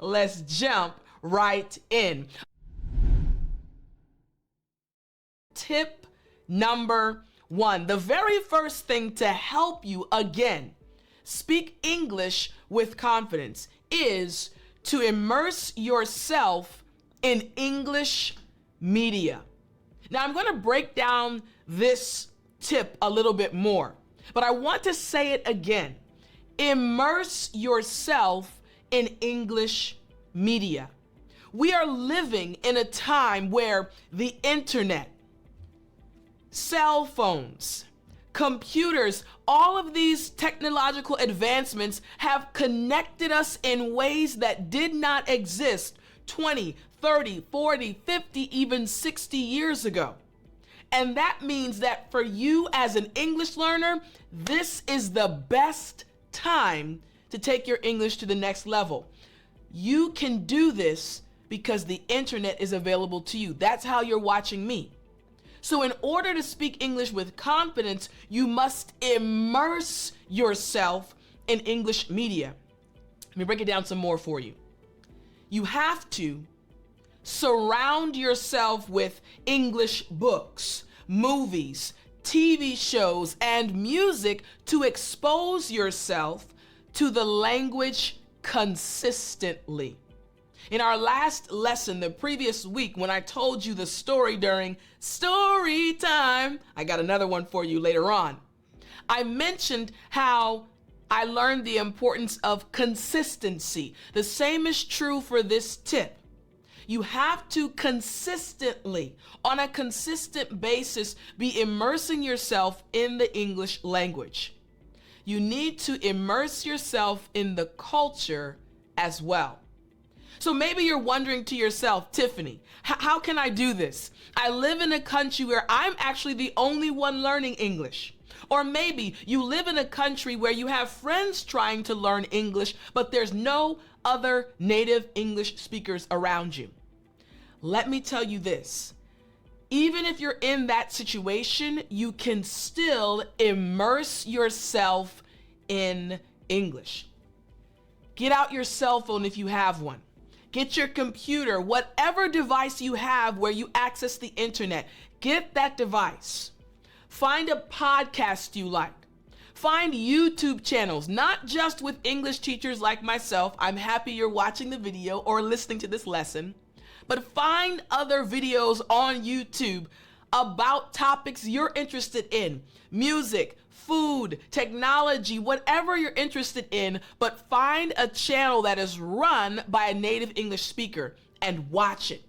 let's jump right in. Tip number 1, the very first thing to help you, again, speak English with confidence is to immerse yourself in English media. Now, I'm going to break down this tip a little bit more, but I want to say it again. Immerse yourself in English media. We are living in a time where the internet, cell phones, computers, all of these technological advancements have connected us in ways that did not exist 20, 30, 40, 50, even 60 years ago. And that means that for you as an English learner, this is the best time to take your English to the next level. You can do this because the internet is available to you. That's how you're watching me. So in order to speak English with confidence, you must immerse yourself in English media. Let me break it down some more for you. You have to surround yourself with English books, movies, TV shows, and music to expose yourself to the language consistently. In our last lesson, the previous week, when I told you the story during story time, I got another one for you later on. I mentioned how I learned the importance of consistency. The same is true for this tip. You have to consistently, on a consistent basis, be immersing yourself in the English language. You need to immerse yourself in the culture as well. So maybe you're wondering to yourself, Tiffani, how can I do this? I live in a country where I'm actually the only one learning English. Or maybe you live in a country where you have friends trying to learn English, but there's no other native English speakers around you. Let me tell you this. Even if you're in that situation, you can still immerse yourself in English. Get out your cell phone if you have one. Get your computer, whatever device you have where you access the internet, get that device. Find a podcast you like. Find YouTube channels, not just with English teachers like myself. I'm happy you're watching the video or listening to this lesson, but find other videos on YouTube about topics you're interested in. Music, food, technology, whatever you're interested in, but find a channel that is run by a native English speaker and watch it.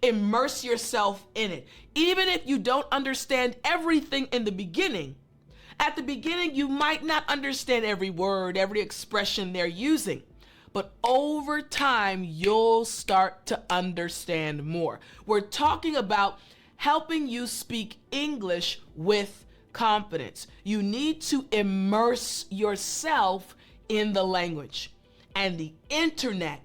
Immerse yourself in it. Even if you don't understand everything in the beginning, at the beginning you might not understand every word, every expression they're using, but over time you'll start to understand more. We're talking about helping you speak English with confidence. You need to immerse yourself in the language. And the internet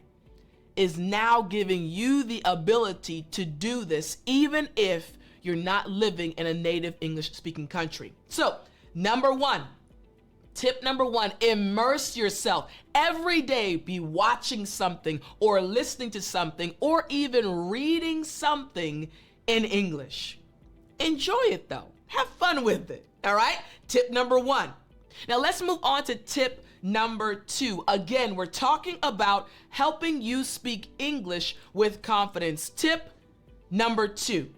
is now giving you the ability to do this, even if you're not living in a native English speaking country. So, tip number one, immerse yourself. Every day be watching something or listening to something or even reading something in English. Enjoy it though. Have fun with it. All right? Tip number 1. Now let's move on to tip number 2. Again, we're talking about helping you speak English with confidence. Tip number 2.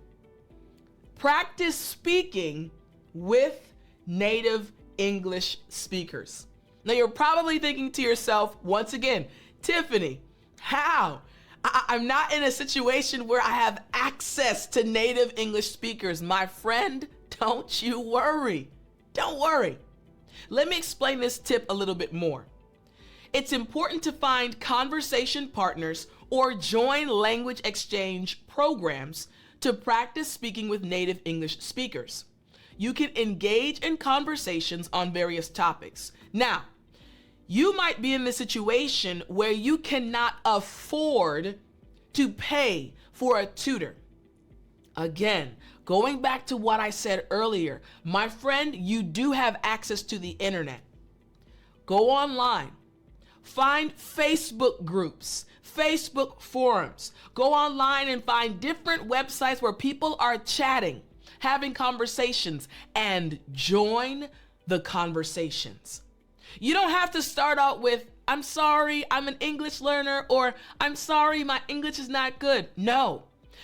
Practice speaking with native English speakers. Now you're probably thinking to yourself, once again, Tiffani, how? I'm not in a situation where I have access to native English speakers. My friend, don't you worry. Don't worry. Let me explain this tip a little bit more. It's important to find conversation partners or join language exchange programs to practice speaking with native English speakers. You can engage in conversations on various topics. Now, you might be in the situation where you cannot afford to pay for a tutor. Again, going back to what I said earlier, my friend, you do have access to the internet. Go online. Find Facebook groups Facebook forums. Go online and find different websites where people are chatting, having conversations, and join the conversations. You don't have to start out with, "I'm sorry, I'm an English learner," or "I'm sorry, my English is not good." No,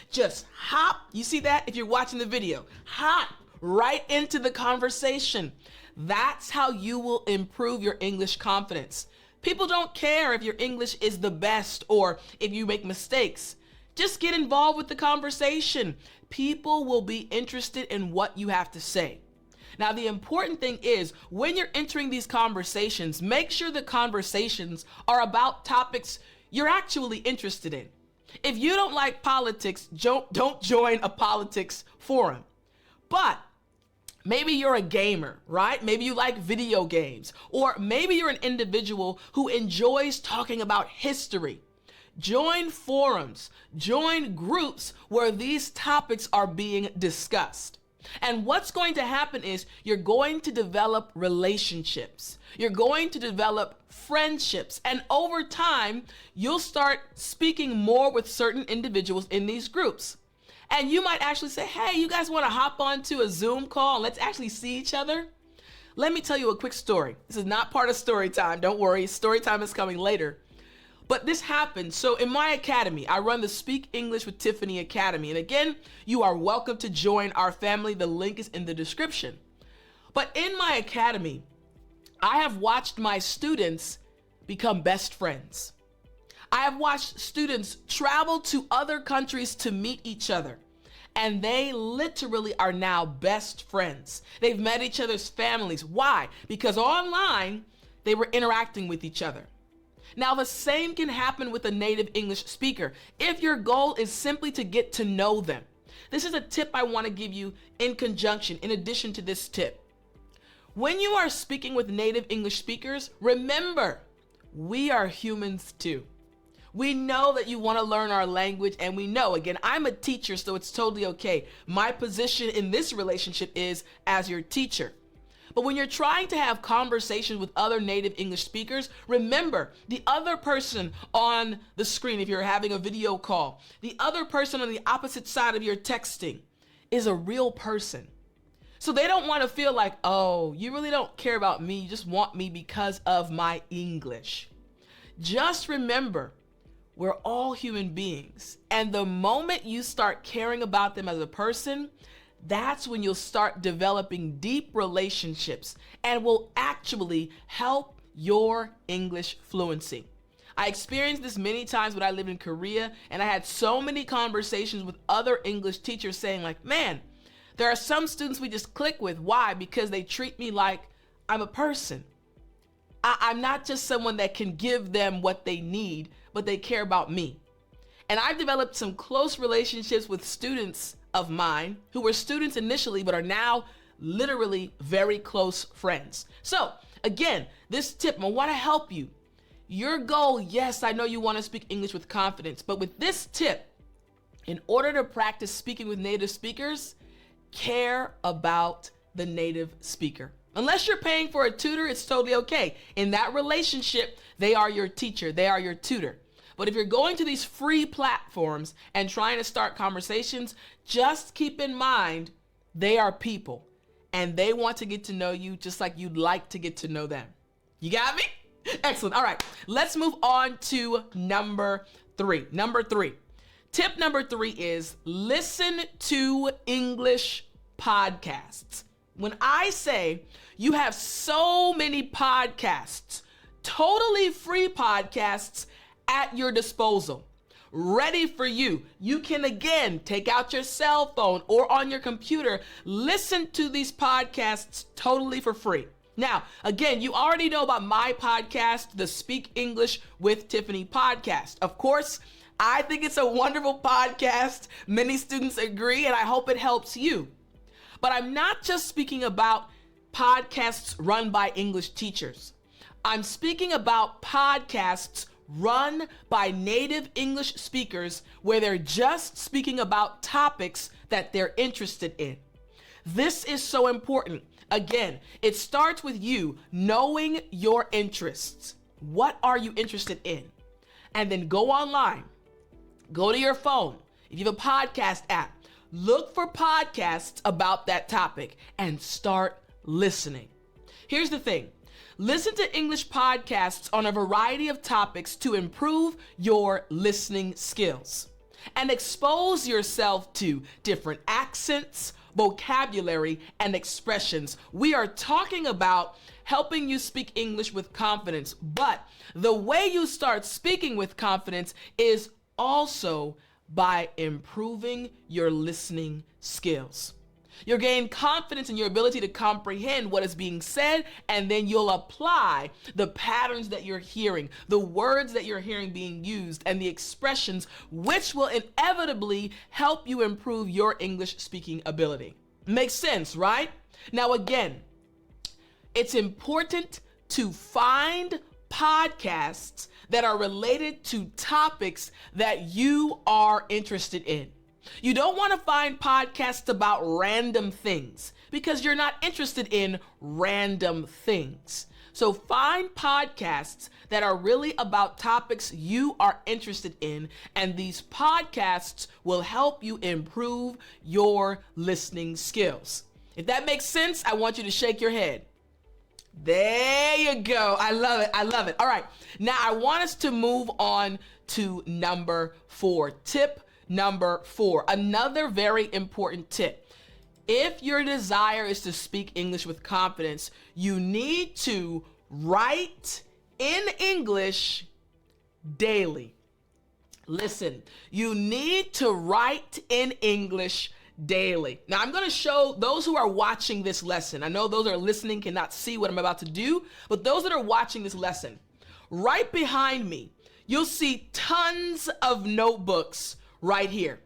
just hop. You see that? If you're watching the video, hop right into the conversation. That's how you will improve your English confidence. People don't care if your English is the best or if you make mistakes. Just get involved with the conversation. People will be interested in what you have to say. Now, the important thing is when you're entering these conversations, make sure the conversations are about topics you're actually interested in. If you don't like politics, don't join a politics forum. But maybe you're a gamer, right? Maybe you like video games, or maybe you're an individual who enjoys talking about history. Join forums, join groups where these topics are being discussed. And what's going to happen is you're going to develop relationships. You're going to develop friendships. And over time, you'll start speaking more with certain individuals in these groups. And you might actually say, "Hey, you guys want to hop onto a Zoom call and let's actually see each other?" Let me tell you a quick story. This is not part of story time. Don't worry. Story time is coming later. But this happened. So in my academy, I run the Speak English with Tiffani Academy. And again, you are welcome to join our family. The link is in the description. But in my academy, I have watched my students become best friends. I have watched students travel to other countries to meet each other. And they literally are now best friends. They've met each other's families. Why? Because online, they were interacting with each other. Now, the same can happen with a native English speaker if your goal is simply to get to know them. This is a tip I want to give you in conjunction, in addition to this tip. When you are speaking with native English speakers, remember, we are humans too. We know that you want to learn our language, and we know, again, I'm a teacher, so it's totally okay. My position in this relationship is as your teacher. But when you're trying to have conversations with other native English speakers, remember the other person on the screen, if you're having a video call, the other person on the opposite side of your texting is a real person. So they don't want to feel like, "Oh, you really don't care about me. You just want me because of my English." Just remember, we're all human beings. And the moment you start caring about them as a person, that's when you'll start developing deep relationships and will actually help your English fluency. I experienced this many times when I lived in Korea, and I had so many conversations with other English teachers saying like, "Man, there are some students we just click with." Why? Because they treat me like I'm a person. I'm not just someone that can give them what they need, but they care about me. And I've developed some close relationships with students of mine who were students initially, but are now literally very close friends. So again, this tip, I want to help you. Your goal, yes, I know you want to speak English with confidence, but with this tip, in order to practice speaking with native speakers, care about the native speaker. Unless you're paying for a tutor, it's totally okay. In that relationship, they are your teacher, they are your tutor. But if you're going to these free platforms and trying to start conversations, just keep in mind, they are people and they want to get to know you just like you'd like to get to know them. You got me? Excellent. All right, let's move on to number three. Tip number 3 is listen to English podcasts. When I say you have so many podcasts, totally free podcasts at your disposal, ready for you. You can, again, take out your cell phone or on your computer, listen to these podcasts totally for free. Now, again, you already know about my podcast, the Speak English with Tiffani podcast. Of course, I think it's a wonderful podcast. Many students agree, and I hope it helps you. But I'm not just speaking about podcasts run by English teachers. I'm speaking about podcasts run by native English speakers where they're just speaking about topics that they're interested in. This is so important. Again, it starts with you knowing your interests. What are you interested in? and then go online, go to your phone. If you have a podcast app, look for podcasts about that topic and start listening. Here's the thing. Listen to English podcasts on a variety of topics to improve your listening skills and expose yourself to different accents, vocabulary, and expressions. We are talking about helping you speak English with confidence, but the way you start speaking with confidence is also by improving your listening skills. You'll gain confidence in your ability to comprehend what is being said, and then you'll apply the patterns that you're hearing, the words that you're hearing being used, and the expressions, which will inevitably help you improve your English speaking ability. Makes sense, right? Now, again, it's important to find podcasts that are related to topics that you are interested in. You don't want to find podcasts about random things because you're not interested in random things. So find podcasts that are really about topics you are interested in, and these podcasts will help you improve your listening skills. If that makes sense, I want you to shake your head. There you go. I love it. I love it. All right. Now I want us to move on to number 4. Tip number 4. Another very important tip. If your desire is to speak English with confidence, you need to write in English daily. Listen, you need to write in English daily. Now, I'm going to show those who are watching this lesson. I know those that are listening cannot see what I'm about to do, but those that are watching this lesson, right behind me, you'll see tons of notebooks right here.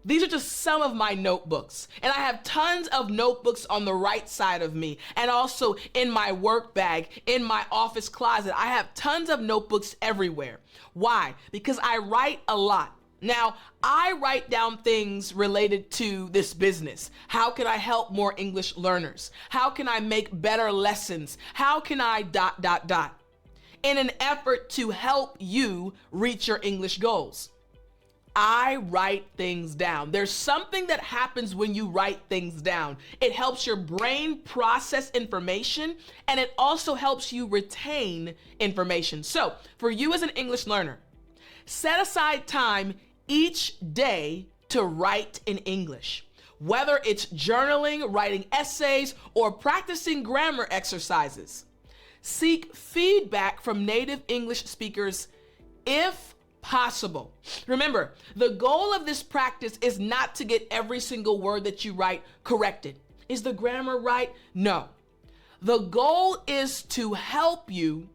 These are just some of my notebooks, and I have tons of notebooks on the right side of me, and also in my work bag, in my office closet. I have tons of notebooks everywhere. Why? Because I write a lot. Now, I write down things related to this business. How can I help more English learners? How can I make better lessons? How can I ... in an effort to help you reach your English goals. I write things down. There's something that happens when you write things down. It helps your brain process information, and it also helps you retain information. So, for you as an English learner, set aside time each day to write in English. Whether it's journaling, writing essays, or practicing grammar exercises. Seek feedback from native English speakers if possible. Remember, the goal of this practice is not to get every single word that you write corrected. Is the grammar right? No. The goal is to help you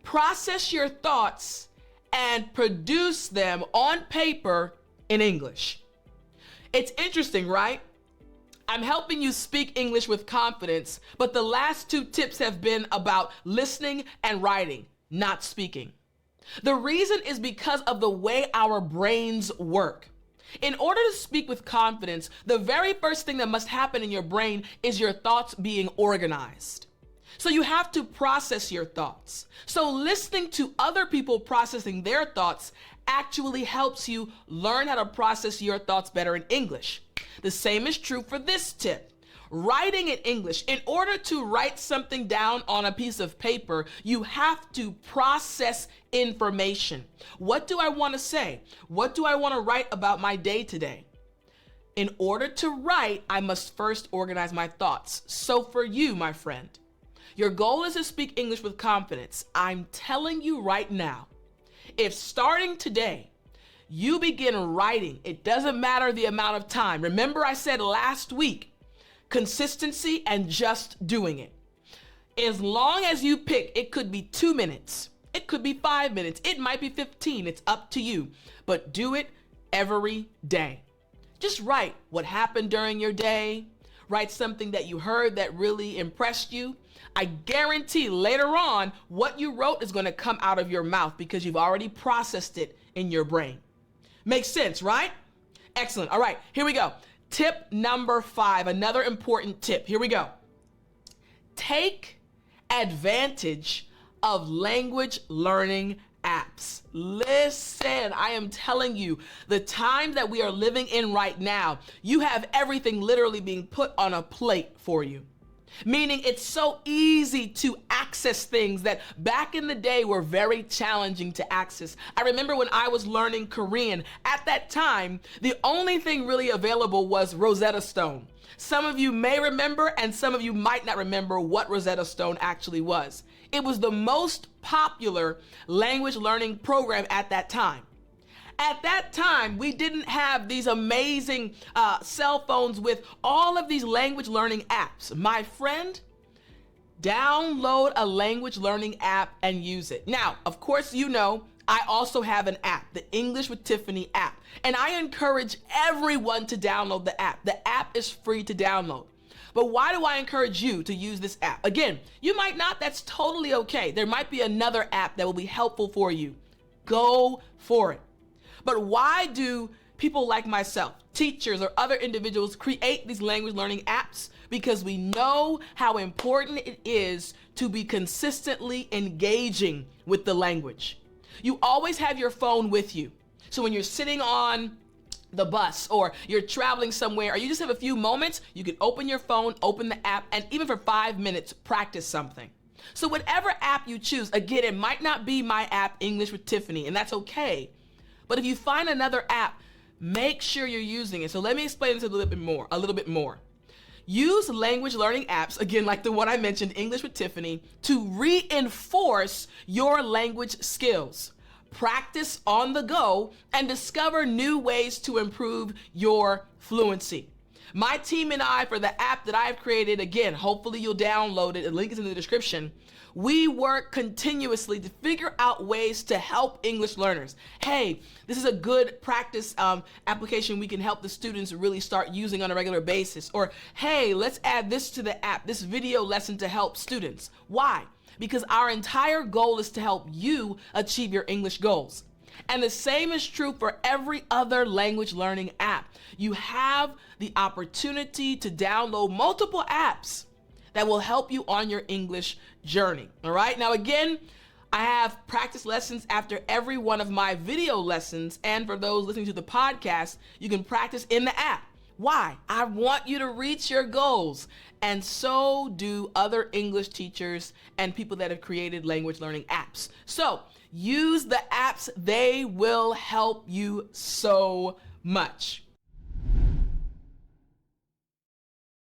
process your thoughts and produce them on paper in English. It's interesting, right? I'm helping you speak English with confidence, but the last 2 tips have been about listening and writing, not speaking. The reason is because of the way our brains work. In order to speak with confidence, the very first thing that must happen in your brain is your thoughts being organized. So you have to process your thoughts. So listening to other people processing their thoughts actually helps you learn how to process your thoughts better in English. The same is true for this tip. Writing in English. In order to write something down on a piece of paper, you have to process information. What do I want to say? What do I want to write about my day today? In order to write, I must first organize my thoughts. So for you, my friend, your goal is to speak English with confidence. I'm telling you right now, if starting today, you begin writing, it doesn't matter the amount of time. Remember I said last week, consistency and just doing it. As long as you pick, it could be 2 minutes, it could be 5 minutes, it might be 15, it's up to you, but do it every day. Just write what happened during your day, write something that you heard that really impressed you. I guarantee later on what you wrote is going to come out of your mouth because you've already processed it in your brain. Makes sense, right? Excellent. All right, here we go. Tip number 5, another important tip. Here we go. Take advantage of language learning apps. Listen, I am telling you, the time that we are living in right now, you have everything literally being put on a plate for you. Meaning it's so easy to access things that back in the day were very challenging to access. I remember when I was learning Korean, at that time, the only thing really available was Rosetta Stone. Some of you may remember and some of you might not remember what Rosetta Stone actually was. It was the most popular language learning program at that time. At that time, we didn't have these amazing cell phones with all of these language learning apps. My friend, download a language learning app and use it. Now, of course, you know, I also have an app, the English with Tiffani app, and I encourage everyone to download the app. The app is free to download. But why do I encourage you to use this app? Again, you might not, that's totally okay. There might be another app that will be helpful for you. Go for it. But why do people like myself, teachers or other individuals, create these language learning apps? Because we know how important it is to be consistently engaging with the language. You always have your phone with you. So when you're sitting on the bus or you're traveling somewhere or you just have a few moments, you can open your phone, open the app, and even for 5 minutes, practice something. So whatever app you choose, again, it might not be my app, English with Tiffani, and that's okay. But if you find another app, make sure you're using it. So let me explain this a little bit more. Use language learning apps, again, like the one I mentioned, English with Tiffani, to reinforce your language skills. Practice on the go and discover new ways to improve your fluency. My team and I, for the app that I've created, again, hopefully you'll download it, the link is in the description. We work continuously to figure out ways to help English learners. Hey, this is a good practice application we can help the students really start using on a regular basis. Or, hey, let's add this to the app, this video lesson to help students. Why? Because our entire goal is to help you achieve your English goals. And the same is true for every other language learning app. You have the opportunity to download multiple apps that will help you on your English journey. All right. Now, again, I have practice lessons after every one of my video lessons. And for those listening to the podcast, you can practice in the app. Why? I want you to reach your goals. And so do other English teachers and people that have created language learning apps. So use the apps. They will help you so much.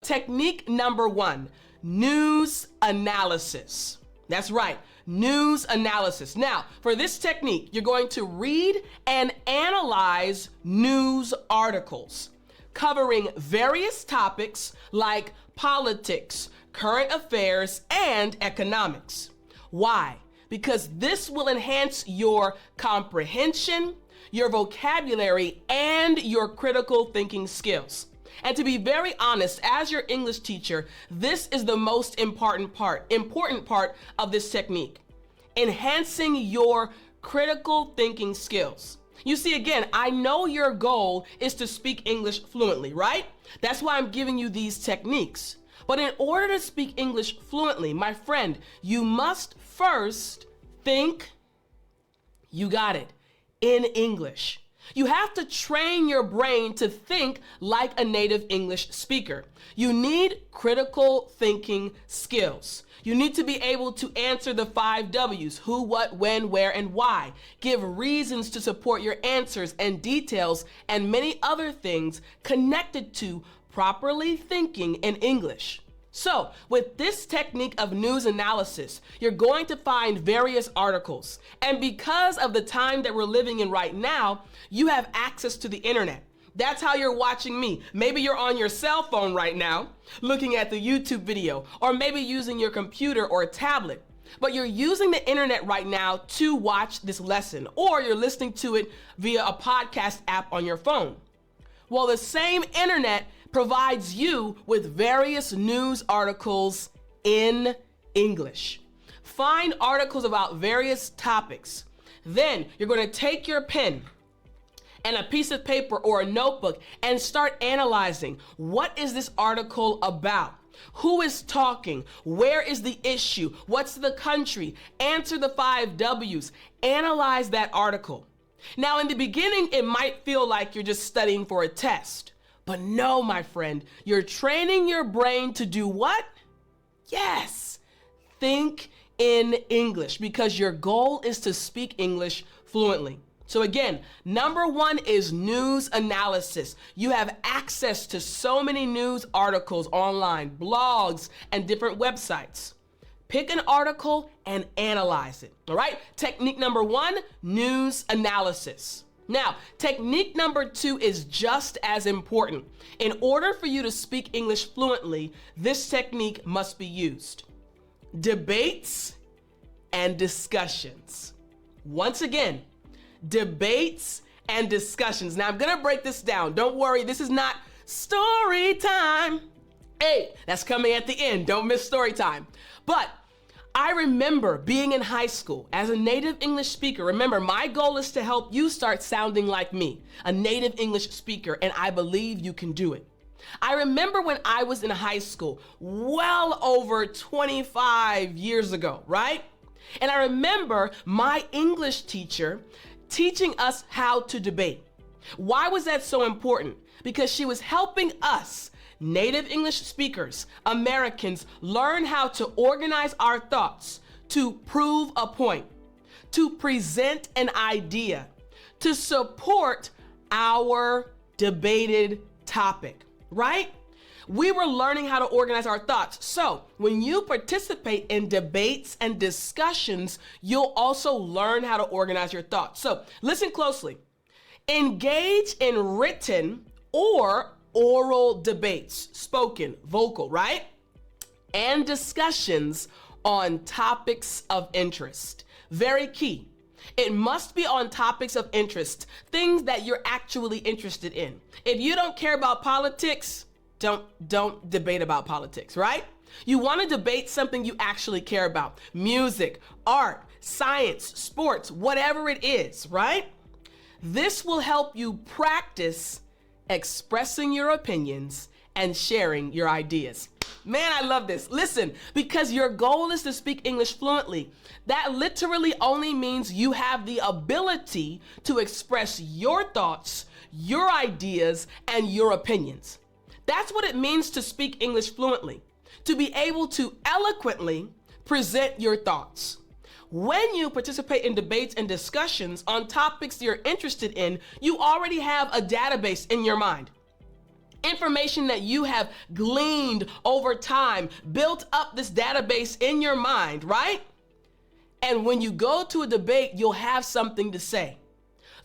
Technique number 1, news analysis. That's right, news analysis. Now, for this technique, you're going to read and analyze news articles covering various topics like politics, current affairs, and economics. Why? Because this will enhance your comprehension, your vocabulary, and your critical thinking skills. And to be very honest, as your English teacher, this is the most important part of this technique, enhancing your critical thinking skills. You see, again, I know your goal is to speak English fluently, right? That's why I'm giving you these techniques. But in order to speak English fluently, my friend, you must first think, you got it, in English. You have to train your brain to think like a native English speaker. You need critical thinking skills. You need to be able to answer the 5 W's, who, what, when, where, and why. Give reasons to support your answers and details and many other things connected to properly thinking in English. So, with this technique of news analysis, you're going to find various articles. And because of the time that we're living in right now, you have access to the internet. That's how you're watching me. Maybe you're on your cell phone right now, looking at the YouTube video, or maybe using your computer or a tablet. But you're using the internet right now to watch this lesson, or you're listening to it via a podcast app on your phone. Well, the same internet provides you with various news articles in English. Find articles about various topics. Then you're going to take your pen and a piece of paper or a notebook and start analyzing, what is this article about? Who is talking? Where is the issue? What's the country? Answer the 5 W's. Analyze that article. Now, in the beginning, it might feel like you're just studying for a test. But no, my friend, you're training your brain to do what? Yes, think in English, because your goal is to speak English fluently. So again, number 1 is news analysis. You have access to so many news articles online, blogs, and different websites. Pick an article and analyze it, all right? Technique number 1, news analysis. Now, technique number 2 is just as important. In order for you to speak English fluently, this technique must be used. Debates and discussions. Once again, debates and discussions. Now, I'm gonna break this down. Don't worry, this is not story time. Hey, that's coming at the end. Don't miss story time. But I remember being in high school as a native English speaker. Remember, my goal is to help you start sounding like me, a native English speaker, and I believe you can do it. I remember when I was in high school, well over 25 years ago, right? And I remember my English teacher teaching us how to debate. Why was that so important? Because she was helping us, native English speakers, Americans, learn how to organize our thoughts, to prove a point, to present an idea, to support our debated topic, right? We were learning how to organize our thoughts. So when you participate in debates and discussions, you'll also learn how to organize your thoughts. So listen closely. Engage in written or oral debates, spoken, vocal, right? And discussions on topics of interest. Very key. It must be on topics of interest, things that you're actually interested in. If you don't care about politics, don't debate about politics, right? You want to debate something you actually care about. Music, art, science, sports, whatever it is, right? This will help you practice expressing your opinions and sharing your ideas. Man, I love this. Listen, because your goal is to speak English fluently. That literally only means you have the ability to express your thoughts, your ideas, and your opinions. That's what it means to speak English fluently, to be able to eloquently present your thoughts. When you participate in debates and discussions on topics you're interested in, you already have a database in your mind. Information that you have gleaned over time, built up this database in your mind, right? And when you go to a debate, you'll have something to say.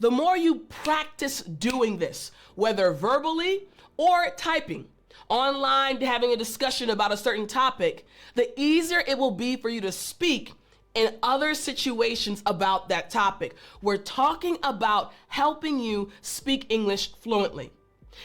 The more you practice doing this, whether verbally or typing, online, having a discussion about a certain topic, the easier it will be for you to speak in other situations about that topic. We're talking about helping you speak English fluently.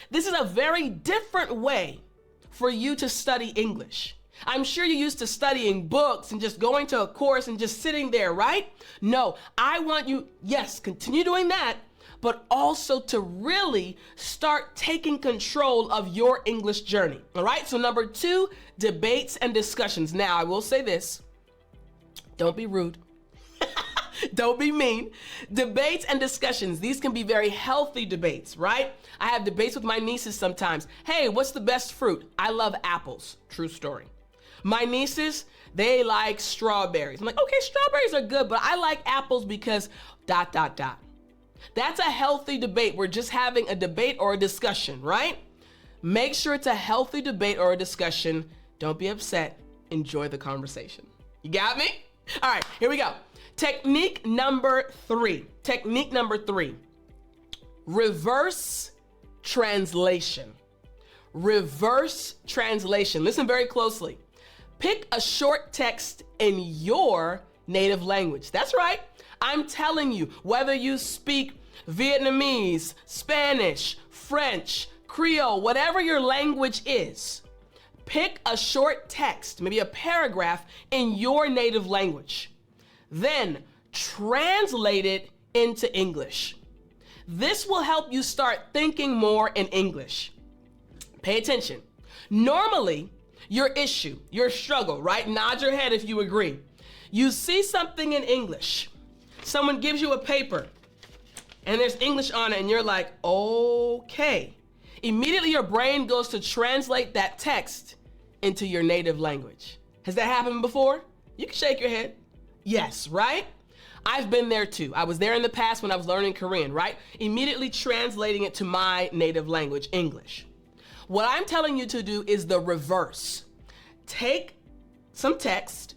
This is a very different way for you to study English. I'm sure you're used to studying books and just going to a course and just sitting there, right? No, I want you, yes, continue doing that, but also to really start taking control of your English journey, all right? So number 2, debates and discussions. Now, I will say this, don't be rude. Don't be mean. Debates and discussions, these can be very healthy debates, right? I have debates with my nieces sometimes. Hey, what's the best fruit? I love apples. True story. My nieces, they like strawberries. I'm like, okay, strawberries are good, but I like apples because ... That's a healthy debate. We're just having a debate or a discussion, right? Make sure it's a healthy debate or a discussion. Don't be upset. Enjoy the conversation. You got me? All right, here we go. Technique number 3. Technique number 3. Reverse translation. Reverse translation. Listen very closely. Pick a short text in your native language. That's right. I'm telling you, whether you speak Vietnamese, Spanish, French, Creole, whatever your language is, pick a short text, maybe a paragraph in your native language. Then translate it into English. This will help you start thinking more in English. Pay attention. Normally, your issue, your struggle, right? Nod your head if you agree. You see something in English. Someone gives you a paper and there's English on it and you're like, okay. Immediately your brain goes to translate that text into your native language. Has that happened before? You can shake your head. Yes, right? I've been there too. I was there in the past when I was learning Korean, right? Immediately translating it to my native language, English. What I'm telling you to do is the reverse. Take some text,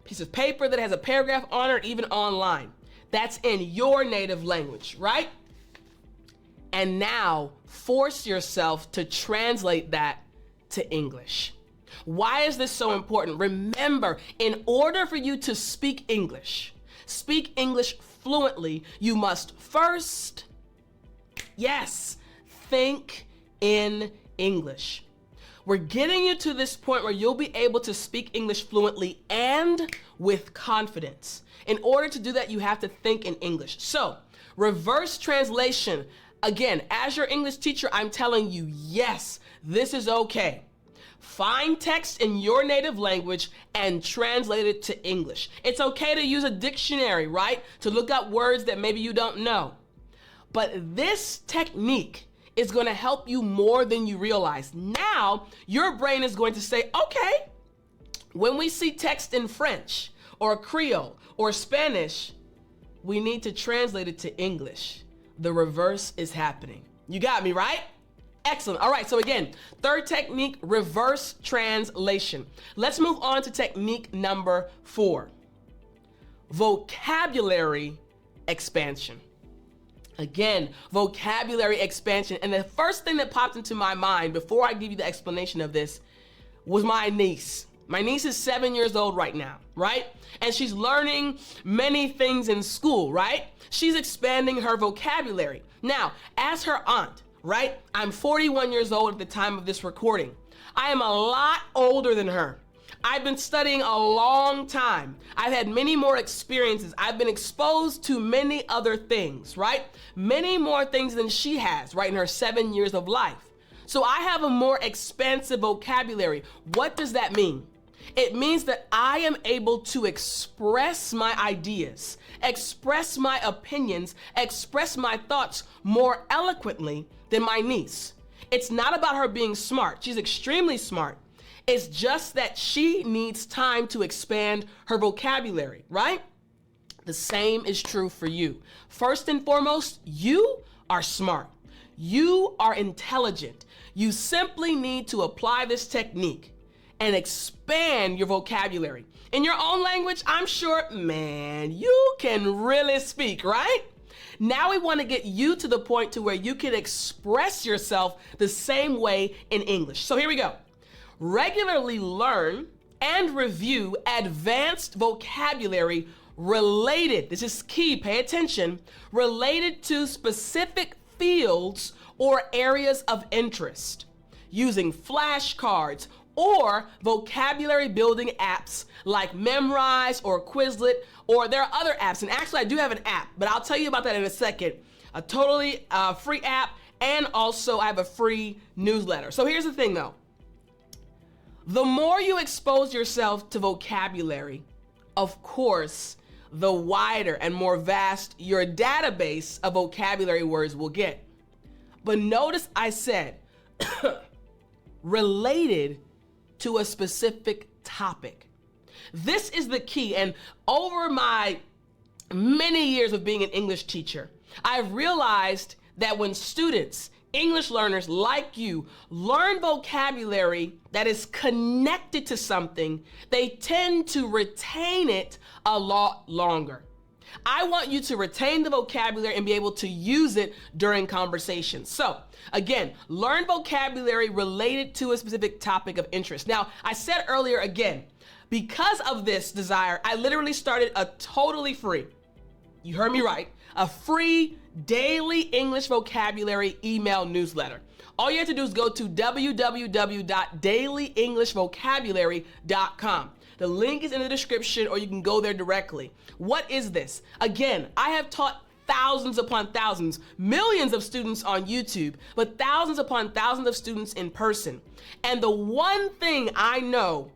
piece of paper that has a paragraph on it, or even online. That's in your native language, right? And now force yourself to translate that to English. Why is this so important? Remember, in order for you to speak English fluently, you must first, yes, think in English. We're getting you to this point where you'll be able to speak English fluently and with confidence. In order to do that, you have to think in English. So, reverse translation. Again, as your English teacher, I'm telling you, yes, this is okay. Find text in your native language and translate it to English. It's okay to use a dictionary, right? To look up words that maybe you don't know. But this technique is going to help you more than you realize. Now, your brain is going to say, okay, when we see text in French or Creole or Spanish, we need to translate it to English. The reverse is happening. You got me, right? Excellent. All right, so again, third technique, reverse translation. Let's move on to technique number 4, vocabulary expansion. Again, vocabulary expansion. And the first thing that popped into my mind before I give you the explanation of this was my niece. My niece is 7 years old right now, right? And she's learning many things in school, right? She's expanding her vocabulary. Now, as her aunt, right? I'm 41 years old at the time of this recording. I am a lot older than her. I've been studying a long time. I've had many more experiences. I've been exposed to many other things, right? Many more things than she has, right, in her 7 years of life. So I have a more expansive vocabulary. What does that mean? It means that I am able to express my ideas, express my opinions, express my thoughts more eloquently than my niece. It's not about her being smart. She's extremely smart. It's just that she needs time to expand her vocabulary, right? The same is true for you. First and foremost, you are smart. You are intelligent. You simply need to apply this technique and expand your vocabulary. In your own language, I'm sure, man, you can really speak, right? Now we want to get you to the point to where you can express yourself the same way in English. So here we go. Regularly learn and review advanced vocabulary related, this is key, pay attention, related to specific fields or areas of interest, using flashcards or vocabulary building apps like Memrise or Quizlet, or there are other apps. And actually I do have an app, but I'll tell you about that in a second. A totally free app, and also I have a free newsletter. So here's the thing though. The more you expose yourself to vocabulary, of course, the wider and more vast your database of vocabulary words will get. But notice I said related to a specific topic. This is the key, and over my many years of being an English teacher, I've realized that when students, English learners like you, learn vocabulary that is connected to something, they tend to retain it a lot longer. I want you to retain the vocabulary and be able to use it during conversations. So again, learn vocabulary related to a specific topic of interest. Now, I said earlier again, because of this desire, I literally started a totally free, you heard me right, a free daily English vocabulary email newsletter. All you have to do is go to www.dailyenglishvocabulary.com. The link is in the description, or you can go there directly. What is this? Again, I have taught thousands upon thousands, millions of students on YouTube, but thousands upon thousands of students in person. And the one thing I know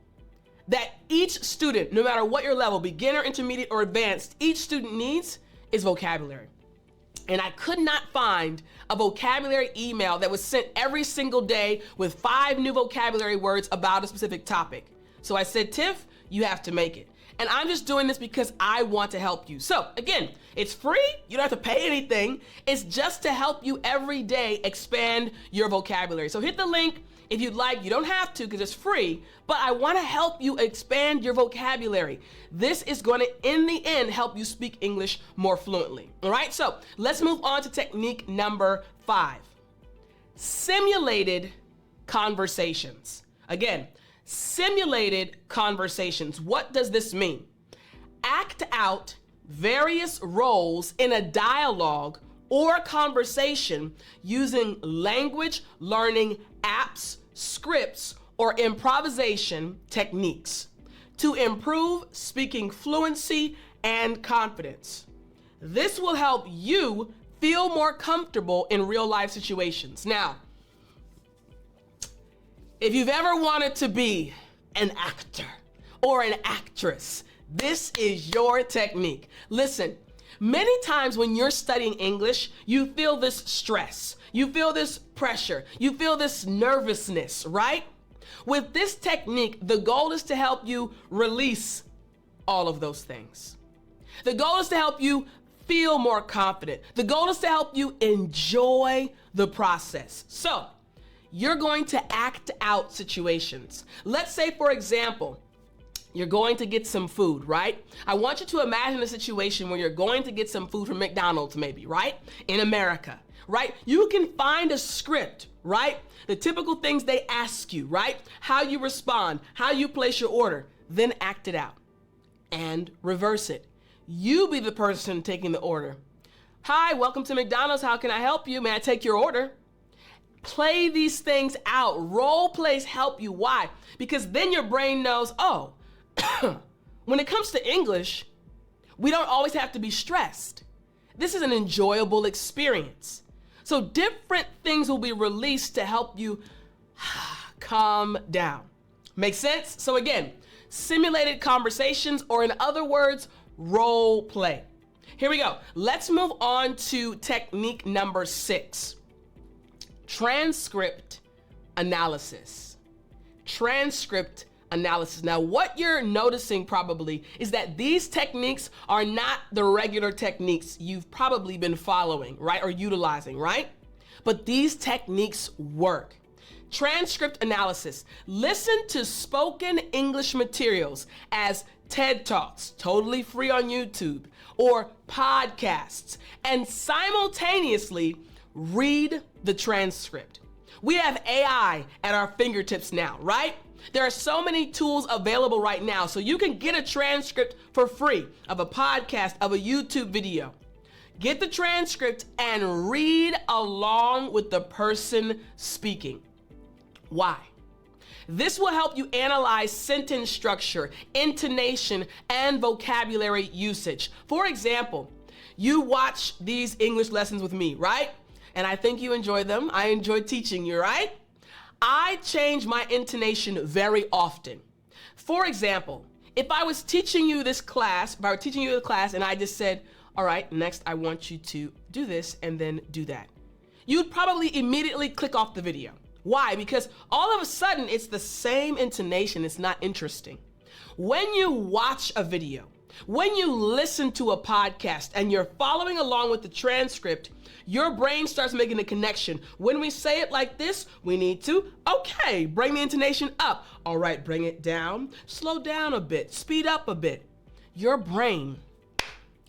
that each student, no matter what your level, beginner, intermediate, or advanced, each student needs is vocabulary. And I could not find a vocabulary email that was sent every single day with 5 new vocabulary words about a specific topic. So I said, Tiff, you have to make it. And I'm just doing this because I want to help you. So again, it's free. You don't have to pay anything. It's just to help you every day expand your vocabulary. So hit the link if you'd like. You don't have to because it's free, but I want to help you expand your vocabulary. This is going to, in the end, help you speak English more fluently. All right, so let's move on to technique number 5. Simulated conversations. Again, simulated conversations. What does this mean? Act out various roles in a dialogue or conversation using language learning apps, scripts, or improvisation techniques to improve speaking fluency and confidence. This will help you feel more comfortable in real life situations. Now, if you've ever wanted to be an actor or an actress, this is your technique. Listen, many times when you're studying English, you feel this stress, you feel this pressure, you feel this nervousness, right? With this technique, the goal is to help you release all of those things. The goal is to help you feel more confident. The goal is to help you enjoy the process. So, you're going to act out situations. Let's say, for example, you're going to get some food, right? I want you to imagine a situation where you're going to get some food from McDonald's maybe, right? In America, right? You can find a script, right? The typical things they ask you, right? How you respond, how you place your order, then act it out and reverse it. You be the person taking the order. Hi, welcome to McDonald's. How can I help you? May I take your order? Play these things out. Role plays help you. Why? Because then your brain knows, oh, when it comes to English, we don't always have to be stressed. This is an enjoyable experience. So different things will be released to help you calm down. Make sense? So again, simulated conversations, or in other words, role play. Here we go. Let's move on to technique number 6. Transcript analysis. Transcript analysis. Now, what you're noticing probably is that these techniques are not the regular techniques you've probably been following, right? Or utilizing, right? But these techniques work. Transcript analysis. Listen to spoken English materials as TED Talks, totally free on YouTube, or podcasts, and simultaneously read the transcript. We have AI at our fingertips now, right? There are so many tools available right now, so you can get a transcript for free of a podcast, of a YouTube video. Get the transcript and read along with the person speaking. Why? This will help you analyze sentence structure, intonation, and vocabulary usage. For example, you watch these English lessons with me, right? And I think you enjoy them. I enjoy teaching you, right? I change my intonation very often. For example, if I was teaching you this class, and I just said, all right, next I want you to do this and then do that, you'd probably immediately click off the video. Why? Because all of a sudden it's the same intonation. It's not interesting. When you watch a video, when you listen to a podcast and you're following along with the transcript, your brain starts making a connection. When we say it like this, we need to, okay, bring the intonation up. All right, bring it down, slow down a bit, speed up a bit. Your brain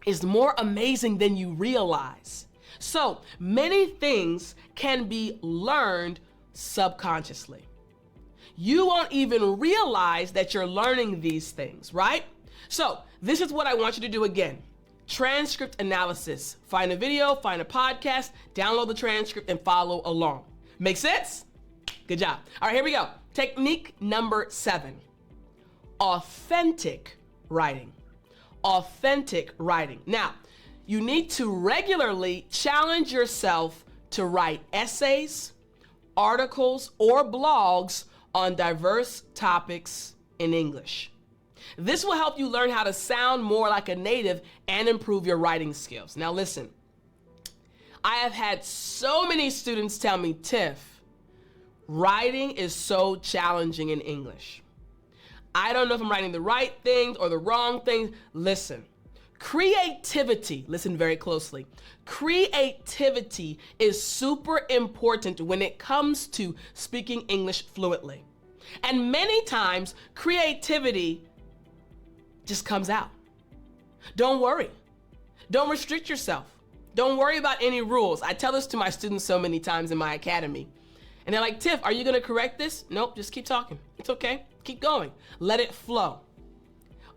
is more amazing than you realize. So many things can be learned subconsciously. You won't even realize that you're learning these things, right? So this is what I want you to do again. Transcript analysis. Find a video, find a podcast, download the transcript, and follow along. Make sense? Good job. All right, here we go. Technique number 7. Authentic writing. Authentic writing. Now, you need to regularly challenge yourself to write essays, articles, or blogs on diverse topics in English. This will help you learn how to sound more like a native and improve your writing skills. Now listen, I have had so many students tell me, Tiff, writing is so challenging in English. I don't know if I'm writing the right things or the wrong things. Listen, creativity, listen very closely. Creativity is super important when it comes to speaking English fluently. And many times, creativity just comes out. Don't worry. Don't restrict yourself. Don't worry about any rules. I tell this to my students so many times in my academy. And they're like, Tiff, are you gonna correct this? Nope, just keep talking. It's okay, keep going. Let it flow.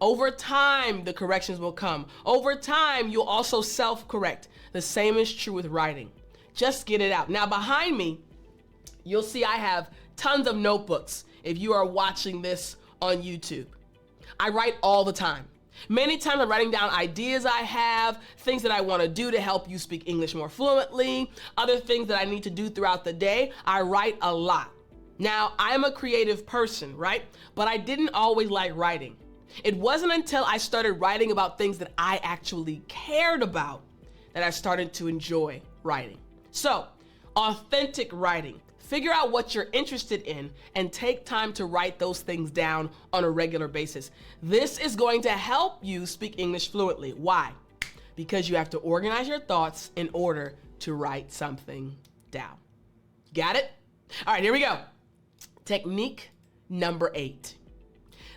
Over time, the corrections will come. Over time, you'll also self-correct. The same is true with writing. Just get it out. Now behind me, you'll see I have tons of notebooks if you are watching this on YouTube. I write all the time. Many times I'm writing down ideas I have, things that I want to do to help you speak English more fluently, other things that I need to do throughout the day. I write a lot. Now, I'm a creative person, right? But I didn't always like writing. It wasn't until I started writing about things that I actually cared about that I started to enjoy writing. So, authentic writing. Figure out what you're interested in and take time to write those things down on a regular basis. This is going to help you speak English fluently. Why? Because you have to organize your thoughts in order to write something down. Got it? All right, here we go. Technique number 8.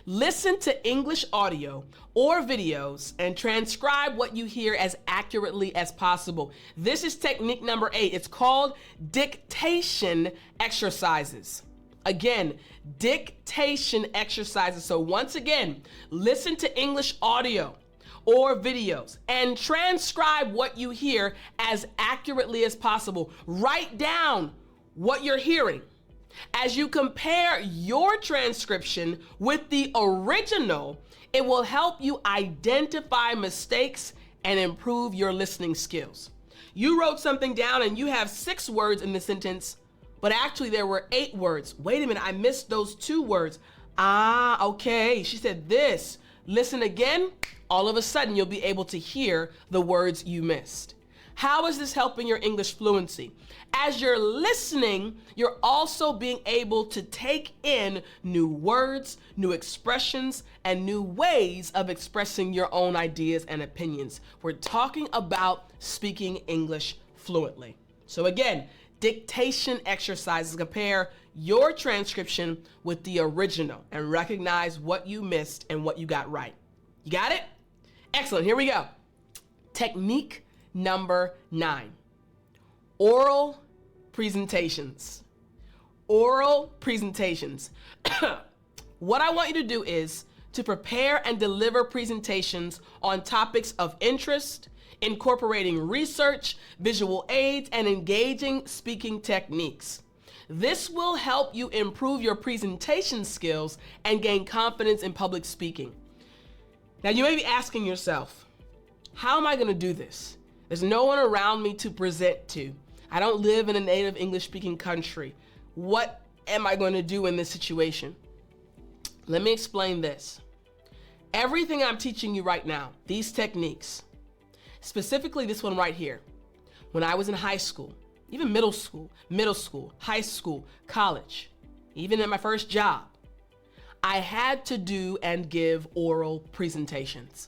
Listen to English audio or videos and transcribe what you hear as accurately as possible. This is technique number 8. It's called dictation exercises. Again, dictation exercises. So once again, listen to English audio or videos and transcribe what you hear as accurately as possible. Write down what you're hearing. As you compare your transcription with the original, it will help you identify mistakes and improve your listening skills. You wrote something down and you have 6 words in the sentence, but actually there were 8 words. Wait a minute, I missed those 2 words. Ah, okay, she said this. Listen again, all of a sudden you'll be able to hear the words you missed. How is this helping your English fluency? As you're listening, you're also being able to take in new words, new expressions, and new ways of expressing your own ideas and opinions. We're talking about speaking English fluently. So again, dictation exercises. Compare your transcription with the original and recognize what you missed and what you got right. You got it? Excellent, here we go. Technique number 9, oral presentations. Oral presentations. What I want you to do is to prepare and deliver presentations on topics of interest, incorporating research, visual aids, and engaging speaking techniques. This will help you improve your presentation skills and gain confidence in public speaking. Now you may be asking yourself, how am I going to do this? There's no one around me to present to. I don't live in a native English speaking country. What am I going to do in this situation? Let me explain this. Everything I'm teaching you right now, these techniques, specifically this one right here, when I was in high school, even middle school, high school, college, even at my first job, I had to do and give oral presentations.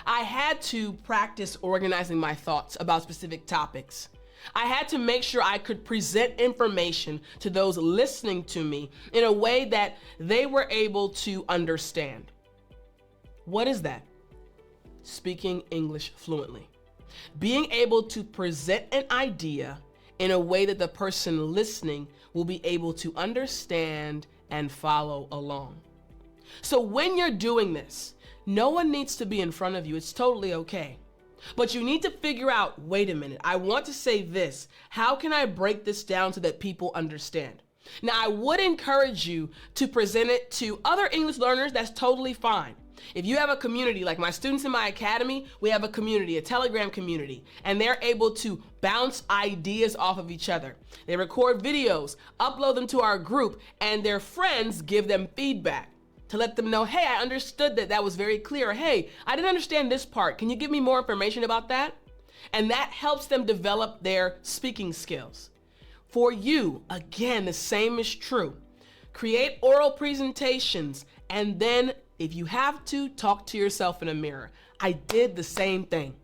I had to practice organizing my thoughts about specific topics. I had to make sure I could present information to those listening to me in a way that they were able to understand. What is that? Speaking English fluently. Being able to present an idea in a way that the person listening will be able to understand and follow along. So when you're doing this, no one needs to be in front of you. It's totally okay. But you need to figure out, wait a minute, I want to say this. How can I break this down so that people understand? Now, I would encourage you to present it to other English learners. That's totally fine. If you have a community, like my students in my academy, we have a community, a Telegram community, and they're able to bounce ideas off of each other. They record videos, upload them to our group, and their friends give them feedback to let them know, hey, I understood that was very clear. Hey, I didn't understand this part. Can you give me more information about that? And that helps them develop their speaking skills. For you, again, the same is true. Create oral presentations, and then if you have to, talk to yourself in a mirror. I did the same thing.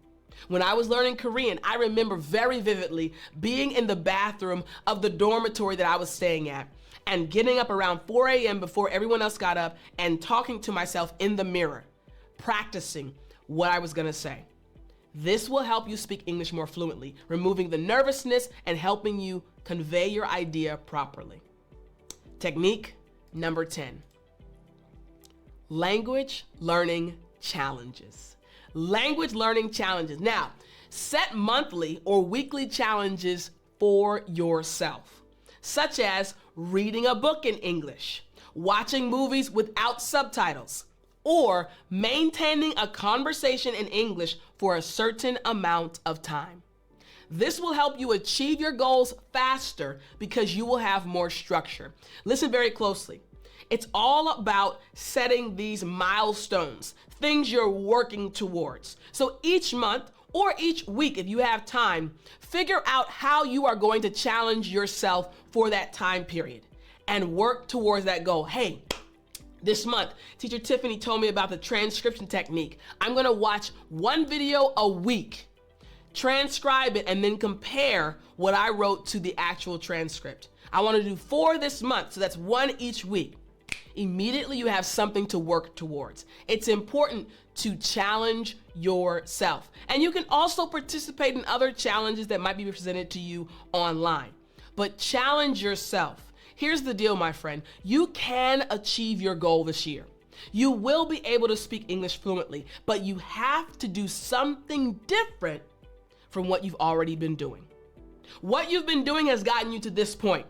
When I was learning Korean, I remember very vividly being in the bathroom of the dormitory that I was staying at and getting up around 4 a.m. before everyone else got up and talking to myself in the mirror, practicing what I was gonna say. This will help you speak English more fluently, removing the nervousness and helping you convey your idea properly. Technique number 10. Language learning challenges. Language learning challenges. Now, set monthly or weekly challenges for yourself, such as reading a book in English, watching movies without subtitles, or maintaining a conversation in English for a certain amount of time. This will help you achieve your goals faster because you will have more structure. Listen very closely. It's all about setting these milestones, things you're working towards. So each month or each week, if you have time, figure out how you are going to challenge yourself for that time period and work towards that goal. Hey, this month, Teacher Tiffani told me about the transcription technique. I'm gonna watch one video a week, transcribe it, and then compare what I wrote to the actual transcript. I wanna do 4 this month, so that's 1 each week. Immediately you have something to work towards. It's important to challenge yourself. And you can also participate in other challenges that might be presented to you online. But challenge yourself. Here's the deal, my friend. You can achieve your goal this year. You will be able to speak English fluently, but you have to do something different from what you've already been doing. What you've been doing has gotten you to this point,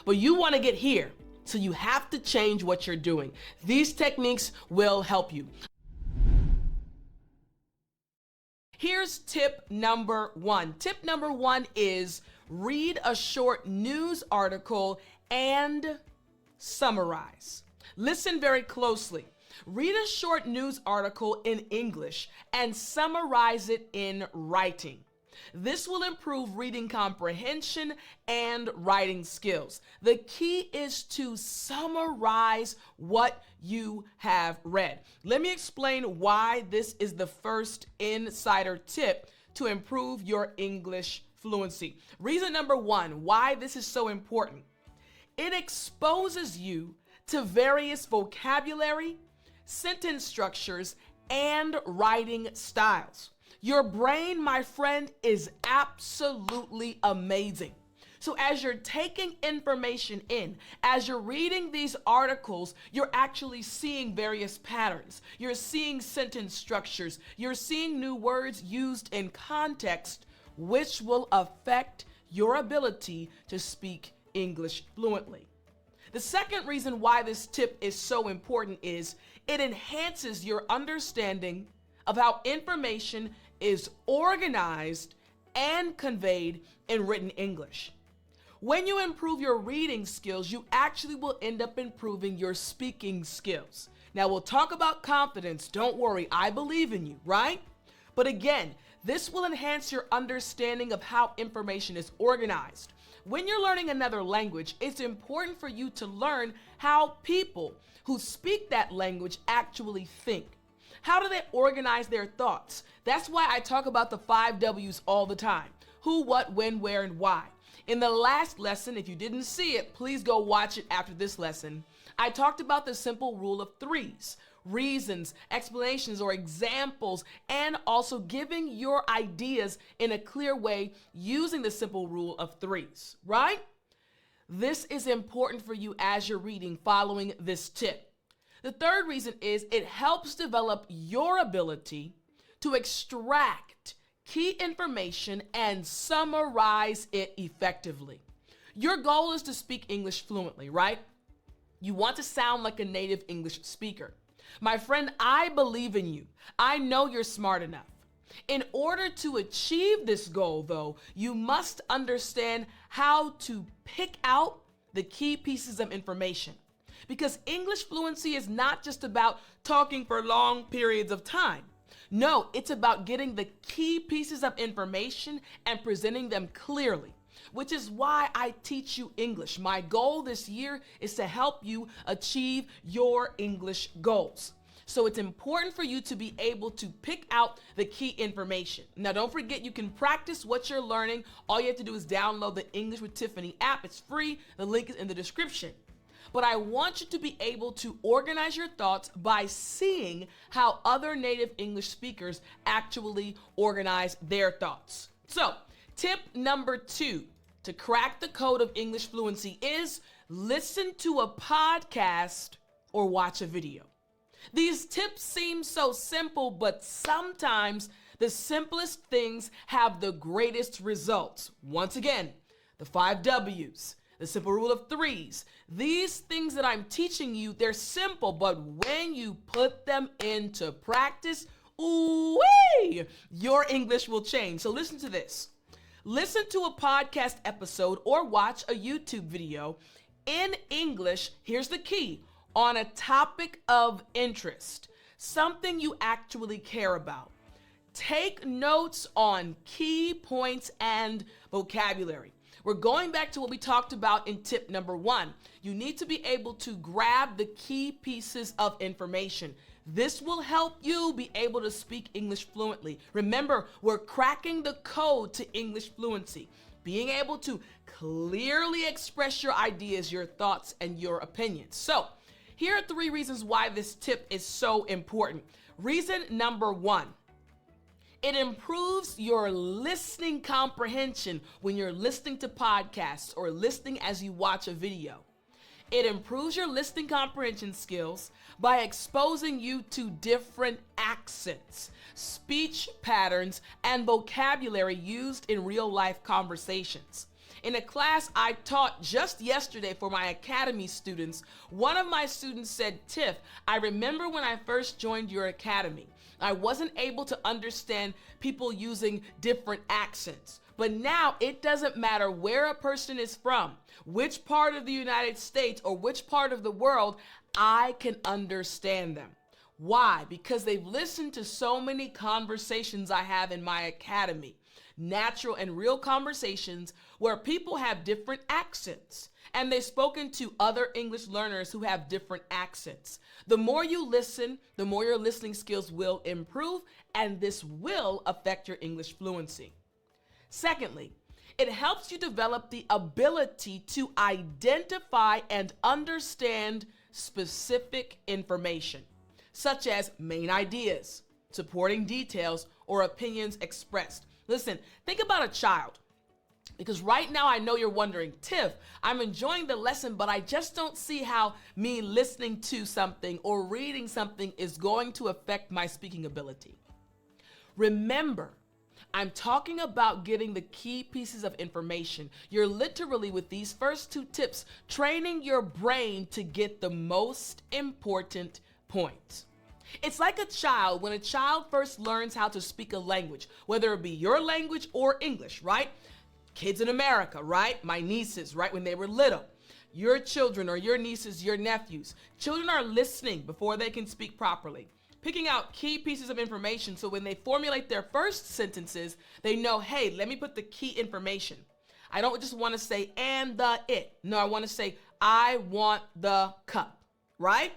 but you want to get here. So you have to change what you're doing. These techniques will help you. Here's tip number 1. Tip number 1 is read a short news article and summarize. Listen very closely. Read a short news article in English and summarize it in writing. This will improve reading comprehension and writing skills. The key is to summarize what you have read. Let me explain why this is the first insider tip to improve your English fluency. Reason number 1, why this is so important. It exposes you to various vocabulary, sentence structures, and writing styles. Your brain, my friend, is absolutely amazing. So as you're taking information in, as you're reading these articles, you're actually seeing various patterns. You're seeing sentence structures. You're seeing new words used in context, which will affect your ability to speak English fluently. The second reason why this tip is so important is it enhances your understanding of how information is organized and conveyed in written English. When you improve your reading skills, you actually will end up improving your speaking skills. Now we'll talk about confidence. Don't worry, I believe in you, right? But again, this will enhance your understanding of how information is organized. When you're learning another language, it's important for you to learn how people who speak that language actually think. How do they organize their thoughts? That's why I talk about the 5 W's all the time. Who, what, when, where, and why. In the last lesson, if you didn't see it, please go watch it after this lesson. I talked about the simple rule of 3s. Reasons, explanations, or examples, and also giving your ideas in a clear way using the simple rule of 3s, right? This is important for you as you're reading following this tip. The third reason is it helps develop your ability to extract key information and summarize it effectively. Your goal is to speak English fluently, right? You want to sound like a native English speaker. My friend, I believe in you. I know you're smart enough. In order to achieve this goal, though, you must understand how to pick out the key pieces of information. Because English fluency is not just about talking for long periods of time. No, it's about getting the key pieces of information and presenting them clearly, which is why I teach you English. My goal this year is to help you achieve your English goals. So it's important for you to be able to pick out the key information. Now, don't forget, you can practice what you're learning. All you have to do is download the English with Tiffani app. It's free. The link is in the description. But I want you to be able to organize your thoughts by seeing how other native English speakers actually organize their thoughts. So, tip number 2 to crack the code of English fluency is listen to a podcast or watch a video. These tips seem so simple, but sometimes the simplest things have the greatest results. Once again, the 5 W's, the simple rule of 3s. These things that I'm teaching you, they're simple, but when you put them into practice, ooh-wee, your English will change. So listen to this. Listen to a podcast episode or watch a YouTube video in English. Here's the key. On a topic of interest, something you actually care about. Take notes on key points and vocabulary. We're going back to what we talked about in tip number 1. You need to be able to grab the key pieces of information. This will help you be able to speak English fluently. Remember, we're cracking the code to English fluency. Being able to clearly express your ideas, your thoughts, and your opinions. So, here are 3 reasons why this tip is so important. Reason number 1, it improves your listening comprehension when you're listening to podcasts or listening as you watch a video. It improves your listening comprehension skills by exposing you to different accents, speech patterns, and vocabulary used in real-life conversations. In a class I taught just yesterday for my academy students, one of my students said, "Tiff, I remember when I first joined your academy, I wasn't able to understand people using different accents. But now it doesn't matter where a person is from, which part of the United States or which part of the world, I can understand them." Why? Because they've listened to so many conversations I have in my academy. Natural and real conversations where people have different accents, and they've spoken to other English learners who have different accents. The more you listen, the more your listening skills will improve, and this will affect your English fluency. Secondly, it helps you develop the ability to identify and understand specific information, such as main ideas, supporting details, or opinions expressed. Listen, think about a child, because right now I know you're wondering, "Tiff, I'm enjoying the lesson, but I just don't see how me listening to something or reading something is going to affect my speaking ability." Remember, I'm talking about getting the key pieces of information. You're literally, with these first 2 tips, training your brain to get the most important points. It's like a child. When a child first learns how to speak a language, whether it be your language or English, right? Kids in America, right? My nieces, right? When they were little. Your children or your nieces, your nephews. Children are listening before they can speak properly, picking out key pieces of information so when they formulate their first sentences, they know, hey, let me put the key information. I don't just want to say and the it. No, I want to say I want the cup, right?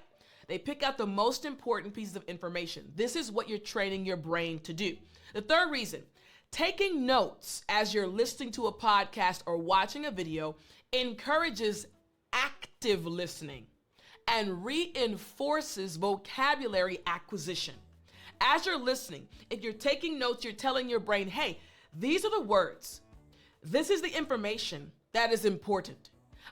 They pick out the most important pieces of information. This is what you're training your brain to do. The third reason, taking notes as you're listening to a podcast or watching a video encourages active listening and reinforces vocabulary acquisition. As you're listening, if you're taking notes, you're telling your brain, hey, these are the words. This is the information that is important.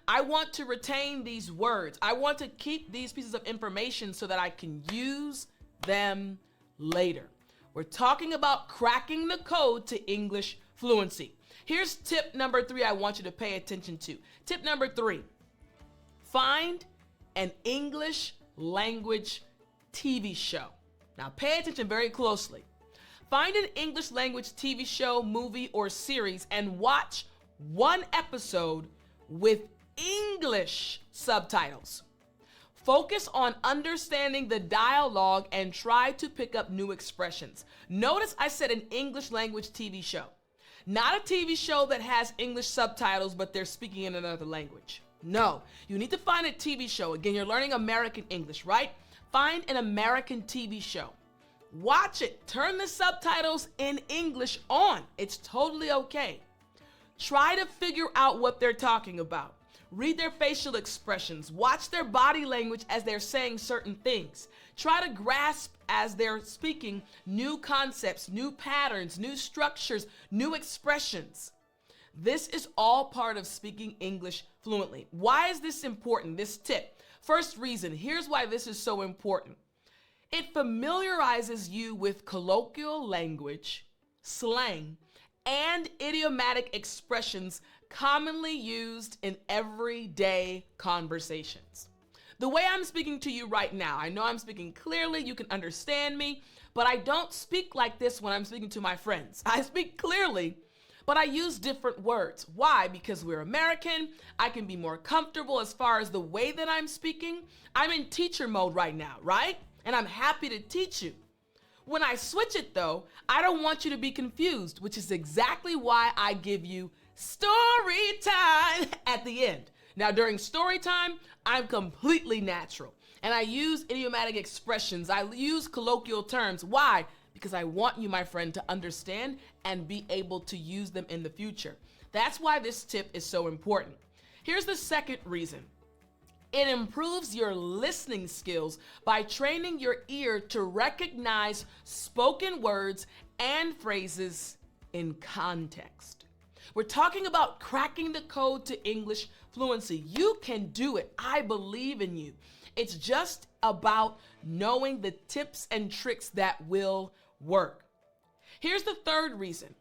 I want to retain these words. I want to keep these pieces of information so that I can use them later. We're talking about cracking the code to English fluency. Here's tip number 3 I want you to pay attention to. Tip number 3, find an English language TV show. Now pay attention very closely. Find an English language TV show, movie, or series and watch one episode with English subtitles. Focus on understanding the dialogue and try to pick up new expressions. Notice I said an English language TV show. Not a TV show that has English subtitles, but they're speaking in another language. No, you need to find a TV show. Again, you're learning American English, right? Find an American TV show. Watch it. Turn the subtitles in English on. It's totally okay. Try to figure out what they're talking about. Read their facial expressions. Watch their body language as they're saying certain things. Try to grasp as they're speaking new concepts, new patterns, new structures, new expressions. This is all part of speaking English fluently. Why is this important? This tip. First reason, here's why this is so important. It familiarizes you with colloquial language, slang, and idiomatic expressions commonly used in everyday conversations. The way I'm speaking to you right now, I know I'm speaking clearly, you can understand me, but I don't speak like this when I'm speaking to my friends. I speak clearly, but I use different words. Why? Because we're American, I can be more comfortable as far as the way that I'm speaking. I'm in teacher mode right now, right? And I'm happy to teach you. When I switch it though, I don't want you to be confused, which is exactly why I give you story time at the end. Now during story time, I'm completely natural and I use idiomatic expressions. I use colloquial terms. Why? Because I want you, my friend, to understand and be able to use them in the future. That's why this tip is so important. Here's the second reason. It improves your listening skills by training your ear to recognize spoken words and phrases in context. We're talking about cracking the code to English fluency. You can do it. I believe in you. It's just about knowing the tips and tricks that will work. Here's the third reason.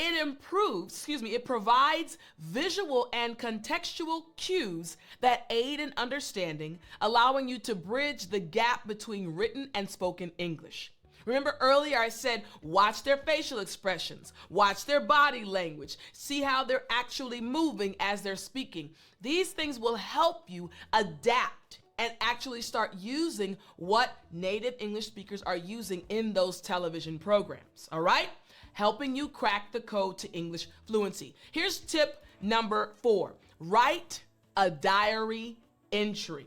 It provides visual and contextual cues that aid in understanding, allowing you to bridge the gap between written and spoken English. Remember earlier I said, watch their facial expressions, watch their body language, see how they're actually moving as they're speaking. These things will help you adapt and actually start using what native English speakers are using in those television programs, all right? Helping you crack the code to English fluency. Here's tip number 4. Write a diary entry.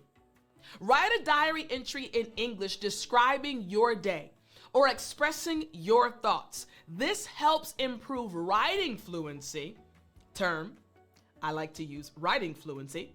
Write a diary entry in English describing your day or expressing your thoughts. This helps improve writing fluency, term, I like to use writing fluency,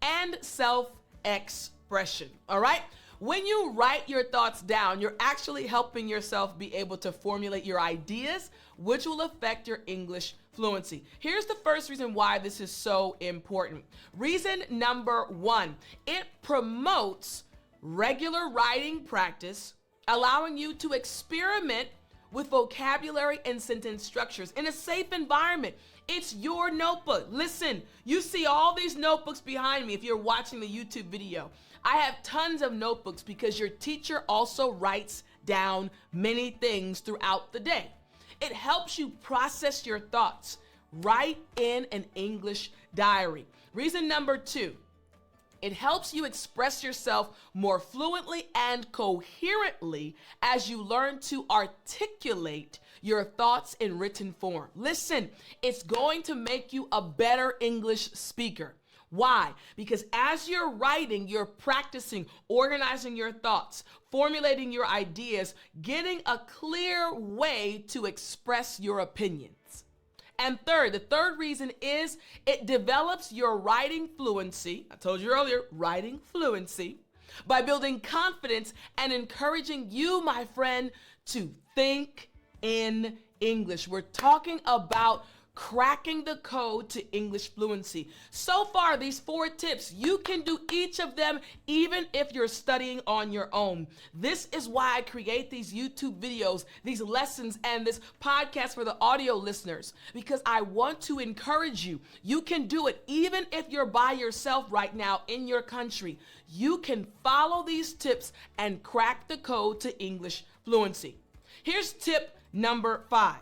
and self-expression, all right? When you write your thoughts down, you're actually helping yourself be able to formulate your ideas, which will affect your English fluency. Here's the first reason why this is so important. Reason number 1, it promotes regular writing practice, allowing you to experiment with vocabulary and sentence structures in a safe environment. It's your notebook. Listen, you see all these notebooks behind me if you're watching the YouTube video. I have tons of notebooks because your teacher also writes down many things throughout the day. It helps you process your thoughts. Write in an English diary. Reason number 2, it helps you express yourself more fluently and coherently as you learn to articulate your thoughts in written form. Listen, it's going to make you a better English speaker. Why? Because as you're writing, you're practicing organizing your thoughts, formulating your ideas, getting a clear way to express your opinions. And third, the third reason is it develops your writing fluency. I told you earlier, writing fluency, by building confidence and encouraging you, my friend, to think in English. We're talking about cracking the code to English fluency. So far, these 4 tips, you can do each of them even if you're studying on your own. This is why I create these YouTube videos, these lessons, and this podcast for the audio listeners, because I want to encourage you. You can do it even if you're by yourself right now in your country. You can follow these tips and crack the code to English fluency. Here's tip number 5.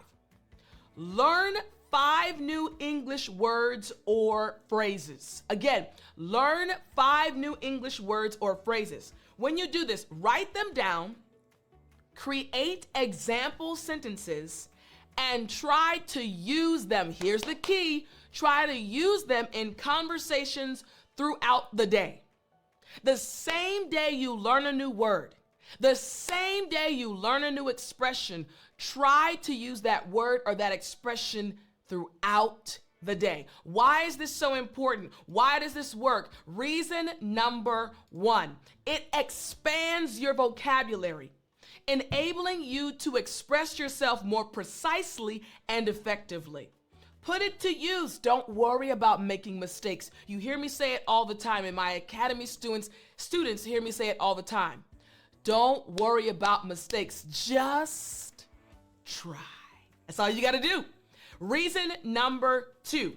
Learn 5 new English words or phrases. Again, learn 5 new English words or phrases. When you do this, write them down, create example sentences, and try to use them. Here's the key. Try to use them in conversations throughout the day. The same day you learn a new word, the same day you learn a new expression, try to use that word or that expression throughout the day. Why is this so important? Why does this work? Reason number 1, it expands your vocabulary, enabling you to express yourself more precisely and effectively. Put it to use. Don't worry about making mistakes. You hear me say it all the time, and my academy students hear me say it all the time. Don't worry about mistakes. Just try. That's all you got to do. Reason number 2,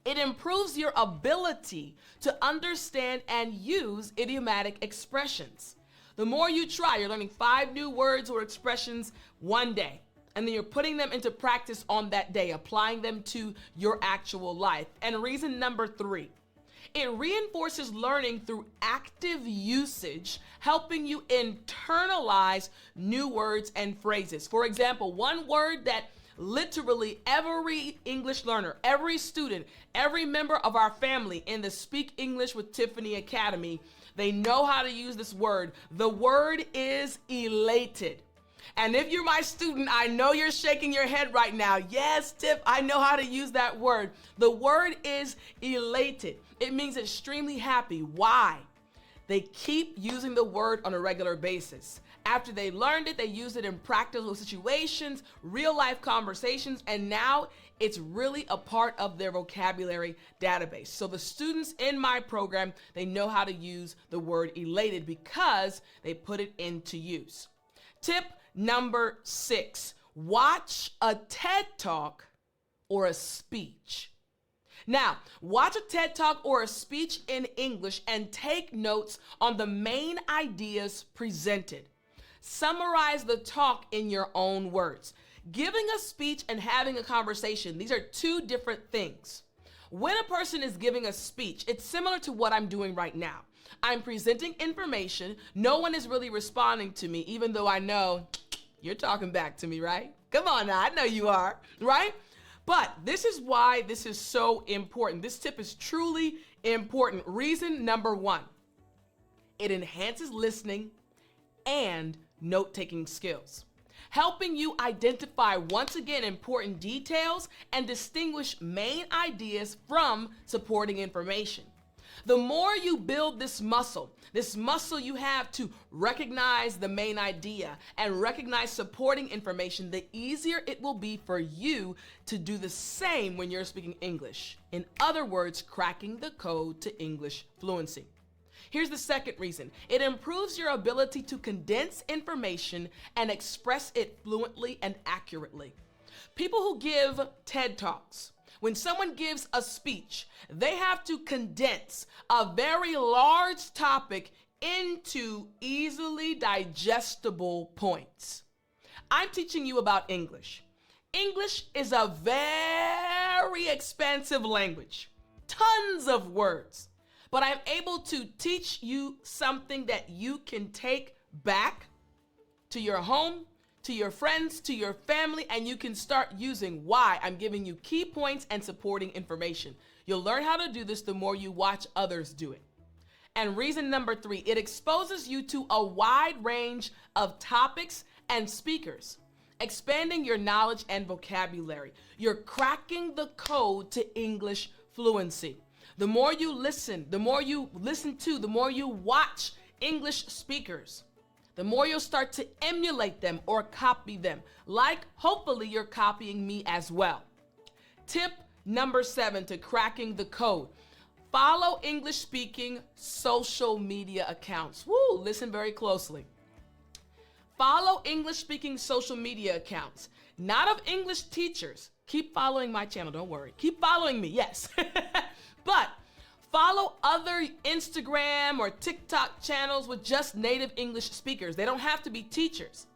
it improves your ability to understand and use idiomatic expressions. The more you try, you're learning 5 new words or expressions one day, and then you're putting them into practice on that day, applying them to your actual life. And reason number 3, it reinforces learning through active usage, helping you internalize new words and phrases. For example, one word that literally every English learner, every student, every member of our family in the Speak English with Tiffani Academy, they know how to use this word. The word is elated. And if you're my student, I know you're shaking your head right now. Yes, Tiff, I know how to use that word. The word is elated. It means extremely happy. Why? They keep using the word on a regular basis. After they learned it, they used it in practical situations, real life conversations, and now it's really a part of their vocabulary database. So the students in my program, they know how to use the word elated because they put it into use. Tip number 6, watch a TED Talk or a speech. Now, watch a TED Talk or a speech in English and take notes on the main ideas presented. Summarize the talk in your own words. Giving a speech and having a conversation, these are 2 different things. When a person is giving a speech, it's similar to what I'm doing right now. I'm presenting information. No one is really responding to me, even though I know you're talking back to me, right? Come on now, I know you are, right? But this is why this is so important. This tip is truly important. Reason number 1, it enhances listening and note-taking skills, helping you identify, once again, important details and distinguish main ideas from supporting information. The more you build this muscle you have to recognize the main idea and recognize supporting information, the easier it will be for you to do the same when you're speaking English. In other words, cracking the code to English fluency. Here's the second reason. It improves your ability to condense information and express it fluently and accurately. People who give TED Talks, when someone gives a speech, they have to condense a very large topic into easily digestible points. I'm teaching you about English. English is a very expansive language, tons of words. But I'm able to teach you something that you can take back to your home, to your friends, to your family, and you can start using. Why? I'm giving you key points and supporting information. You'll learn how to do this the more you watch others do it. And reason number 3, it exposes you to a wide range of topics and speakers, expanding your knowledge and vocabulary. You're cracking the code to English fluency. The more you listen to, the more you watch English speakers, the more you'll start to emulate them or copy them, like hopefully you're copying me as well. Tip number 7 to cracking the code. Follow English-speaking social media accounts. Woo, listen very closely. Follow English-speaking social media accounts, not of English teachers. Keep following my channel, don't worry. Keep following me, yes. But follow other Instagram or TikTok channels with just native English speakers. They don't have to be teachers.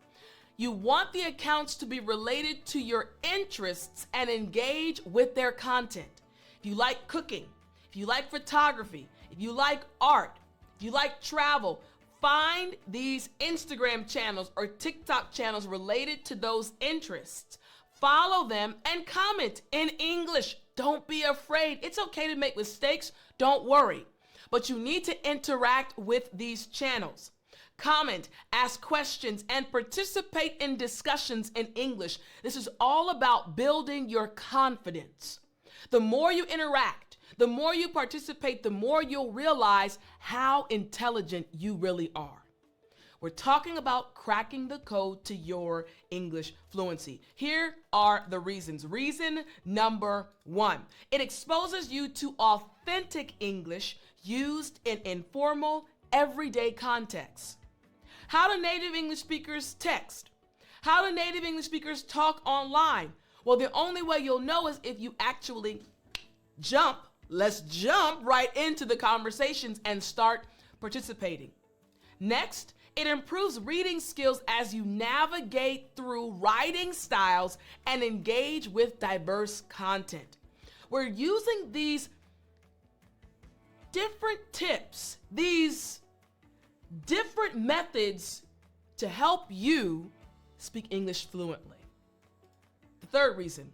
You want the accounts to be related to your interests and engage with their content. If you like cooking, if you like photography, if you like art, if you like travel, find these Instagram channels or TikTok channels related to those interests. Follow them and comment in English. Don't be afraid. It's okay to make mistakes. Don't worry. But you need to interact with these channels. Comment, ask questions, and participate in discussions in English. This is all about building your confidence. The more you interact, the more you participate, the more you'll realize how intelligent you really are. We're talking about cracking the code to your English fluency. Here are the reasons. Reason number 1, it exposes you to authentic English used in informal, everyday contexts. How do native English speakers text? How do native English speakers talk online? Well, the only way you'll know is if you actually let's jump right into the conversations and start participating. Next, it improves reading skills as you navigate through writing styles and engage with diverse content. We're using these different tips, these different methods to help you speak English fluently. The third reason,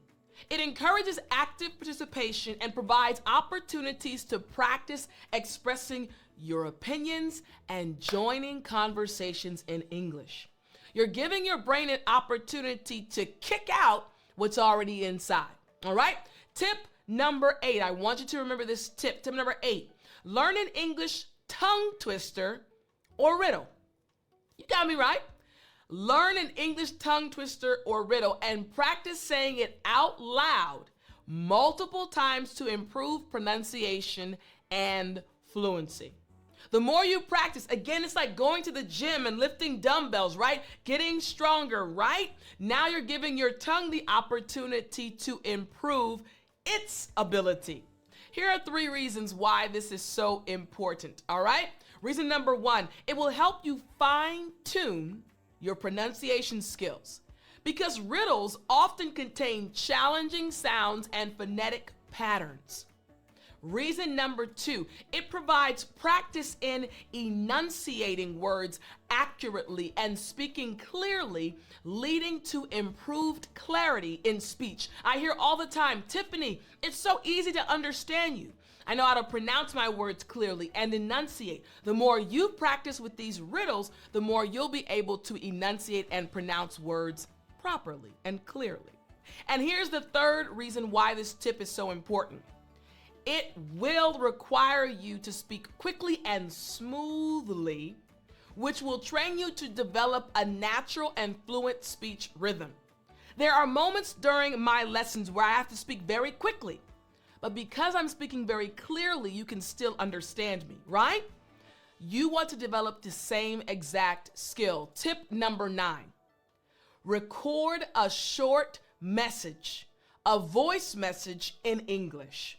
it encourages active participation and provides opportunities to practice expressing your opinions and joining conversations in English. You're giving your brain an opportunity to kick out what's already inside. All right? Tip number 8. I want you to remember this tip. Tip number 8. Learn an English tongue twister or riddle. You got me right. Learn an English tongue twister or riddle and practice saying it out loud multiple times to improve pronunciation and fluency. The more you practice, again, it's like going to the gym and lifting dumbbells, right? Getting stronger, right? Now you're giving your tongue the opportunity to improve its ability. Here are 3 reasons why this is so important, all right? Reason number 1, it will help you fine-tune your pronunciation skills because riddles often contain challenging sounds and phonetic patterns. Reason number 2, it provides practice in enunciating words accurately and speaking clearly, leading to improved clarity in speech. I hear all the time, Tiffani, it's so easy to understand you. I know how to pronounce my words clearly and enunciate. The more you practice with these riddles, the more you'll be able to enunciate and pronounce words properly and clearly. And here's the third reason why this tip is so important. It will require you to speak quickly and smoothly, which will train you to develop a natural and fluent speech rhythm. There are moments during my lessons where I have to speak very quickly, but because I'm speaking very clearly, you can still understand me, right? You want to develop the same exact skill. Tip number 9, record a short message, a voice message in English.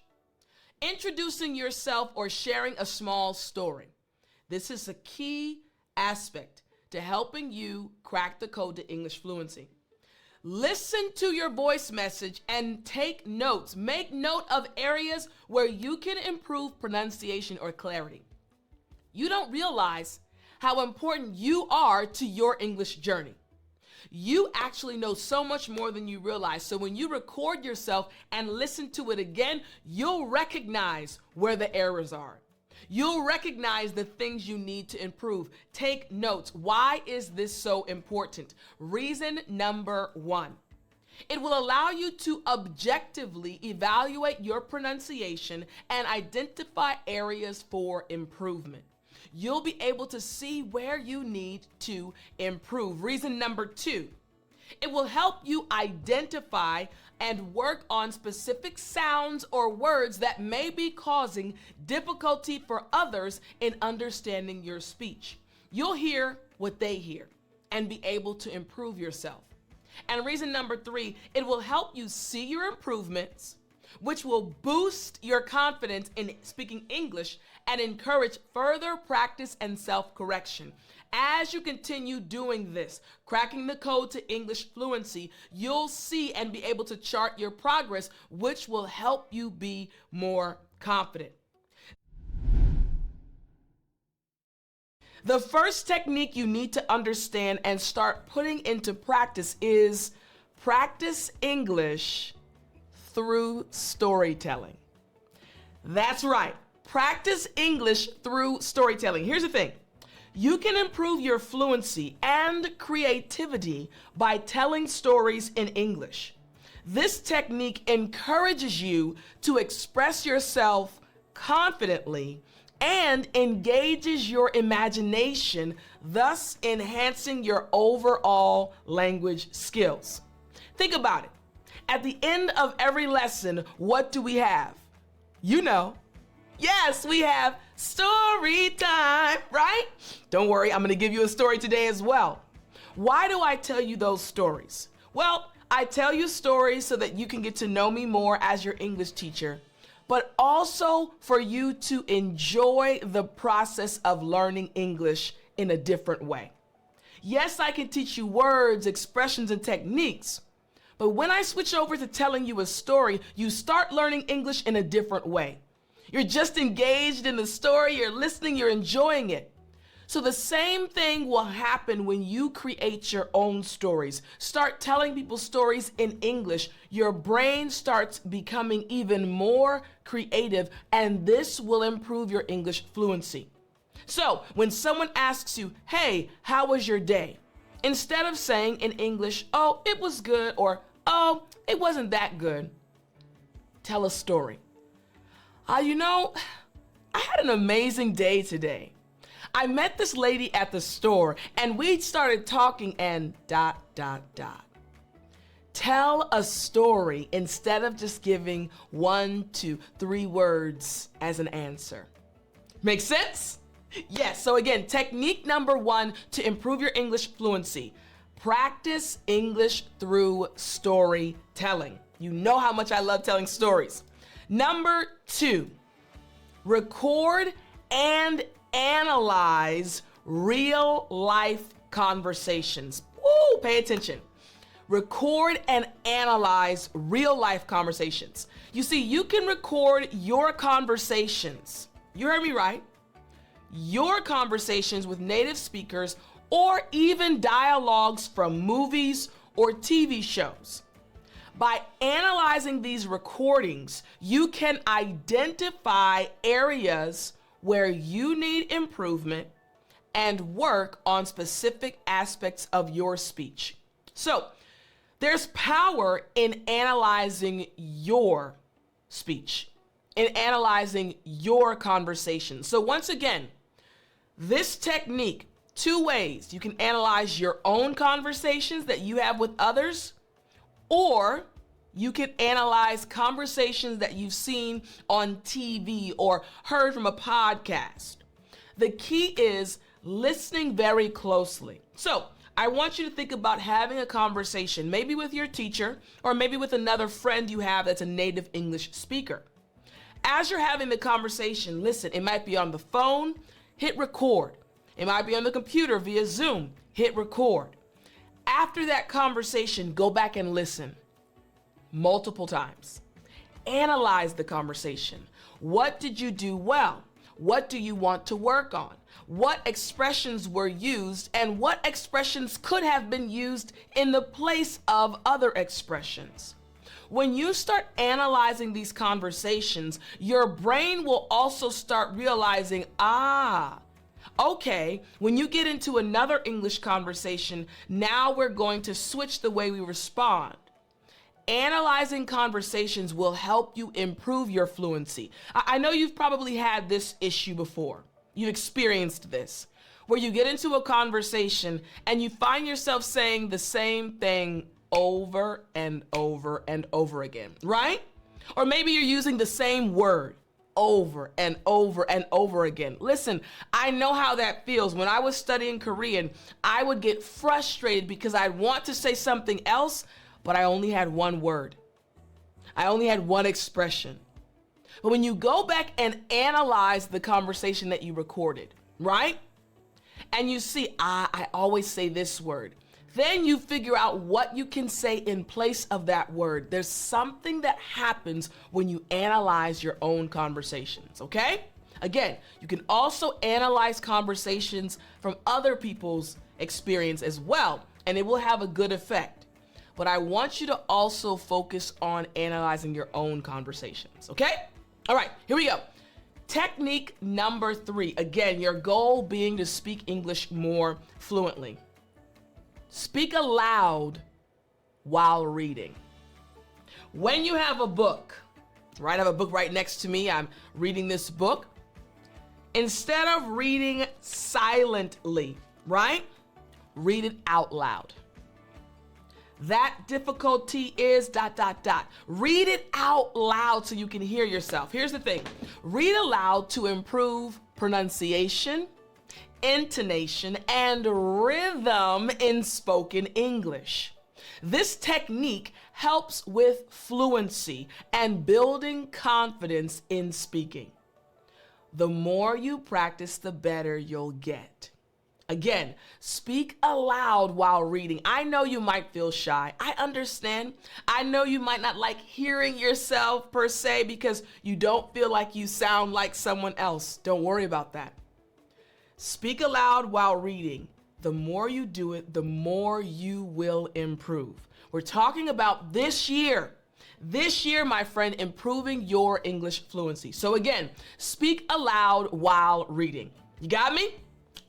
Introducing yourself or sharing a small story. This is a key aspect to helping you crack the code to English fluency. Listen to your voice message and take notes. Make note of areas where you can improve pronunciation or clarity. You don't realize how important you are to your English journey. You actually know so much more than you realize. So when you record yourself and listen to it again, you'll recognize where the errors are. You'll recognize the things you need to improve. Take notes. Why is this so important? Reason number 1. It will allow you to objectively evaluate your pronunciation and identify areas for improvement. You'll be able to see where you need to improve. Reason number 2, it will help you identify and work on specific sounds or words that may be causing difficulty for others in understanding your speech. You'll hear what they hear and be able to improve yourself. And reason number 3, it will help you see your improvements, which will boost your confidence in speaking English and encourage further practice and self-correction. As you continue doing this, cracking the code to English fluency, you'll see and be able to chart your progress, which will help you be more confident. The first technique you need to understand and start putting into practice is practice English through storytelling. That's right. Practice English through storytelling. Here's the thing. You can improve your fluency and creativity by telling stories in English. This technique encourages you to express yourself confidently and engages your imagination, thus enhancing your overall language skills. Think about it. At the end of every lesson, what do we have? You know. Yes, we have story time, right? Don't worry, I'm gonna give you a story today as well. Why do I tell you those stories? Well, I tell you stories so that you can get to know me more as your English teacher, but also for you to enjoy the process of learning English in a different way. Yes, I can teach you words, expressions, and techniques, but when I switch over to telling you a story, you start learning English in a different way. You're just engaged in the story, you're listening, you're enjoying it. So the same thing will happen when you create your own stories. Start telling people stories in English. Your brain starts becoming even more creative, and this will improve your English fluency. So when someone asks you, hey, how was your day? Instead of saying in English, oh, it was good, or oh, it wasn't that good, tell a story. I had an amazing day today. I met this lady at the store and we started talking and ... Tell a story instead of just giving 1 to 3 words as an answer. Make sense? Yes, so again, technique number 1 to improve your English fluency. Practice English through storytelling. You know how much I love telling stories. Number 2, record and analyze real life conversations. Woo, pay attention. Record and analyze real life conversations. You see, you can record your conversations. You heard me right. Your conversations with native speakers or even dialogues from movies or TV shows. By analyzing these recordings, you can identify areas where you need improvement and work on specific aspects of your speech. So, there's power in analyzing your speech, in analyzing your conversation. So once again, this technique, 2 ways. You can analyze your own conversations that you have with others, or you can analyze conversations that you've seen on TV or heard from a podcast. The key is listening very closely. So I want you to think about having a conversation, maybe with your teacher or maybe with another friend you have that's a native English speaker. As you're having the conversation, listen, it might be on the phone, hit record. It might be on the computer via Zoom, hit record. After that conversation, go back and listen multiple times. Analyze the conversation. What did you do well? What do you want to work on? What expressions were used and what expressions could have been used in the place of other expressions? When you start analyzing these conversations, your brain will also start realizing, okay, when you get into another English conversation, now we're going to switch the way we respond. Analyzing conversations will help you improve your fluency. I know you've probably had this issue before. You've experienced this, where you get into a conversation and you find yourself saying the same thing over and over and over again, right? Or maybe you're using the same word over and over and over again. Listen, I know how that feels. When I was studying Korean, I would get frustrated because I'd want to say something else, but I only had one word. I only had one expression. But when you go back and analyze the conversation that you recorded, right? And you see, I always say this word. Then you figure out what you can say in place of that word. There's something that happens when you analyze your own conversations, okay? Again, you can also analyze conversations from other people's experience as well, and it will have a good effect. But I want you to also focus on analyzing your own conversations, okay? All right, here we go. Technique number 3. Again, your goal being to speak English more fluently. Speak aloud while reading. When you have a book, right? I have a book right next to me. I'm reading this book. Instead of reading silently, right? Read it out loud. That difficulty is ... Read it out loud so you can hear yourself. Here's the thing. Read aloud to improve pronunciation, intonation, and rhythm in spoken English. This technique helps with fluency and building confidence in speaking. The more you practice, the better you'll get. Again, speak aloud while reading. I know you might feel shy. I understand. I know you might not like hearing yourself per se because you don't feel like you sound like someone else. Don't worry about that. Speak aloud while reading. The more you do it, the more you will improve. We're talking about this year. This year, my friend, improving your English fluency. So again, speak aloud while reading. You got me?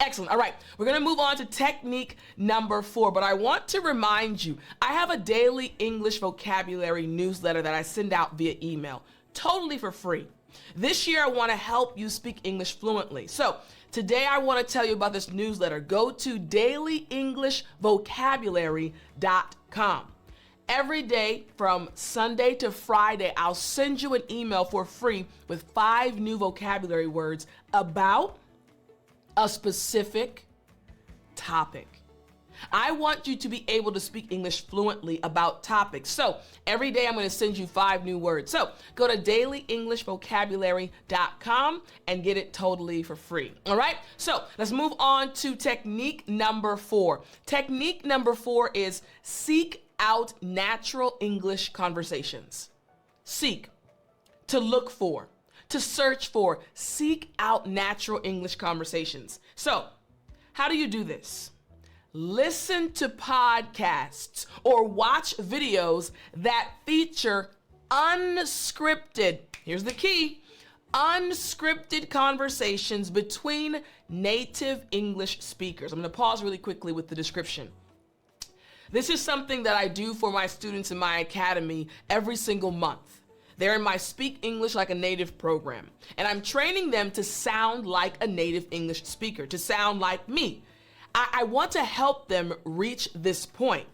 Excellent. All right, we're going to move on to technique number 4, but I want to remind you, I have a daily English vocabulary newsletter that I send out via email, totally for free. This year, I want to help you speak English fluently. So today, I want to tell you about this newsletter. Go to dailyenglishvocabulary.com. Every day from Sunday to Friday, I'll send you an email for free with 5 new vocabulary words about a specific topic. I want you to be able to speak English fluently about topics. So every day I'm going to send you 5 new words. So go to dailyenglishvocabulary.com and get it totally for free. All right. So let's move on to technique number 4. Technique number 4 is seek out natural English conversations. Seek, to look for, to search for, seek out natural English conversations. So, how do you do this? Listen to podcasts or watch videos that feature unscripted, here's the key, unscripted conversations between native English speakers. I'm going to pause really quickly with the description. This is something that I do for my students in my academy every single month. They're in my Speak English Like a Native program, and I'm training them to sound like a native English speaker, to sound like me. I want to help them reach this point.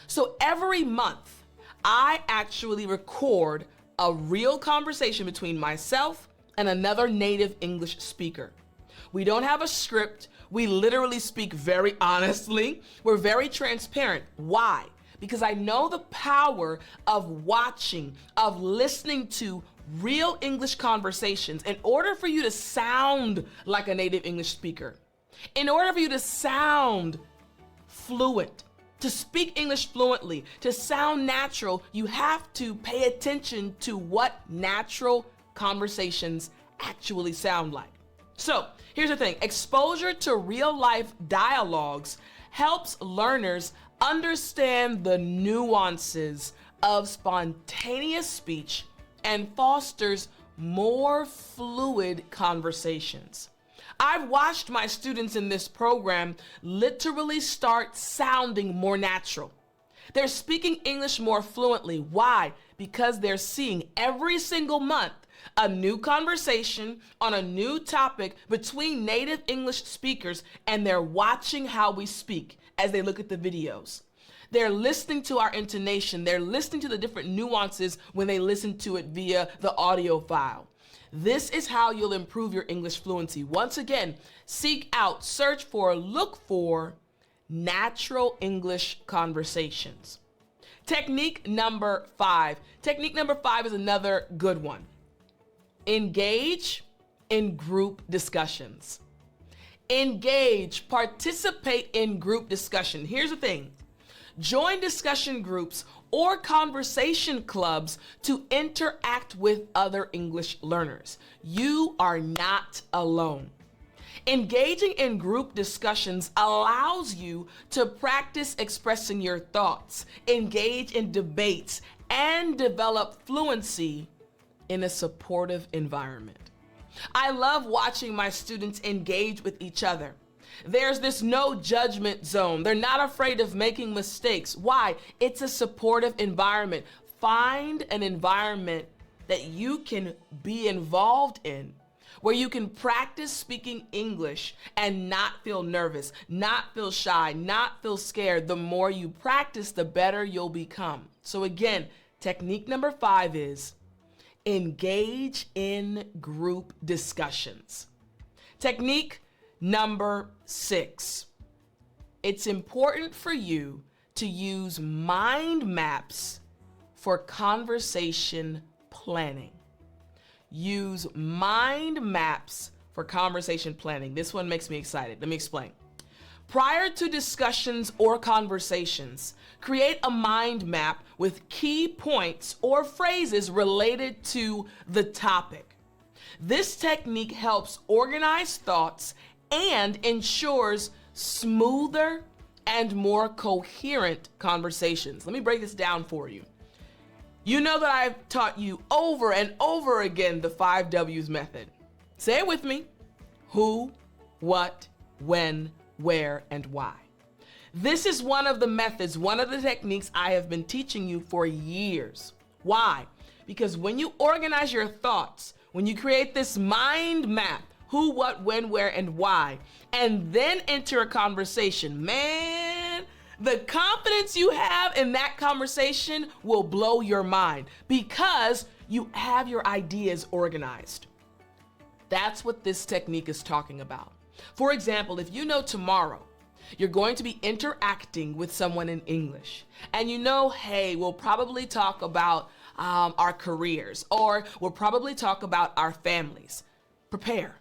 So every month, I actually record a real conversation between myself and another native English speaker. We don't have a script. We literally speak very honestly. We're very transparent. Why? Because I know the power of watching, of listening to real English conversations in order for you to sound like a native English speaker, in order for you to sound fluent, to speak English fluently, to sound natural, you have to pay attention to what natural conversations actually sound like. So here's the thing, exposure to real life dialogues helps learners understand the nuances of spontaneous speech and fosters more fluid conversations. I've watched my students in this program literally start sounding more natural. They're speaking English more fluently. Why? Because they're seeing every single month a new conversation on a new topic between native English speakers, and they're watching how we speak as they look at the videos. They're listening to our intonation. They're listening to the different nuances when they listen to it via the audio file. This is how you'll improve your English fluency. Once again, seek out, search for, look for natural English conversations. Technique number 5. Technique number 5 is another good one. Engage in group discussions. Engage, participate in group discussion. Here's the thing. Join discussion groups or conversation clubs to interact with other English learners. You are not alone. Engaging in group discussions allows you to practice expressing your thoughts, engage in debates, and develop fluency in a supportive environment. I love watching my students engage with each other. There's this no judgment zone. They're not afraid of making mistakes. Why? It's a supportive environment. Find an environment that you can be involved in, where you can practice speaking English and not feel nervous, not feel shy, not feel scared. The more you practice, the better you'll become. So again, technique number 5 is engage in group discussions. Technique number 6. It's important for you to use mind maps for conversation planning. Use mind maps for conversation planning. This one makes me excited. Let me explain. Prior to discussions or conversations, create a mind map with key points or phrases related to the topic. This technique helps organize thoughts and ensures smoother and more coherent conversations. Let me break this down for you. You know that I've taught you over and over again the 5 W's method. Say it with me. Who, what, when, where, and why. This is one of the methods, one of the techniques I have been teaching you for years. Why? Because when you organize your thoughts, when you create this mind map, who, what, when, where, and why, and then enter a conversation, man, the confidence you have in that conversation will blow your mind because you have your ideas organized. That's what this technique is talking about. For example, if you know tomorrow you're going to be interacting with someone in English, and you know, hey, we'll probably talk about our careers, or we'll probably talk about our families. Prepare.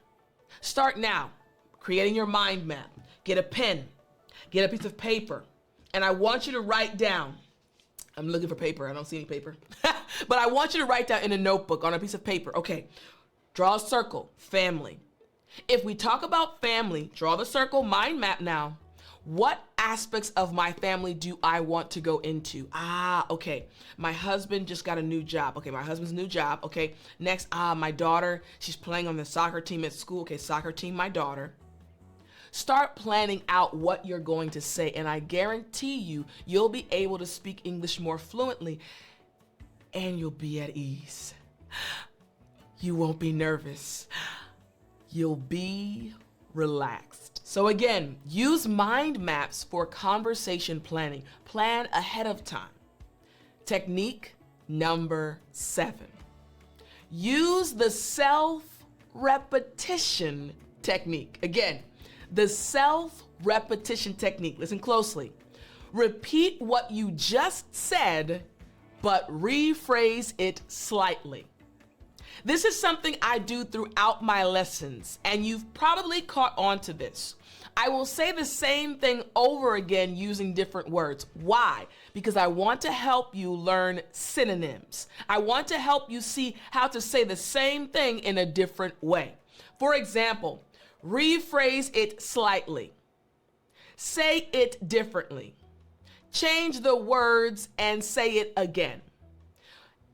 Start now, creating your mind map. Get a pen, get a piece of paper, and I want you to write down. I'm looking for paper. I don't see any paper. But I want you to write down in a notebook on a piece of paper. Okay, draw a circle, family. If we talk about family, draw the circle, mind map now. What aspects of my family do I want to go into? Okay. My husband just got a new job. Okay, my husband's new job. Okay, next, my daughter, she's playing on the soccer team at school. Okay, soccer team, my daughter. Start planning out what you're going to say, and I guarantee you, you'll be able to speak English more fluently, and you'll be at ease. You won't be nervous. You'll be relaxed. So again, use mind maps for conversation planning. Plan ahead of time. Technique number 7. Use the self-repetition technique. Again, the self-repetition technique. Listen closely. Repeat what you just said, but rephrase it slightly. This is something I do throughout my lessons, and you've probably caught on to this. I will say the same thing over again using different words. Why? Because I want to help you learn synonyms. I want to help you see how to say the same thing in a different way. For example, rephrase it slightly. Say it differently. Change the words and say it again.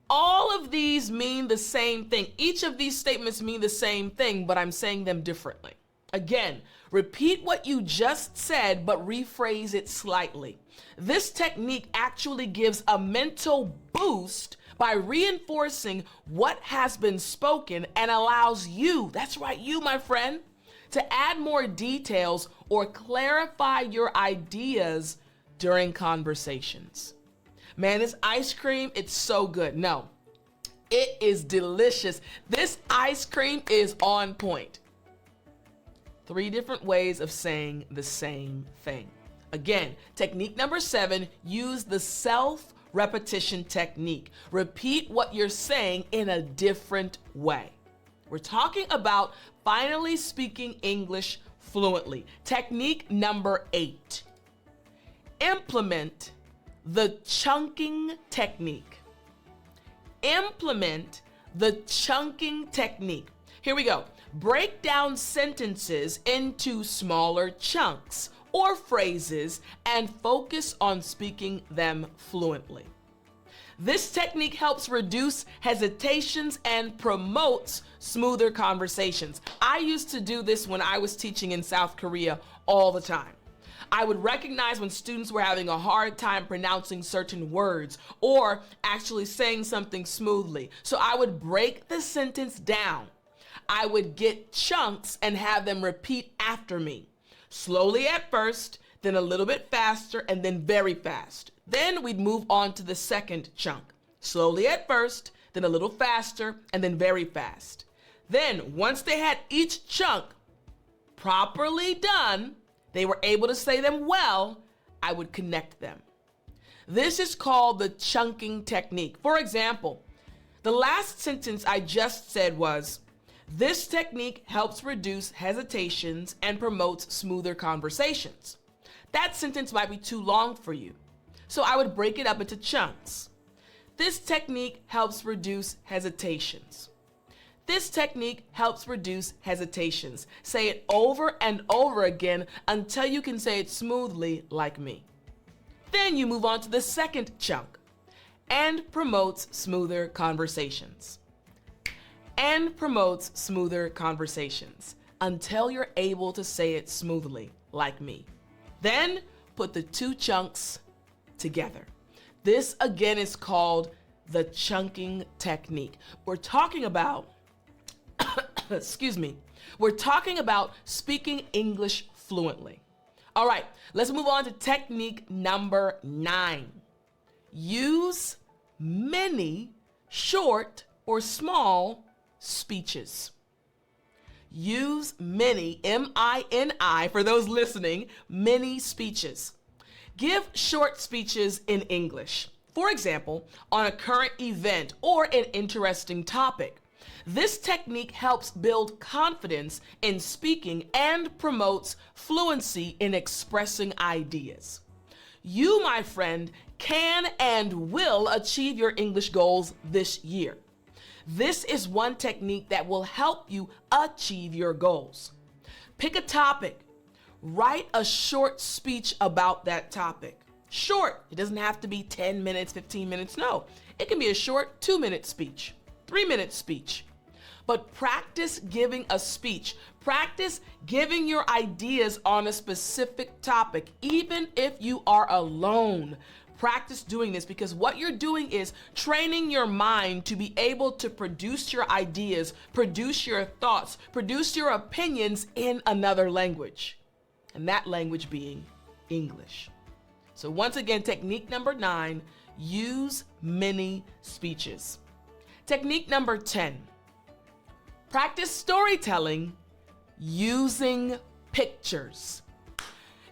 All of these mean the same thing. Each of these statements mean the same thing, but I'm saying them differently. Again, repeat what you just said, but rephrase it slightly. This technique actually gives a mental boost by reinforcing what has been spoken and allows you, that's right, you, my friend, to add more details or clarify your ideas during conversations. Man, this ice cream, it's so good. No, it is delicious. This ice cream is on point. 3 different ways of saying the same thing. Again, technique number 7, use the self-repetition technique. Repeat what you're saying in a different way. We're talking about finally speaking English fluently. Technique number 8, implement the chunking technique. Implement the chunking technique. Here we go. Break down sentences into smaller chunks or phrases and focus on speaking them fluently. This technique helps reduce hesitations and promotes smoother conversations. I used to do this when I was teaching in South Korea all the time. I would recognize when students were having a hard time pronouncing certain words or actually saying something smoothly. So I would break the sentence down. I would get chunks and have them repeat after me. Slowly at first, then a little bit faster, and then very fast. Then we'd move on to the second chunk. Slowly at first, then a little faster, and then very fast. Then once they had each chunk properly done, they were able to say them well, I would connect them. This is called the chunking technique. For example, the last sentence I just said was, this technique helps reduce hesitations and promotes smoother conversations. That sentence might be too long for you, so I would break it up into chunks. This technique helps reduce hesitations. This technique helps reduce hesitations. Say it over and over again until you can say it smoothly like me. Then you move on to the second chunk, and promotes smoother conversations. And promotes smoother conversations until you're able to say it smoothly like me. Then put the 2 chunks together. This again is called the chunking technique. We're talking about we're talking about speaking English fluently. All right, let's move on to technique number 9. Use many short or small speeches. Use many, M-I-N-I, for those listening, many speeches. Give short speeches in English. For example, on a current event or an interesting topic. This technique helps build confidence in speaking and promotes fluency in expressing ideas. You, my friend, can and will achieve your English goals this year. This is one technique that will help you achieve your goals. Pick a topic. Write a short speech about that topic. Short. It doesn't have to be 10 minutes, 15 minutes. No, it can be a short 2-minute speech, 3-minute speech. But practice giving a speech. Practice giving your ideas on a specific topic, even if you are alone. Practice doing this, because what you're doing is training your mind to be able to produce your ideas, produce your thoughts, produce your opinions in another language, and that language being English. So once again, technique number 9, use many speeches. Technique number 10, practice storytelling using pictures.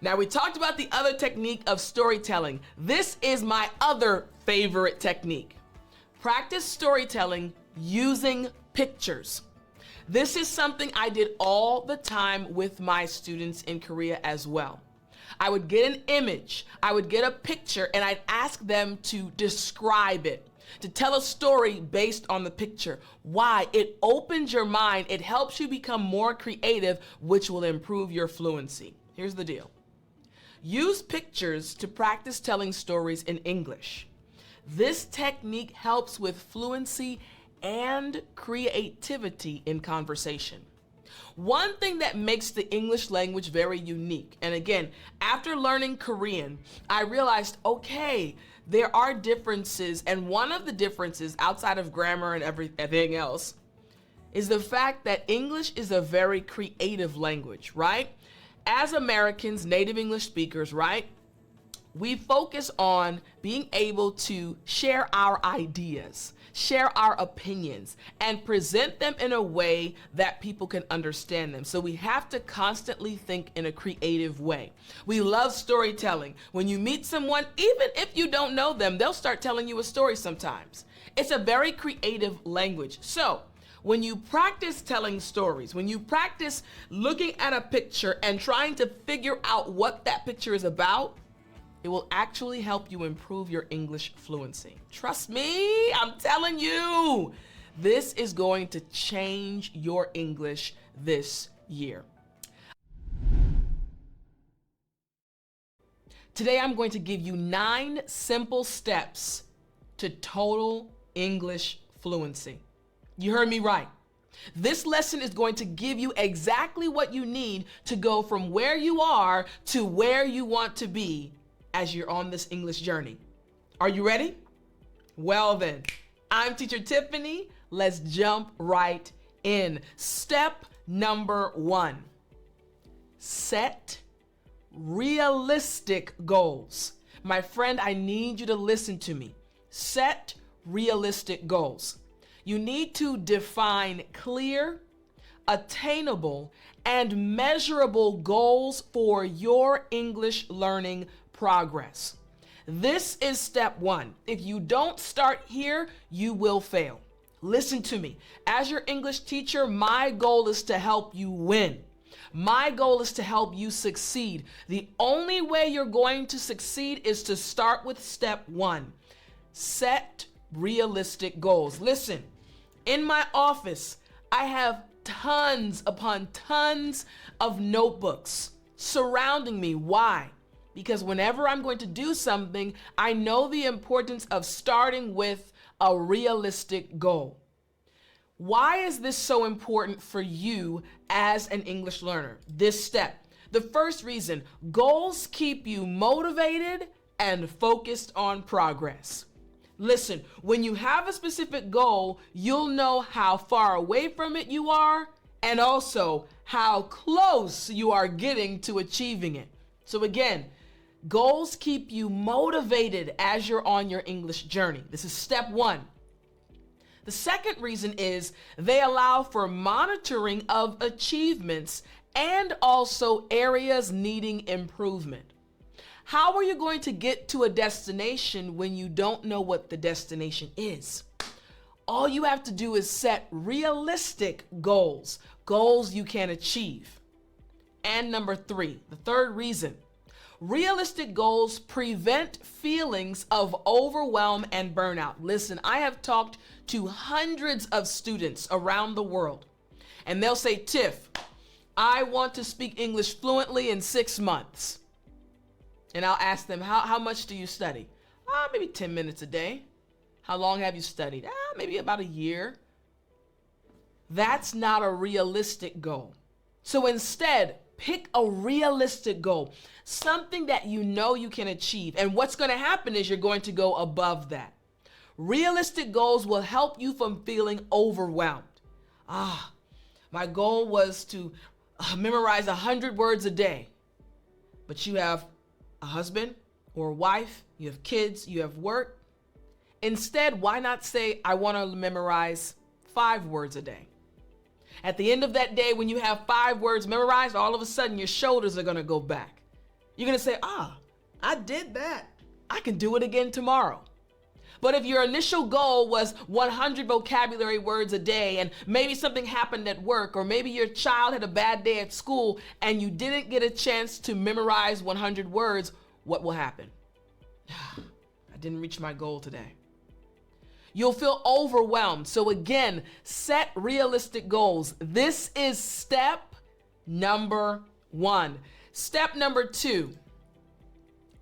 Now, we talked about the other technique of storytelling. This is my other favorite technique. Practice storytelling using pictures. This is something I did all the time with my students in Korea as well. I would get an image, I would get a picture, and I'd ask them to describe it, to tell a story based on the picture. Why? It opens your mind. It helps you become more creative, which will improve your fluency. Here's the deal. Use pictures to practice telling stories in English. This technique helps with fluency and creativity in conversation. One thing that makes the English language very unique, and again, after learning Korean, I realized, okay, there are differences, and one of the differences outside of grammar and everything else is the fact that English is a very creative language, right? As Americans, native English speakers, right? we focus on being able to share our ideas, share our opinions, and present them in a way that people can understand them. So we have to constantly think in a creative way. We love storytelling. When you meet someone, even if you don't know them, they'll start telling you a story sometimes. It's a very creative language. So when you practice telling stories, when you practice looking at a picture and trying to figure out what that picture is about, it will actually help you improve your English fluency. Trust me, I'm telling you, this is going to change your English this year. Today, I'm going to give you 9 simple steps to total English fluency. You heard me right. This lesson is going to give you exactly what you need to go from where you are to where you want to be as you're on this English journey. Are you ready? Well then, I'm Teacher Tiffani. Let's jump right in. Step number 1, set realistic goals. My friend, I need you to listen to me. Set realistic goals. You need to define clear, attainable, and measurable goals for your English learning progress. This is step 1. If you don't start here, you will fail. Listen to me. As your English teacher, my goal is to help you win. My goal is to help you succeed. The only way you're going to succeed is to start with step 1. Set realistic goals. Listen, in my office, I have tons upon tons of notebooks surrounding me. Why? Because whenever I'm going to do something, I know the importance of starting with a realistic goal. Why is this so important for you as an English learner? This step. The first reason, goals keep you motivated and focused on progress. Listen, when you have a specific goal, you'll know how far away from it you are and also how close you are getting to achieving it. So again, goals keep you motivated as you're on your English journey. This is step 1. The second reason is they allow for monitoring of achievements and also areas needing improvement. How are you going to get to a destination when you don't know what the destination is? All you have to do is set realistic goals, goals you can achieve. And number 3, the third reason, realistic goals prevent feelings of overwhelm and burnout. Listen, I have talked to hundreds of students around the world, and they'll say, Tiff, I want to speak English fluently in 6 months. And I'll ask them, how much do you study? Maybe 10 minutes a day. How long have you studied? Maybe about a year. That's not a realistic goal. So instead, pick a realistic goal, something that you know you can achieve. And what's going to happen is you're going to go above that. Realistic goals will help you from feeling overwhelmed. My goal was to memorize 100 words a day. But you have a husband or a wife, you have kids, you have work. Instead, why not say, I want to memorize 5 words a day? At the end of that day, when you have 5 words memorized, all of a sudden your shoulders are going to go back. You're going to say, I did that. I can do it again tomorrow. But if your initial goal was 100 vocabulary words a day and maybe something happened at work or maybe your child had a bad day at school and you didn't get a chance to memorize 100 words, what will happen? I didn't reach my goal today. You'll feel overwhelmed. So again, set realistic goals. This is step number 1. Step number 2,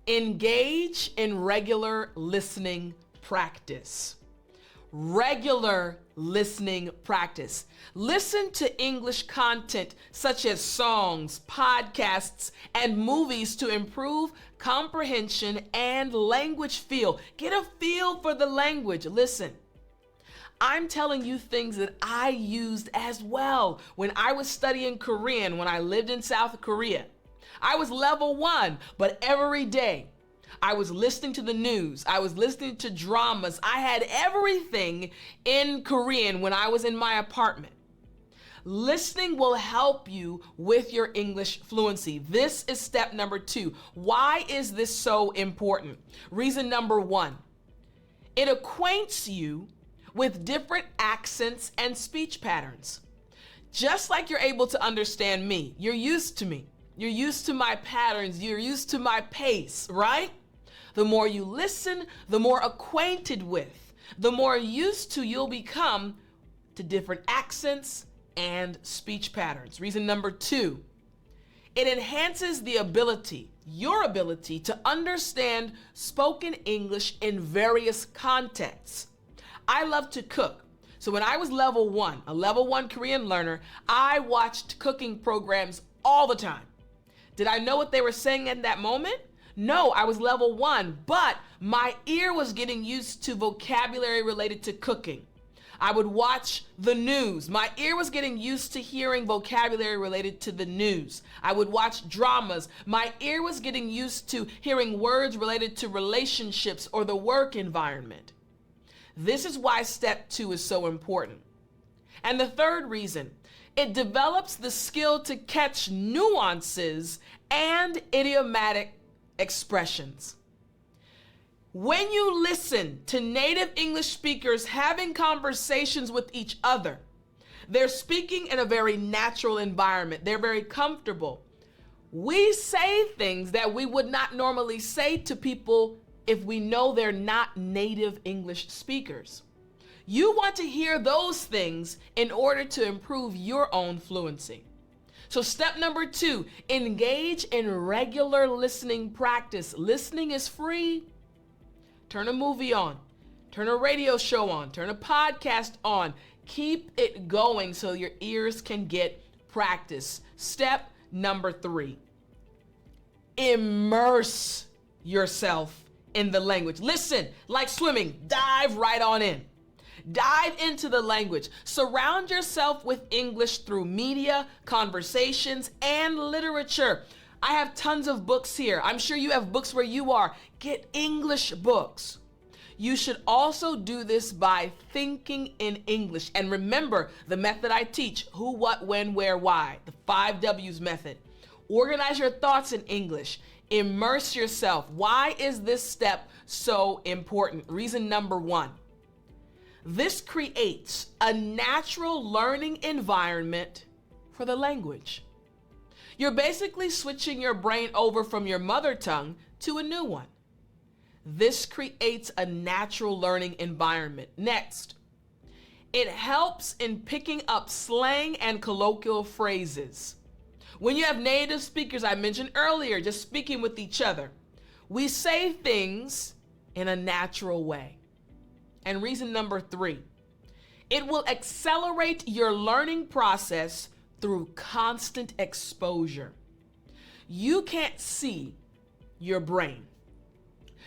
engage in regular listening practice. Regular listening practice. Listen to English content such as songs, podcasts, and movies to improve comprehension and language feel. Get a feel for the language. Listen, I'm telling you things that I used as well when I was studying Korean when I lived in South Korea. I was level 1, but every day I was listening to the news. I was listening to dramas. I had everything in Korean when I was in my apartment. Listening will help you with your English fluency. This is step number 2. Why is this so important? Reason number 1, it acquaints you with different accents and speech patterns. Just like you're able to understand me, you're used to me. You're used to my patterns. You're used to my pace, right? The more you listen, the more acquainted with, the more used to you'll become to different accents and speech patterns. Reason number 2, it enhances the ability, your ability to understand spoken English in various contexts. I love to cook. So when I was level 1, a level 1 Korean learner, I watched cooking programs all the time. Did I know what they were saying at that moment? No, I was level 1, but my ear was getting used to vocabulary related to cooking. I would watch the news. My ear was getting used to hearing vocabulary related to the news. I would watch dramas. My ear was getting used to hearing words related to relationships or the work environment. This is why step 2 is so important. And the third reason, it develops the skill to catch nuances and idiomatic expressions. When you listen to native English speakers having conversations with each other, they're speaking in a very natural environment. They're very comfortable. We say things that we would not normally say to people if we know they're not native English speakers. You want to hear those things in order to improve your own fluency. So step number 2, engage in regular listening practice. Listening is free. Turn a movie on, turn a radio show on, turn a podcast on. Keep it going so your ears can get practice. Step number 3, immerse yourself in the language. Listen, like swimming, dive right on in. Dive into the language. Surround yourself with English through media, conversations, and literature. I have tons of books here. I'm sure you have books where you are. Get English books. You should also do this by thinking in English. And remember the method I teach, who, what, when, where, why, the 5 W's method. Organize your thoughts in English. Immerse yourself. Why is this step so important? Reason number 1, this creates a natural learning environment for the language. You're basically switching your brain over from your mother tongue to a new one. This creates a natural learning environment. Next, it helps in picking up slang and colloquial phrases. When you have native speakers, I mentioned earlier, just speaking with each other, we say things in a natural way. And reason number 3, it will accelerate your learning process through constant exposure. You can't see your brain.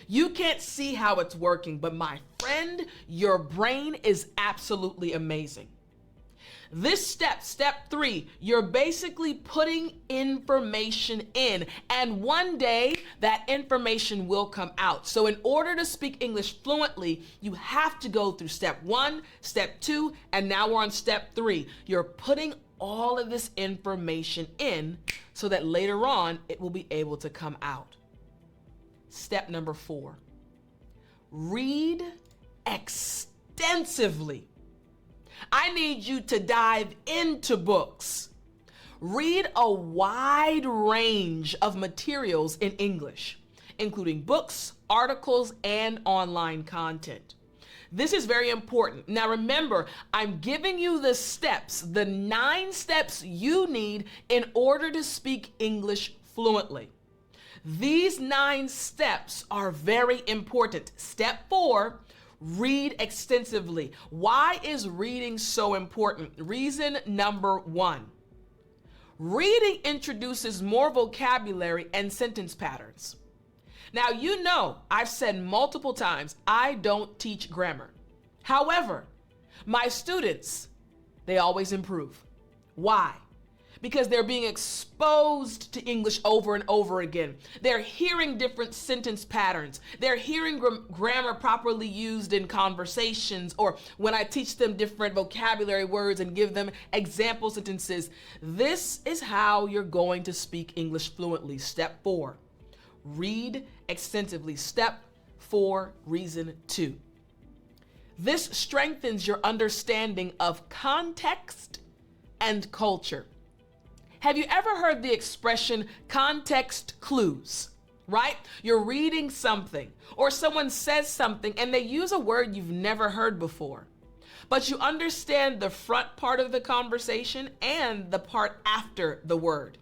You can't see how it's working, but my friend, your brain is absolutely amazing. This step 3, you're basically putting information in, and one day that information will come out. So in order to speak English fluently, you have to go through step 1, step 2, and now we're on step 3. You're putting all of this information in so that later on it will be able to come out. Step number 4, read extensively. I need you to dive into books. Read a wide range of materials in English, including books, articles, and online content. This is very important. Now remember, I'm giving you the steps, the 9 steps you need in order to speak English fluently. These 9 steps are very important. Step 4, read extensively. Why is reading so important? Reason number 1, reading introduces more vocabulary and sentence patterns. Now, you know, I've said multiple times, I don't teach grammar. However, my students, they always improve. Why? because they're being exposed to English over and over again. They're hearing different sentence patterns. They're hearing grammar properly used in conversations, or when I teach them different vocabulary words and give them example sentences. This is how you're going to speak English fluently. Step 4, read extensively. Step 4, reason 2. This strengthens your understanding of context and culture. Have you ever heard the expression context clues, right? You're reading something or someone says something and they use a word you've never heard before, but you understand the front part of the conversation and the part after the word.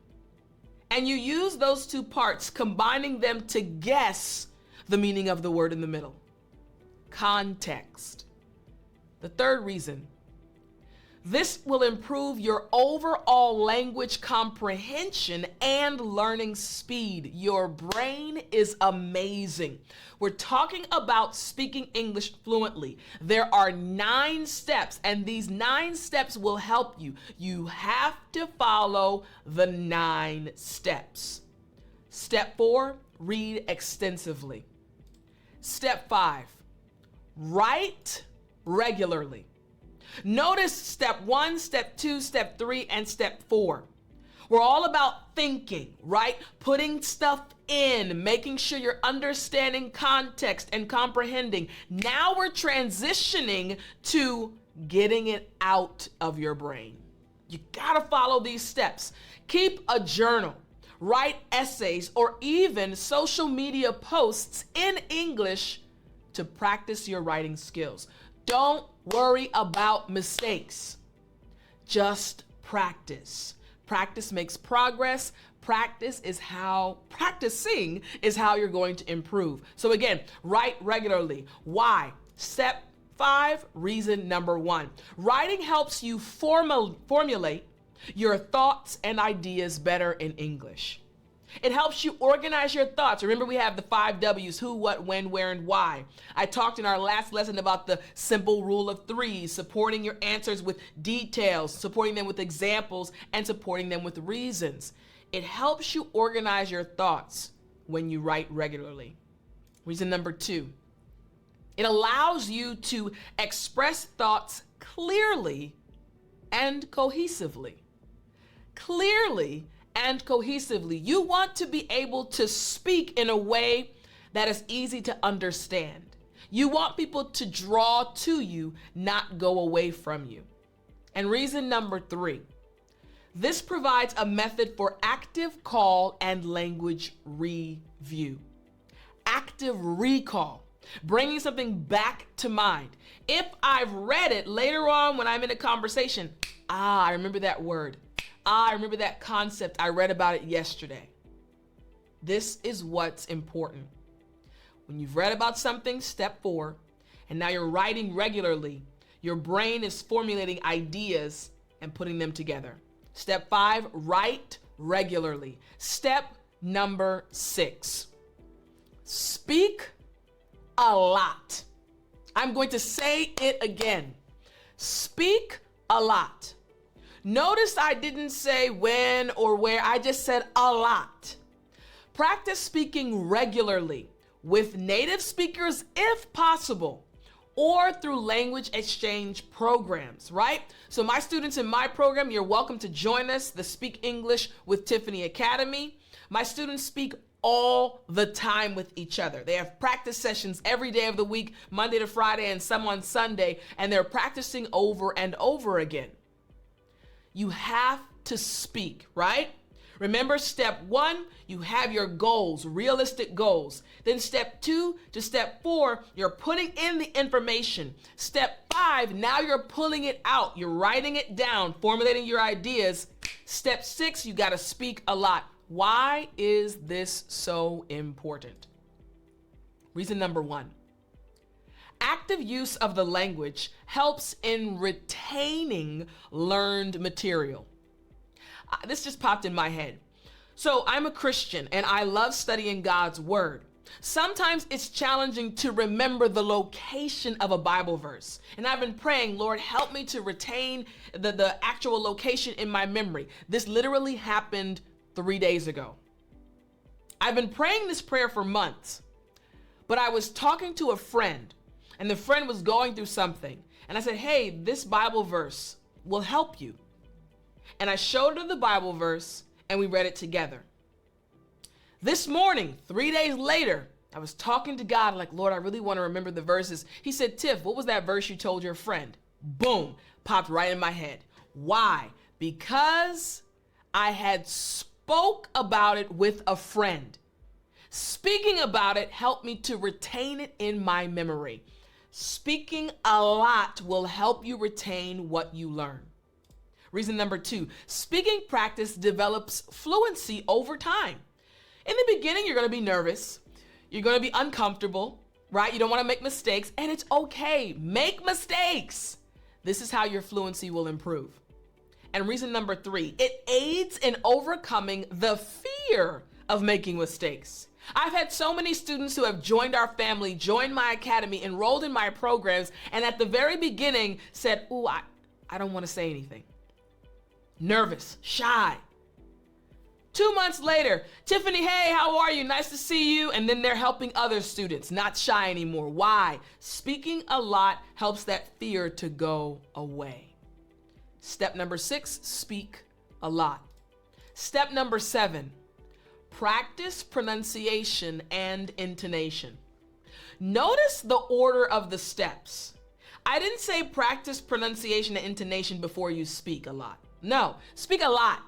And you use those two parts, combining them to guess the meaning of the word in the middle. Context. The third reason, this will improve your overall language comprehension and learning speed. Your brain is amazing. We're talking about speaking English fluently. There are 9 steps, and these 9 steps will help you. You have to follow the 9 steps. Step 4, read extensively. Step 5, write regularly. Notice step 1, step 2, step 3, and step 4. We're all about thinking, right? Putting stuff in, making sure you're understanding context and comprehending. Now we're transitioning to getting it out of your brain. You gotta follow these steps. Keep a journal, write essays, or even social media posts in English to practice your writing skills. Don't worry about mistakes. Just practice. Practice makes progress. Practicing is how you're going to improve. So again, write regularly. Why? Step 5, reason number 1. Writing helps you formulate your thoughts and ideas better in English. It helps you organize your thoughts. Remember, we have the 5 W's: who, what, when, where, and why. I talked in our last lesson about the simple rule of 3, supporting your answers with details, supporting them with examples, and supporting them with reasons. It helps you organize your thoughts when you write regularly. Reason number 2, it allows you to express thoughts clearly and cohesively. Clearly and cohesively. You want to be able to speak in a way that is easy to understand. You want people to draw to you, not go away from you. And reason number 3, this provides a method for active call and language review. Active recall, bringing something back to mind. If I've read it later on when I'm in a conversation, I remember that word. I remember that concept. I read about it yesterday. This is what's important. When you've read about something, step 4, and now you're writing regularly, your brain is formulating ideas and putting them together. Step 5, write regularly. Step number 6, speak a lot. I'm going to say it again. Speak a lot. Notice I didn't say when or where, I just said a lot. Practice speaking regularly with native speakers if possible, or through language exchange programs, right? So my students in my program, you're welcome to join us, the Speak English with Tiffani Academy. My students speak all the time with each other. They have practice sessions every day of the week, Monday to Friday, and some on Sunday, and they're practicing over and over again. You have to speak, right? Remember, step 1, you have your goals, realistic goals. Then step 2 to step 4, you're putting in the information. Step 5, now you're pulling it out. You're writing it down, formulating your ideas. Step 6, you got to speak a lot. Why is this so important? Reason number 1. Active use of the language helps in retaining learned material. This just popped in my head. So I'm a Christian and I love studying God's word. Sometimes it's challenging to remember the location of a Bible verse. And I've been praying, Lord, help me to retain the actual location in my memory. This literally happened 3 days ago. I've been praying this prayer for months, but I was talking to a friend, and the friend was going through something. And I said, hey, this Bible verse will help you. And I showed her the Bible verse, and we read it together. This morning, 3 days later, I was talking to God like, Lord, I really want to remember the verses. He said, Tiff, what was that verse you told your friend? Boom, popped right in my head. Why? Because I had spoke about it with a friend. Speaking about it helped me to retain it in my memory. Speaking a lot will help you retain what you learn. Reason number 2, speaking practice develops fluency over time. In the beginning, you're going to be nervous. You're going to be uncomfortable, right? You don't want to make mistakes, and it's okay. Make mistakes. This is how your fluency will improve. And reason number 3, it aids in overcoming the fear of making mistakes. I've had so many students who have joined our family, joined my academy, enrolled in my programs, and at the very beginning said, ooh, I don't want to say anything. Nervous, shy. 2 months later, Tiffani, hey, how are you? Nice to see you. And then they're helping other students, not shy anymore. Why? Speaking a lot helps that fear to go away. Step number 6, speak a lot. Step number 7, practice pronunciation and intonation. Notice the order of the steps. I didn't say practice pronunciation and intonation before you speak a lot. No, speak a lot.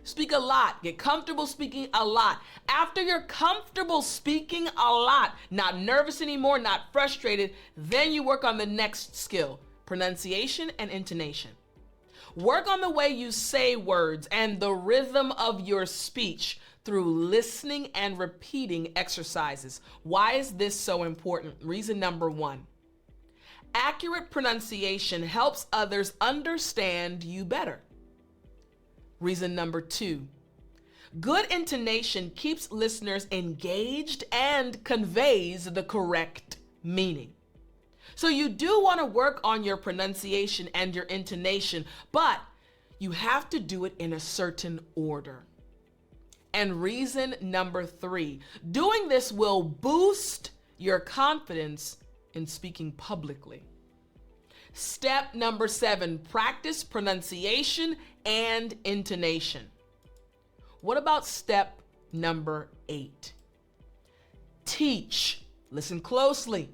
Speak a lot. Get comfortable speaking a lot. After you're comfortable speaking a lot, not nervous anymore, not frustrated, then you work on the next skill, pronunciation and intonation. Work on the way you say words and the rhythm of your speech through listening and repeating exercises. Why is this so important? Reason number 1, accurate pronunciation helps others understand you better. Reason number 2, good intonation keeps listeners engaged and conveys the correct meaning. So you do want to work on your pronunciation and your intonation, but you have to do it in a certain order. And reason number 3, doing this will boost your confidence in speaking publicly. Step number 7, practice pronunciation and intonation. What about step number 8? Teach. Listen closely.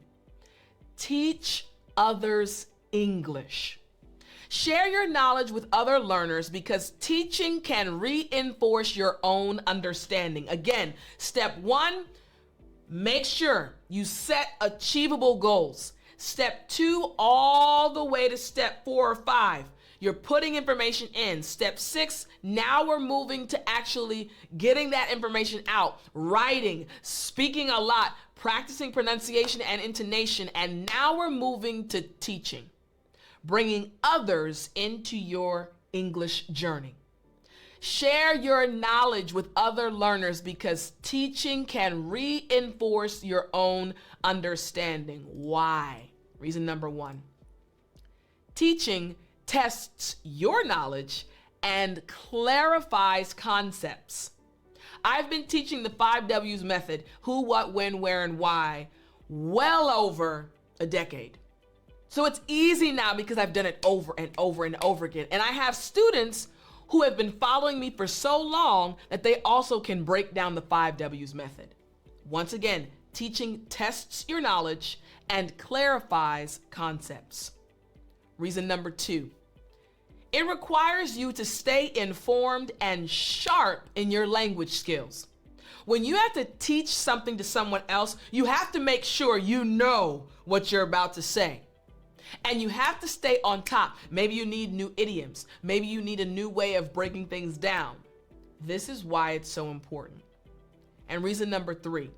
Teach others English. Share your knowledge with other learners because teaching can reinforce your own understanding. Again, step 1, make sure you set achievable goals. Step 2, all the way to step 4 or 5, you're putting information in. Step 6, now we're moving to actually getting that information out, writing, speaking a lot, practicing pronunciation and intonation, and now we're moving to teaching, bringing others into your English journey. Share your knowledge with other learners because teaching can reinforce your own understanding. Why? Reason number 1, teaching tests your knowledge and clarifies concepts. I've been teaching the 5 W's method, who, what, when, where, and why, well over a decade. So it's easy now because I've done it over and over and over again. And I have students who have been following me for so long that they also can break down the 5 W's method. Once again, teaching tests your knowledge and clarifies concepts. Reason number 2, it requires you to stay informed and sharp in your language skills. When you have to teach something to someone else, you have to make sure you know what you're about to say. And you have to stay on top. Maybe you need new idioms. Maybe you need a new way of breaking things down. This is why it's so important. And reason number 3,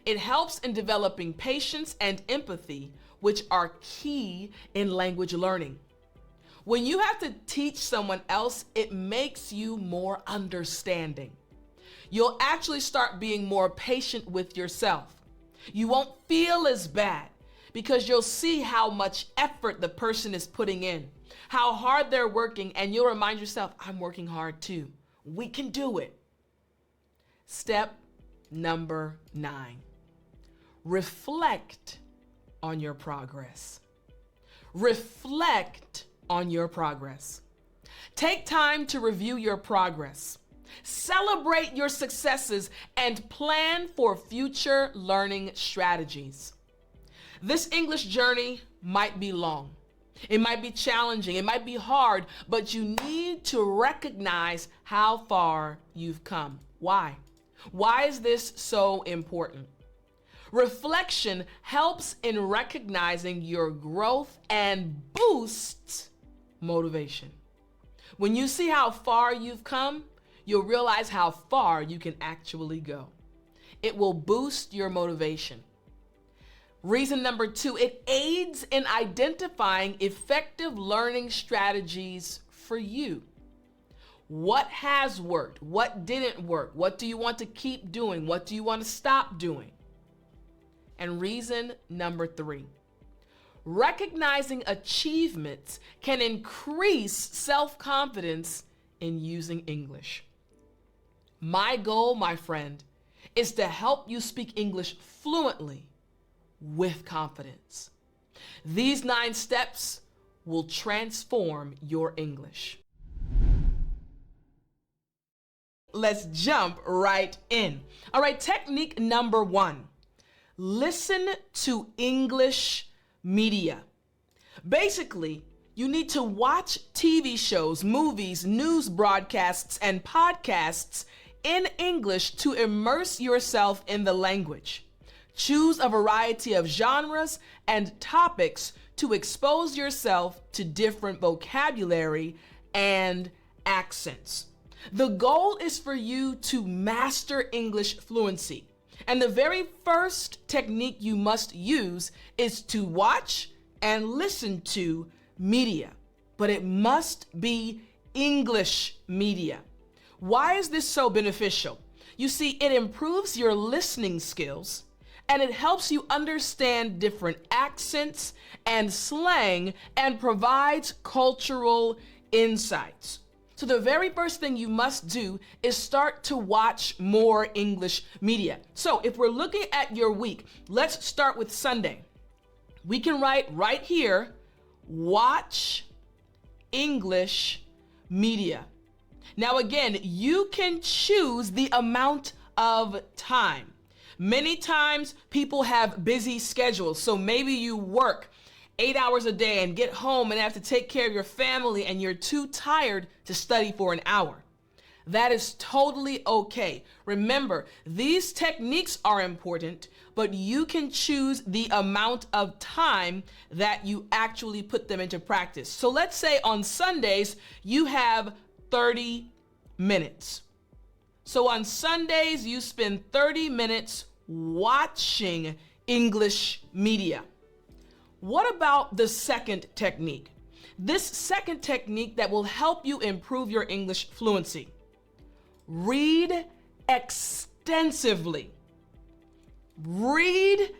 it helps in developing patience and empathy, which are key in language learning. When you have to teach someone else, it makes you more understanding. You'll actually start being more patient with yourself. You won't feel as bad because you'll see how much effort the person is putting in, how hard they're working, and you'll remind yourself, I'm working hard too. We can do it. Step number 9, reflect on your progress. Reflect on your progress. Take time to review your progress. Celebrate your successes and plan for future learning strategies. This English journey might be long. It might be challenging. It might be hard, but you need to recognize how far you've come. Why? Why is this so important? Reflection helps in recognizing your growth and boosts motivation. When you see how far you've come, you'll realize how far you can actually go. It will boost your motivation. Reason number 2, it aids in identifying effective learning strategies for you. What has worked? What didn't work? What do you want to keep doing? What do you want to stop doing? And reason number 3, recognizing achievements can increase self-confidence in using English. My goal, my friend, is to help you speak English fluently with confidence. These 9 steps will transform your English. Let's jump right in. All right, technique number 1, listen to English media. Basically, you need to watch TV shows, movies, news broadcasts, and podcasts in English to immerse yourself in the language. Choose a variety of genres and topics to expose yourself to different vocabulary and accents. The goal is for you to master English fluency. And the very first technique you must use is to watch and listen to media. But it must be English media. Why is this so beneficial? You see, it improves your listening skills and it helps you understand different accents and slang and provides cultural insights. So the very first thing you must do is start to watch more English media. So if we're looking at your week, let's start with Sunday. We can write right here, watch English media. Now again, you can choose the amount of time. Many times people have busy schedules, so maybe you work 8 hours a day and get home and have to take care of your family and you're too tired to study for an hour. That is totally okay. Remember, these techniques are important, but you can choose the amount of time that you actually put them into practice. So let's say on Sundays, you have 30 minutes. So on Sundays, you spend 30 minutes watching English media. What about the second technique? This second technique that will help you improve your English fluency. Read extensively. Read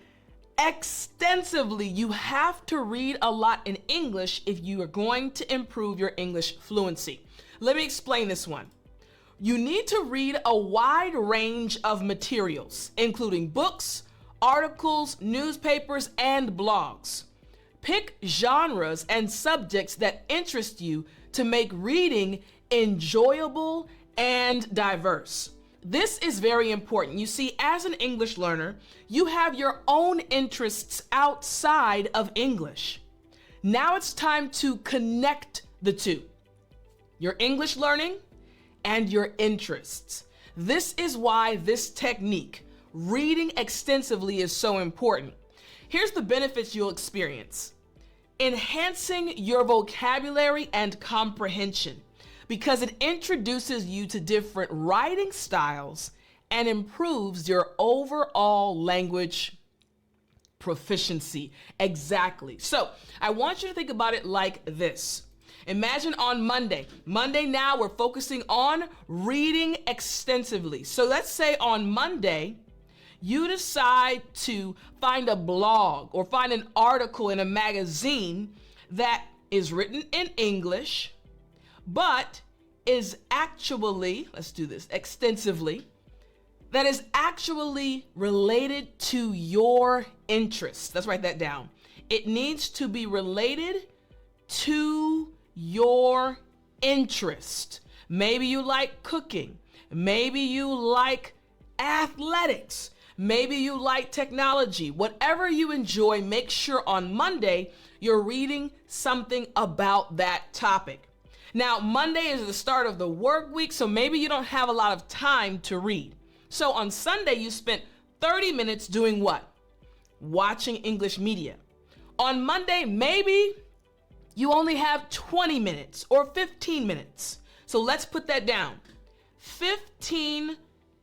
extensively. You have to read a lot in English if you are going to improve your English fluency. Let me explain this one. You need to read a wide range of materials, including books, articles, newspapers, and blogs. Pick genres and subjects that interest you to make reading enjoyable and diverse. This is very important. You see, as an English learner, you have your own interests outside of English. Now it's time to connect the two. Your English learning and your interests. This is why this technique, reading extensively, is so important. Here's the benefits you'll experience. Enhancing your vocabulary and comprehension, because it introduces you to different writing styles and improves your overall language proficiency. Exactly. So I want you to think about it like this. Imagine on Monday. Monday now we're focusing on reading extensively. So let's say on Monday, you decide to find a blog or find an article in a magazine that is written in English, but is actually, let's do this, extensively, that is actually related to your interests. Let's write that down. It needs to be related to your interest. Maybe you like cooking. Maybe you like athletics. Maybe you like technology. Whatever you enjoy, make sure on Monday you're reading something about that topic. Now, Monday is the start of the work week, so maybe you don't have a lot of time to read. So on Sunday, you spent 30 minutes doing what? Watching English media. On Monday, maybe you only have 20 minutes or 15 minutes. So let's put that down. 15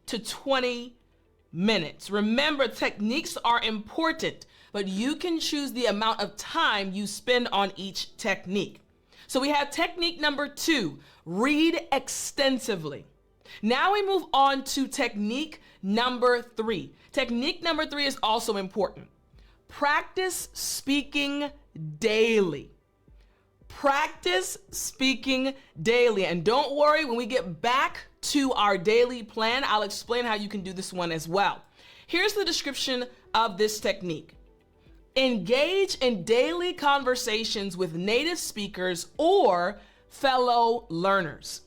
to 20 minutes. Remember, techniques are important, but you can choose the amount of time you spend on each technique. So we have technique number 2, read extensively. Now we move on to technique number 3. Technique number 3 is also important. Practice speaking daily. Practice speaking daily. And don't worry, when we get back to our daily plan, I'll explain how you can do this one as well. Here's the description of this technique. Engage in daily conversations with native speakers or fellow learners.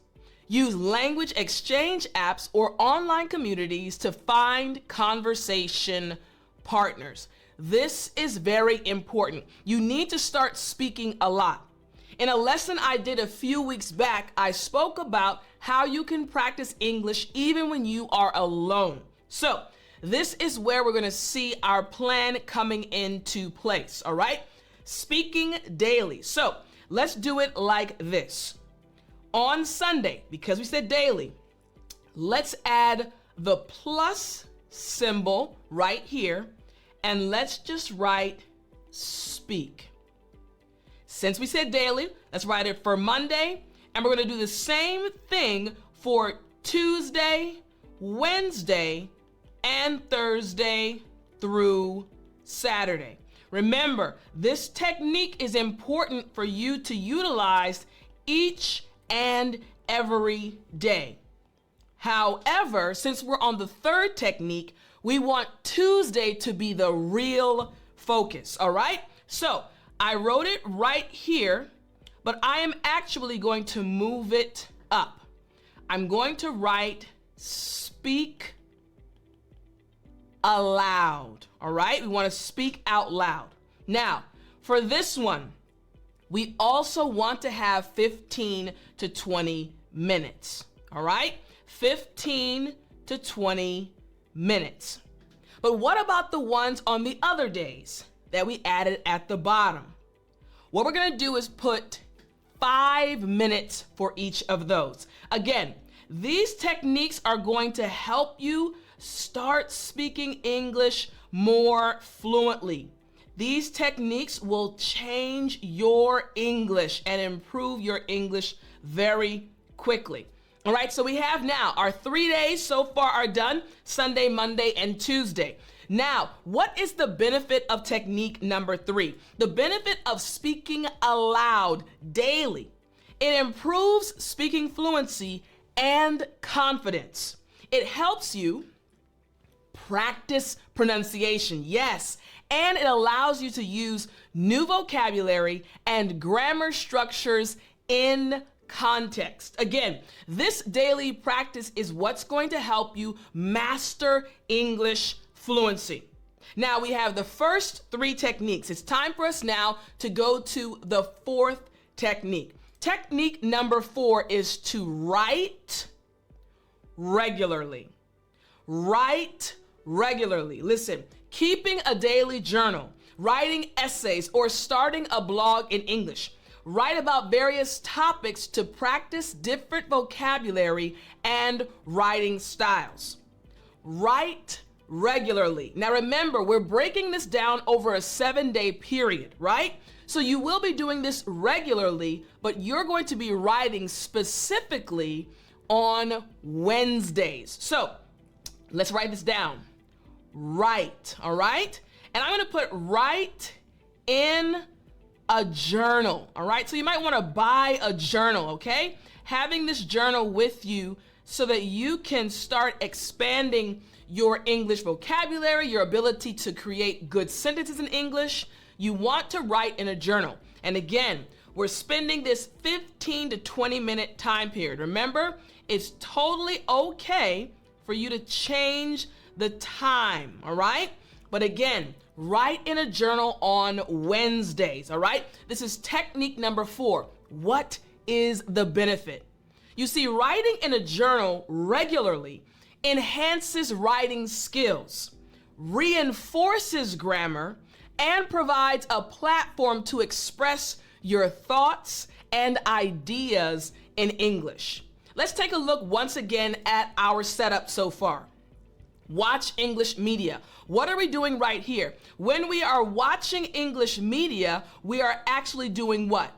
Use language exchange apps or online communities to find conversation partners. This is very important. You need to start speaking a lot. In a lesson I did a few weeks back, I spoke about how you can practice English even when you are alone. So this is where we're going to see our plan coming into place, all right? Speaking daily. So let's do it like this. On Sunday, because we said daily, let's add the plus symbol right here, and let's just write speak. Since we said daily, let's write it for Monday, and we're going to do the same thing for Tuesday, Wednesday, and Thursday through Saturday. Remember, this technique is important for you to utilize each and every day. However, since we're on the third technique, we want Tuesday to be the real focus, all right? So I wrote it right here, but I am actually going to move it up. I'm going to write speak aloud, all right? We want to speak out loud. Now, for this one, we also want to have 15 to 20 minutes, all right? 15 to 20 minutes. But what about the ones on the other days that we added at the bottom? What we're gonna do is put 5 minutes for each of those. Again, these techniques are going to help you start speaking English more fluently. These techniques will change your English and improve your English very quickly. All right, so we have now our 3 days so far are done, Sunday, Monday, and Tuesday. Now, what is the benefit of technique number 3? The benefit of speaking aloud daily. It improves speaking fluency and confidence. It helps you practice pronunciation, yes, and it allows you to use new vocabulary and grammar structures in context. Again, this daily practice is what's going to help you master English fluency. Now we have the first 3 techniques. It's time for us now to go to the 4th technique. Technique number 4 is to write regularly. Write regularly. Listen, keeping a daily journal, writing essays, or starting a blog in English. Write about various topics to practice different vocabulary and writing styles. Write regularly. Now remember, we're breaking this down over a 7-day period, right? So you will be doing this regularly, but you're going to be writing specifically on Wednesdays. So let's write this down. Write, all right? And I'm gonna put write in a journal, all right? So you might wanna buy a journal, okay? Having this journal with you so that you can start expanding your English vocabulary, your ability to create good sentences in English. You want to write in a journal. And again, we're spending this 15 to 20 minute time period. Remember, it's totally okay for you to change the time, all right? But again, write in a journal on Wednesdays, all right? This is technique number 4. What is the benefit? You see, writing in a journal regularly enhances writing skills, reinforces grammar, and provides a platform to express your thoughts and ideas in English. Let's take a look once again at our setup so far. Watch English media. What are we doing right here? When we are watching English media, we are actually doing what?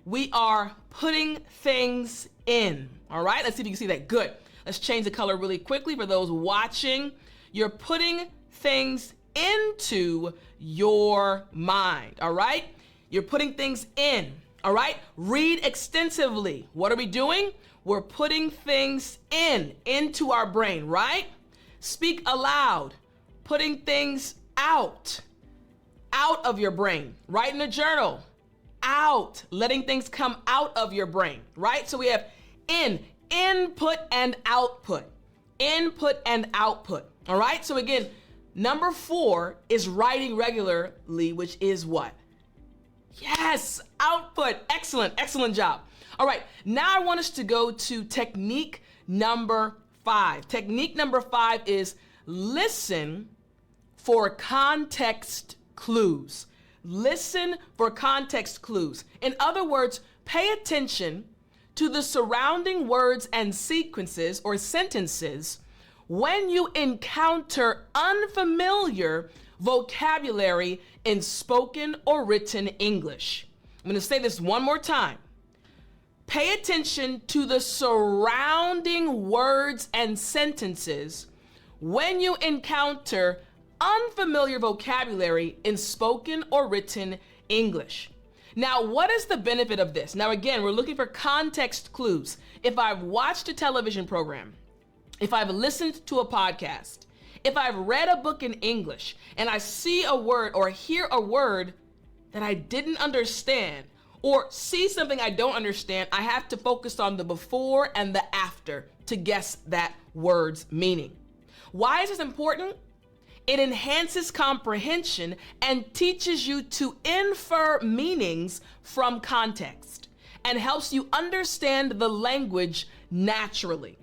We are putting things in, all right? Let's see if you can see that. Good. Let's change the color really quickly for those watching. You're putting things into your mind, all right? You're putting things in, all right? Read extensively. What are we doing? We're putting things into our brain, right? Speak aloud, putting things out of your brain. Write in a journal, out, letting things come out of your brain, right? So we have input and output, all right? So again, number 4 is writing regularly, which is what? Yes, output. Excellent job. All right, now I want us to go to technique number 5. Technique number 5 is listen for context clues. Listen for context clues. In other words, pay attention to the surrounding words and sequences or sentences when you encounter unfamiliar vocabulary in spoken or written English. I'm going to say this one more time. Pay attention to the surrounding words and sentences when you encounter unfamiliar vocabulary in spoken or written English. Now, what is the benefit of this? Now, again, we're looking for context clues. If I've watched a television program, if I've listened to a podcast, if I've read a book in English and I see a word or hear a word that I didn't understand or see something I don't understand, I have to focus on the before and the after to guess that word's meaning. Why is this important? It enhances comprehension and teaches you to infer meanings from context and helps you understand the language naturally.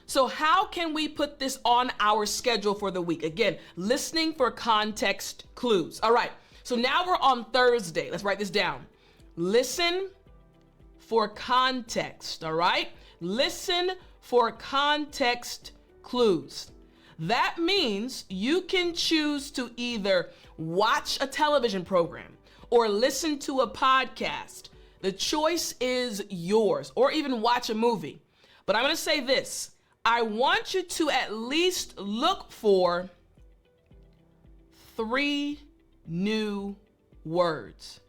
So how can we put this on our schedule for the week? Again, listening for context clues. All right, so now we're on Thursday. Let's write this down. Listen for context, all right? Listen for context clues. That means you can choose to either watch a television program or listen to a podcast. The choice is yours, or even watch a movie. But I'm going to say this. I want you to at least look for 3 new words.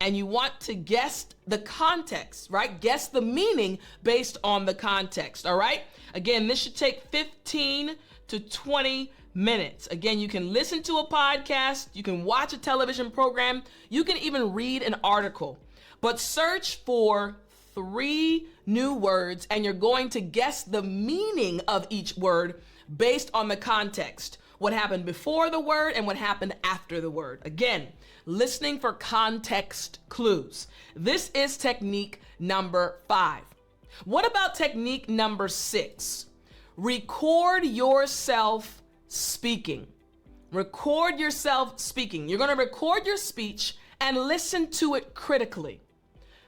And you want to guess the context, right? Guess the meaning based on the context, all right? Again, this should take 15 to 20 minutes. Again, you can listen to a podcast, you can watch a television program, you can even read an article, but search for 3 new words and you're going to guess the meaning of each word based on the context. What happened before the word and what happened after the word. Again, listening for context clues. This is technique number 5. What about technique number 6? Record yourself speaking. Record yourself speaking. You're going to record your speech and listen to it critically.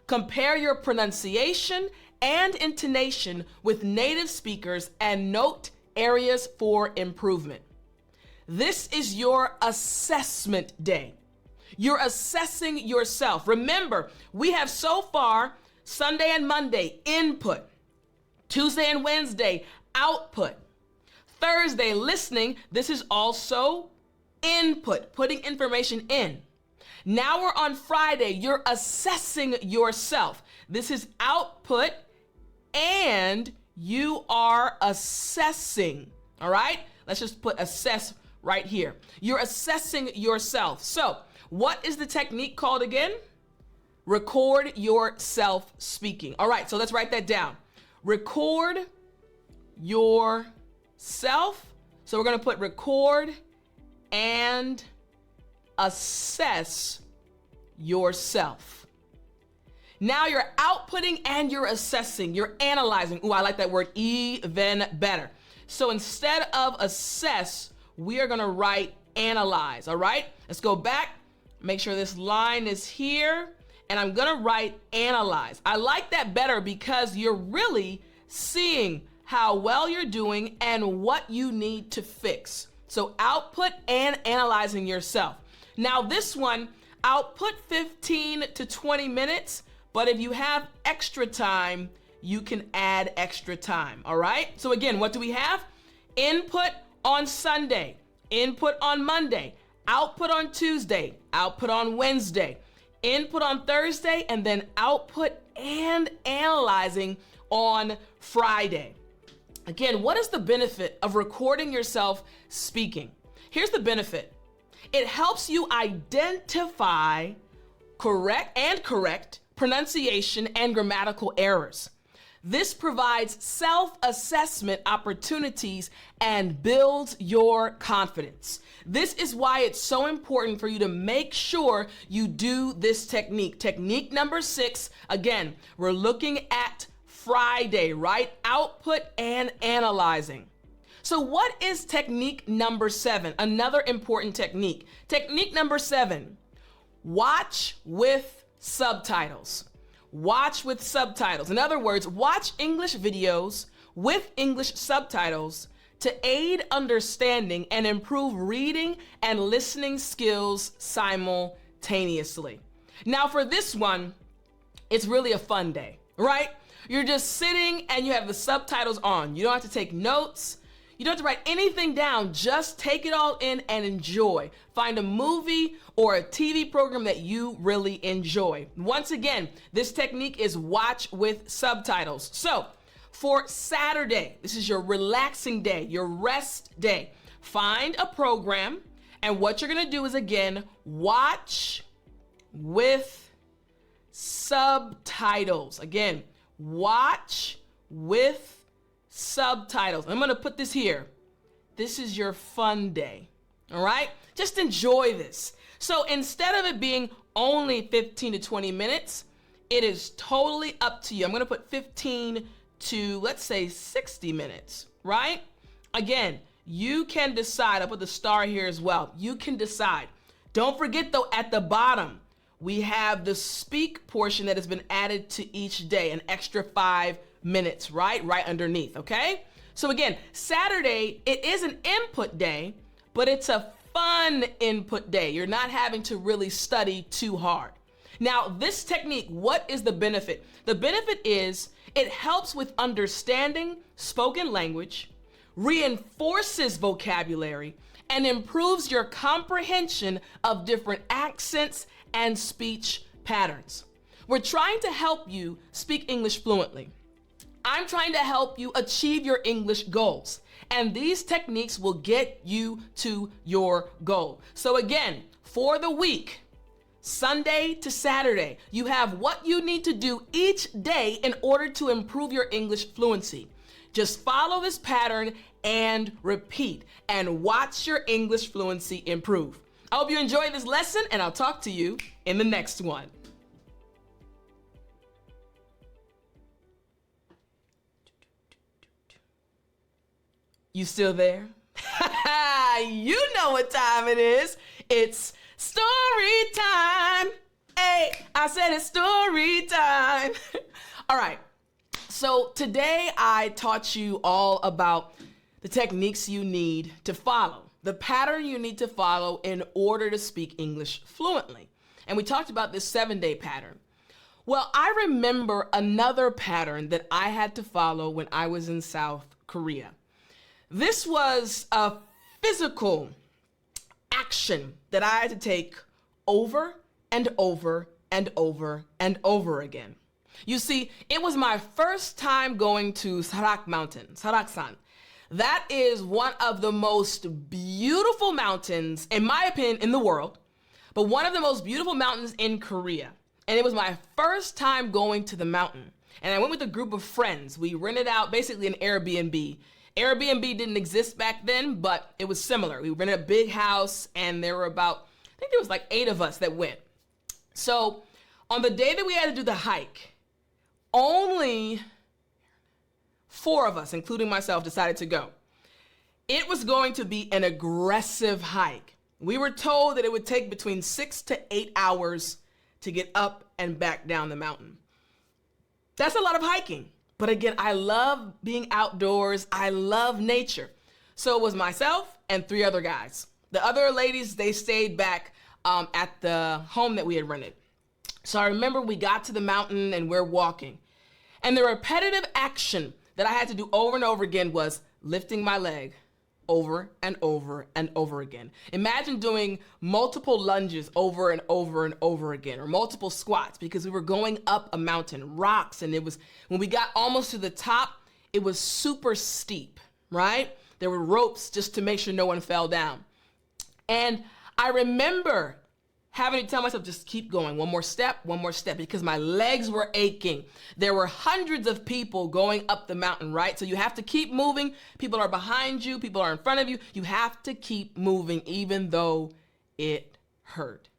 Compare your pronunciation and intonation with native speakers and note areas for improvement. this is your assessment day. You're assessing yourself. Remember, we have so far Sunday and Monday, input. Tuesday and Wednesday, output. Thursday, listening. This is also input, putting information in. Now we're on Friday. You're assessing yourself. This is output, and you are assessing. All right? Let's just put assess right here. You're assessing yourself. So, what is the technique called again? Record yourself speaking. All right, so let's write that down. Record yourself. So we're going to put record and assess yourself. Now you're outputting and you're assessing. You're analyzing. Ooh, I like that word even better. So instead of assess, we are going to write analyze. All right, let's go back. Make sure this line is here. And I'm gonna write analyze. I like that better because you're really seeing how well you're doing and what you need to fix. So output and analyzing yourself. Now this one, I'll put 15 to 20 minutes, but if you have extra time, you can add extra time, all right? So again, what do we have? Input on Sunday, input on Monday, output on Tuesday, output on Wednesday, input on Thursday, and then output and analyzing on Friday. Again, what is the benefit of recording yourself speaking? Here's the benefit. It helps you identify correct pronunciation and grammatical errors. This provides self-assessment opportunities and builds your confidence. This is why it's so important for you to make sure you do this technique. Technique number 6, again, we're looking at Friday, right? Output and analyzing. So what is technique number 7? Another important technique. Technique number 7, watch with subtitles. Watch with subtitles. In other words, watch English videos with English subtitles to aid understanding and improve reading and listening skills simultaneously. Now for this one, it's really a fun day, right? You're just sitting and you have the subtitles on. You don't have to take notes. You don't have to write anything down. Just take it all in and enjoy. Find a movie or a TV program that you really enjoy. Once again, this technique is watch with subtitles. So for Saturday, this is your relaxing day, your rest day. Find a program, and what you're gonna do is, again, watch with subtitles. Again, watch with subtitles. I'm gonna put this here. This is your fun day, all right? Just enjoy this. So instead of it being only 15 to 20 minutes, it is totally up to you. I'm gonna put 15 to, let's say, 60 minutes, right? Again, you can decide. I'll put the star here as well. You can decide. Don't forget though, at the bottom, we have the speak portion that has been added to each day, an extra 5 minutes, right underneath, okay? So again, Saturday, it is an input day, but it's a fun input day. You're not having to really study too hard. Now, this technique, what is the benefit? The benefit is it helps with understanding spoken language, reinforces vocabulary, and improves your comprehension of different accents and speech patterns. We're trying to help you speak English fluently. I'm trying to help you achieve your English goals, and these techniques will get you to your goal. So again, for the week, Sunday to Saturday, you have what you need to do each day in order to improve your English fluency. Just follow this pattern and repeat, and watch your English fluency improve. I hope you enjoyed this lesson, and I'll talk to you in the next one. You still there? You know what time it is. It's story time. Hey, I said it's story time. All right. So today I taught you all about the techniques you need to follow the pattern you need to follow in order to speak English fluently. And we talked about this 7-day pattern. Well, I remember another pattern that I had to follow when I was in South Korea. This was a physical action that I had to take over and over and over and over again. You see, it was my first time going to Sarak Mountain, Sarak-san. That is one of the most beautiful mountains, in my opinion, in the world, but one of the most beautiful mountains in Korea. And it was my first time going to the mountain. And I went with a group of friends. We rented out basically an Airbnb. Airbnb didn't exist back then, but it was similar. We rented a big house, and there were about, I think there was like 8 of us that went. So on the day that we had to do the hike, only 4 of us, including myself, decided to go. It was going to be an aggressive hike. We were told that it would take between 6 to 8 hours to get up and back down the mountain. That's a lot of hiking. But again, I love being outdoors. I love nature. So it was myself and 3 other guys. The other ladies, they stayed back at the home that we had rented. So I remember we got to the mountain and we're walking. And the repetitive action that I had to do over and over again was lifting my leg over and over and over again. Imagine doing multiple lunges over and over and over again, or multiple squats, because we were going up a mountain, rocks, and it was, when we got almost to the top, it was super steep, right? There were ropes just to make sure no one fell down. And I remember having to tell myself, just keep going, one more step, because my legs were aching. There were hundreds of people going up the mountain, right? So you have to keep moving. People are behind you, people are in front of you. You have to keep moving even though it hurt.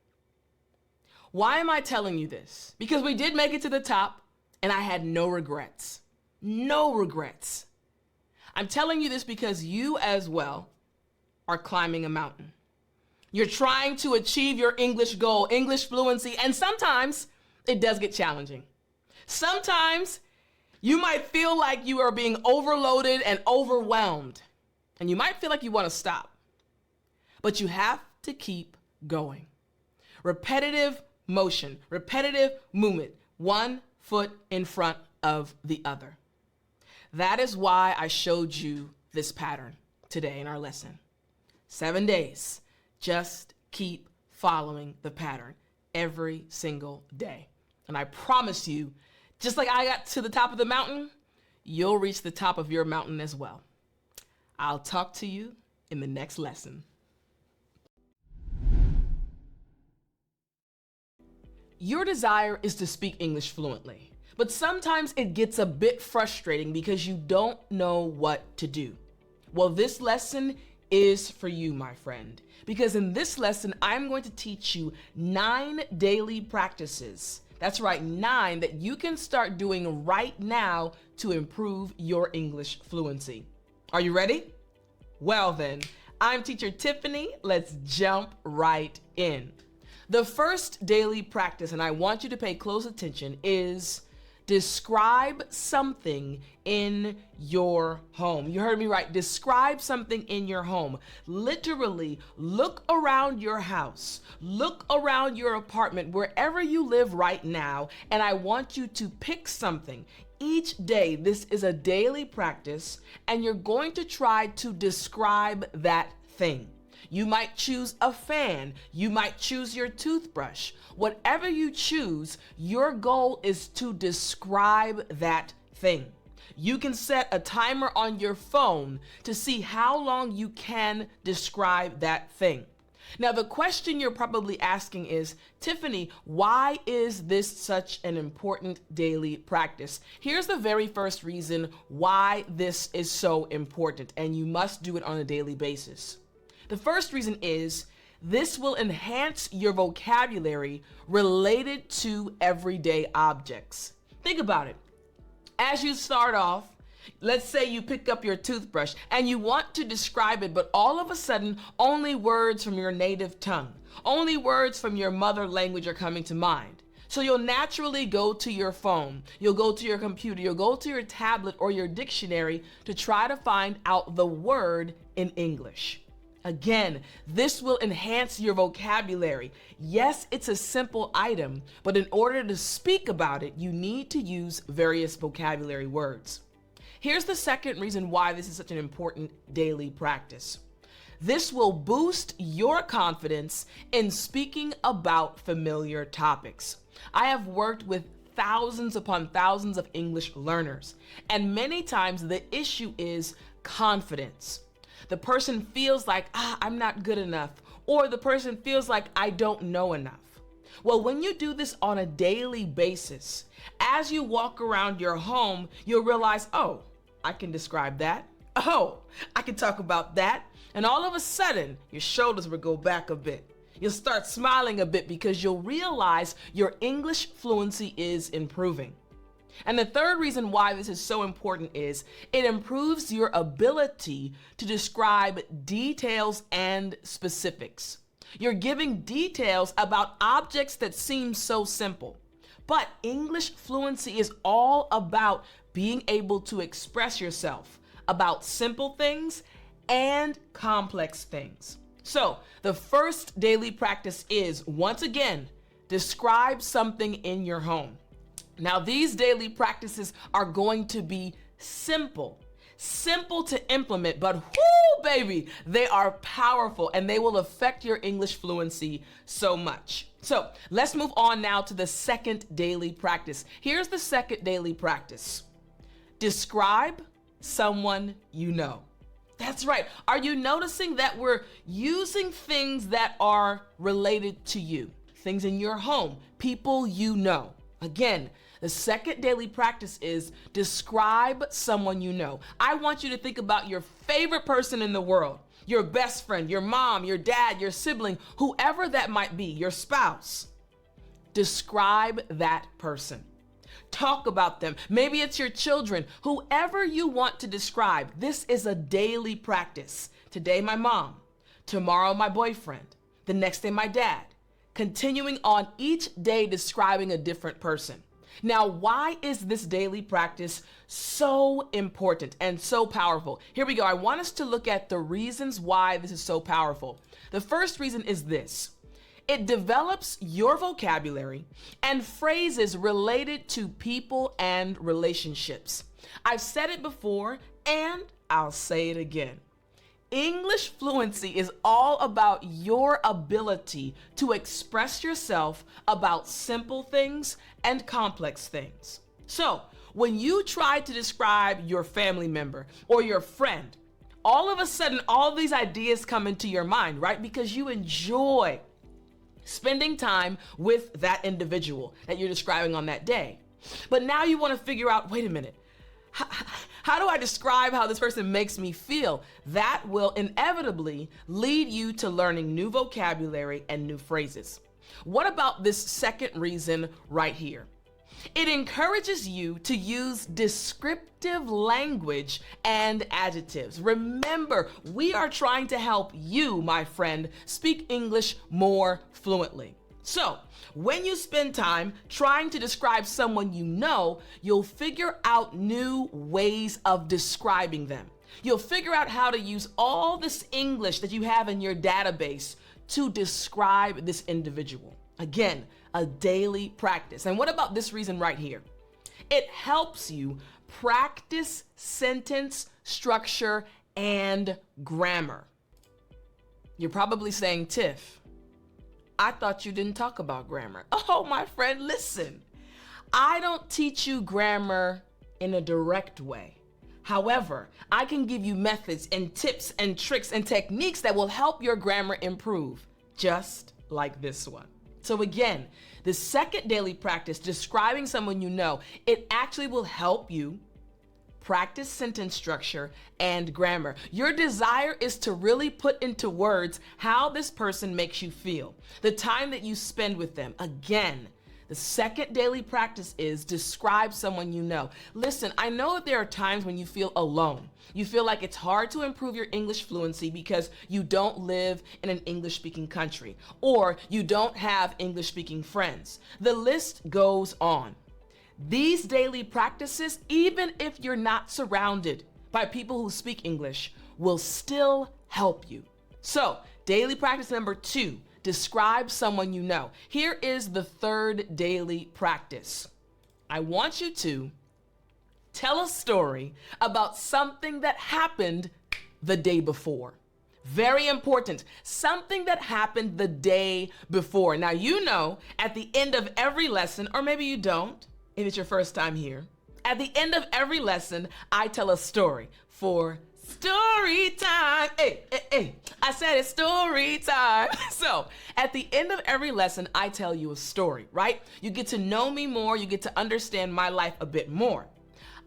Why am I telling you this? Because we did make it to the top and I had no regrets. No regrets. I'm telling you this because you as well are climbing a mountain. You're trying to achieve your English goal, English fluency, and sometimes it does get challenging. Sometimes you might feel like you are being overloaded and overwhelmed, and you might feel like you want to stop, but you have to keep going. Repetitive motion, repetitive movement, one foot in front of the other. That is why I showed you this pattern today in our lesson. 7 days. Just keep following the pattern every single day. And I promise you, just like I got to the top of the mountain, you'll reach the top of your mountain as well. I'll talk to you in the next lesson. Your desire is to speak English fluently, but sometimes it gets a bit frustrating because you don't know what to do. Well, this lesson is for you, my friend, because in this lesson, I'm going to teach you 9 daily practices. That's right, 9 that you can start doing right now to improve your English fluency. Are you ready? Well then, I'm teacher Tiffani. Let's jump right in. The first daily practice, and I want you to pay close attention, is describe something in your home. You heard me right. Describe something in your home. Literally, look around your house, look around your apartment, wherever you live right now, and I want you to pick something. Each day, this is a daily practice, and you're going to try to describe that thing. You might choose a fan. You might choose your toothbrush. Whatever you choose, your goal is to describe that thing. You can set a timer on your phone to see how long you can describe that thing. Now, the question you're probably asking is, Tiffani, why is this such an important daily practice? Here's the very first reason why this is so important, and you must do it on a daily basis. The first reason is this will enhance your vocabulary related to everyday objects. Think about it. As you start off, let's say you pick up your toothbrush and you want to describe it, but all of a sudden, only words from your native tongue, only words from your mother language are coming to mind. So you'll naturally go to your phone, you'll go to your computer, you'll go to your tablet or your dictionary to try to find out the word in English. Again, this will enhance your vocabulary. Yes, it's a simple item, but in order to speak about it, you need to use various vocabulary words. Here's the second reason why this is such an important daily practice. This will boost your confidence in speaking about familiar topics. I have worked with thousands upon thousands of English learners, and many times the issue is confidence. The person feels like, I'm not good enough, or the person feels like, I don't know enough. Well, when you do this on a daily basis, as you walk around your home, you'll realize, oh, I can describe that. Oh, I can talk about that. And all of a sudden, your shoulders will go back a bit. You'll start smiling a bit because you'll realize your English fluency is improving. And the third reason why this is so important is it improves your ability to describe details and specifics. You're giving details about objects that seem so simple. But English fluency is all about being able to express yourself about simple things and complex things. So the first daily practice is, once again, describe something in your home. Now, these daily practices are going to be simple to implement, but whoo, baby, they are powerful and they will affect your English fluency so much. So let's move on now to the second daily practice. Here's the second daily practice. Describe someone you know. That's right. Are you noticing that we're using things that are related to you? Things in your home, people you know. Again, the second daily practice is describe someone you know. I want you to think about your favorite person in the world, your best friend, your mom, your dad, your sibling, whoever that might be, your spouse. Describe that person. Talk about them. Maybe it's your children, whoever you want to describe. This is a daily practice. Today, my mom. Tomorrow, my boyfriend. The next day, my dad. Continuing on each day describing a different person. Now, why is this daily practice so important and so powerful? Here we go. I want us to look at the reasons why this is so powerful. The first reason is this. It develops your vocabulary and phrases related to people and relationships. I've said it before and I'll say it again. English fluency is all about your ability to express yourself about simple things and complex things. So, when you try to describe your family member or your friend, all of a sudden, all these ideas come into your mind, right? Because you enjoy spending time with that individual that you're describing on that day. But now you want to figure out, wait a minute, how do I describe how this person makes me feel? That will inevitably lead you to learning new vocabulary and new phrases. What about this second reason right here? It encourages you to use descriptive language and adjectives. Remember, we are trying to help you, my friend, speak English more fluently. So, when you spend time trying to describe someone you know, you'll figure out new ways of describing them. You'll figure out how to use all this English that you have in your database to describe this individual. Again, a daily practice. And what about this reason right here? It helps you practice sentence structure and grammar. You're probably saying, Tiff, I thought you didn't talk about grammar. Oh, my friend, listen. I don't teach you grammar in a direct way. However, I can give you methods and tips and tricks and techniques that will help your grammar improve, just like this one. So again, the second daily practice, describing someone you know, it actually will help you practice sentence structure and grammar. Your desire is to really put into words how this person makes you feel, the time that you spend with them. Again, the second daily practice is describe someone you know. Listen, I know that there are times when you feel alone. You feel like it's hard to improve your English fluency because you don't live in an English-speaking country, or you don't have English-speaking friends. The list goes on. These daily practices, even if you're not surrounded by people who speak English, will still help you. So, daily practice number 2, describe someone you know. Here is the third daily practice. I want you to tell a story about something that happened the day before. Very important. Something that happened the day before. Now, you know, at the end of every lesson, or maybe you don't, if it's your first time here, at the end of every lesson, I tell a story for story time. Hey, I said it's story time. So at the end of every lesson, I tell you a story, right? You get to know me more. You get to understand my life a bit more.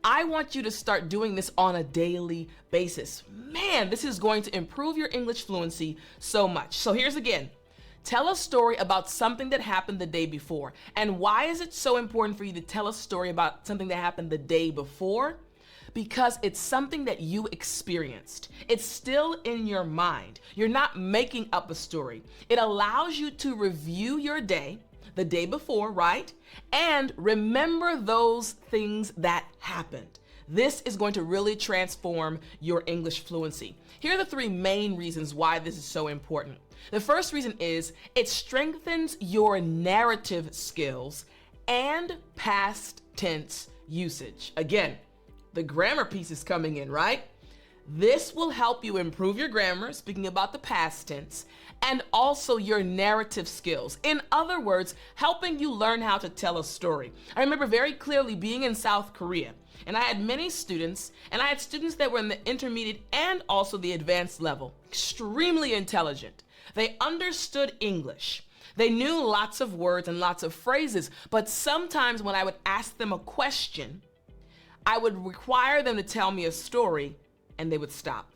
I want you to start doing this on a daily basis. Man, this is going to improve your English fluency so much. So here's again. Tell a story about something that happened the day before. And why is it so important for you to tell a story about something that happened the day before? Because it's something that you experienced. It's still in your mind. You're not making up a story. It allows you to review your day, the day before, right? And remember those things that happened. This is going to really transform your English fluency. Here are the 3 main reasons why this is so important. The first reason is it strengthens your narrative skills and past tense usage. Again, the grammar piece is coming in, right? This will help you improve your grammar, speaking about the past tense, and also your narrative skills. In other words, helping you learn how to tell a story. I remember very clearly being in South Korea, and I had many students, and I had students that were in the intermediate and also the advanced level, extremely intelligent. They understood English. They knew lots of words and lots of phrases, but sometimes when I would ask them a question, I would require them to tell me a story, and they would stop.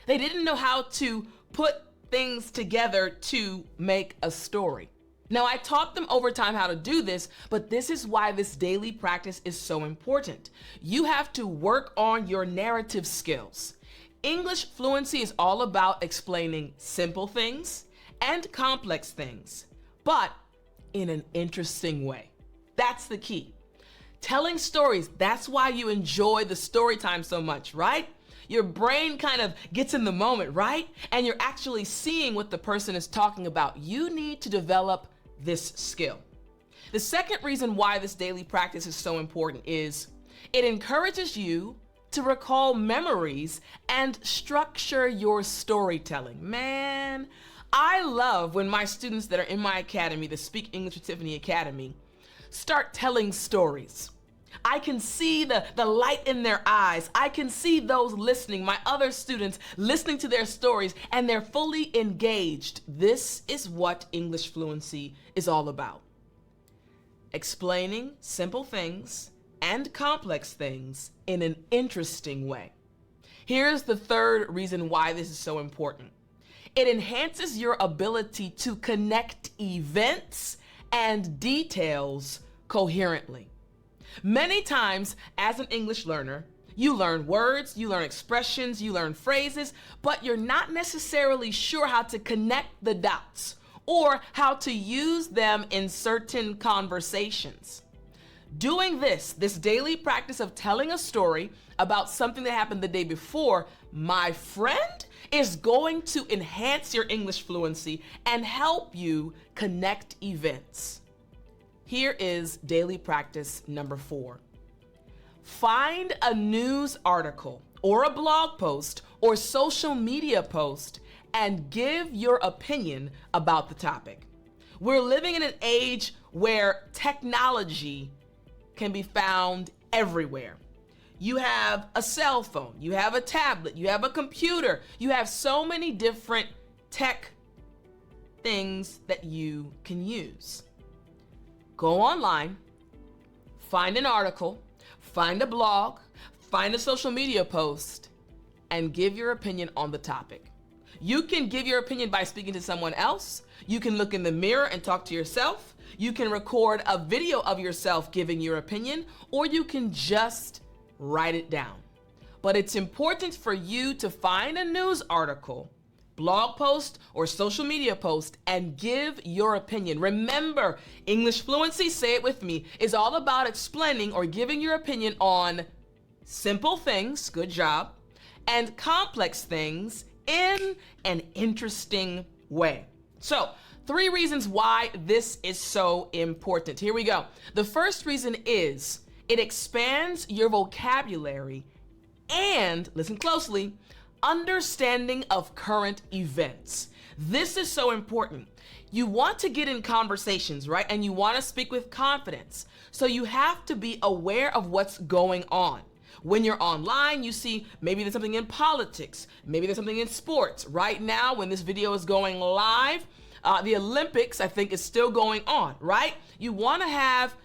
They didn't know how to put things together to make a story. Now, I taught them over time how to do this, but this is why this daily practice is so important. You have to work on your narrative skills. English fluency is all about explaining simple things and complex things, but in an interesting way. That's the key. Telling stories, that's why you enjoy the story time so much, right? Your brain kind of gets in the moment, right? And you're actually seeing what the person is talking about. You need to develop this skill. The second reason why this daily practice is so important is it encourages you to recall memories and structure your storytelling. Man, I love when my students that are in my academy, the Speak English with Tiffani Academy, start telling stories. I can see the light in their eyes. I can see those listening, my other students listening to their stories, and they're fully engaged. This is what English fluency is all about. Explaining simple things and complex things in an interesting way. Here's the third reason why this is so important. It enhances your ability to connect events and details coherently. Many times, as an English learner, you learn words, you learn expressions, you learn phrases, but you're not necessarily sure how to connect the dots or how to use them in certain conversations. Doing this daily practice of telling a story about something that happened the day before, my friend, is going to enhance your English fluency and help you connect events. Here is daily practice number 4. Find a news article or a blog post or social media post and give your opinion about the topic. We're living in an age where technology can be found everywhere. You have a cell phone, you have a tablet, you have a computer, you have so many different tech things that you can use. Go online, find an article, find a blog, find a social media post, and give your opinion on the topic. You can give your opinion by speaking to someone else. You can look in the mirror and talk to yourself. You can record a video of yourself giving your opinion, or you can just write it down. But it's important for you to find a news article, blog post, or social media post and give your opinion. Remember, English fluency, say it with me, is all about explaining or giving your opinion on simple things, good job, and complex things in an interesting way. So, 3 reasons why this is so important. Here we go. The first reason is it expands your vocabulary and, listen closely, understanding of current events. This is so important. You want to get in conversations, right? And you want to speak with confidence. So you have to be aware of what's going on. When you're online, you see maybe there's something in politics, maybe there's something in sports. Right now, when this video is going live, the Olympics, I think, is still going on, right? You want to have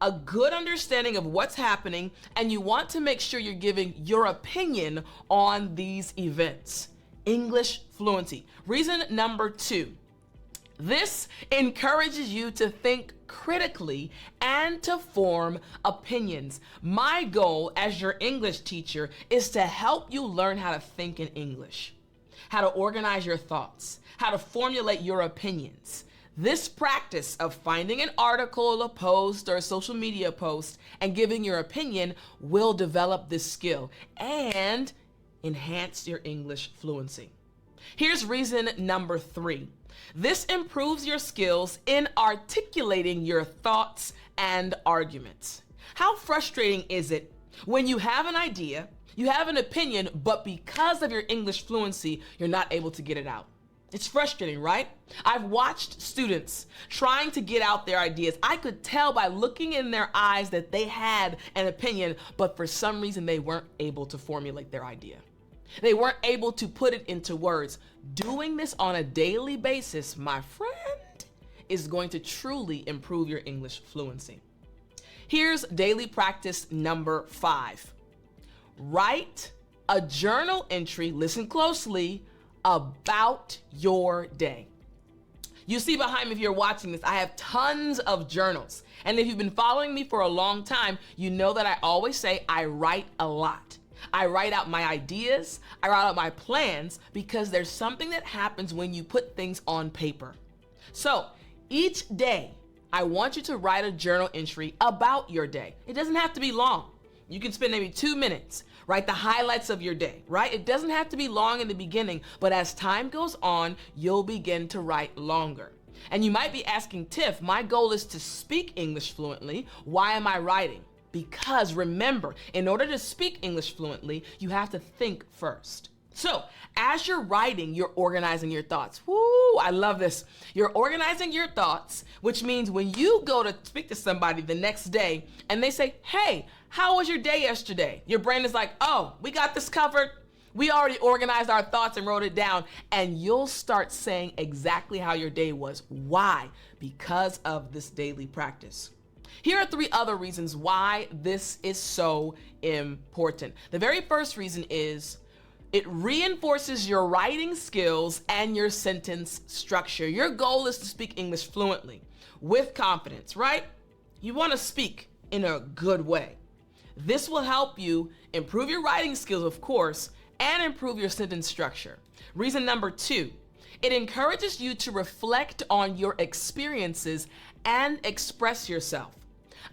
a good understanding of what's happening, and you want to make sure you're giving your opinion on these events. English fluency. Reason number 2. This encourages you to think critically and to form opinions. My goal as your English teacher is to help you learn how to think in English, how to organize your thoughts, how to formulate your opinions. This practice of finding an article, a post, or a social media post and giving your opinion will develop this skill and enhance your English fluency. Here's reason number 3. This improves your skills in articulating your thoughts and arguments. How frustrating is it when you have an idea, you have an opinion, but because of your English fluency, you're not able to get it out? It's frustrating, right? I've watched students trying to get out their ideas. I could tell by looking in their eyes that they had an opinion, but for some reason they weren't able to formulate their idea. They weren't able to put it into words. Doing this on a daily basis, my friend, is going to truly improve your English fluency. Here's daily practice number 5. Write a journal entry, listen closely, about your day. You see behind me, if you're watching this, I have tons of journals. And if you've been following me for a long time, you know that I always say I write a lot. I write out my ideas, I write out my plans, because there's something that happens when you put things on paper. So each day, I want you to write a journal entry about your day. It doesn't have to be long. You can spend maybe 2 minutes, write the highlights of your day, right? It doesn't have to be long in the beginning, but as time goes on, you'll begin to write longer. And you might be asking, Tiff, my goal is to speak English fluently. Why am I writing? Because remember, in order to speak English fluently, you have to think first. So as you're writing, you're organizing your thoughts. Woo, I love this. You're organizing your thoughts, which means when you go to speak to somebody the next day and they say, hey, how was your day yesterday? Your brain is like, oh, we got this covered. We already organized our thoughts and wrote it down, and you'll start saying exactly how your day was. Why? Because of this daily practice. Here are 3 other reasons why this is so important. The very first reason is it reinforces your writing skills and your sentence structure. Your goal is to speak English fluently with confidence, right? You want to speak in a good way. This will help you improve your writing skills, of course, and improve your sentence structure. Reason number 2, it encourages you to reflect on your experiences and express yourself.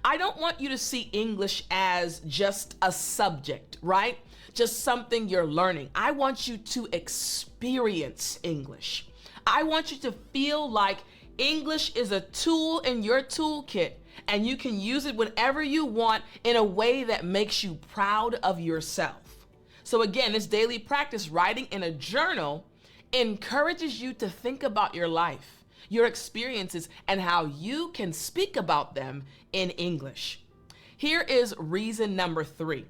I don't want you to see English as just a subject, right? Just something you're learning. I want you to experience English. I want you to feel like English is a tool in your toolkit, and you can use it whenever you want in a way that makes you proud of yourself. So again, this daily practice, writing in a journal, encourages you to think about your life, your experiences, and how you can speak about them in English. Here is reason number 3.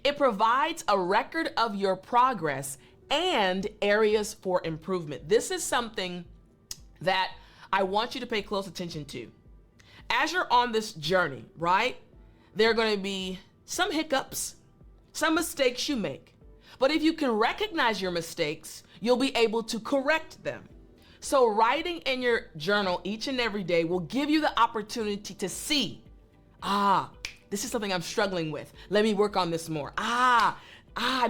It provides a record of your progress and areas for improvement. This is something that I want you to pay close attention to. As you're on this journey, right, there are going to be some hiccups, some mistakes you make. But if you can recognize your mistakes, you'll be able to correct them. So writing in your journal each and every day will give you the opportunity to see, this is something I'm struggling with. Let me work on this more. I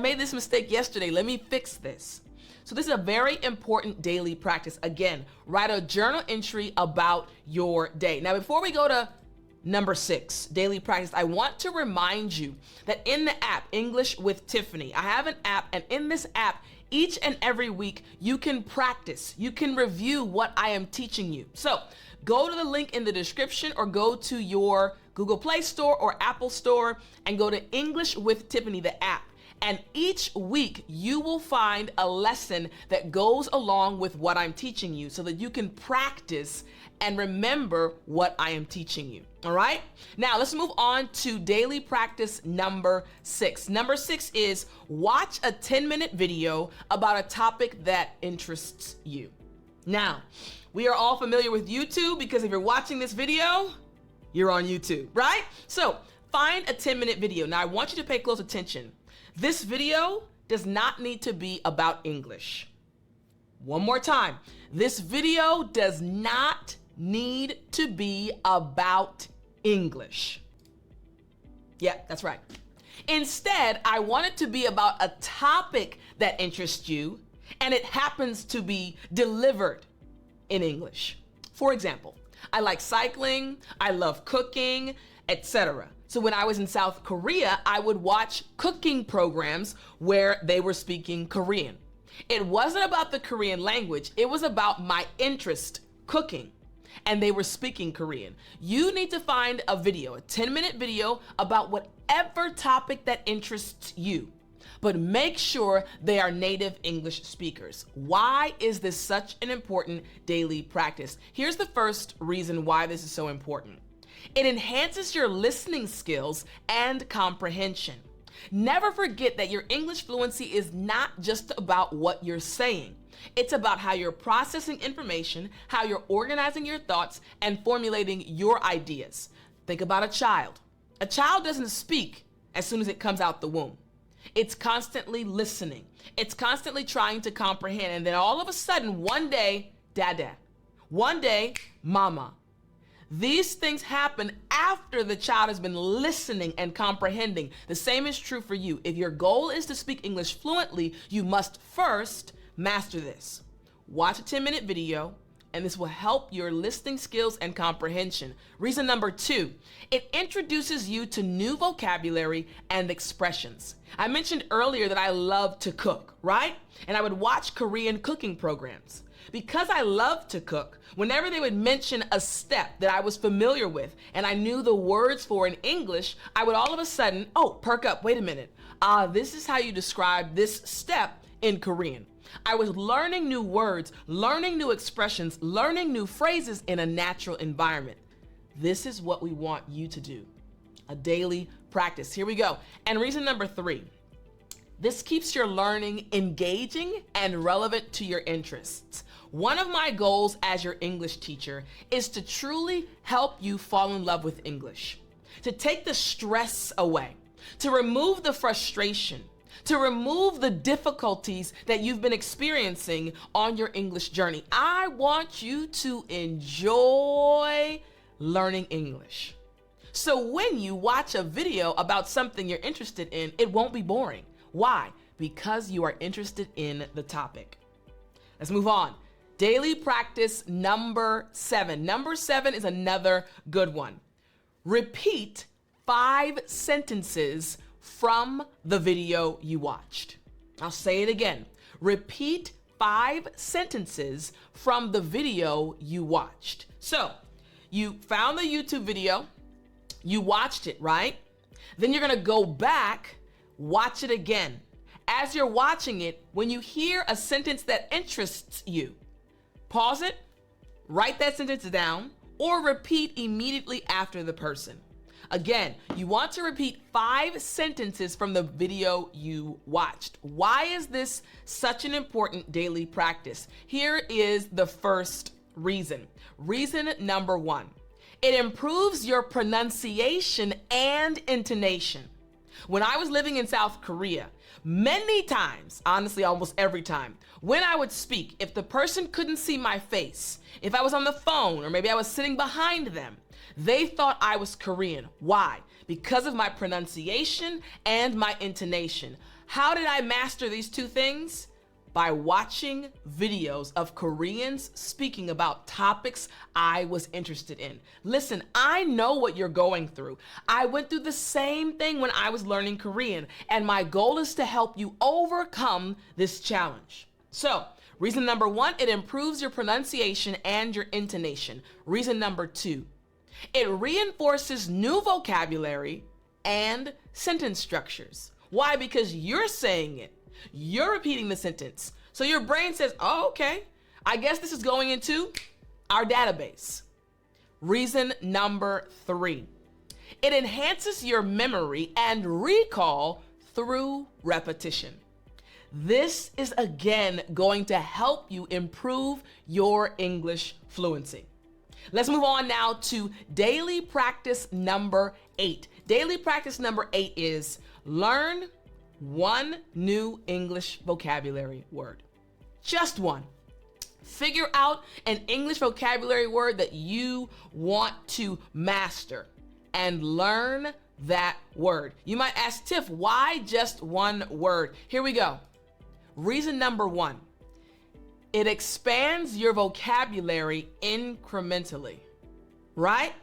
made this mistake yesterday. Let me fix this. So this is a very important daily practice. Again, write a journal entry about your day. Now, before we go to number 6, daily practice, I want to remind you that in the app, English with Tiffani, I have an app, and in this app, each and every week, you can practice, you can review what I am teaching you. So go to the link in the description or go to your Google Play Store or Apple Store and go to English with Tiffani, the app. And each week you will find a lesson that goes along with what I'm teaching you so that you can practice and remember what I am teaching you. All right? Now let's move on to daily practice number 6. Number 6 is watch a 10-minute video about a topic that interests you. Now, we are all familiar with YouTube because if you're watching this video, you're on YouTube, right? So find a 10-minute video. Now I want you to pay close attention. This video does not need to be about English. One more time. This video does not need to be about English. Yeah, that's right. Instead, I want it to be about a topic that interests you, and it happens to be delivered in English. For example, I like cycling, I love cooking, etc. So when I was in South Korea, I would watch cooking programs where they were speaking Korean. It wasn't about the Korean language, it was about my interest, cooking, and they were speaking Korean. You need to find a video, a 10-minute video about whatever topic that interests you, but make sure they are native English speakers. Why is this such an important daily practice? Here's the first reason why this is so important. It enhances your listening skills and comprehension. Never forget that your English fluency is not just about what you're saying. It's about how you're processing information, how you're organizing your thoughts, and formulating your ideas. Think about a child. A child doesn't speak as soon as it comes out the womb. It's constantly listening. It's constantly trying to comprehend. And then all of a sudden, one day, dada. One day, mama. These things happen after the child has been listening and comprehending. The same is true for you. If your goal is to speak English fluently, you must first master this. Watch a 10-minute video, and this will help your listening skills and comprehension. Reason number 2, it introduces you to new vocabulary and expressions. I mentioned earlier that I love to cook, right? And I would watch Korean cooking programs. Because I love to cook, whenever they would mention a step that I was familiar with and I knew the words for in English, I would all of a sudden, perk up, wait a minute. This is how you describe this step in Korean. I was learning new words, learning new expressions, learning new phrases in a natural environment. This is what we want you to do. A daily practice. Here we go. And reason number 3. This keeps your learning engaging and relevant to your interests. One of my goals as your English teacher is to truly help you fall in love with English, to take the stress away, to remove the frustration, to remove the difficulties that you've been experiencing on your English journey. I want you to enjoy learning English. So when you watch a video about something you're interested in, it won't be boring. Why? Because you are interested in the topic. Let's move on. Daily practice number 7. Number 7 is another good one. Repeat 5 sentences from the video you watched. I'll say it again. Repeat 5 sentences from the video you watched. So you found the YouTube video, you watched it, right? Then you're gonna go back, watch it again. As you're watching it, when you hear a sentence that interests you, pause it, write that sentence down, or repeat immediately after the person. Again, you want to repeat 5 sentences from the video you watched. Why is this such an important daily practice? Here is the first reason. Reason number 1. It improves your pronunciation and intonation. When I was living in South Korea, many times, honestly almost every time, when I would speak, if the person couldn't see my face, if I was on the phone or maybe I was sitting behind them, they thought I was Korean. Why? Because of my pronunciation and my intonation. How did I master these 2 things? by watching videos of Koreans speaking about topics I was interested in. Listen, I know what you're going through. I went through the same thing when I was learning Korean, and my goal is to help you overcome this challenge. So, reason number 1, it improves your pronunciation and your intonation. Reason number 2, it reinforces new vocabulary and sentence structures. Why? Because you're saying it. You're repeating the sentence. So your brain says, oh, okay, I guess this is going into our database. Reason number 3, it enhances your memory and recall through repetition. This is again going to help you improve your English fluency. Let's move on now to daily practice number 8. Daily practice number 8 is learn one new English vocabulary word. Just one. Figure out an English vocabulary word that you want to master and learn that word. You might ask, Tiff, why just one word? Here we go. Reason number 1, it expands your vocabulary incrementally, right?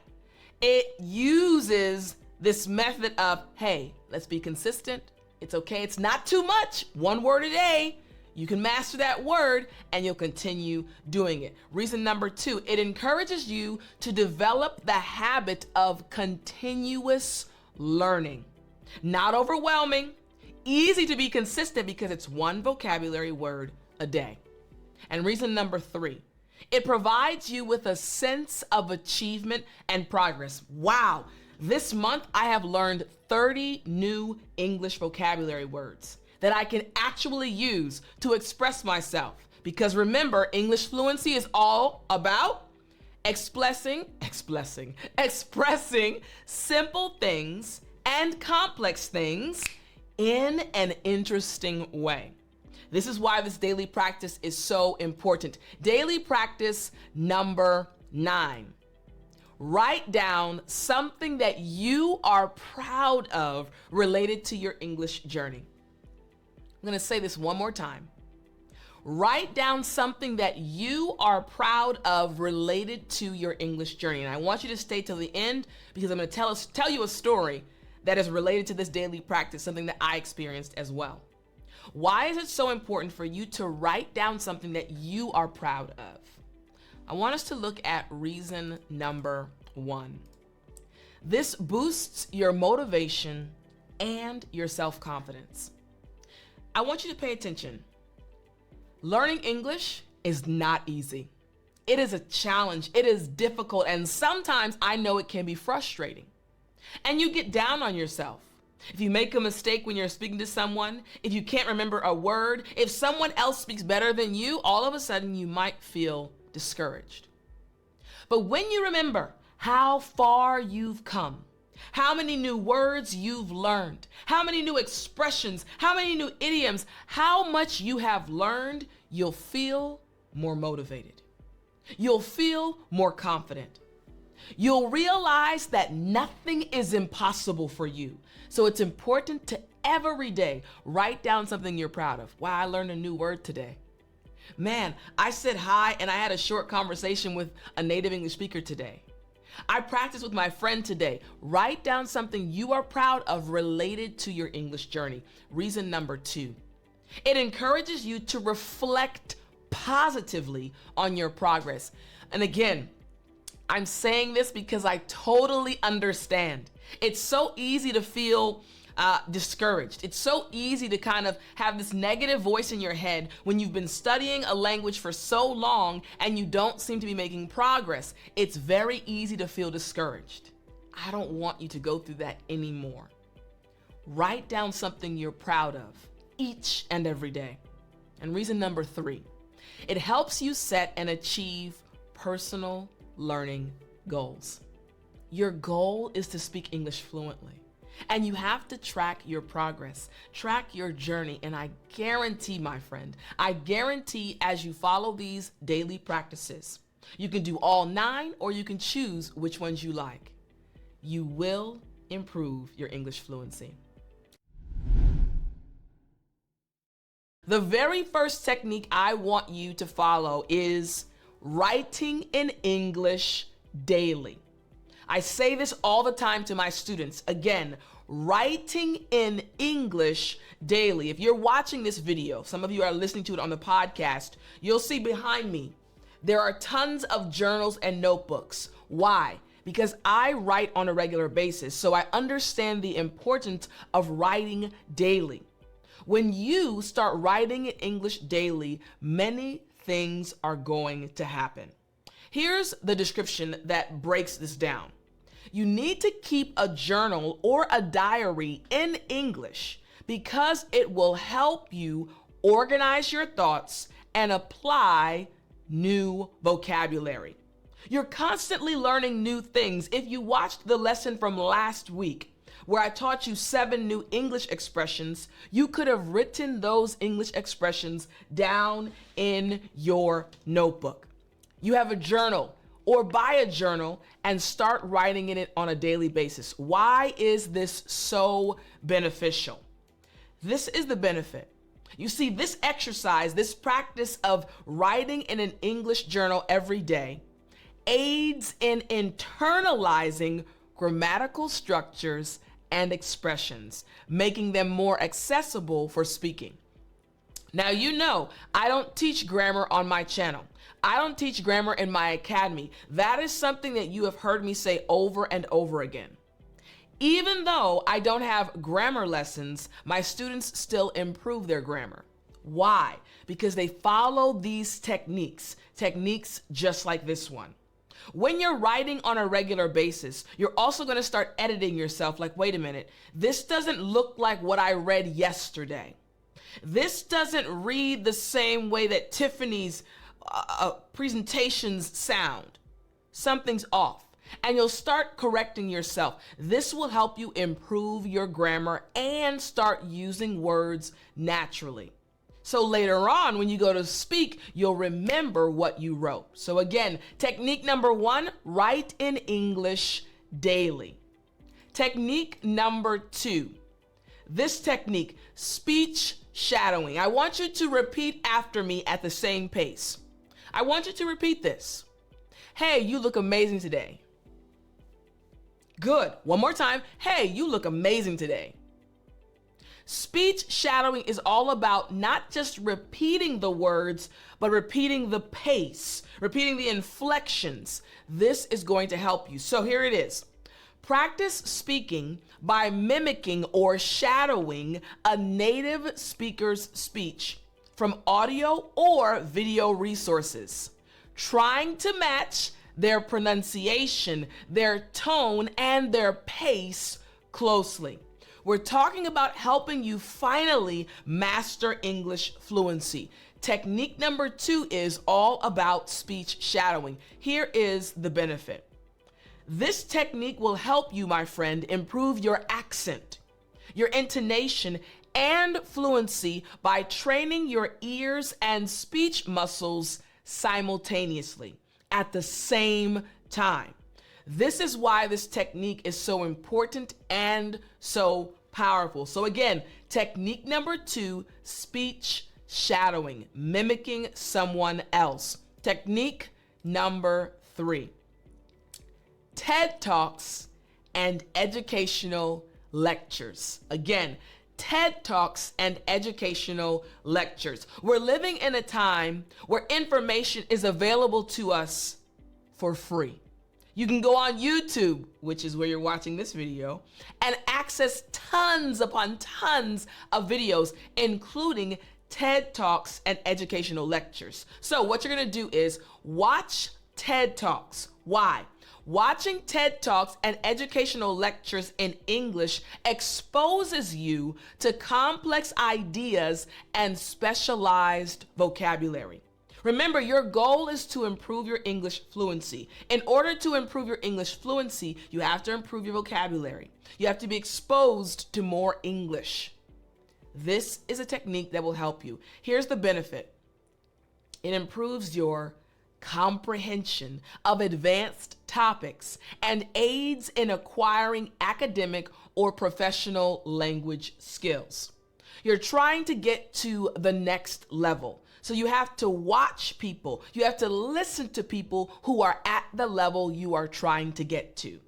It uses this method of, hey, let's be consistent. It's okay. It's not too much. One word a day. You can master that word and you'll continue doing it. Reason number 2, it encourages you to develop the habit of continuous learning. Not overwhelming, easy to be consistent because it's one vocabulary word a day. And reason number 3, it provides you with a sense of achievement and progress. Wow. This month, I have learned 30 new English vocabulary words that I can actually use to express myself. Because remember, English fluency is all about expressing simple things and complex things in an interesting way. This is why this daily practice is so important. Daily practice number 9. Write down something that you are proud of related to your English journey. I'm going to say this one more time. Write down something that you are proud of related to your English journey. And I want you to stay till the end because I'm going to tell you a story that is related to this daily practice, something that I experienced as well. Why is it so important for you to write down something that you are proud of? I want us to look at reason number 1. This boosts your motivation and your self-confidence. I want you to pay attention. Learning English is not easy. It is a challenge. It is difficult. And sometimes I know it can be frustrating. And you get down on yourself. If you make a mistake when you're speaking to someone, if you can't remember a word, if someone else speaks better than you, all of a sudden you might feel discouraged. But when you remember how far you've come, how many new words you've learned, how many new expressions, how many new idioms, how much you have learned, you'll feel more motivated. You'll feel more confident. You'll realize that nothing is impossible for you. So it's important to every day write down something you're proud of. Wow, I learned a new word today. Man, I said hi and I had a short conversation with a native English speaker today. I practiced with my friend today. Write down something you are proud of related to your English journey. Reason number 2, it encourages you to reflect positively on your progress. And again, I'm saying this because I totally understand. It's so easy to feel discouraged. It's so easy to kind of have this negative voice in your head when you've been studying a language for so long and you don't seem to be making progress. It's very easy to feel discouraged. I don't want you to go through that anymore. Write down something you're proud of each and every day. And reason number 3, it helps you set and achieve personal learning goals. Your goal is to speak English fluently. And you have to track your progress, track your journey. And I guarantee, my friend, I guarantee as you follow these daily practices, you can do all 9 or you can choose which ones you like. You will improve your English fluency. The very first technique I want you to follow is writing in English daily. I say this all the time to my students. Again, writing in English daily. If you're watching this video, some of you are listening to it on the podcast, you'll see behind me, there are tons of journals and notebooks. Why? Because I write on a regular basis, so I understand the importance of writing daily. When you start writing in English daily, many things are going to happen. Here's the description that breaks this down. You need to keep a journal or a diary in English because it will help you organize your thoughts and apply new vocabulary. You're constantly learning new things. If you watched the lesson from last week, where I taught you 7 new English expressions, you could have written those English expressions down in your notebook. You have a journal, or buy a journal and start writing in it on a daily basis. Why is this so beneficial? This is the benefit. You see, this exercise, this practice of writing in an English journal every day aids in internalizing grammatical structures and expressions, making them more accessible for speaking. Now, you know, I don't teach grammar on my channel. I don't teach grammar in my academy. That is something that you have heard me say over and over again. Even though I don't have grammar lessons, my students still improve their grammar. Why? Because they follow these techniques just like this one. When you're writing on a regular basis, you're also going to start editing yourself like, wait a minute, this doesn't look like what I read yesterday. This doesn't read the same way that Tiffani's presentations sound. Something's off. And you'll start correcting yourself. This will help you improve your grammar and start using words naturally. So later on, when you go to speak, you'll remember what you wrote. So again, technique number 1, write in English daily. Technique number 2, this technique, speech shadowing. I want you to repeat after me at the same pace. I want you to repeat this. Hey, you look amazing today. Good. One more time. Hey, you look amazing today. Speech shadowing is all about not just repeating the words, but repeating the pace, repeating the inflections. This is going to help you. So here it is. Practice speaking by mimicking or shadowing a native speaker's speech from audio or video resources, trying to match their pronunciation, their tone, and their pace closely. We're talking about helping you finally master English fluency. Technique number 2 is all about speech shadowing. Here is the benefit. This technique will help you, my friend, improve your accent, your intonation, and fluency by training your ears and speech muscles simultaneously at the same time. This is why this technique is so important and so powerful. So again, technique number 2, speech shadowing, mimicking someone else. Technique number 3, TED Talks and educational lectures. Again, TED Talks and educational lectures. We're living in a time where information is available to us for free. You can go on YouTube, which is where you're watching this video, and access tons upon tons of videos, including TED Talks and educational lectures. So what you're gonna do is watch TED Talks. Why? Watching TED Talks and educational lectures in English exposes you to complex ideas and specialized vocabulary. Remember, your goal is to improve your English fluency. In order to improve your English fluency, you have to improve your vocabulary. You have to be exposed to more English. This is a technique that will help you. Here's the benefit. It improves your comprehension of advanced topics and aids in acquiring academic or professional language skills. You're trying to get to the next level. So you have to watch people. You have to listen to people who are at the level you are trying to get to.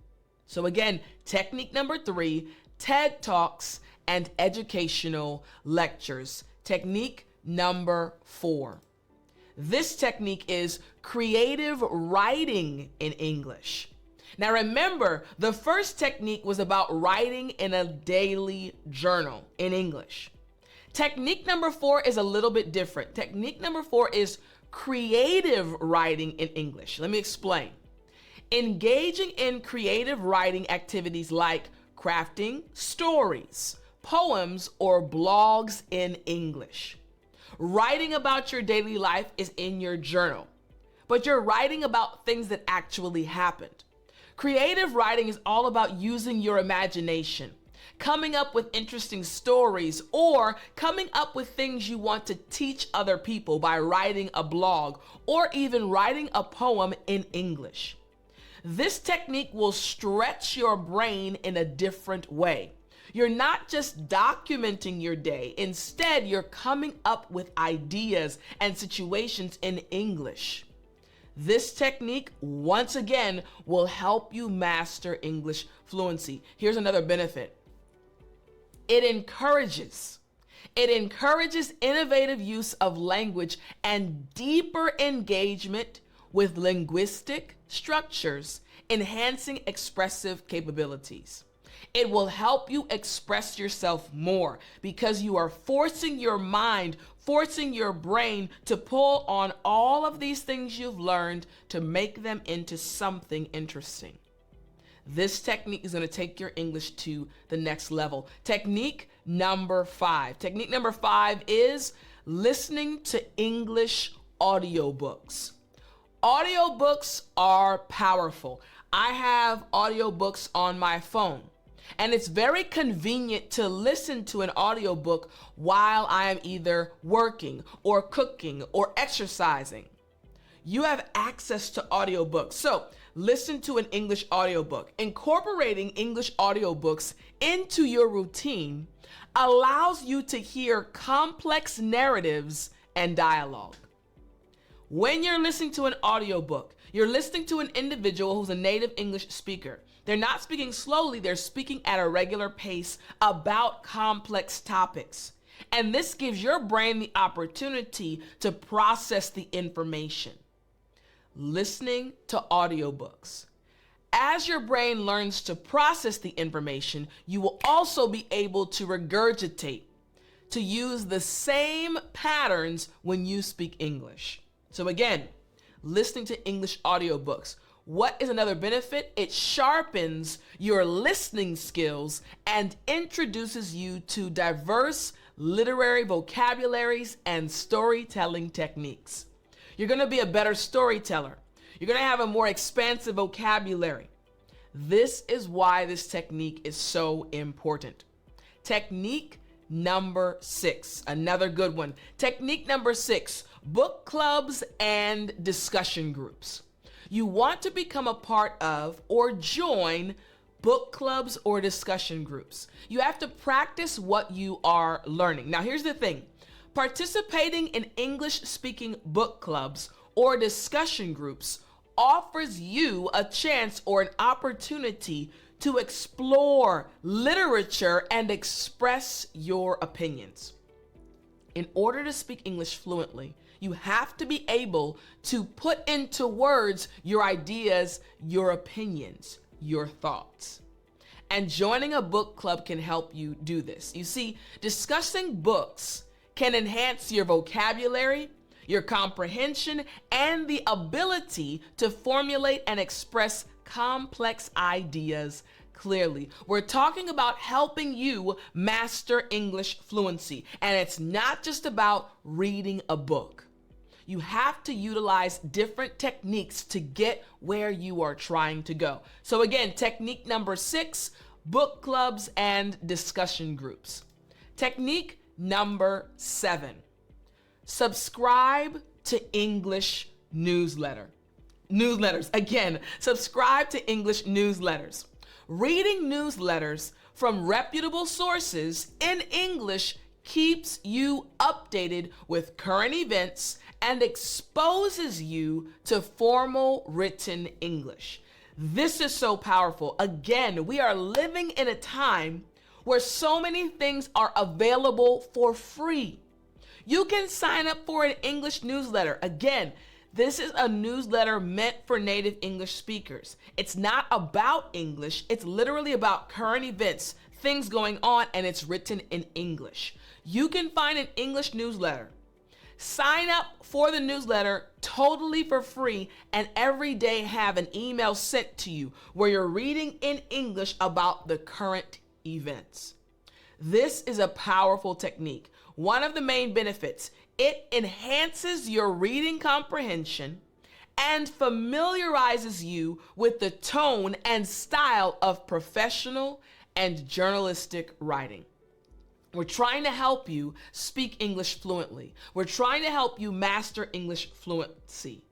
So again, technique number 3, TED Talks and educational lectures. Technique number 4. This technique is creative writing in English. Now remember, the first technique was about writing in a daily journal in English. Technique number 4 is a little bit different. Technique number 4 is creative writing in English. Let me explain. Engaging in creative writing activities like crafting stories, poems, or blogs in English. Writing about your daily life is in your journal, but you're writing about things that actually happened. Creative writing is all about using your imagination, coming up with interesting stories, or coming up with things you want to teach other people by writing a blog or even writing a poem in English. This technique will stretch your brain in a different way. You're not just documenting your day. Instead, you're coming up with ideas and situations in English. This technique, once again, will help you master English fluency. Here's another benefit. It encourages innovative use of language and deeper engagement with linguistic structures, enhancing expressive capabilities. It will help you express yourself more because you are forcing your mind, forcing your brain to pull on all of these things you've learned to make them into something interesting. This technique is going to take your English to the next level. Technique number 5. Technique number 5 is listening to English audiobooks. Audiobooks are powerful. I have audiobooks on my phone, and it's very convenient to listen to an audiobook while I am either working or cooking or exercising. You have access to audiobooks. So listen to an English audiobook. Incorporating English audiobooks into your routine allows you to hear complex narratives and dialogue. When you're listening to an audiobook, you're listening to an individual who's a native English speaker. They're not speaking slowly, they're speaking at a regular pace about complex topics. And this gives your brain the opportunity to process the information. Listening to audiobooks. As your brain learns to process the information, you will also be able to regurgitate, to use the same patterns when you speak English. So again, listening to English audiobooks. What is another benefit? It sharpens your listening skills and introduces you to diverse literary vocabularies and storytelling techniques. You're going to be a better storyteller. You're going to have a more expansive vocabulary. This is why this technique is so important. Technique number 6, another good one. Technique number 6, book clubs and discussion groups. You want to become a part of or join book clubs or discussion groups. You have to practice what you are learning. Now, here's the thing. Participating in English-speaking book clubs or discussion groups offers you a chance or an opportunity to explore literature and express your opinions. In order to speak English fluently, you have to be able to put into words your ideas, your opinions, your thoughts. And joining a book club can help you do this. You see, discussing books can enhance your vocabulary, your comprehension, and the ability to formulate and express complex ideas clearly. We're talking about helping you master English fluency, and it's not just about reading a book. You have to utilize different techniques to get where you are trying to go. So again, technique number 6, book clubs and discussion groups. Technique number 7, subscribe to English newsletters. Again, subscribe to English newsletters. Reading newsletters from reputable sources in English keeps you updated with current events, and exposes you to formal written English. This is so powerful. Again, we are living in a time where so many things are available for free. You can sign up for an English newsletter. Again, this is a newsletter meant for native English speakers. It's not about English. It's literally about current events, things going on, and it's written in English. You can find an English newsletter. Sign up for the newsletter totally for free, and every day have an email sent to you where you're reading in English about the current events. This is a powerful technique. One of the main benefits, it enhances your reading comprehension and familiarizes you with the tone and style of professional and journalistic writing. We're trying to help you speak English fluently. We're trying to help you master English fluency.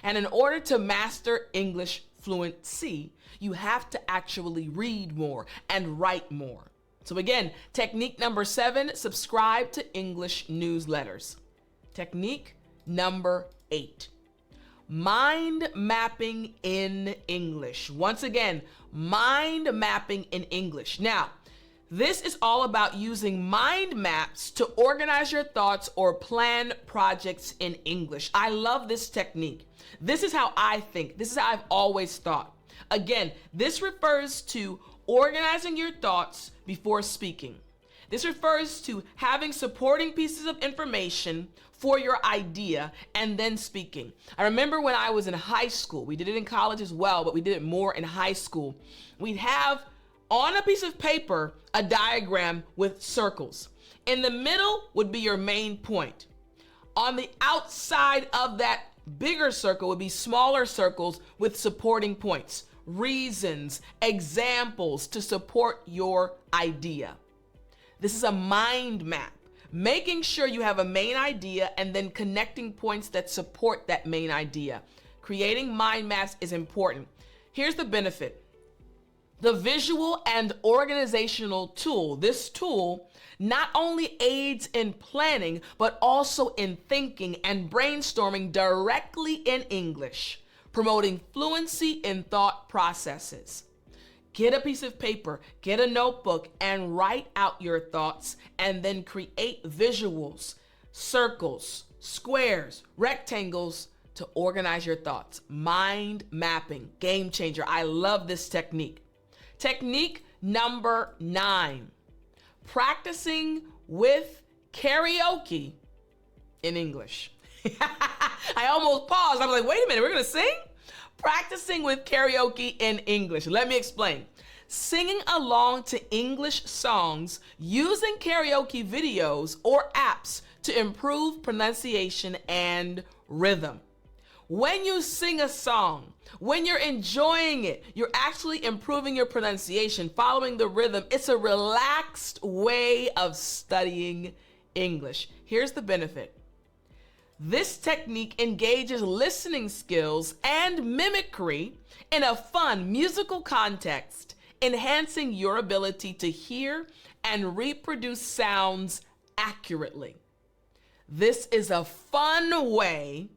And in order to master English fluency, you have to actually read more and write more. So again, technique number 7, subscribe to English newsletters. Technique number 8, mind mapping in English. Once again, mind mapping in English. Now, this is all about using mind maps to organize your thoughts or plan projects in English. I love this technique. This is how I think. This is how I've always thought. Again, this refers to organizing your thoughts before speaking. This refers to having supporting pieces of information for your idea and then speaking. I remember when I was in high school, we did it in college as well, but we did it more in high school. We'd have on a piece of paper a diagram with circles. In the middle would be your main point. On the outside of that bigger circle would be smaller circles with supporting points, reasons, examples to support your idea. This is a mind map, making sure you have a main idea and then connecting points that support that main idea. Creating mind maps is important. Here's the benefit. The visual and organizational tool, this tool not only aids in planning, but also in thinking and brainstorming directly in English, promoting fluency in thought processes. Get a piece of paper, get a notebook, and write out your thoughts, and then create visuals, circles, squares, rectangles to organize your thoughts. Mind mapping, game changer. I love this technique. Technique number 9, practicing with karaoke in English. I almost paused. I was like, wait a minute, we're gonna sing? Practicing with karaoke in English. Let me explain. Singing along to English songs using karaoke videos or apps to improve pronunciation and rhythm. When you sing a song, when you're enjoying it, you're actually improving your pronunciation, following the rhythm. It's a relaxed way of studying English. Here's the benefit. This technique engages listening skills and mimicry in a fun musical context, enhancing your ability to hear and reproduce sounds accurately. This is a fun way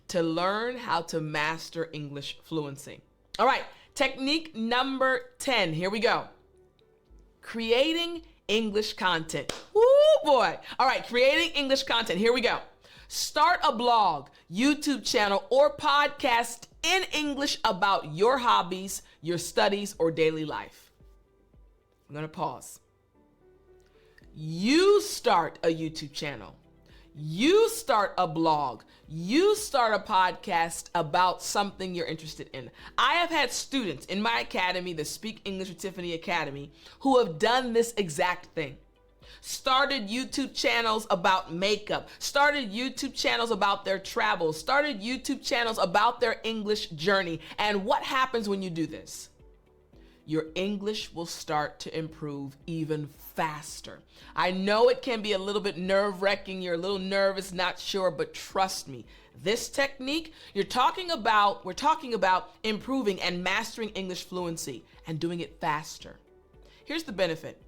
to learn how to master English fluency. All right, technique number 10. Here we go. Creating English content. Woo, boy. All right, creating English content. Here we go. Start a blog, YouTube channel, or podcast in English about your hobbies, your studies, or daily life. I'm going to pause. You start a YouTube channel. You start a blog. You start a podcast about something you're interested in. I have had students in my academy, the Speak English with Tiffani Academy, who have done this exact thing. Started YouTube channels about makeup, started YouTube channels about their travels, started YouTube channels about their English journey. And what happens when you do this? Your English will start to improve even faster. I know it can be a little bit nerve-wracking. You're a little nervous, not sure, but trust me, this technique we're talking about improving and mastering English fluency and doing it faster. Here's the benefit.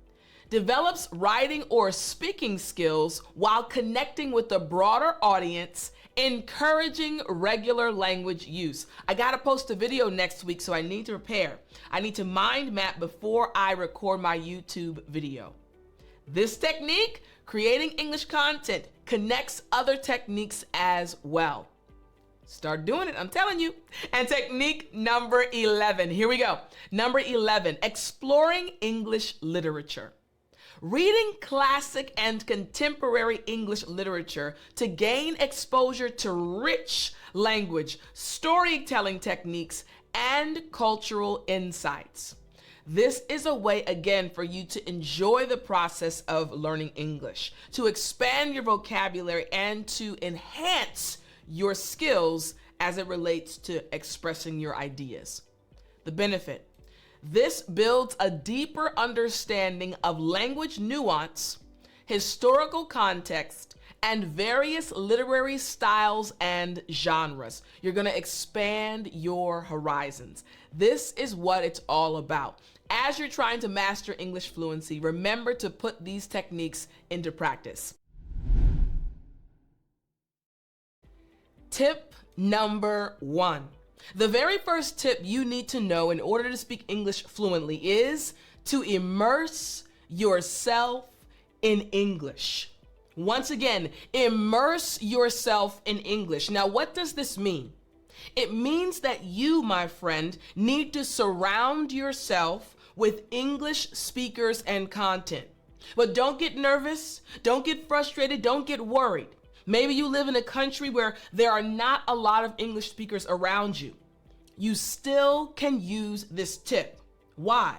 develops writing or speaking skills while connecting with a broader audience, encouraging regular language use. I gotta post a video next week, so I need to prepare. I need to mind map before I record my YouTube video. This technique, creating English content, connects other techniques as well. Start doing it, I'm telling you. And technique number 11, here we go. Number 11, exploring English literature. Reading classic and contemporary English literature to gain exposure to rich language, storytelling techniques, and cultural insights. This is a way, again, for you to enjoy the process of learning English, to expand your vocabulary, and to enhance your skills as it relates to expressing your ideas. The benefit: this builds a deeper understanding of language nuance, historical context, and various literary styles and genres. You're going to expand your horizons. This is what it's all about. As you're trying to master English fluency, remember to put these techniques into practice. Tip number 1. The very first tip you need to know in order to speak English fluently is to immerse yourself in English. Once again, immerse yourself in English. Now, what does this mean? It means that you, my friend, need to surround yourself with English speakers and content. But don't get nervous, don't get frustrated, don't get worried. Maybe you live in a country where there are not a lot of English speakers around you. You still can use this tip. Why?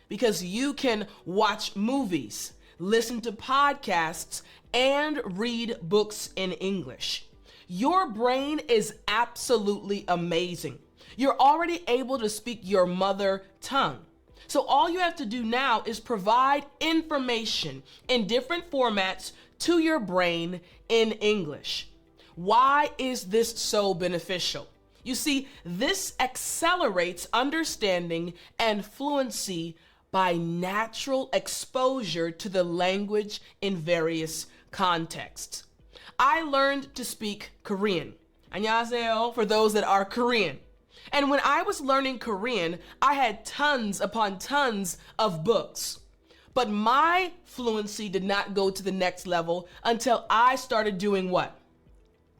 Because you can watch movies, listen to podcasts, and read books in English. Your brain is absolutely amazing. You're already able to speak your mother tongue. So all you have to do now is provide information in different formats to your brain in English. Why is this so beneficial? You see, this accelerates understanding and fluency by natural exposure to the language in various contexts. I learned to speak Korean. 안녕하세요 for those that are Korean. And when I was learning Korean, I had tons upon tons of books. But my fluency did not go to the next level until I started doing what?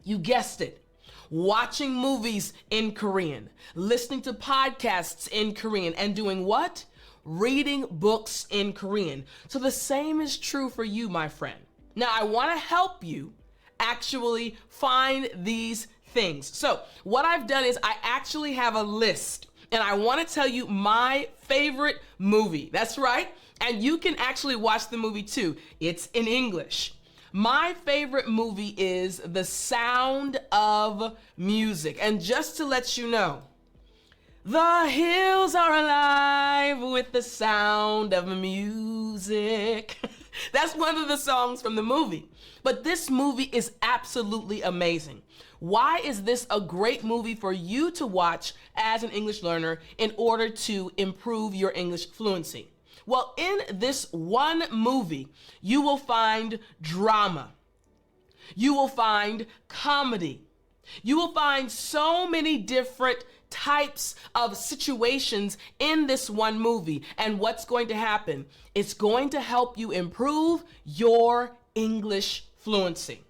You guessed it. Watching movies in Korean, listening to podcasts in Korean, and doing what? Reading books in Korean. So the same is true for you, my friend. Now, I want to help you actually find these things. So what I've done is I actually have a list, and I want to tell you my favorite movie. That's right. And you can actually watch the movie too. It's in English. My favorite movie is The Sound of Music. And just to let you know, the hills are alive with the sound of music. That's one of the songs from the movie. But this movie is absolutely amazing. Why is this a great movie for you to watch as an English learner in order to improve your English fluency? Well, in this one movie, you will find drama. You will find comedy. You will find so many different types of situations in this one movie. And what's going to happen? It's going to help you improve your English fluency.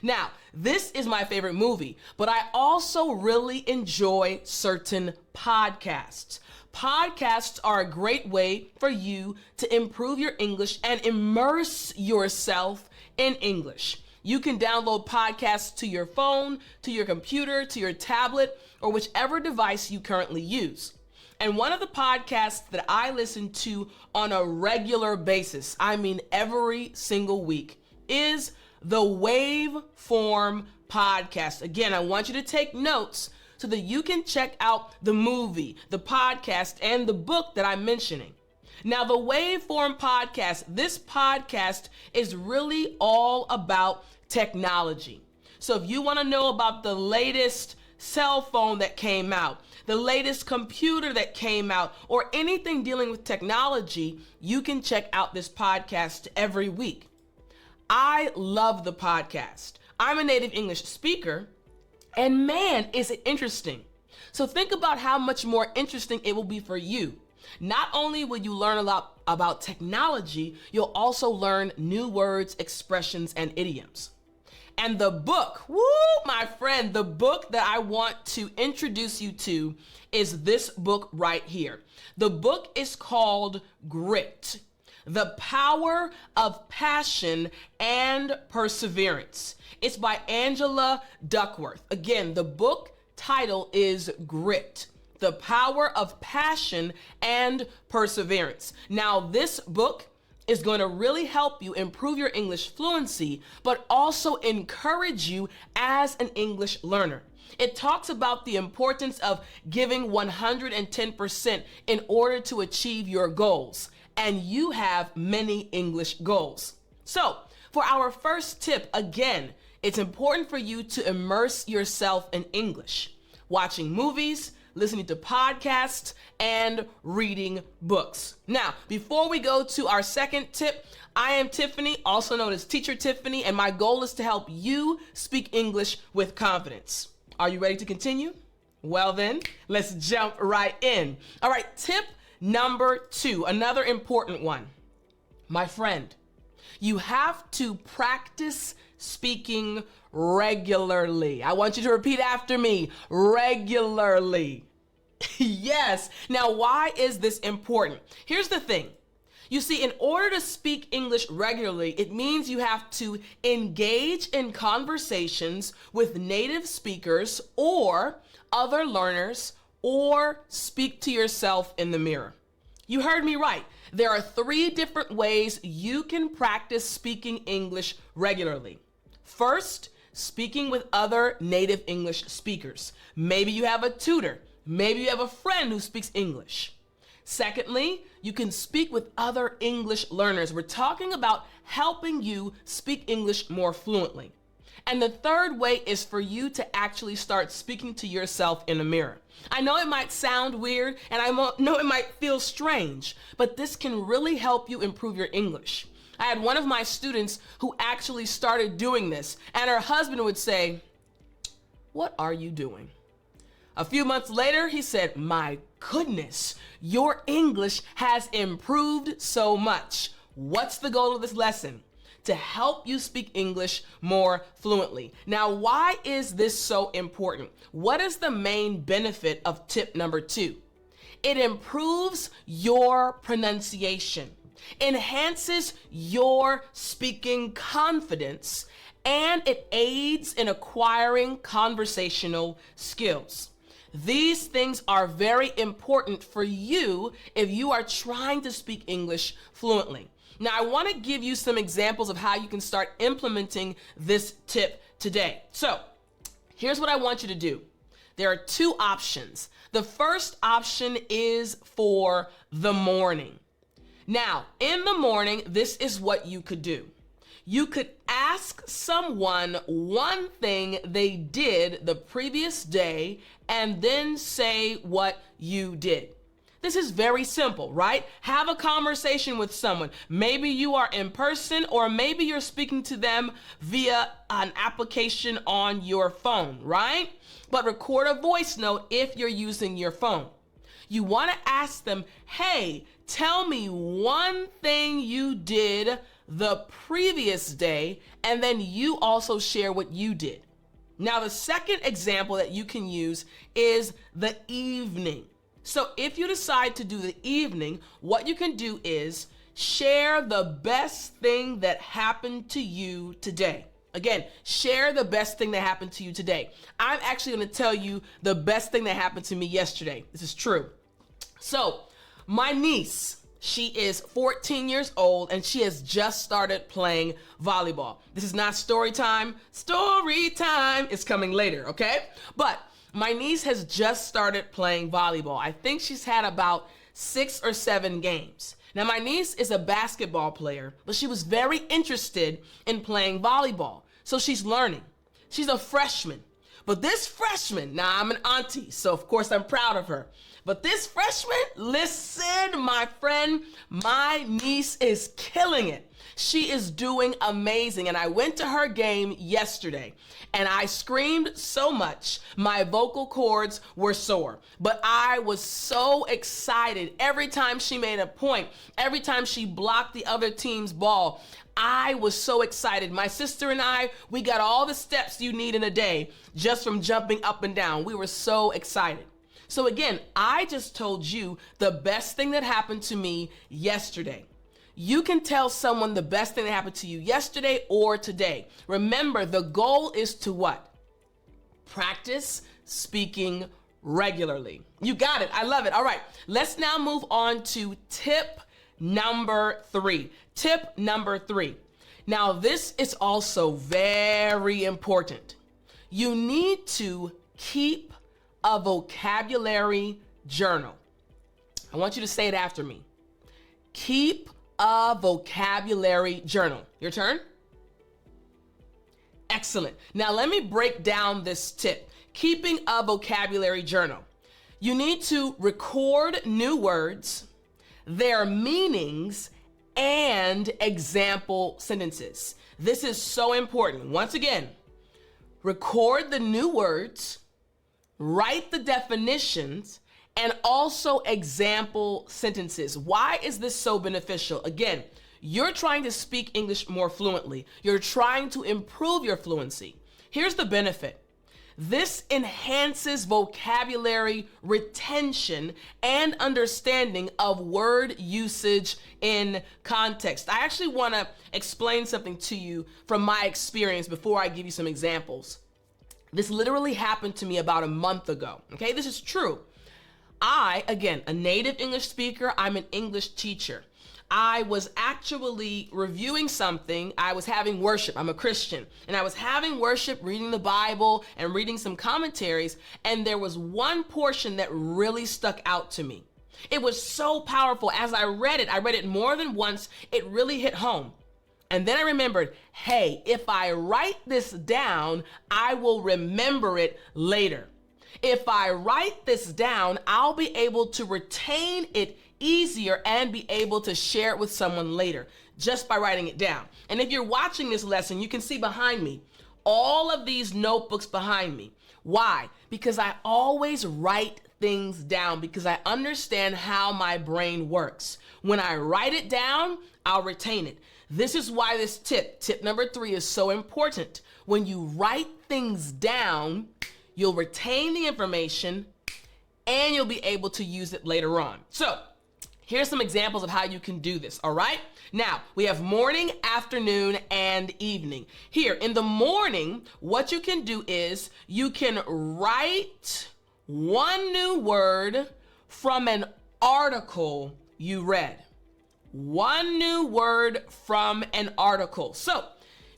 Now, this is my favorite movie, but I also really enjoy certain podcasts. Podcasts are a great way for you to improve your English and immerse yourself in English. You can download podcasts to your phone, to your computer, to your tablet, or whichever device you currently use. And one of the podcasts that I listen to on a regular basis, I mean every single week, is the Waveform podcast. Again, I want you to take notes so that you can check out the movie, the podcast, and the book that I'm mentioning. Now, the Waveform podcast, this podcast is really all about technology. So if you want to know about the latest cell phone that came out, the latest computer that came out, or anything dealing with technology, you can check out this podcast every week. I love the podcast. I'm a native English speaker, and man, is it interesting. So think about how much more interesting it will be for you. Not only will you learn a lot about technology, you'll also learn new words, expressions, and idioms. And the book, woo, my friend, the book that I want to introduce you to is this book right here. The book is called Grit: The Power of Passion and Perseverance. It's by Angela Duckworth. Again, the book title is Grit: The Power of Passion and Perseverance. Now, this book is going to really help you improve your English fluency, but also encourage you as an English learner. It talks about the importance of giving 110% in order to achieve your goals, and you have many English goals. So, for our first tip, again, it's important for you to immerse yourself in English, watching movies, listening to podcasts, and reading books. Now, before we go to our second tip, I am Tiffani, also known as Teacher Tiffani, and my goal is to help you speak English with confidence. Are you ready to continue? Well then, let's jump right in. All right, tip number 2, another important one. My friend, you have to practice speaking regularly. I want you to repeat after me, regularly. Yes. Now, why is this important? Here's the thing. You see, in order to speak English regularly, it means you have to engage in conversations with native speakers or other learners, or speak to yourself in the mirror. You heard me right. There are 3 different ways you can practice speaking English regularly. First, speaking with other native English speakers. Maybe you have a tutor. Maybe you have a friend who speaks English. Secondly, you can speak with other English learners. We're talking about helping you speak English more fluently. And the third way is for you to actually start speaking to yourself in a mirror. I know it might sound weird, and I know it might feel strange, but this can really help you improve your English. I had one of my students who actually started doing this, and her husband would say, "What are you doing?" A few months later, he said, "My goodness, your English has improved so much." What's the goal of this lesson? To help you speak English more fluently. Now, why is this so important? What is the main benefit of tip number 2? It improves your pronunciation, enhances your speaking confidence, and it aids in acquiring conversational skills. These things are very important for you if you are trying to speak English fluently. Now, I want to give you some examples of how you can start implementing this tip today. So, here's what I want you to do. There are 2 options. The first option is for the morning. Now, in the morning, this is what you could do. You could ask someone one thing they did the previous day and then say what you did. This is very simple, right? Have a conversation with someone. Maybe you are in person, or maybe you're speaking to them via an application on your phone, right? But record a voice note if you're using your phone. You want to ask them, "Hey, tell me one thing you did the previous day," and then you also share what you did. Now, the second example that you can use is the evening. So if you decide to do the evening, what you can do is share the best thing that happened to you today. Again, share the best thing that happened to you today. I'm actually going to tell you the best thing that happened to me yesterday. This is true. So my niece, she is 14 years old, and she has just started playing volleyball. This is not story time. Story time is coming later, okay? But my niece has just started playing volleyball. I think she's had about 6 or 7 games. Now, my niece is a basketball player, but she was very interested in playing volleyball. So she's learning. She's a freshman. But this freshman, now I'm an auntie, so of course I'm proud of her. But this freshman, listen, my friend, my niece is killing it. She is doing amazing. And I went to her game yesterday and I screamed so much, my vocal cords were sore. But I was so excited every time she made a point, every time she blocked the other team's ball. I was so excited. My sister and I, we got all the steps you need in a day just from jumping up and down. We were so excited. So again, I just told you the best thing that happened to me yesterday. You can tell someone the best thing that happened to you yesterday or today. Remember, the goal is to what? Practice speaking regularly. You got it. I love it. All right. Let's now move on to tip number 3. Tip number 3. Now, this is also very important. You need to keep a vocabulary journal. I want you to say it after me. Keep a vocabulary journal. Your turn. Excellent. Now let me break down this tip. Keeping a vocabulary journal. You need to record new words, their meanings, and example sentences. This is so important. Once again, record the new words, write the definitions, and also example sentences. Why is this so beneficial? Again, you're trying to speak English more fluently. You're trying to improve your fluency. Here's the benefit. This enhances vocabulary retention and understanding of word usage in context. I actually want to explain something to you from my experience before I give you some examples. This literally happened to me about a month ago. Okay, this is true. I, again, a native English speaker, I'm an English teacher. I was actually reviewing something. I was having worship. I'm a Christian. And I was having worship, reading the Bible and reading some commentaries. And there was one portion that really stuck out to me. It was so powerful. As I read it more than once. It really hit home. And then I remembered, hey, if I write this down, I will remember it later. If I write this down, I'll be able to retain it easier and be able to share it with someone later just by writing it down. And if you're watching this lesson, you can see behind me all of these notebooks behind me. Why? Because I always write things down because I understand how my brain works. When I write it down, I'll retain it. This is why this tip number 3 is so important. When you write things down, you'll retain the information and you'll be able to use it later on. So here's some examples of how you can do this, all right? Now, we have morning, afternoon, and evening. Here, in the morning, what you can do is you can write one new word from an article you read. One new word from an article. So,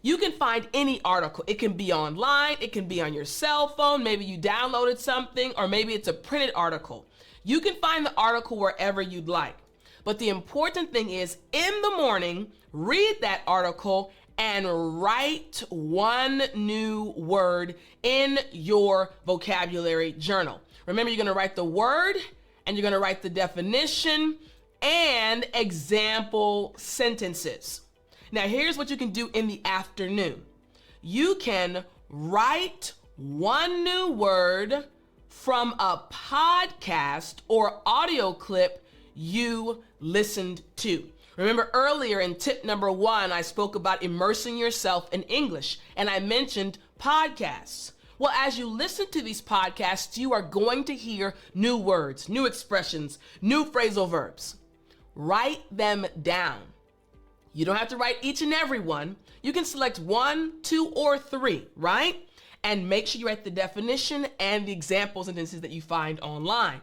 you can find any article. It can be online, it can be on your cell phone, maybe you downloaded something, or maybe it's a printed article. You can find the article wherever you'd like. But the important thing is, in the morning, read that article and write one new word in your vocabulary journal. Remember, you're gonna write the word, and you're gonna write the definition and example sentences. Now, here's what you can do in the afternoon. You can write one new word from a podcast or audio clip you listened to. Remember earlier in tip number 1, I spoke about immersing yourself in English, and I mentioned podcasts. Well, as you listen to these podcasts, you are going to hear new words, new expressions, new phrasal verbs. Write them down. You don't have to write each and every one. You can select 1, 2, or 3, right? And make sure you write the definition and the example sentences that you find online.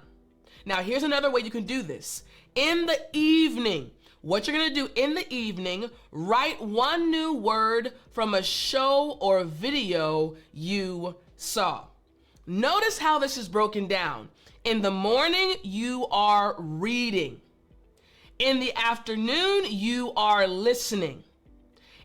Now, here's another way you can do this. In the evening, what you're gonna do in the evening, write one new word from a show or video you saw. Notice how this is broken down. In the morning, you are reading. In the afternoon, you are listening.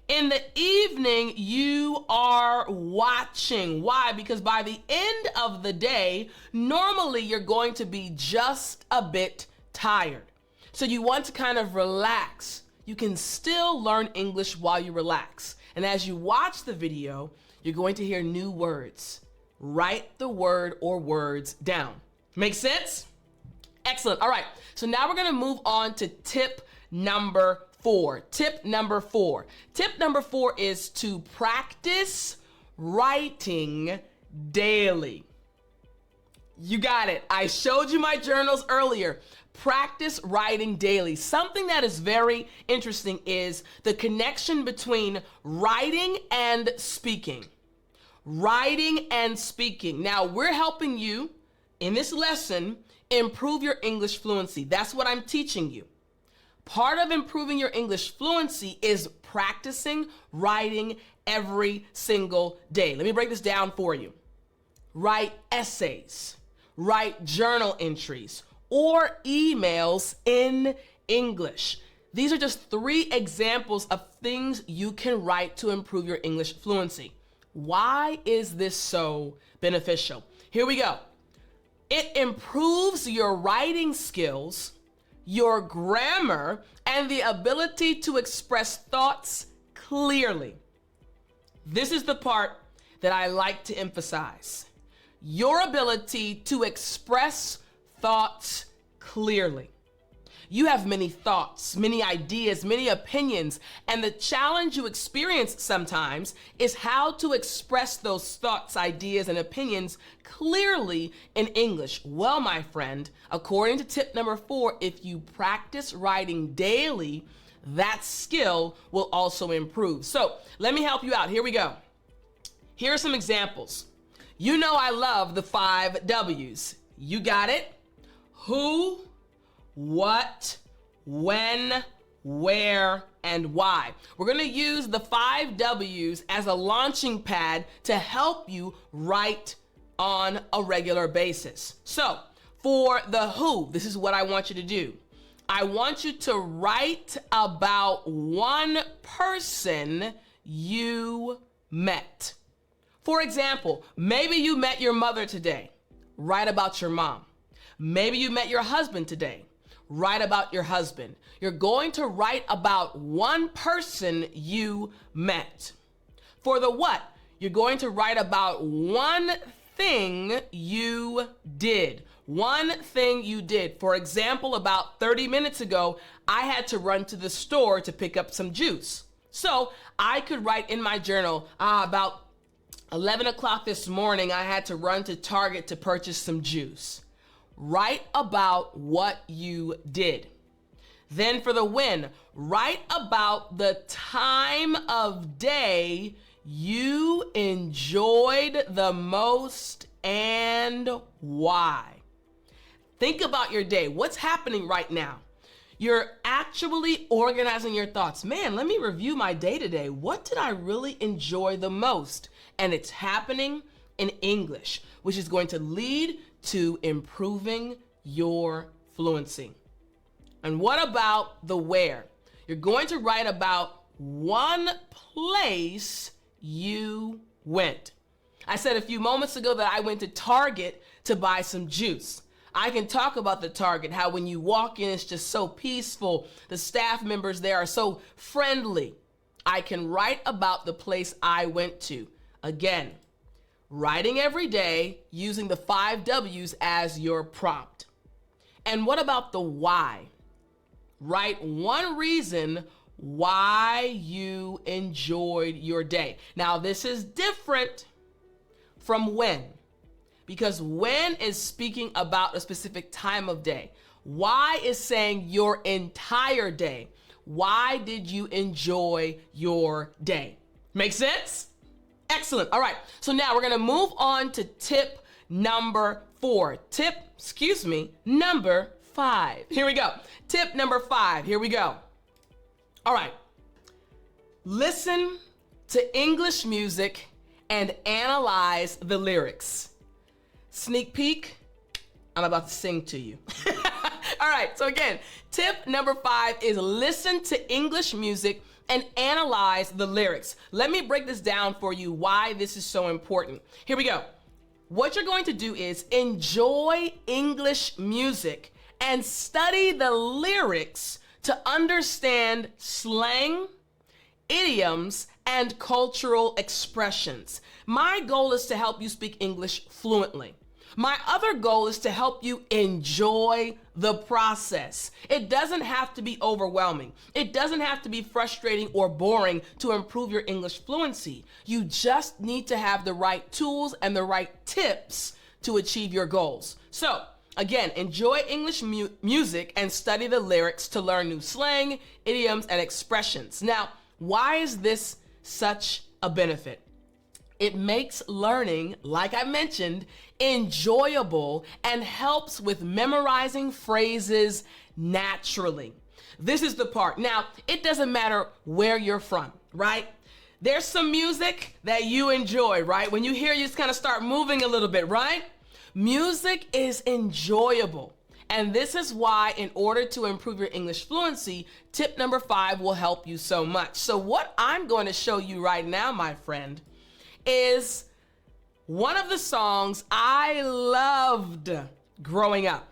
In the evening, you are watching. Why? Because by the end of the day, normally you're going to be just a bit tired. So you want to kind of relax. You can still learn English while you relax. And as you watch the video, you're going to hear new words. Write the word or words down. Make sense? Excellent. All right. So now we're going to move on to tip number 4. Tip number 4. Tip number 4 is to practice writing daily. You got it. I showed you my journals earlier. Practice writing daily. Something that is very interesting is the connection between writing and speaking. Writing and speaking. Now, we're helping you in this lesson improve your English fluency. That's what I'm teaching you. Part of improving your English fluency is practicing writing every single day. Let me break this down for you. Write essays, write journal entries, or emails in English. These are just 3 examples of things you can write to improve your English fluency. Why is this so beneficial? Here we go. It improves your writing skills, your grammar, and the ability to express thoughts clearly. This is the part that I like to emphasize. Your ability to express thoughts clearly. You have many thoughts, many ideas, many opinions, and the challenge you experience sometimes is how to express those thoughts, ideas, and opinions clearly in English. Well, my friend, according to tip number 4, if you practice writing daily, that skill will also improve. So let me help you out. Here we go. Here are some examples. You know I love the 5 W's. You got it? Who, what, when, where, and why. We're going to use the 5 W's as a launching pad to help you write on a regular basis. So for the who, this is what I want you to do. I want you to write about one person you met. For example, maybe you met your mother today. Write about your mom. Maybe you met your husband today. Write about your husband. You're going to write about one person you met. For the what, you're going to write about one thing you did. One thing you did. For example, about 30 minutes ago, I had to run to the store to pick up some juice. So I could write in my journal, about 11 o'clock this morning, I had to run to Target to purchase some juice. Write about what you did. Then for the when, write about the time of day you enjoyed the most and why. Think about your day. What's happening right now? You're actually organizing your thoughts. Man, let me review my day today. What did I really enjoy the most? And it's happening in English, which is going to lead to improving your fluency. And what about the where? You're going to write about one place you went. I said a few moments ago that I went to Target to buy some juice. I can talk about the Target, how when you walk in, it's just so peaceful. The staff members there are so friendly. I can write about the place I went to. Again, writing every day using the 5 W's as your prompt. And what about the why? Write one reason why you enjoyed your day. Now, this is different from when, because when is speaking about a specific time of day. Why is saying your entire day. Why did you enjoy your day? Make sense? Excellent. All right. So now we're going to move on to tip number 4. Number 5. Here we go. Tip number 5. Here we go. All right. Listen to English music and analyze the lyrics. Sneak peek, I'm about to sing to you. All right. So again, tip number 5 is listen to English music and analyze the lyrics. Let me break this down for you, why this is so important. Here we go. What you're going to do is enjoy English music and study the lyrics to understand slang, idioms, and cultural expressions. My goal is to help you speak English fluently. My other goal is to help you enjoy the process. It doesn't have to be overwhelming. It doesn't have to be frustrating or boring to improve your English fluency. You just need to have the right tools and the right tips to achieve your goals. So, again, enjoy English music and study the lyrics to learn new slang, idioms, and expressions. Now, why is this such a benefit? It makes learning, like I mentioned, enjoyable and helps with memorizing phrases naturally. This is the part. Now, it doesn't matter where you're from, right? There's some music that you enjoy, right? When you hear, you just kind of start moving a little bit, right? Music is enjoyable. And this is why, in order to improve your English fluency, tip number 5 will help you so much. So what I'm going to show you right now, my friend, is one of the songs I loved growing up.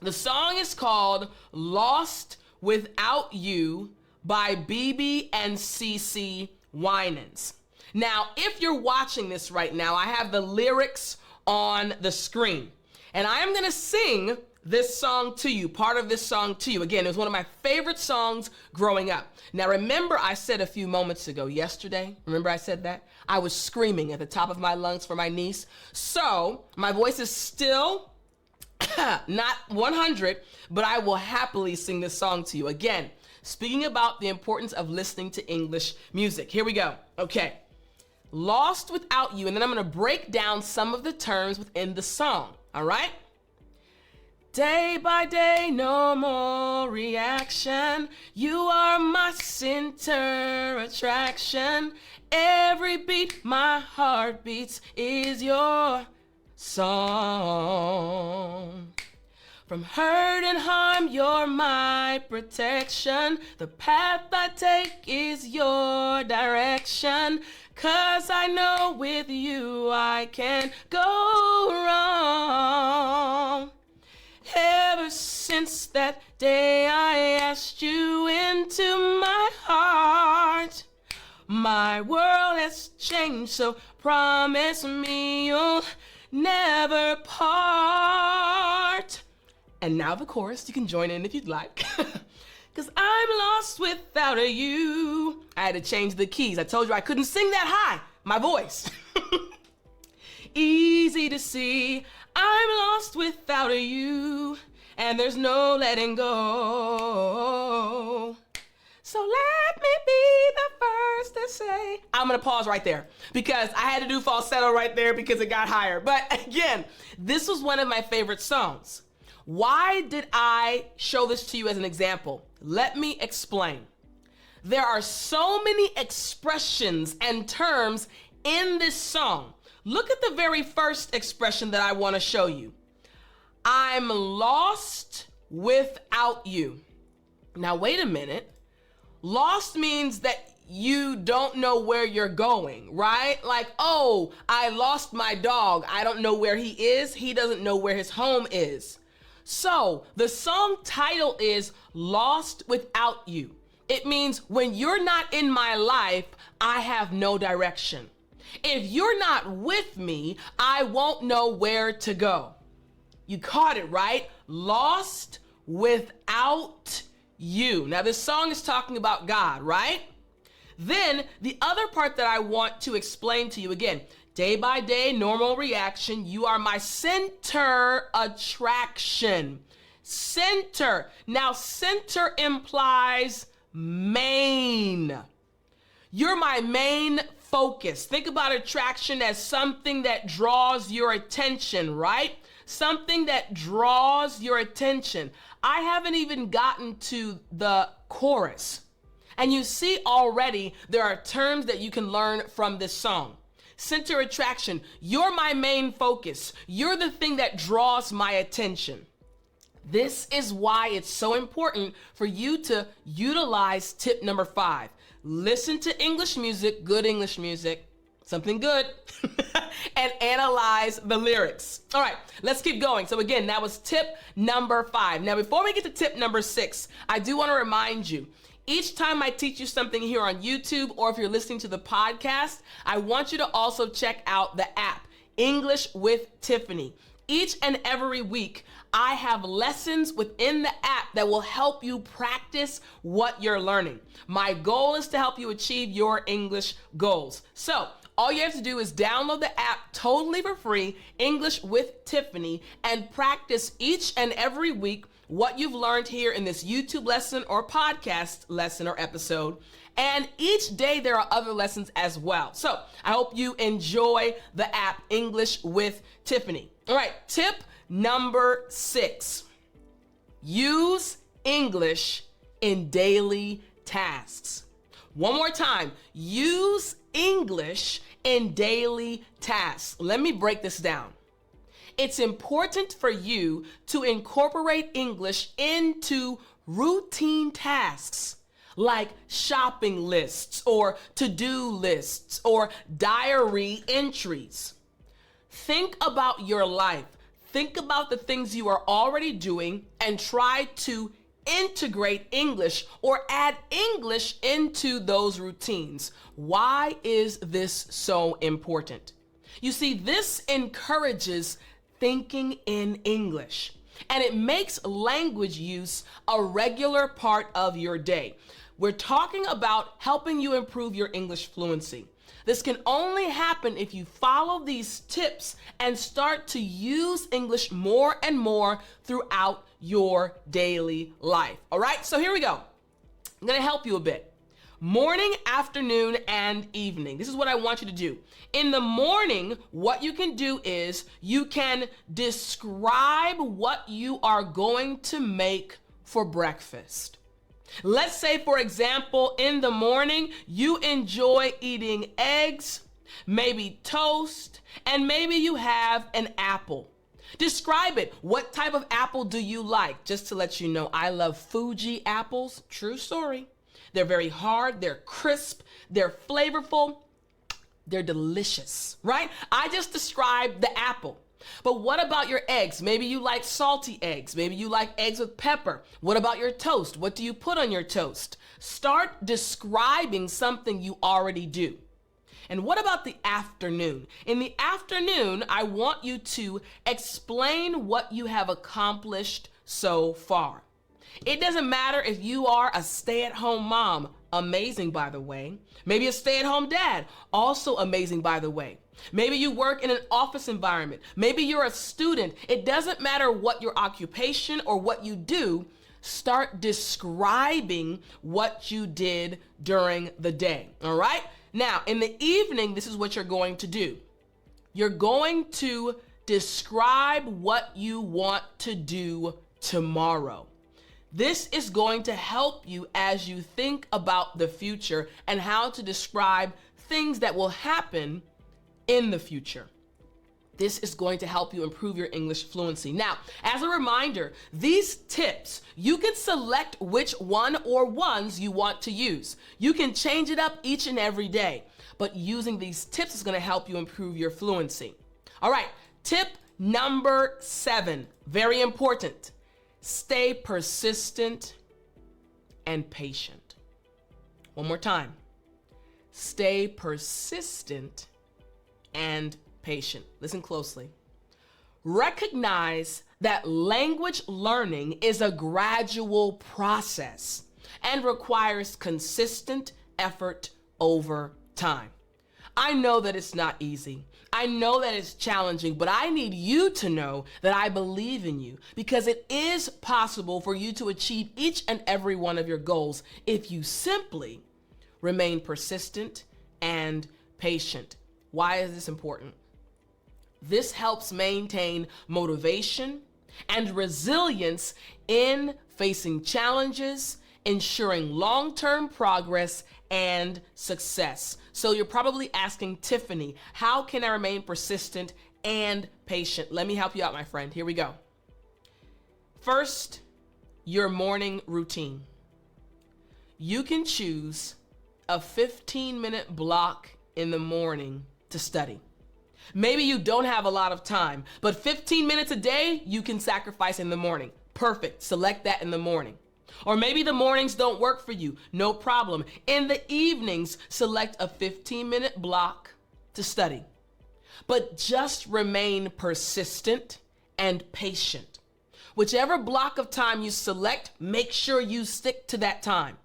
The song is called Lost Without You by BB and CC Winans. Now, if you're watching this right now, I have the lyrics on the screen, and I am going to sing this song to you, part of this song to you. Again, it was one of my favorite songs growing up. Now, remember I said a few moments ago, yesterday, remember I said that? I was screaming at the top of my lungs for my niece. So my voice is still not 100, but I will happily sing this song to you. Again, speaking about the importance of listening to English music. Here we go. Okay. Lost Without You, and then I'm going to break down some of the terms within the song. All right? Day by day, no more reaction. You are my center attraction. Every beat my heart beats is your song. From hurt and harm, you're my protection. The path I take is your direction. 'Cause I know with you I can't go wrong. Ever since that day I asked you into my heart, my world has changed, so promise me you'll never part. And now the chorus, you can join in if you'd like. 'Cause I'm lost without you. I had to change the keys. I told you I couldn't sing that high, my voice. Easy to see, I'm lost without you, and there's no letting go. So let me be the first to say. I'm gonna pause right there because I had to do falsetto right there because it got higher. But again, this was one of my favorite songs. Why did I show this to you as an example? Let me explain. There are so many expressions and terms in this song. Look at the very first expression that I want to show you. I'm lost without you. Now, wait a minute. Lost means that you don't know where you're going, right? Like, oh, I lost my dog. I don't know where he is. He doesn't know where his home is. So the song title is Lost Without You. It means when you're not in my life, I have no direction. If you're not with me, I won't know where to go. You caught it, right? Lost without you. Now, this song is talking about God, right? Then the other part that I want to explain to you again, day by day, normal reaction. You are my center attraction. Center. Now, center implies main. You're my main focus. Think about attraction as something that draws your attention, right? Something that draws your attention. I haven't even gotten to the chorus. And you see already there are terms that you can learn from this song. Center attraction. You're my main focus. You're the thing that draws my attention. This is why it's so important for you to utilize tip number 5. listen to English music, good English music, something good, and analyze the lyrics. All right, let's keep going. So again, that was tip number 5. Now, before we get to tip number 6, I do want to remind you, each time I teach you something here on YouTube, or if you're listening to the podcast, I want you to also check out the app, English with Tiffani. Each and every week, I have lessons within the app that will help you practice what you're learning. My goal is to help you achieve your English goals. So all you have to do is download the app totally for free, English with Tiffani, and practice each and every week what you've learned here in this YouTube lesson or podcast lesson or episode. And each day there are other lessons as well. So I hope you enjoy the app English with Tiffani. All right, tip number 6, use English in daily tasks. One more time, use English in daily tasks. Let me break this down. It's important for you to incorporate English into routine tasks like shopping lists or to-do lists or diary entries. Think about your life. Think about the things you are already doing and try to integrate English or add English into those routines. Why is this so important? You see, this encourages thinking in English, and it makes language use a regular part of your day. We're talking about helping you improve your English fluency. This can only happen if you follow these tips and start to use English more and more throughout your daily life. All right, so here we go. I'm gonna help you a bit. Morning, afternoon, and evening. This is what I want you to do. In the morning, what you can do is you can describe what you are going to make for breakfast. Let's say, for example, in the morning, you enjoy eating eggs, maybe toast, and maybe you have an apple. Describe it. What type of apple do you like? Just to let you know, I love Fuji apples. True story. They're very hard, they're crisp, they're flavorful, they're delicious, right? I just described the apple. But what about your eggs? Maybe you like salty eggs. Maybe you like eggs with pepper. What about your toast? What do you put on your toast? Start describing something you already do. And what about the afternoon? In the afternoon, I want you to explain what you have accomplished so far. It doesn't matter if you are a stay-at-home mom, amazing by the way. Maybe a stay-at-home dad, also amazing by the way. Maybe you work in an office environment. Maybe you're a student. It doesn't matter what your occupation or what you do. Start describing what you did during the day, all right? Now, in the evening, this is what you're going to do. You're going to describe what you want to do tomorrow. This is going to help you as you think about the future and how to describe things that will happen in the future. This is going to help you improve your English fluency. Now, as a reminder, these tips, you can select which one or ones you want to use. You can change it up each and every day, but using these tips is going to help you improve your fluency. All right, tip number 7, very important. Stay persistent and patient. One more time. Stay persistent and patient. Listen closely. Recognize that language learning is a gradual process and requires consistent effort over time. I know that it's not easy. I know that it's challenging, but I need you to know that I believe in you because it is possible for you to achieve each and every one of your goals if you simply remain persistent and patient. Why is this important? This helps maintain motivation and resilience in facing challenges, ensuring long-term progress and success. So you're probably asking, Tiffani, how can I remain persistent and patient? Let me help you out, my friend. Here we go. First, your morning routine. You can choose a 15-minute block in the morning to study. Maybe you don't have a lot of time, but 15 minutes a day you can sacrifice in the morning. Perfect. Select that in the morning. Or maybe the mornings don't work for you. No problem. In the evenings, select a 15-minute block to study. But just remain persistent and patient. Whichever block of time you select, make sure you stick to that time.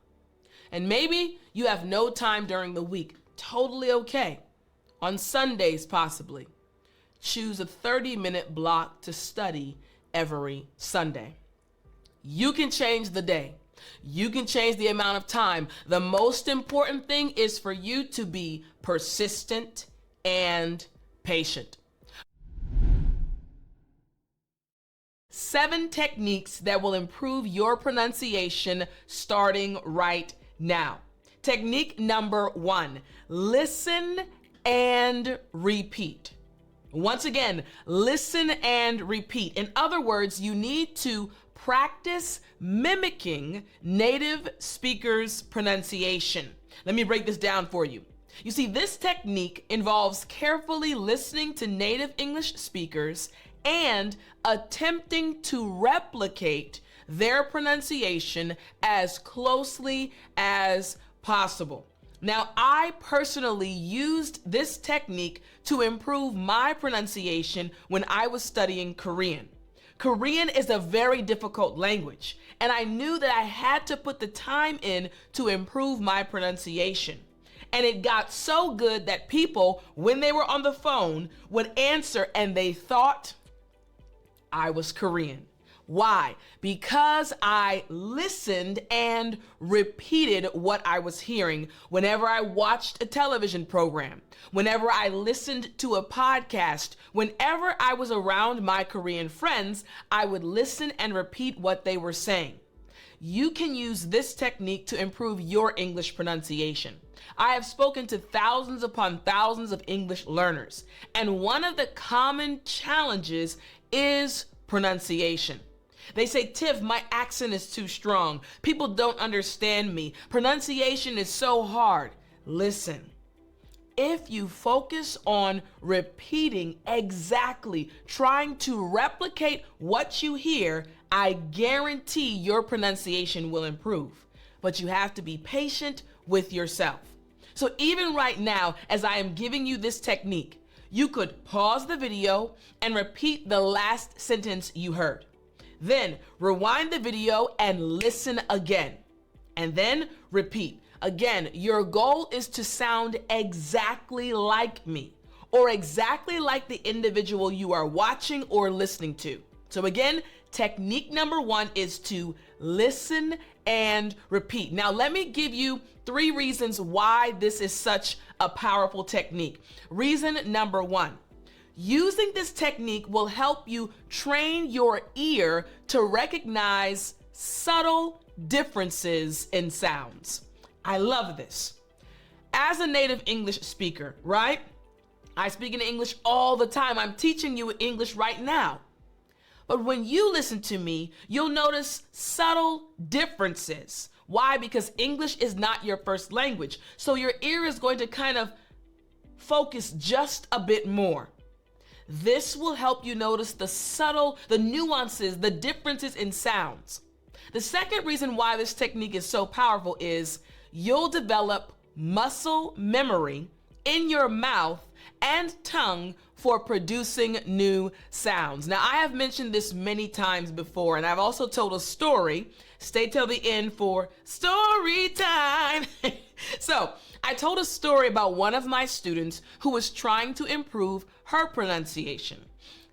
And maybe you have no time during the week. Totally okay. On Sundays, possibly. Choose a 30-minute block to study every Sunday. You can change the day. You can change the amount of time. The most important thing is for you to be persistent and patient. 7 techniques that will improve your pronunciation starting right now. Technique number 1, listen and repeat. Once again, listen and repeat. In other words, you need to practice mimicking native speakers' pronunciation. Let me break this down for you. You see, this technique involves carefully listening to native English speakers and attempting to replicate their pronunciation as closely as possible. Now, I personally used this technique to improve my pronunciation when I was studying Korean. Korean is a very difficult language, and I knew that I had to put the time in to improve my pronunciation. And it got so good that people, when they were on the phone, would answer and they thought I was Korean. Why? Because I listened and repeated what I was hearing whenever I watched a television program, whenever I listened to a podcast, whenever I was around my Korean friends, I would listen and repeat what they were saying. You can use this technique to improve your English pronunciation. I have spoken to thousands upon thousands of English learners, and one of the common challenges is pronunciation. They say, Tiff, my accent is too strong. People don't understand me. Pronunciation is so hard. Listen, if you focus on repeating exactly, trying to replicate what you hear, I guarantee your pronunciation will improve. But you have to be patient with yourself. So even right now, as I am giving you this technique, you could pause the video and repeat the last sentence you heard. Then rewind the video and listen again. And then repeat. Again, your goal is to sound exactly like me or exactly like the individual you are watching or listening to. So again, technique number 1 is to listen and repeat. Now, let me give you 3 reasons why this is such a powerful technique. Reason number 1. Using this technique will help you train your ear to recognize subtle differences in sounds. I love this. As a native English speaker, right? I speak in English all the time. I'm teaching you English right now. But when you listen to me, you'll notice subtle differences. Why? Because English is not your first language. So your ear is going to kind of focus just a bit more. This will help you notice the nuances, the differences in sounds. The second reason why this technique is so powerful is you'll develop muscle memory in your mouth and tongue for producing new sounds. Now, I have mentioned this many times before, and I've also told a story. Stay till the end for story time. So, I told a story about one of my students who was trying to improve her pronunciation.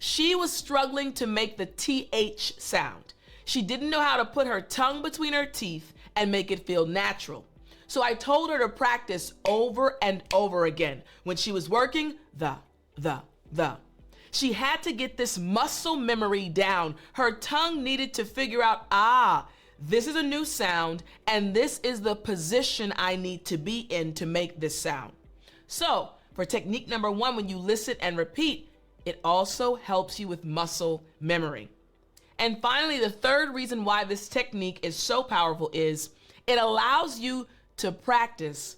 She was struggling to make the TH sound. She didn't know how to put her tongue between her teeth and make it feel natural. So I told her to practice over and over again. When she was working, the. She had to get this muscle memory down. Her tongue needed to figure out, this is a new sound, and this is the position I need to be in to make this sound. So for technique number 1, when you listen and repeat, it also helps you with muscle memory. And finally, the third reason why this technique is so powerful is it allows you to practice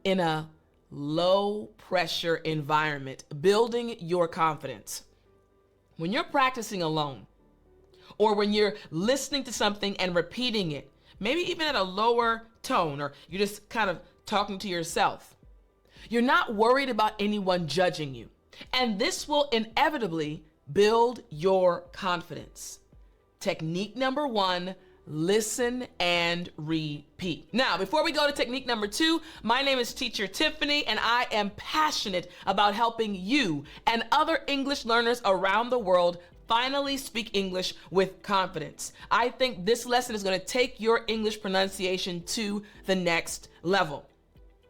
in a low pressure environment, building your confidence. When you're practicing alone, or when you're listening to something and repeating it, maybe even at a lower tone, or you're just kind of talking to yourself, you're not worried about anyone judging you. And this will inevitably build your confidence. Technique number 1, listen and repeat. Now, before we go to technique number 2, my name is Teacher Tiffani, and I am passionate about helping you and other English learners around the world finally speak English with confidence. I think this lesson is going to take your English pronunciation to the next level.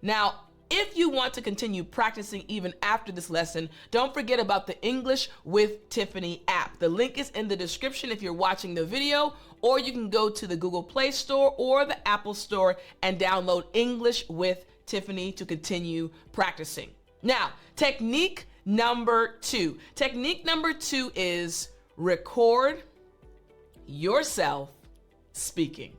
Now, if you want to continue practicing even after this lesson, don't forget about the English with Tiffani app. The link is in the description if you're watching the video, or you can go to the Google Play Store or the Apple Store and download English with Tiffani to continue practicing. Now, technique number 2. Technique number 2 is record yourself speaking.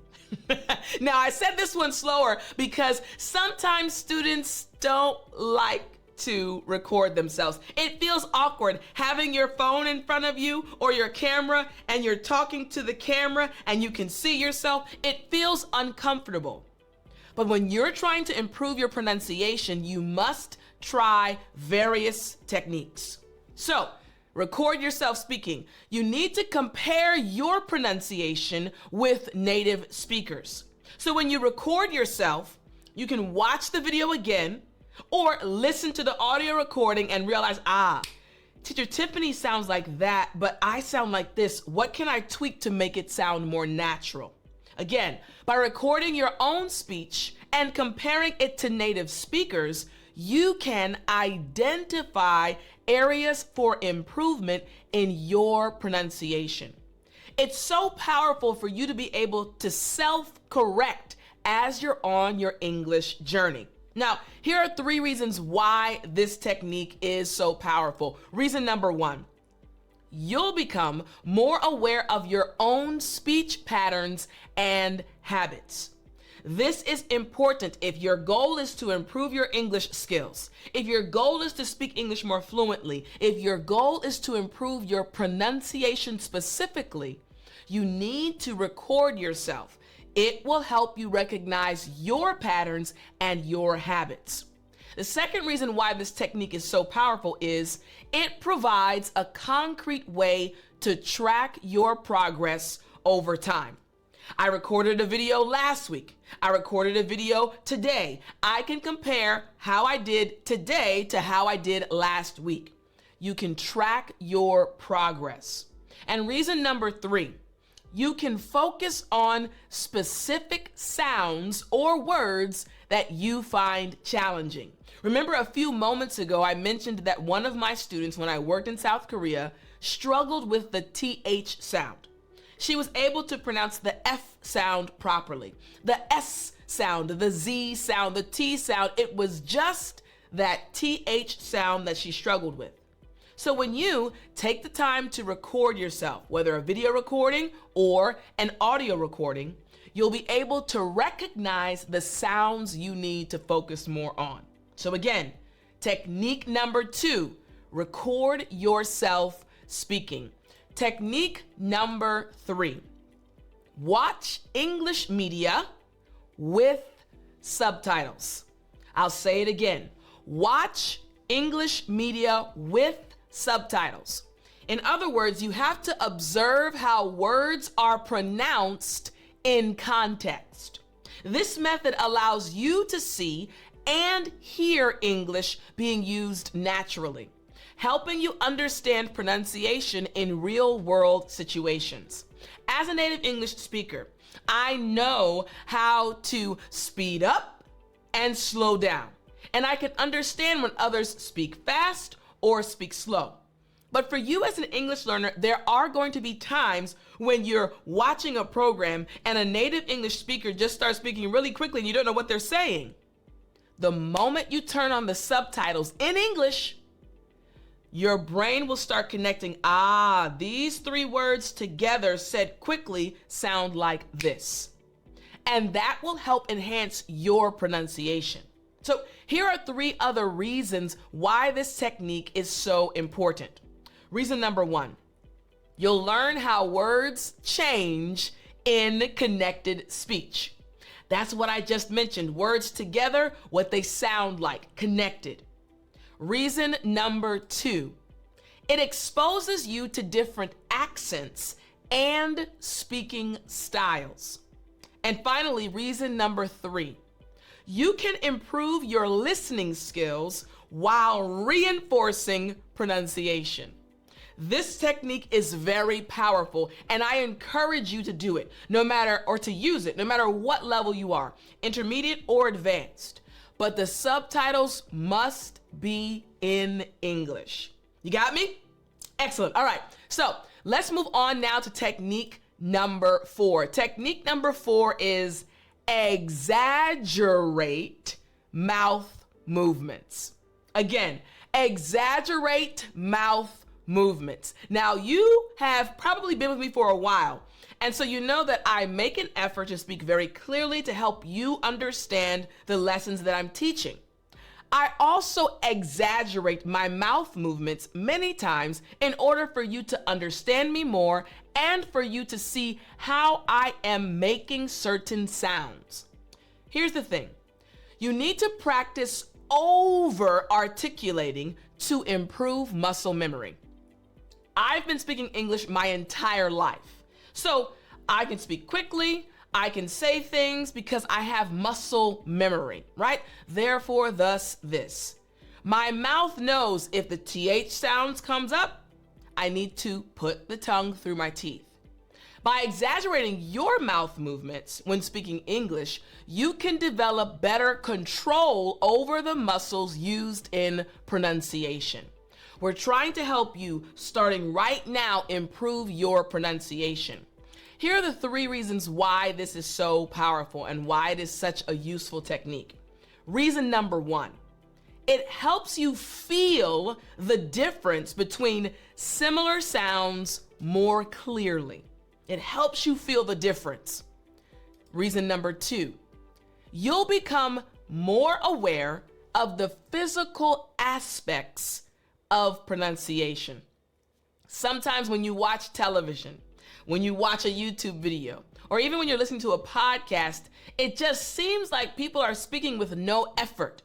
Now, I said this one slower because sometimes students don't like to record themselves. It feels awkward having your phone in front of you or your camera and you're talking to the camera and you can see yourself. It feels uncomfortable. But when you're trying to improve your pronunciation, you must try various techniques. So, record yourself speaking. You need to compare your pronunciation with native speakers. So when you record yourself, you can watch the video again or listen to the audio recording and realize, Teacher Tiffani sounds like that, but I sound like this. What can I tweak to make it sound more natural? Again, by recording your own speech and comparing it to native speakers, you can identify areas for improvement in your pronunciation. It's so powerful for you to be able to self-correct as you're on your English journey. Now, here are 3 reasons why this technique is so powerful. Reason number 1, you'll become more aware of your own speech patterns and habits. This is important if your goal is to improve your English skills, if your goal is to speak English more fluently, if your goal is to improve your pronunciation specifically, you need to record yourself. It will help you recognize your patterns and your habits. The second reason why this technique is so powerful is it provides a concrete way to track your progress over time. I recorded a video last week. I recorded a video today. I can compare how I did today to how I did last week. You can track your progress. And reason number 3, you can focus on specific sounds or words that you find challenging. Remember a few moments ago, I mentioned that one of my students, when I worked in South Korea, struggled with the TH sound. She was able to pronounce the F sound properly, the S sound, the Z sound, the T sound. It was just that TH sound that she struggled with. So when you take the time to record yourself, whether a video recording or an audio recording, you'll be able to recognize the sounds you need to focus more on. So again, technique number 2, record yourself speaking. Technique number 3, watch English media with subtitles. I'll say it again. Watch English media with subtitles. In other words, you have to observe how words are pronounced in context. This method allows you to see and hear English being used naturally, helping you understand pronunciation in real-world situations. As a native English speaker, I know how to speed up and slow down, and I can understand when others speak fast or speak slow. But for you as an English learner, there are going to be times when you're watching a program and a native English speaker just starts speaking really quickly and you don't know what they're saying. The moment you turn on the subtitles in English, your brain will start connecting, these 3 words together said quickly sound like this. And that will help enhance your pronunciation. So here are 3 other reasons why this technique is so important. Reason number 1, you'll learn how words change in connected speech. That's what I just mentioned. Words together, what they sound like, connected. Reason number 2, it exposes you to different accents and speaking styles. And finally, reason number 3, you can improve your listening skills while reinforcing pronunciation. This technique is very powerful, and I encourage you to do it, to use it, no matter what level you are, intermediate or advanced. But the subtitles must be in English. You got me? Excellent. All right. So let's move on now to technique number 4. Technique number 4 is exaggerate mouth movements. Again, exaggerate mouth movements. Now, you have probably been with me for a while, and so you know that I make an effort to speak very clearly to help you understand the lessons that I'm teaching. I also exaggerate my mouth movements many times in order for you to understand me more and for you to see how I am making certain sounds. Here's the thing. You need to practice over articulating to improve muscle memory. I've been speaking English my entire life, so I can speak quickly, I can say things because I have muscle memory, right? Therefore, thus, this. My mouth knows if the TH sounds comes up, I need to put the tongue through my teeth. By exaggerating your mouth movements when speaking English, you can develop better control over the muscles used in pronunciation. We're trying to help you, starting right now, improve your pronunciation. Here are the 3 reasons why this is so powerful and why it is such a useful technique. Reason number 1, it helps you feel the difference between similar sounds more clearly. It helps you feel the difference. Reason number 2, you'll become more aware of the physical aspects of pronunciation. Sometimes when you watch television, when you watch a YouTube video, or even when you're listening to a podcast, it just seems like people are speaking with no effort,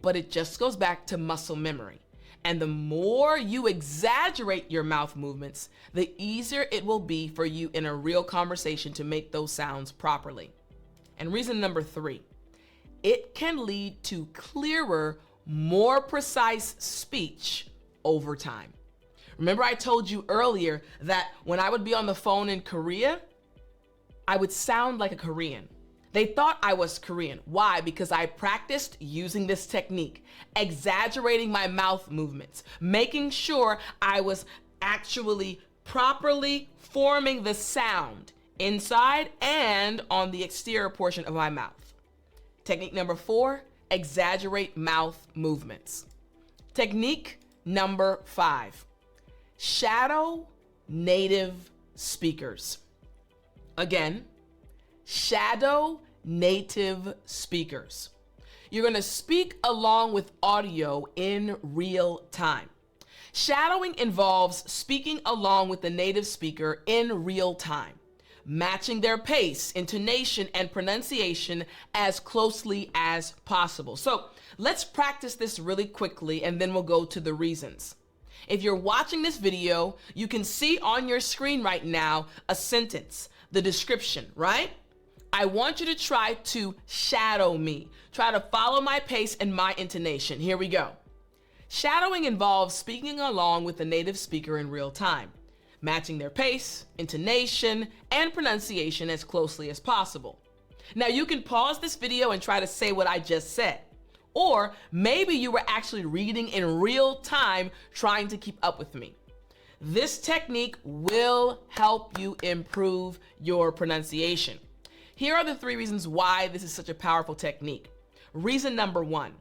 but it just goes back to muscle memory. And the more you exaggerate your mouth movements, the easier it will be for you in a real conversation to make those sounds properly. And reason number 3, it can lead to clearer, more precise speech over time. Remember I told you earlier that when I would be on the phone in Korea, I would sound like a Korean. They thought I was Korean. Why? Because I practiced using this technique, exaggerating my mouth movements, making sure I was actually properly forming the sound inside and on the exterior portion of my mouth. Technique number 4, exaggerate mouth movements. Technique number 5, shadow native speakers. Again, shadow native speakers. You're going to speak along with audio in real time. Shadowing involves speaking along with the native speaker in real time, matching their pace, intonation, and pronunciation as closely as possible. So let's practice this really quickly and then we'll go to the reasons. If you're watching this video, you can see on your screen right now a sentence, the description, right? I want you to try to shadow me. Try to follow my pace and my intonation. Here we go. Shadowing involves speaking along with the native speaker in real time, matching their pace, intonation, and pronunciation as closely as possible. Now you can pause this video and try to say what I just said. Or maybe you were actually reading in real time trying to keep up with me. This technique will help you improve your pronunciation. Here are the 3 reasons why this is such a powerful technique. Reason number 1,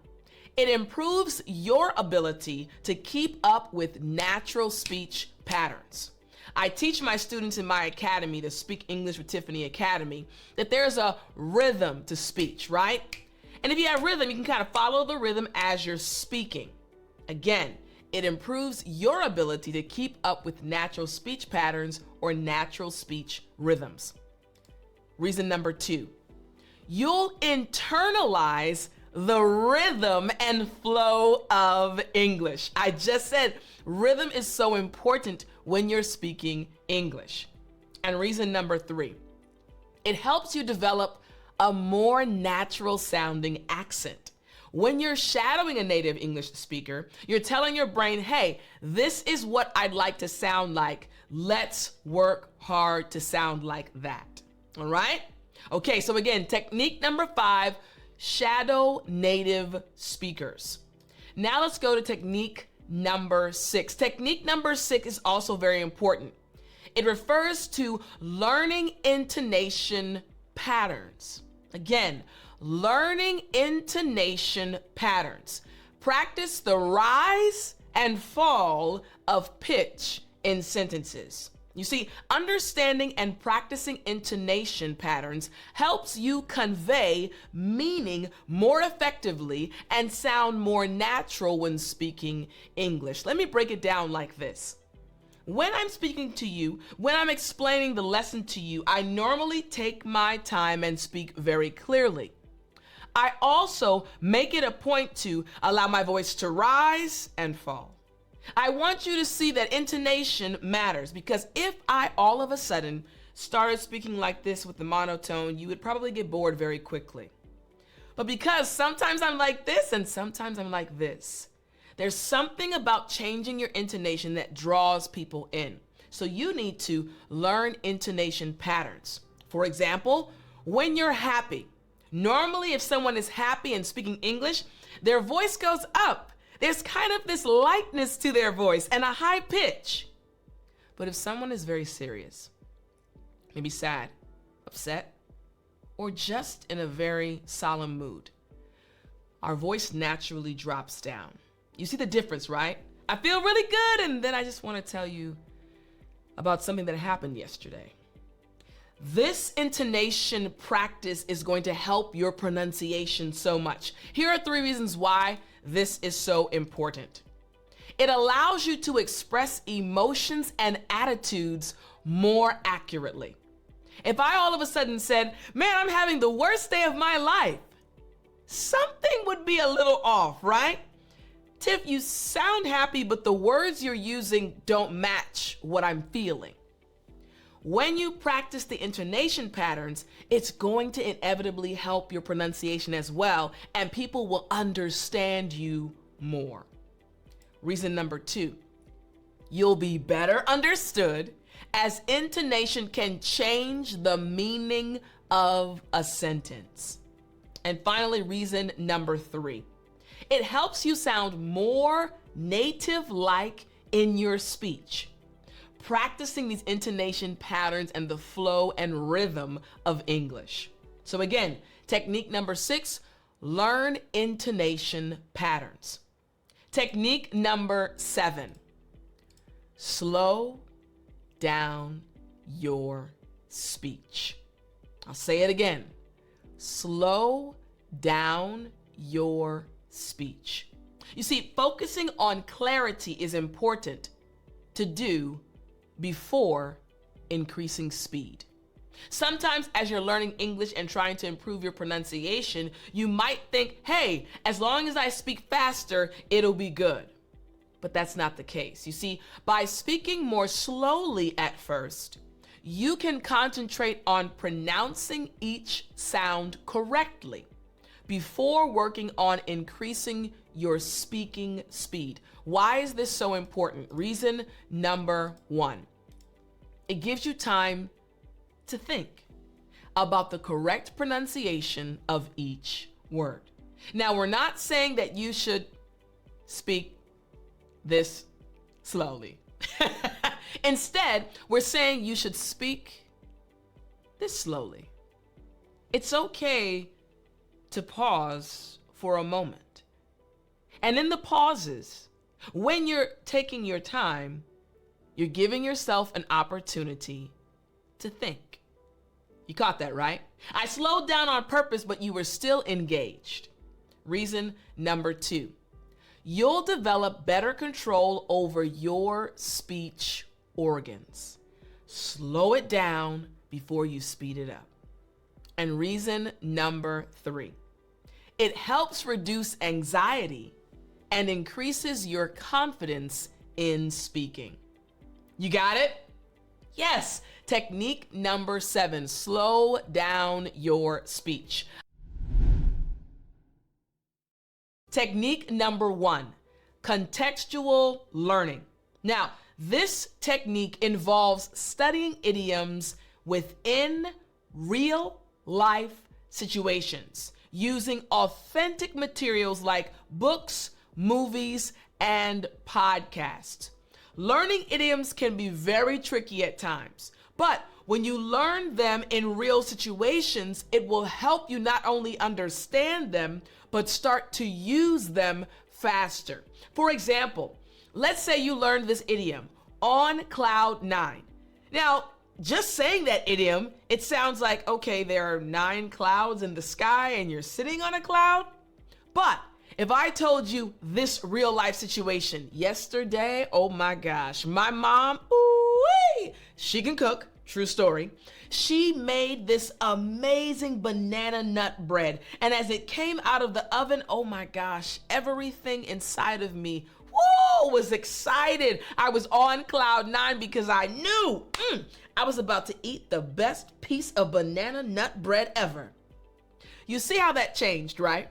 it improves your ability to keep up with natural speech patterns. I teach my students in my academy, the Speak English with Tiffani Academy, that there's a rhythm to speech, right? And if you have rhythm, you can kind of follow the rhythm as you're speaking. Again, it improves your ability to keep up with natural speech patterns or natural speech rhythms. Reason number 2, you'll internalize the rhythm and flow of English. I just said rhythm is so important when you're speaking English. And reason number 3, it helps you develop a more natural sounding accent. When you're shadowing a native English speaker, you're telling your brain, hey, this is what I'd like to sound like. Let's work hard to sound like that. All right? Okay, so again, technique number 5, shadow native speakers. Now let's go to technique number 6. Technique number 6 is also very important. It refers to learning intonation patterns. Again, learning intonation patterns. Practice the rise and fall of pitch in sentences. You see, understanding and practicing intonation patterns helps you convey meaning more effectively and sound more natural when speaking English. Let me break it down like this. When I'm speaking to you, when I'm explaining the lesson to you, I normally take my time and speak very clearly. I also make it a point to allow my voice to rise and fall. I want you to see that intonation matters, because if I all of a sudden started speaking like this with the monotone, you would probably get bored very quickly. But because sometimes I'm like this and sometimes I'm like this, there's something about changing your intonation that draws people in. So you need to learn intonation patterns. For example, when you're happy, normally if someone is happy and speaking English, their voice goes up. There's kind of this lightness to their voice and a high pitch. But if someone is very serious, maybe sad, upset, or just in a very solemn mood, our voice naturally drops down. You see the difference, right? I feel really good, and then I just want to tell you about something that happened yesterday. This intonation practice is going to help your pronunciation so much. Here are 3 reasons why this is so important. It allows you to express emotions and attitudes more accurately. If I all of a sudden said, man, I'm having the worst day of my life, something would be a little off, right? Tiff, you sound happy, but the words you're using don't match what I'm feeling. When you practice the intonation patterns, it's going to inevitably help your pronunciation as well, and people will understand you more. Reason number 2, you'll be better understood, as intonation can change the meaning of a sentence. And finally, reason number 3, it helps you sound more native-like in your speech. Practicing these intonation patterns and the flow and rhythm of English. So again, technique number 6, learn intonation patterns. Technique number 7, slow down your speech. I'll say it again. Slow down your speech. You see, focusing on clarity is important to do before increasing speed. Sometimes as you're learning English and trying to improve your pronunciation, you might think, hey, as long as I speak faster, it'll be good. But that's not the case. You see, by speaking more slowly at first, you can concentrate on pronouncing each sound correctly before working on increasing your speaking speed. Why is this so important? Reason number 1, it gives you time to think about the correct pronunciation of each word. Now, we're not saying that you should speak this slowly. Instead, we're saying you should speak this slowly. It's okay to pause for a moment. And in the pauses, when you're taking your time, you're giving yourself an opportunity to think. You caught that, right? I slowed down on purpose, but you were still engaged. Reason number 2, you'll develop better control over your speech organs. Slow it down before you speed it up. And reason number 3, it helps reduce anxiety and increases your confidence in speaking. You got it? Yes. Technique number 7, slow down your speech. Technique number 1, contextual learning. Now, this technique involves studying idioms within real life situations using authentic materials like books, movies, and podcasts. Learning idioms can be very tricky at times, but when you learn them in real situations, it will help you not only understand them, but start to use them faster. For example, let's say you learned this idiom, on cloud 9. Now, just saying that idiom, it sounds like, okay, there are 9 clouds in the sky and you're sitting on a cloud. But if I told you this real life situation, yesterday, oh my gosh, my mom, ooh-wee, she can cook, true story. She made this amazing banana nut bread. And as it came out of the oven, oh my gosh, everything inside of me, whoa, was excited. I was on cloud 9 because I knew I was about to eat the best piece of banana nut bread ever. You see how that changed, right?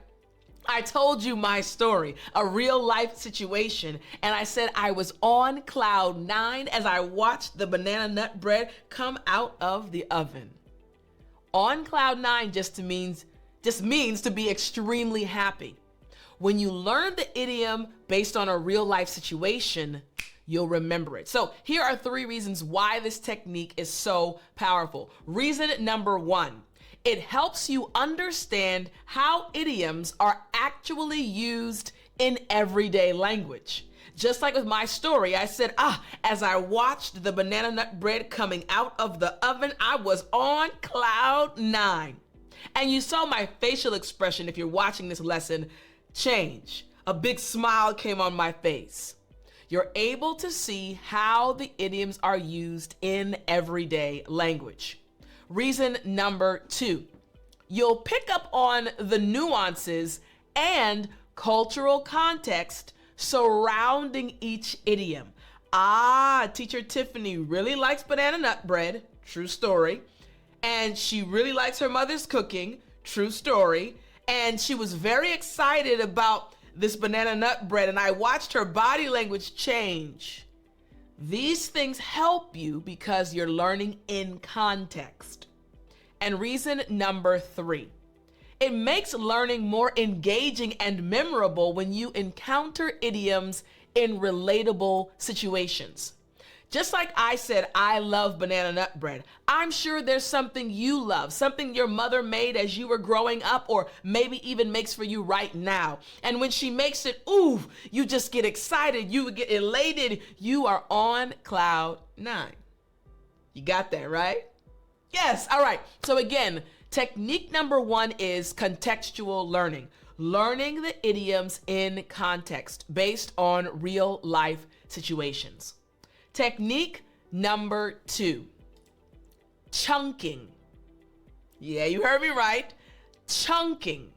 I told you my story, a real life situation, and I said I was on cloud 9 as I watched the banana nut bread come out of the oven. On cloud 9 just means to be extremely happy. When you learn the idiom based on a real life situation, you'll remember it. So here are 3 reasons why this technique is so powerful. Reason number 1, it helps you understand how idioms are actually used in everyday language. Just like with my story, I said, as I watched the banana nut bread coming out of the oven, I was on cloud 9. And you saw my facial expression, if you're watching this lesson, change. A big smile came on my face. You're able to see how the idioms are used in everyday language. Reason number 2, you'll pick up on the nuances and cultural context surrounding each idiom. Teacher Tiffany really likes banana nut bread, true story. And she really likes her mother's cooking, true story. And she was very excited about this banana nut bread, and I watched her body language change. These things help you because you're learning in context. And reason number 3, it makes learning more engaging and memorable when you encounter idioms in relatable situations. Just like I said, I love banana nut bread. I'm sure there's something you love, something your mother made as you were growing up, or maybe even makes for you right now. And when she makes it, you just get excited, you get elated, you are on cloud 9. You got that, right? Yes, all right. So again, technique number 1 is contextual learning. Learning the idioms in context based on real life situations. Technique number 2, chunking. Yeah, you heard me right. Chunking.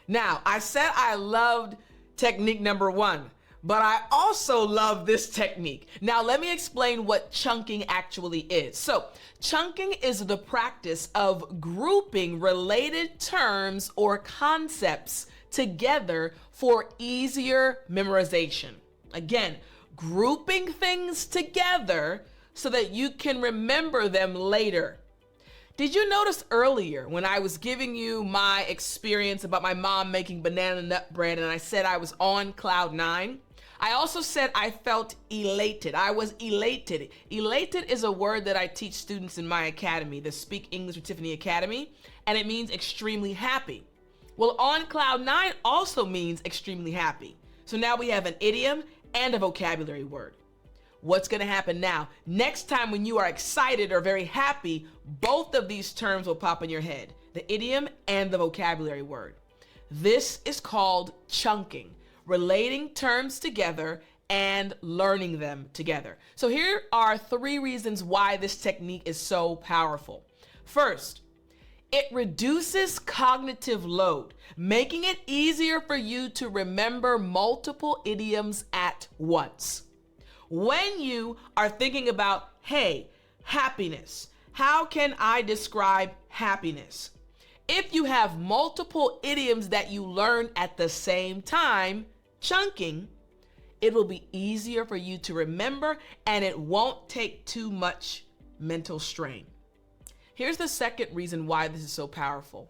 Now, I said I loved technique number 1, but I also love this technique. Now, let me explain what chunking actually is. So, chunking is the practice of grouping related terms or concepts together for easier memorization. Again, grouping things together so that you can remember them later. Did you notice earlier when I was giving you my experience about my mom making banana nut bread and I said I was on cloud 9? I also said I felt elated. I was elated. Elated is a word that I teach students in my academy, the Speak English with Tiffani Academy, and it means extremely happy. Well, on cloud 9 also means extremely happy. So now we have an idiom and a vocabulary word. What's going to happen now? Next time when you are excited or very happy, both of these terms will pop in your head, the idiom and the vocabulary word. This is called chunking, relating terms together and learning them together. So here are 3 reasons why this technique is so powerful. First, it reduces cognitive load, making it easier for you to remember multiple idioms at once. When you are thinking about, hey, happiness, how can I describe happiness? If you have multiple idioms that you learn at the same time, chunking, it will be easier for you to remember and it won't take too much mental strain. Here's the second reason why this is so powerful.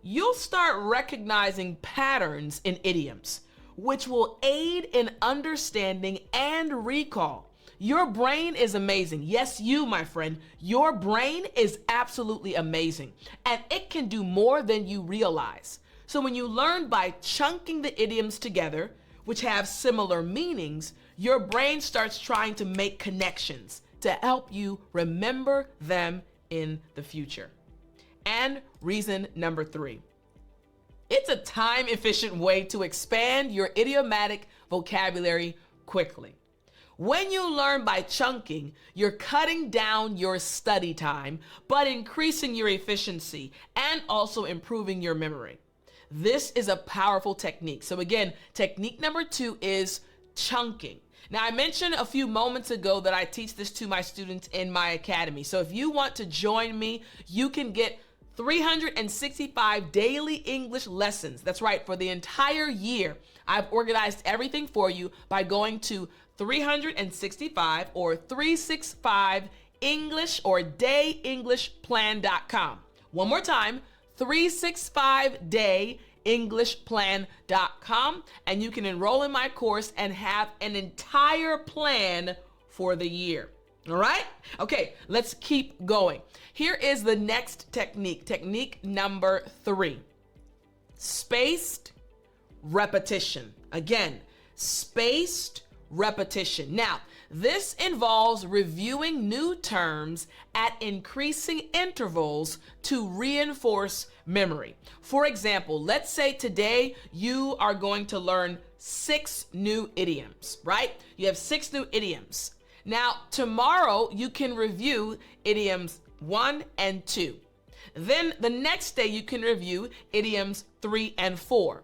You'll start recognizing patterns in idioms, which will aid in understanding and recall. Your brain is amazing. Yes, you, my friend, your brain is absolutely amazing, and it can do more than you realize. So when you learn by chunking the idioms together, which have similar meanings, your brain starts trying to make connections to help you remember them in the future. And reason number 3, it's a time-efficient way to expand your idiomatic vocabulary quickly. When you learn by chunking, you're cutting down your study time, but increasing your efficiency and also improving your memory. This is a powerful technique. So again, technique number 2 is chunking. Now, I mentioned a few moments ago that I teach this to my students in my academy. So if you want to join me, you can get 365 daily English lessons. That's right, for the entire year. I've organized everything for you by going to 365 or 365 English or dayenglishplan.com. One more time, 365dayenglishplan.com, and you can enroll in my course and have an entire plan for the year. All right? Okay, let's keep going. Here is the next technique. Technique number 3. Spaced repetition. Again, spaced repetition. Now, this involves reviewing new terms at increasing intervals to reinforce memory. For example, let's say today you are going to learn 6 new idioms, right? You have 6 new idioms. Now, tomorrow you can review idioms 1 and 2. Then the next day you can review idioms 3 and 4.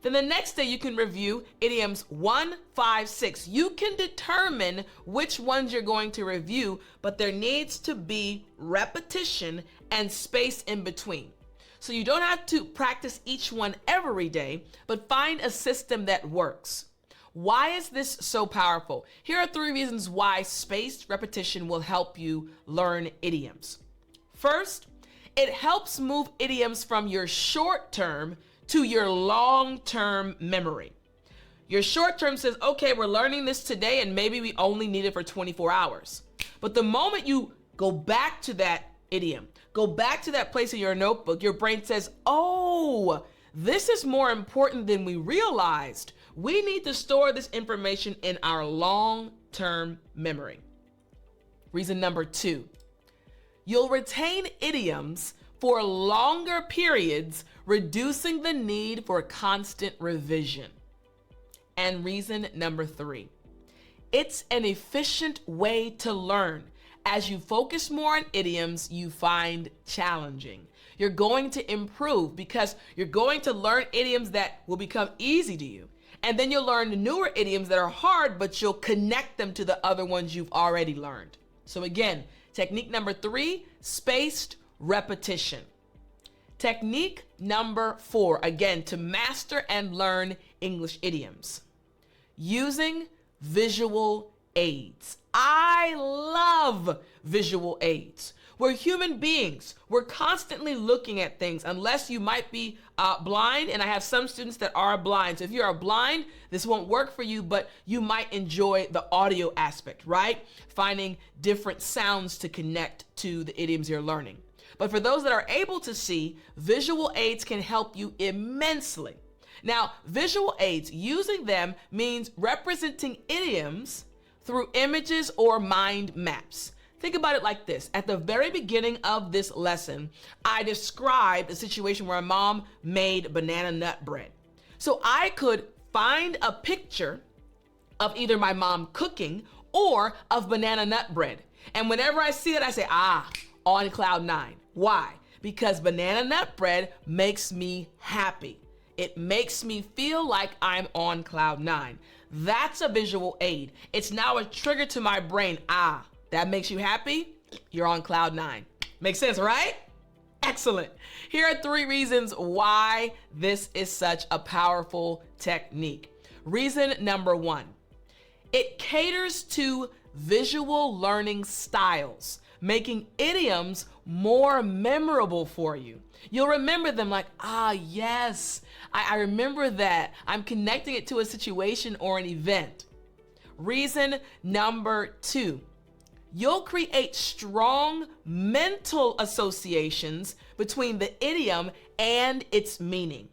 Then the next day you can review idioms 1, 5, 6. You can determine which ones you're going to review, but there needs to be repetition and space in between. So you don't have to practice each one every day, but find a system that works. Why is this so powerful? Here are 3 reasons why spaced repetition will help you learn idioms. First, it helps move idioms from your short term to your long-term memory. Your short term says, okay, we're learning this today and maybe we only need it for 24 hours. But the moment you go back to that idiom, go back to that place in your notebook, your brain says, oh, this is more important than we realized. We need to store this information in our long-term memory. Reason number 2, you'll retain idioms for longer periods, reducing the need for constant revision. And reason number 3, it's an efficient way to learn. As you focus more on idioms you find challenging, you're going to improve because you're going to learn idioms that will become easy to you. And then you'll learn newer idioms that are hard, but you'll connect them to the other ones you've already learned. So again, technique number 3, spaced repetition. Technique number 4, again, to master and learn English idioms. Using visual aids. I love visual aids. We're human beings. We're constantly looking at things, unless you might be blind, and I have some students that are blind. So if you are blind, this won't work for you, but you might enjoy the audio aspect, right? Finding different sounds to connect to the idioms you're learning. But for those that are able to see, visual aids can help you immensely. Now, visual aids, using them means representing idioms through images or mind maps. Think about it like this. At the very beginning of this lesson, I described a situation where my mom made banana nut bread. So I could find a picture of either my mom cooking or of banana nut bread. And whenever I see it, I say, on cloud nine. Why? Because banana nut bread makes me happy. It makes me feel like I'm on cloud nine. That's a visual aid. It's now a trigger to my brain. That makes you happy? You're on cloud nine. Makes sense, right? Excellent. Here are 3 reasons why this is such a powerful technique. Reason number 1, it caters to visual learning styles, making idioms more memorable for you. You'll remember them like, yes, I remember that. I'm connecting it to a situation or an event. Reason number 2, you'll create strong mental associations between the idiom and its meaning.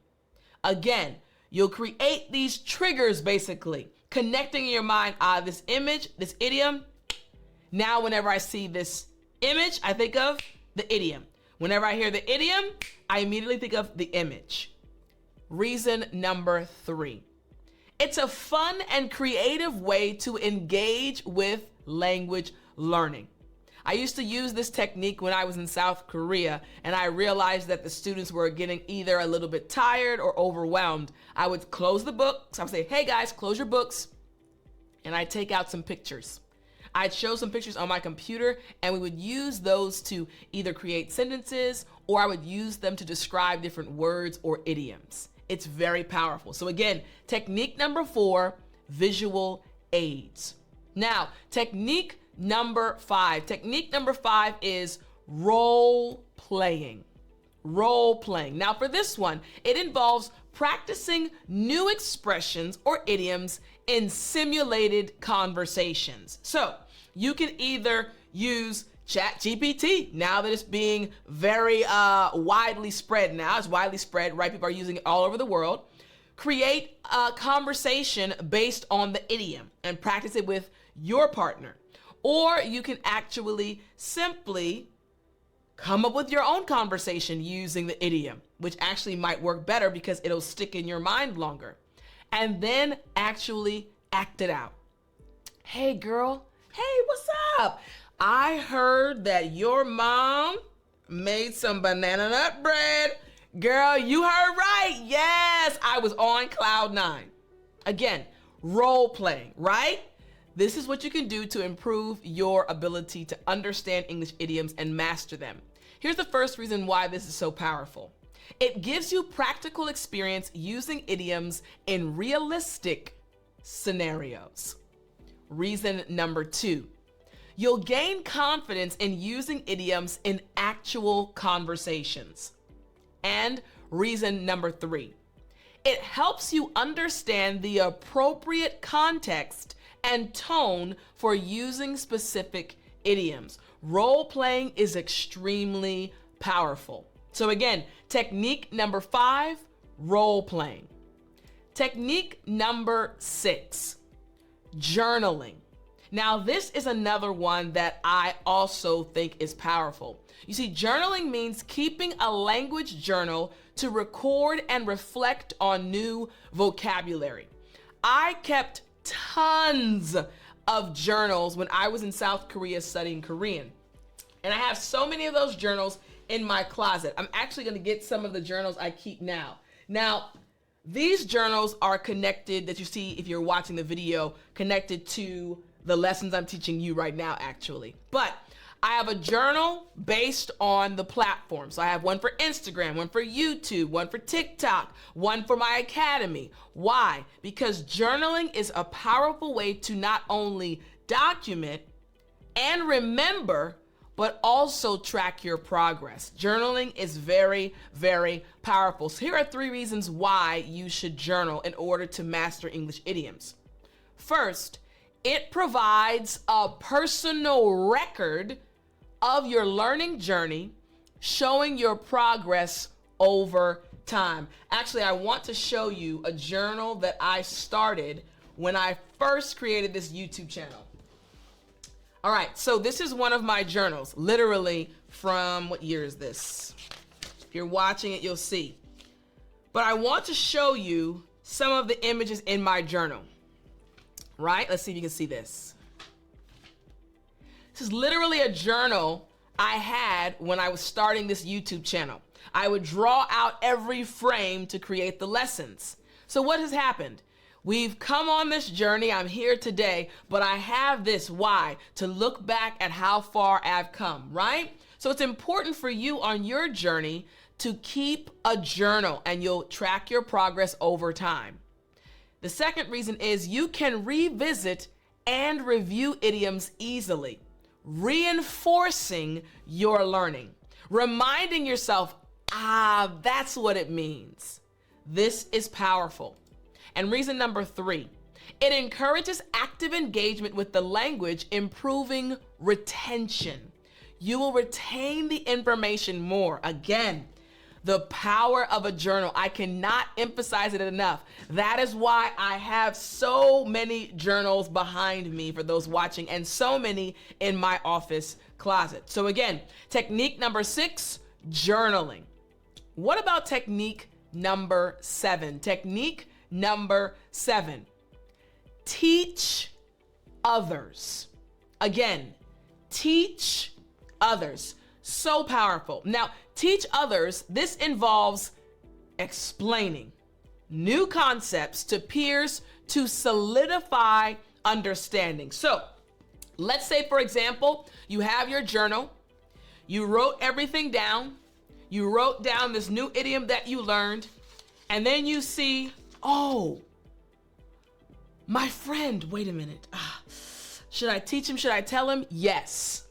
Again, you'll create these triggers basically, connecting in your mind, this image, this idiom. Now, whenever I see this image, I think of the idiom. Whenever I hear the idiom, I immediately think of the image. Reason number 3, it's a fun and creative way to engage with language learning. I used to use this technique when I was in South Korea, and I realized that the students were getting either a little bit tired or overwhelmed. I would close the books. I would say, hey guys, close your books. And I'd take out some pictures. I'd show some pictures on my computer, and we would use those to either create sentences, or I would use them to describe different words or idioms. It's very powerful. So again, technique number 4, visual aids. Now, technique number 5. Technique number 5 is role playing. Role playing. Now for this one, it involves practicing new expressions or idioms in simulated conversations. So you can either use ChatGPT, now that it's being very widely spread now. It's widely spread, right? People are using it all over the world. Create a conversation based on the idiom and practice it with your partner. Or you can actually simply come up with your own conversation using the idiom, which actually might work better because it'll stick in your mind longer. And then actually act it out. Hey girl, hey, what's up? I heard that your mom made some banana nut bread. Girl, you heard right. Yes, I was on cloud 9. Again, role playing, right? This is what you can do to improve your ability to understand English idioms and master them. Here's the first reason why this is so powerful. It gives you practical experience using idioms in realistic scenarios. Reason number 2, you'll gain confidence in using idioms in actual conversations. And reason number 3, it helps you understand the appropriate context and tone for using specific idioms. Role playing is extremely powerful. So again, technique number 5, role playing. Technique number 6, journaling. Now, this is another one that I also think is powerful. You see, journaling means keeping a language journal to record and reflect on new vocabulary. I kept tons of journals when I was in South Korea studying Korean. And I have so many of those journals in my closet. I'm actually going to get some of the journals I keep now. Now, these journals are connected, that you see if you're watching the video, connected to the lessons I'm teaching you right now, actually. But I have a journal based on the platform. So I have one for Instagram, one for YouTube, one for TikTok, one for my academy. Why? Because journaling is a powerful way to not only document and remember, but also track your progress. Journaling is very, very powerful. So here are 3 reasons why you should journal in order to master English idioms. First, it provides a personal record of your learning journey, showing your progress over time. Actually, I want to show you a journal that I started when I first created this YouTube channel. All right, so this is one of my journals, literally from, what year is this? If you're watching it, you'll see. But I want to show you some of the images in my journal, right? Let's see if you can see this. This is literally a journal I had when I was starting this YouTube channel. I would draw out every frame to create the lessons. So what has happened? We've come on this journey. I'm here today, but I have this why? To look back at how far I've come, right? So it's important for you on your journey to keep a journal, and you'll track your progress over time. The second reason is you can revisit and review idioms easily, reinforcing your learning, reminding yourself, that's what it means. This is powerful. And reason number 3, it encourages active engagement with the language, improving retention. You will retain the information more. Again, the power of a journal. I cannot emphasize it enough. That is why I have so many journals behind me for those watching, and so many in my office closet. So again, technique number 6, journaling. What about technique number 7? Technique number 7, teach others. Again, teach others. So powerful. Now, teach others, this involves explaining new concepts to peers to solidify understanding. So, let's say, for example, you have your journal, you wrote everything down, you wrote down this new idiom that you learned, and then you see, oh, my friend, wait a minute. Should I teach him? Should I tell him? Yes.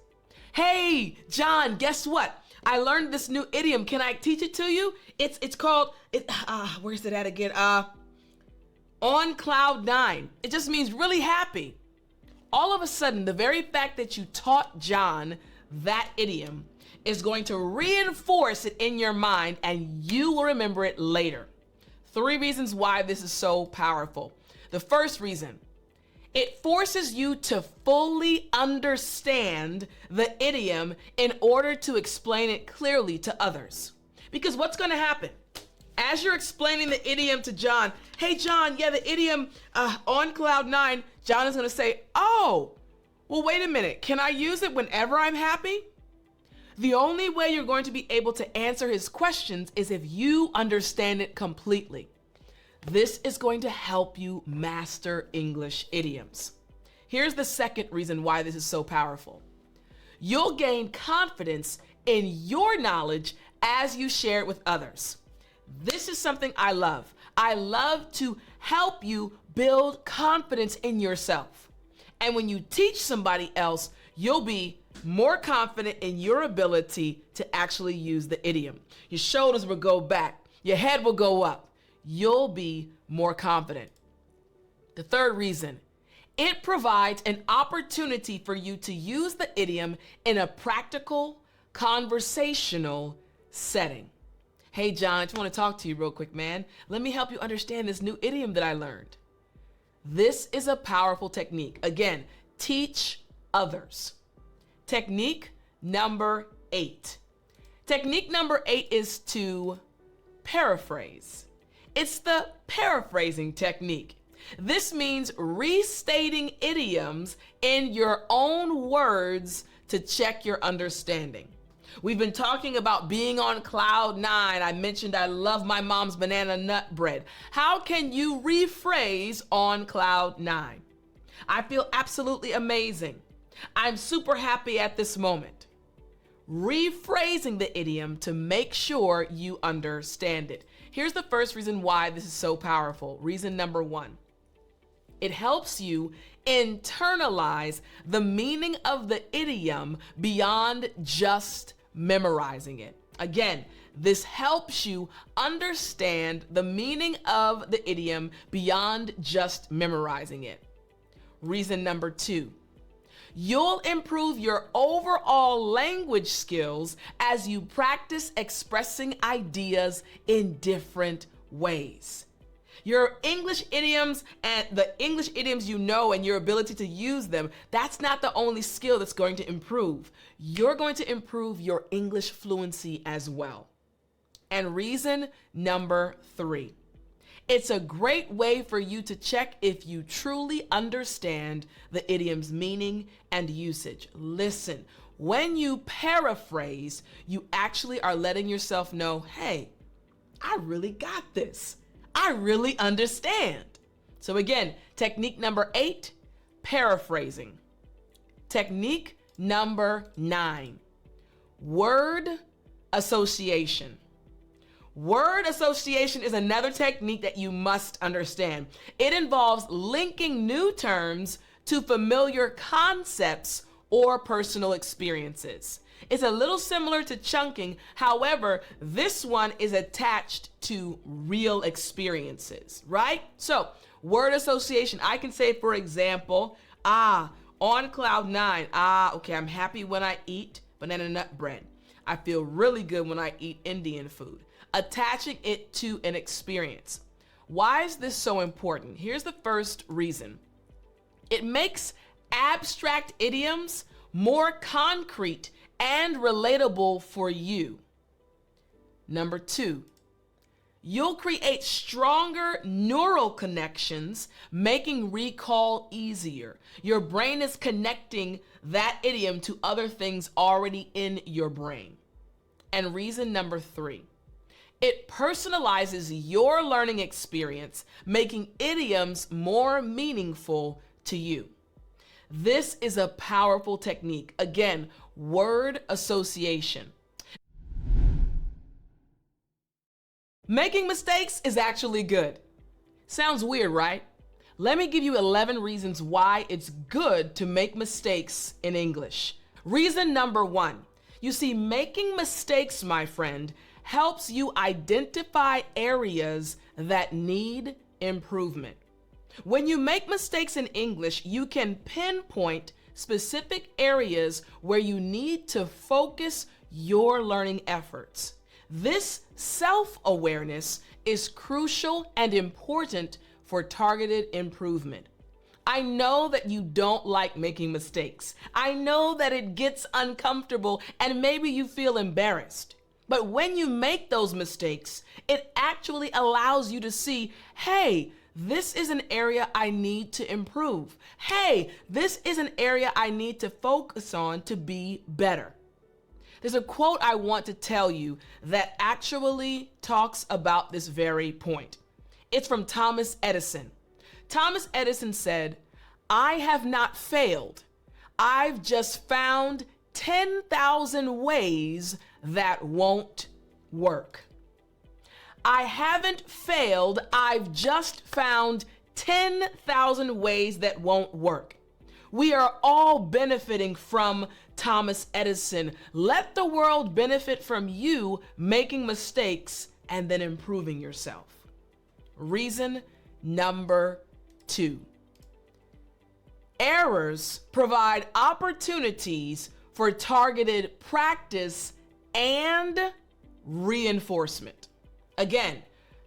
Hey, John, guess what? I learned this new idiom. Can I teach it to you? It's called, where's it at again? On cloud 9. It just means really happy. All of a sudden, the very fact that you taught John that idiom is going to reinforce it in your mind, and you will remember it later. 3 reasons why this is so powerful. The first reason, it forces you to fully understand the idiom in order to explain it clearly to others. Because what's going to happen? As you're explaining the idiom to John, hey John, yeah, the idiom on cloud 9, John is going to say, oh, well, wait a minute. Can I use it whenever I'm happy? The only way you're going to be able to answer his questions is if you understand it completely. This is going to help you master English idioms. Here's the second reason why this is so powerful. You'll gain confidence in your knowledge as you share it with others. This is something I love. I love to help you build confidence in yourself. And when you teach somebody else, you'll be more confident in your ability to actually use the idiom. Your shoulders will go back. Your head will go up. You'll be more confident. The third reason, it provides an opportunity for you to use the idiom in a practical, conversational setting. Hey, John, I just want to talk to you real quick, man. Let me help you understand this new idiom that I learned. This is a powerful technique. Again, teach others. Technique number 8. Technique number 8 is to paraphrase. It's the paraphrasing technique. This means restating idioms in your own words to check your understanding. We've been talking about being on cloud 9. I mentioned I love my mom's banana nut bread. How can you rephrase on cloud 9? I feel absolutely amazing. I'm super happy at this moment. Rephrasing the idiom to make sure you understand it. Here's the first reason why this is so powerful. Reason number 1. It helps you internalize the meaning of the idiom beyond just memorizing it. Again, this helps you understand the meaning of the idiom beyond just memorizing it. Reason number 2. You'll improve your overall language skills as you practice expressing ideas in different ways. Your English idioms and the English idioms you know and your ability to use them, that's not the only skill that's going to improve. You're going to improve your English fluency as well. And reason number 3. It's a great way for you to check if you truly understand the idiom's meaning and usage. Listen, when you paraphrase, you actually are letting yourself know, hey, I really got this. I really understand. So again, technique number 8, paraphrasing. Technique number 9, word association. Word association is another technique that you must understand. It involves linking new terms to familiar concepts or personal experiences. It's a little similar to chunking. However, this one is attached to real experiences, right? So, word association, I can say, for example, on cloud 9, okay, I'm happy when I eat banana nut bread. I feel really good when I eat Indian food. Attaching it to an experience. Why is this so important? Here's the first reason. It makes abstract idioms more concrete and relatable for you. Number 2, you'll create stronger neural connections, making recall easier. Your brain is connecting that idiom to other things already in your brain. And reason number 3, it personalizes your learning experience, making idioms more meaningful to you. This is a powerful technique. Again, word association. Making mistakes is actually good. Sounds weird, right? Let me give you 11 reasons why it's good to make mistakes in English. Reason number 1. You see, making mistakes, my friend, helps you identify areas that need improvement. When you make mistakes in English, you can pinpoint specific areas where you need to focus your learning efforts. This self-awareness is crucial and important for targeted improvement. I know that you don't like making mistakes. I know that it gets uncomfortable and maybe you feel embarrassed. But when you make those mistakes, it actually allows you to see, hey, this is an area I need to improve. Hey, this is an area I need to focus on to be better. There's a quote I want to tell you that actually talks about this very point. It's from Thomas Edison. Thomas Edison said, "I have not failed. I've just found 10,000 ways that won't work." I haven't failed, I've just found 10,000 ways that won't work. We are all benefiting from Thomas Edison. Let the world benefit from you making mistakes and then improving yourself. Reason number 2. Errors provide opportunities for targeted practice and reinforcement. Again,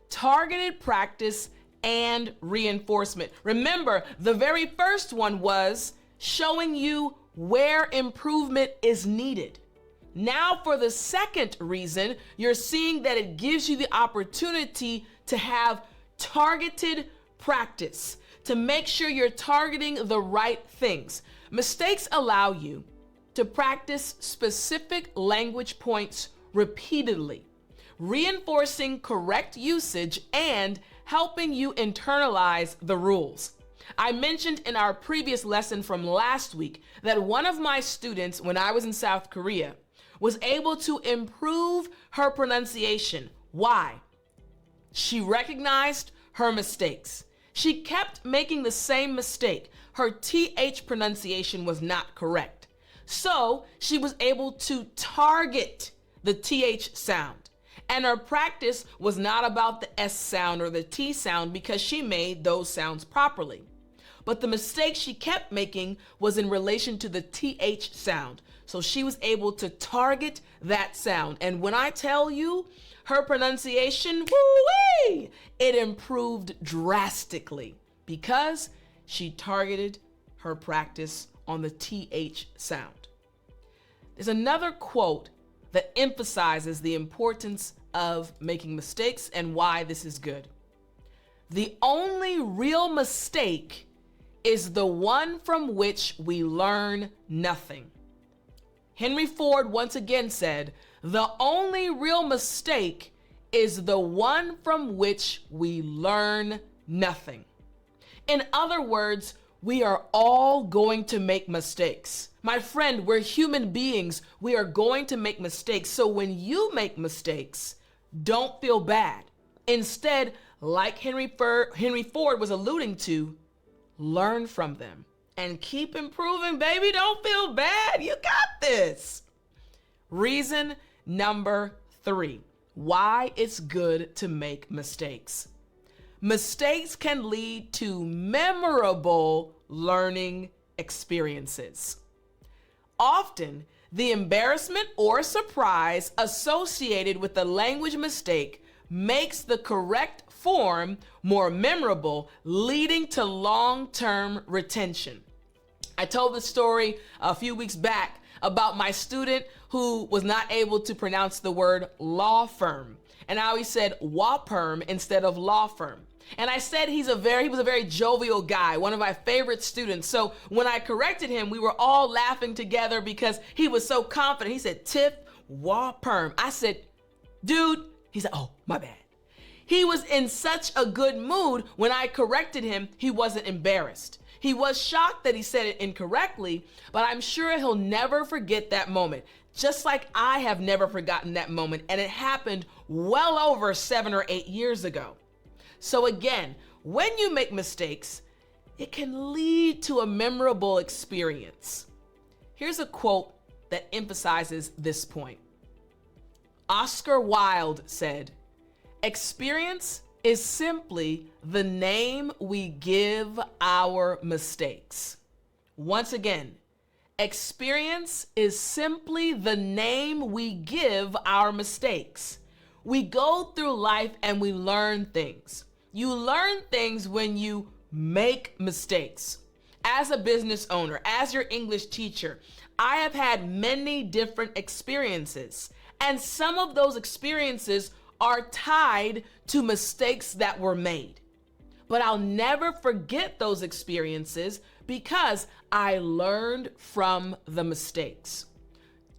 targeted practice and reinforcement. Remember, the very first one was showing you where improvement is needed. Now for the second reason, you're seeing that it gives you the opportunity to have targeted practice, to make sure you're targeting the right things. Mistakes allow you to practice specific language points repeatedly, reinforcing correct usage and helping you internalize the rules. I mentioned in our previous lesson from last week that one of my students, when I was in South Korea, was able to improve her pronunciation. Why? She recognized her mistakes. She kept making the same mistake. Her TH pronunciation was not correct. So she was able to target the TH sound. And her practice was not about the S sound or the T sound because she made those sounds properly. But the mistake she kept making was in relation to the TH sound. So she was able to target that sound. And when I tell you her pronunciation, woo-wee, it improved drastically because she targeted her practice on the TH sound. There's another quote that emphasizes the importance of making mistakes and why this is good. The only real mistake is the one from which we learn nothing. Henry Ford once again said, the only real mistake is the one from which we learn nothing. In other words, we are all going to make mistakes. My friend, we're human beings. We are going to make mistakes. So when you make mistakes, don't feel bad. Instead, like Henry Ford was alluding to, learn from them and keep improving, baby. Don't feel bad. You got this. Reason number 3, why it's good to make mistakes. Mistakes can lead to memorable learning experiences. Often, the embarrassment or surprise associated with the language mistake makes the correct form more memorable, leading to long-term retention. I told the story a few weeks back about my student who was not able to pronounce the word law firm. And I always said WAPERM instead of law firm. And I said he was a very jovial guy, one of my favorite students. So when I corrected him, we were all laughing together because he was so confident. He said, Tiff, WAPERM. I said, dude, he said, oh, my bad. He was in such a good mood when I corrected him, he wasn't embarrassed. He was shocked that he said it incorrectly, but I'm sure he'll never forget that moment, just like I have never forgotten that moment, and it happened well over 7 or 8 years ago. So again, when you make mistakes, it can lead to a memorable experience. Here's a quote that emphasizes this point. Oscar Wilde said, "Experience is simply the name we give our mistakes." Once again, experience is simply the name we give our mistakes. We go through life and we learn things. You learn things when you make mistakes. As a business owner, as your English teacher, I have had many different experiences, and some of those experiences are tied to mistakes that were made. But I'll never forget those experiences because I learned from the mistakes.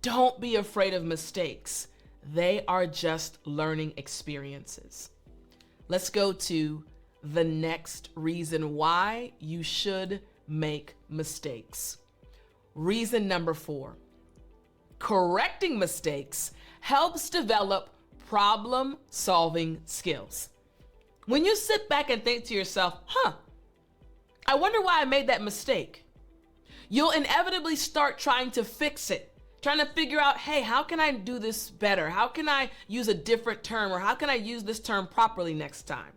Don't be afraid of mistakes. They are just learning experiences. Let's go to the next reason why you should make mistakes. Reason number 4, correcting mistakes helps develop problem-solving skills. When you sit back and think to yourself, I wonder why I made that mistake, you'll inevitably start trying to fix it, trying to figure out, hey, how can I do this better? How can I use a different term, or how can I use this term properly next time?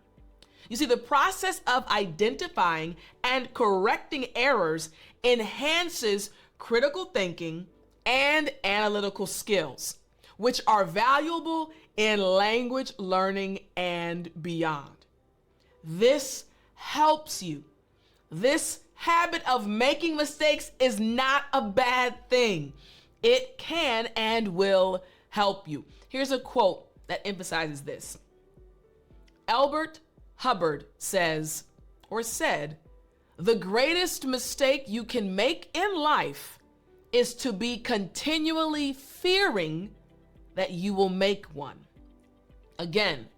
You see, the process of identifying and correcting errors enhances critical thinking and analytical skills, which are valuable in language learning and beyond. This helps you. This habit of making mistakes is not a bad thing. It can and will help you. Here's a quote that emphasizes this. Albert Hubbard said, "The greatest mistake you can make in life is to be continually fearing that you will make one." Again,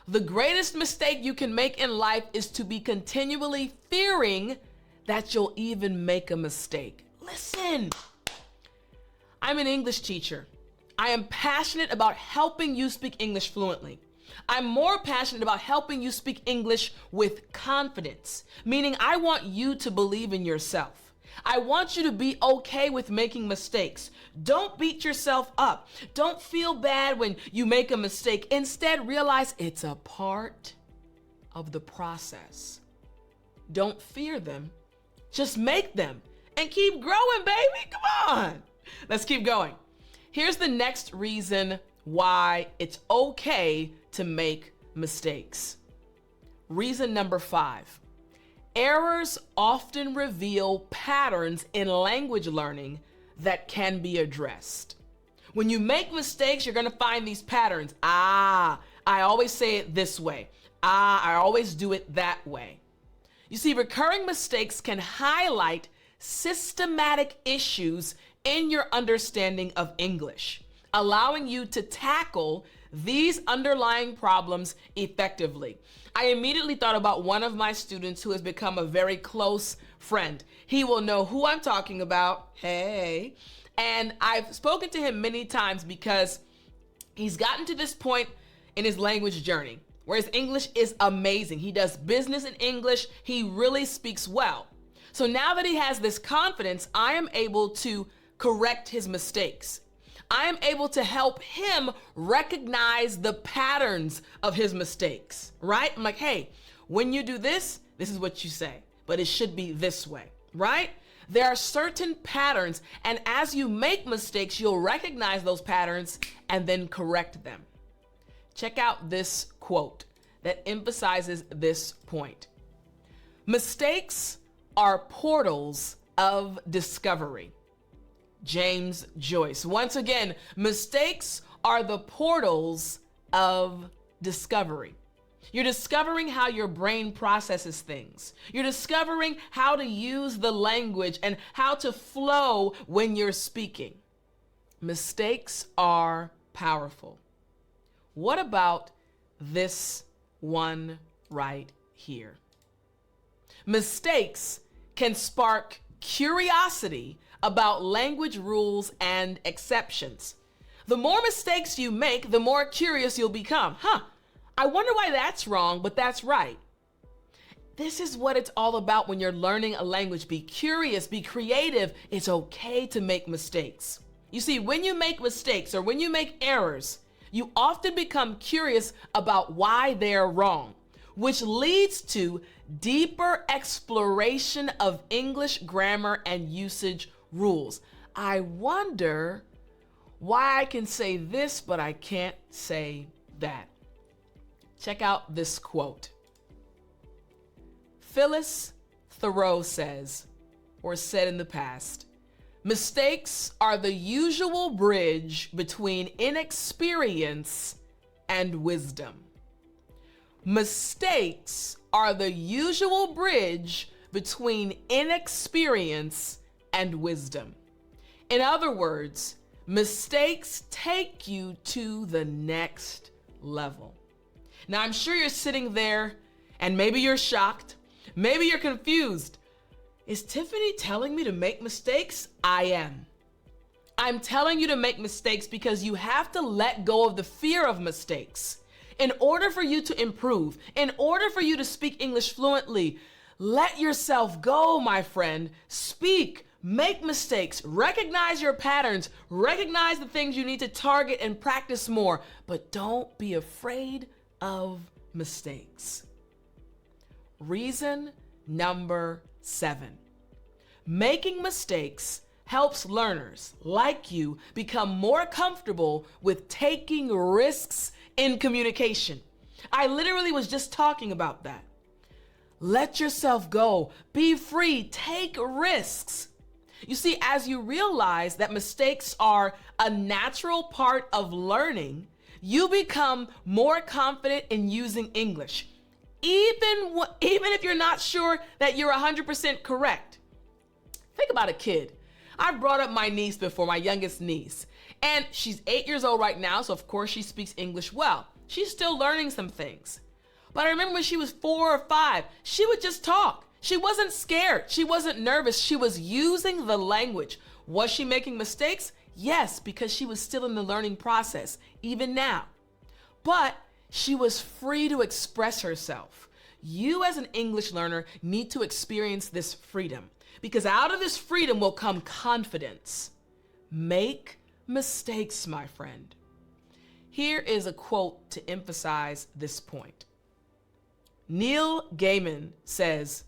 the greatest mistake you can make in life is to be continually fearing that you'll even make a mistake. Listen, I'm an English teacher. I am passionate about helping you speak English fluently. I'm more passionate about helping you speak English with confidence, meaning I want you to believe in yourself. I want you to be okay with making mistakes. Don't beat yourself up. Don't feel bad when you make a mistake. Instead, realize it's a part of the process. Don't fear them. Just make them and keep growing, baby. Come on. Let's keep going. Here's the next reason why it's okay to make mistakes. Reason number 5. Errors often reveal patterns in language learning that can be addressed. When you make mistakes, you're going to find these patterns. I always say it this way. I always do it that way. You see, recurring mistakes can highlight systematic issues in your understanding of English, allowing you to tackle these underlying problems effectively. I immediately thought about one of my students who has become a very close friend. He will know who I'm talking about. Hey. And I've spoken to him many times because he's gotten to this point in his language journey where his English is amazing. He does business in English. He really speaks well. So now that he has this confidence, I am able to correct his mistakes. I am able to help him recognize the patterns of his mistakes, right? I'm like, hey, when you do this, this is what you say, but it should be this way, right? There are certain patterns, and as you make mistakes, you'll recognize those patterns and then correct them. Check out this quote that emphasizes this point. Mistakes are portals of discovery. James Joyce. Once again, mistakes are the portals of discovery. You're discovering how your brain processes things. You're discovering how to use the language and how to flow when you're speaking. Mistakes are powerful. What about this one right here? Mistakes can spark curiosity about language rules and exceptions. The more mistakes you make, the more curious you'll become. I wonder why that's wrong, but that's right. This is what it's all about when you're learning a language. Be curious, be creative. It's okay to make mistakes. You see, when you make mistakes or when you make errors, you often become curious about why they're wrong, which leads to deeper exploration of English grammar and usage rules. I wonder why I can say this, but I can't say that. Check out this quote. Phyllis Thoreau says, or said in the past, mistakes are the usual bridge between inexperience and wisdom. Mistakes are the usual bridge between inexperience and wisdom. In other words, mistakes take you to the next level. Now, I'm sure you're sitting there and maybe you're shocked. Maybe you're confused. Is Tiffani telling me to make mistakes? I am. I'm telling you to make mistakes because you have to let go of the fear of mistakes. In order for you to improve, in order for you to speak English fluently, let yourself go, my friend. Speak, make mistakes, recognize your patterns, recognize the things you need to target and practice more, but don't be afraid of mistakes. Reason number 7. Making mistakes helps learners like you become more comfortable with taking risks in communication. I literally was just talking about that. Let yourself go. Be free. Take risks. You see, as you realize that mistakes are a natural part of learning, you become more confident in using English, even if you're not sure that you're 100% correct. Think about a kid. I've brought up my niece before, my youngest niece, and she's 8 years old right now, so of course she speaks English well. She's still learning some things. But I remember when she was 4 or 5, she would just talk. She wasn't scared. She wasn't nervous. She was using the language. Was she making mistakes? Yes, because she was still in the learning process, even now. But she was free to express herself. You as an English learner need to experience this freedom, because out of this freedom will come confidence. Make mistakes, my friend. Here is a quote to emphasize this point. Neil Gaiman says,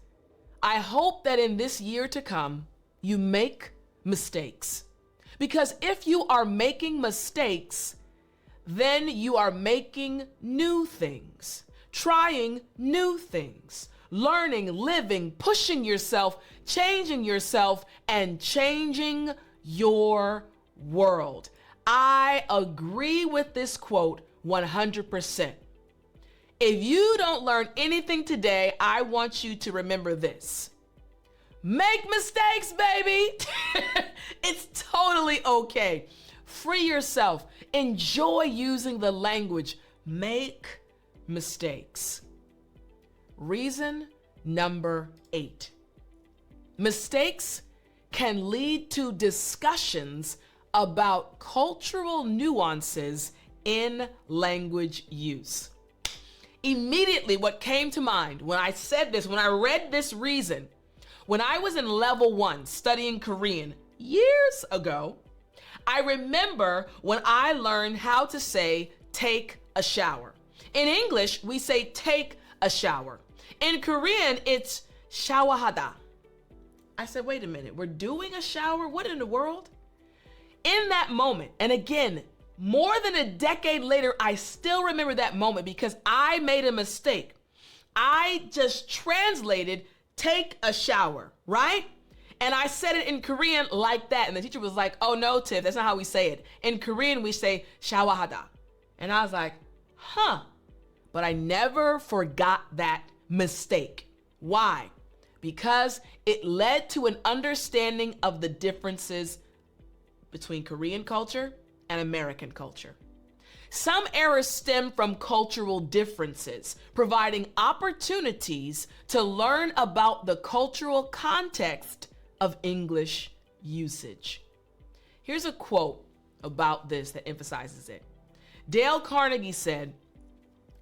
I hope that in this year to come, you make mistakes, Because if you are making mistakes, then you are making new things, trying new things, learning, living, pushing yourself, and changing your world. I agree with this quote 100%. If you don't learn anything today, I want you to remember this. Make mistakes, baby. It's totally okay. Free yourself. Enjoy using the language. Make mistakes. Reason number 8. Mistakes can lead to discussions about cultural nuances in language use. Immediately, what came to mind when I said this, when I read this reason, when I was in level 1 studying Korean years ago, I remember when I learned how to say take a shower. In English, we say take a shower. In Korean, it's 샤워하다. I said, wait a minute, we're doing a shower? What in the world? In that moment, and again, more than a decade later, I still remember that moment because I made a mistake. I just translated take a shower, right? And I said it in Korean like that. And the teacher was like, oh no, Tiff, that's not how we say it. In Korean, we say 샤워하다. And I was like, huh. But I never forgot that mistake. Why? Because it led to an understanding of the differences between Korean culture and American culture. Some errors stem from cultural differences, providing opportunities to learn about the cultural context of English usage. Here's a quote about this that emphasizes it. Dale Carnegie said,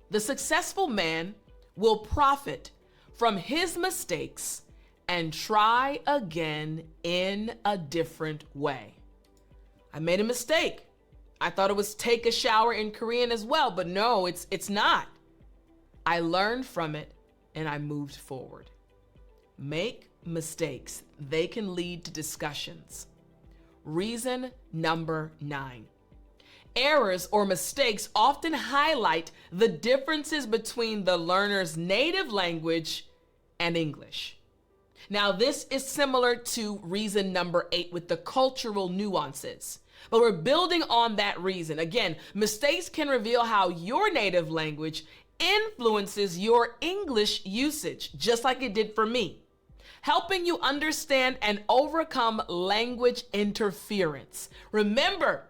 "The successful man will profit from his mistakes and try again in a different way." I made a mistake. I thought it was take a shower in Korean as well, but no, it's not. I learned from it and I moved forward. Make mistakes. They can lead to discussions. Reason number 9. Errors or mistakes often highlight the differences between the learner's native language and English. Now, this is similar to reason number 8 with the cultural nuances, but we're building on that reason. Again, mistakes can reveal how your native language influences your English usage, just like it did for me, helping you understand and overcome language interference. Remember,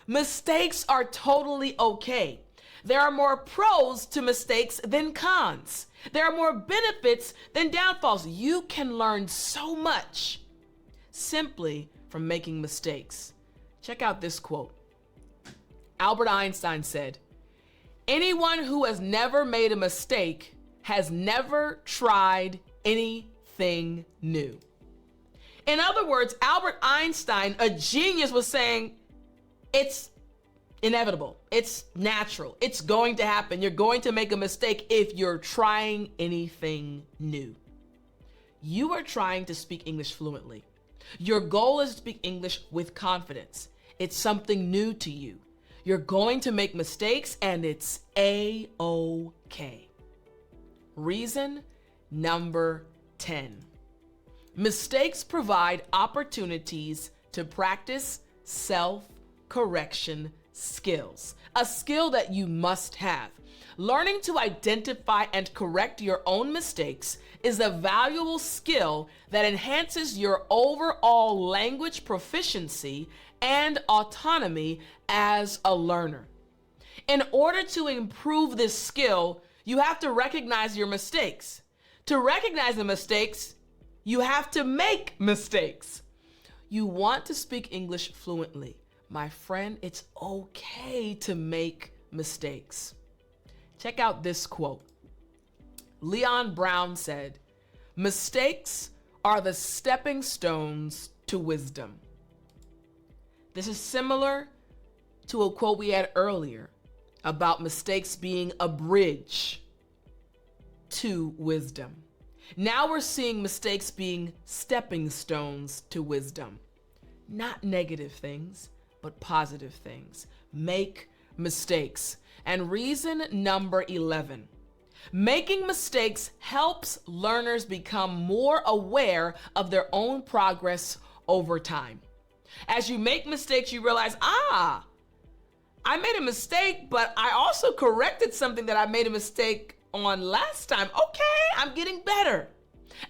mistakes are totally okay. There are more pros to mistakes than cons. There are more benefits than downfalls. You can learn so much simply from making mistakes. Check out this quote. Albert Einstein said, "Anyone who has never made a mistake has never tried anything new." In other words, Albert Einstein, a genius, was saying, it's inevitable. It's natural. It's going to happen. You're going to make a mistake if you're trying anything new. You are trying to speak English fluently. Your goal is to speak English with confidence. It's something new to you. You're going to make mistakes and it's A-OK. Reason number 10. Mistakes provide opportunities to practice self-correction skills, a skill that you must have. Learning to identify and correct your own mistakes is a valuable skill that enhances your overall language proficiency and autonomy as a learner. In order to improve this skill, you have to recognize your mistakes. To recognize the mistakes, you have to make mistakes. You want to speak English fluently. My friend, it's okay to make mistakes. Check out this quote. Leon Brown said, "Mistakes are the stepping stones to wisdom." This is similar to a quote we had earlier about mistakes being a bridge to wisdom. Now we're seeing mistakes being stepping stones to wisdom. not negative things, but positive things. Make mistakes. And reason number 11. Making mistakes helps learners become more aware of their own progress over time. As you make mistakes, you realize, I made a mistake, but I also corrected something that I made a mistake on last time. Okay, I'm getting better.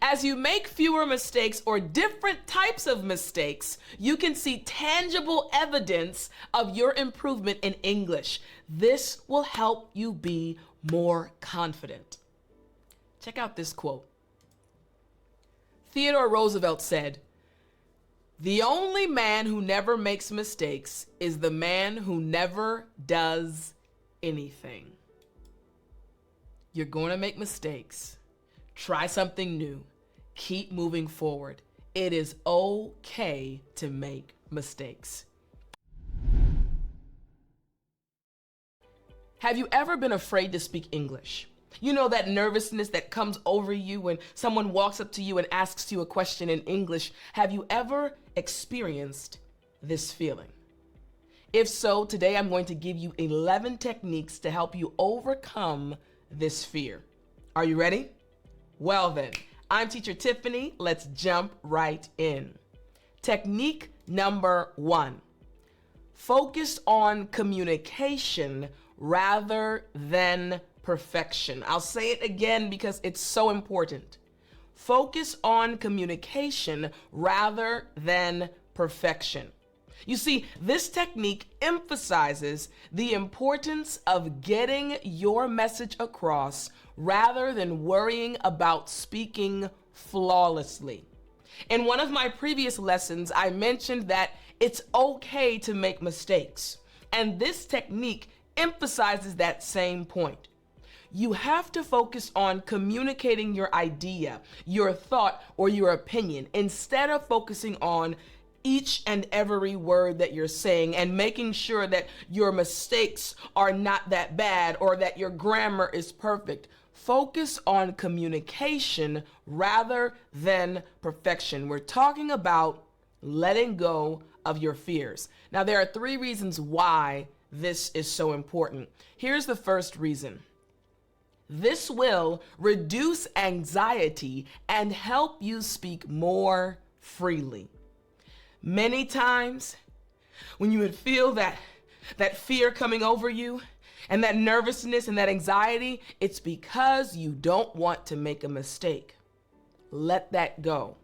As you make fewer mistakes or different types of mistakes, you can see tangible evidence of your improvement in English. This will help you be more confident. Check out this quote. Theodore Roosevelt said, "The only man who never makes mistakes is the man who never does anything." You're going to make mistakes. Try something new. Keep moving forward. It is okay to make mistakes. Have you ever been afraid to speak English? You know, that nervousness that comes over you when someone walks up to you and asks you a question in English. Have you ever experienced this feeling? If so, today I'm going to give you 11 techniques to help you overcome this fear. Are you ready? Well then, I'm teacher Tiffani. Let's jump right in. Technique number 1. Focus on communication rather than perfection. I'll say it again because it's so important. Focus on communication rather than perfection. You see, this technique emphasizes the importance of getting your message across rather than worrying about speaking flawlessly. In one of my previous lessons, I mentioned that it's okay to make mistakes, and this technique emphasizes that same point. You have to focus on communicating your idea, your thought, or your opinion instead of focusing on each and every word that you're saying and making sure that your mistakes are not that bad or that your grammar is perfect. Focus on communication rather than perfection. We're talking about letting go of your fears. Now, there are 3 reasons why this is so important. Here's the first reason. This will reduce anxiety and help you speak more freely. Many times when you would feel that fear coming over you and that nervousness and that anxiety, it's because you don't want to make a mistake. Let that go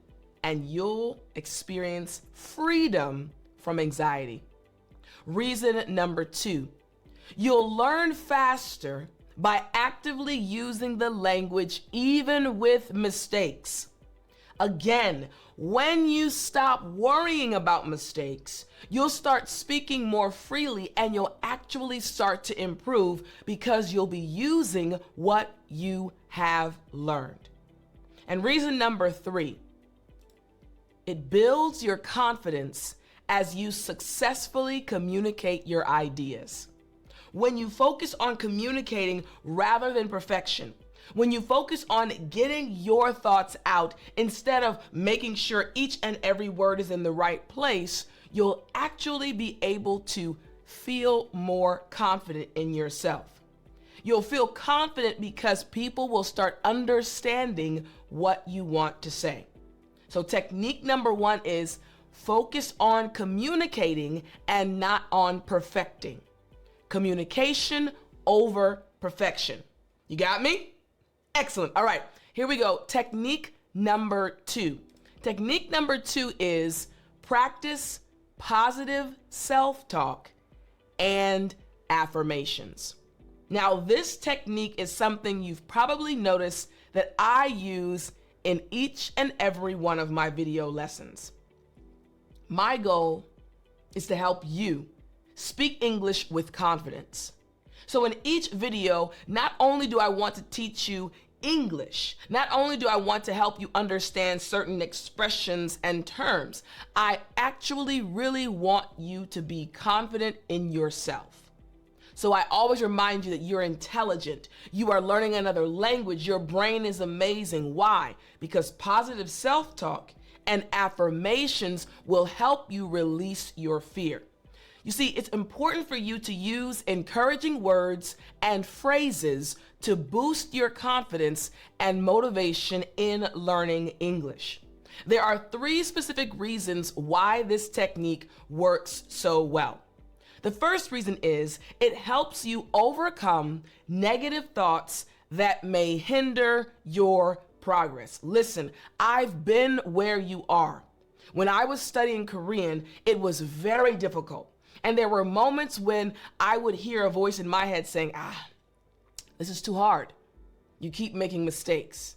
and you'll experience freedom from anxiety. Reason number 2, you'll learn faster by actively using the language even with mistakes. Again, when you stop worrying about mistakes, you'll start speaking more freely and you'll actually start to improve because you'll be using what you have learned. And reason number 3, it builds your confidence as you successfully communicate your ideas. When you focus on communicating rather than perfection, when you focus on getting your thoughts out instead of making sure each and every word is in the right place, you'll actually be able to feel more confident in yourself. You'll feel confident because people will start understanding what you want to say. So technique number 1 is focus on communicating and not on perfecting. Communication over perfection. You got me? Excellent. All right, here we go. Technique number 2. Technique number 2 is practice positive self-talk and affirmations. Now, this technique is something you've probably noticed that I use in each and every one of my video lessons. My goal is to help you speak English with confidence. So in each video, not only do I want to teach you English, not only do I want to help you understand certain expressions and terms, I actually really want you to be confident in yourself. So I always remind you that you're intelligent, you are learning another language, your brain is amazing. Why? Because positive self-talk and affirmations will help you release your fear. You see, it's important for you to use encouraging words and phrases to boost your confidence and motivation in learning English. There are 3 specific reasons why this technique works so well. The first reason is it helps you overcome negative thoughts that may hinder your progress. Listen, I've been where you are. When I was studying Korean, it was very difficult. And there were moments when I would hear a voice in my head saying, this is too hard. You keep making mistakes.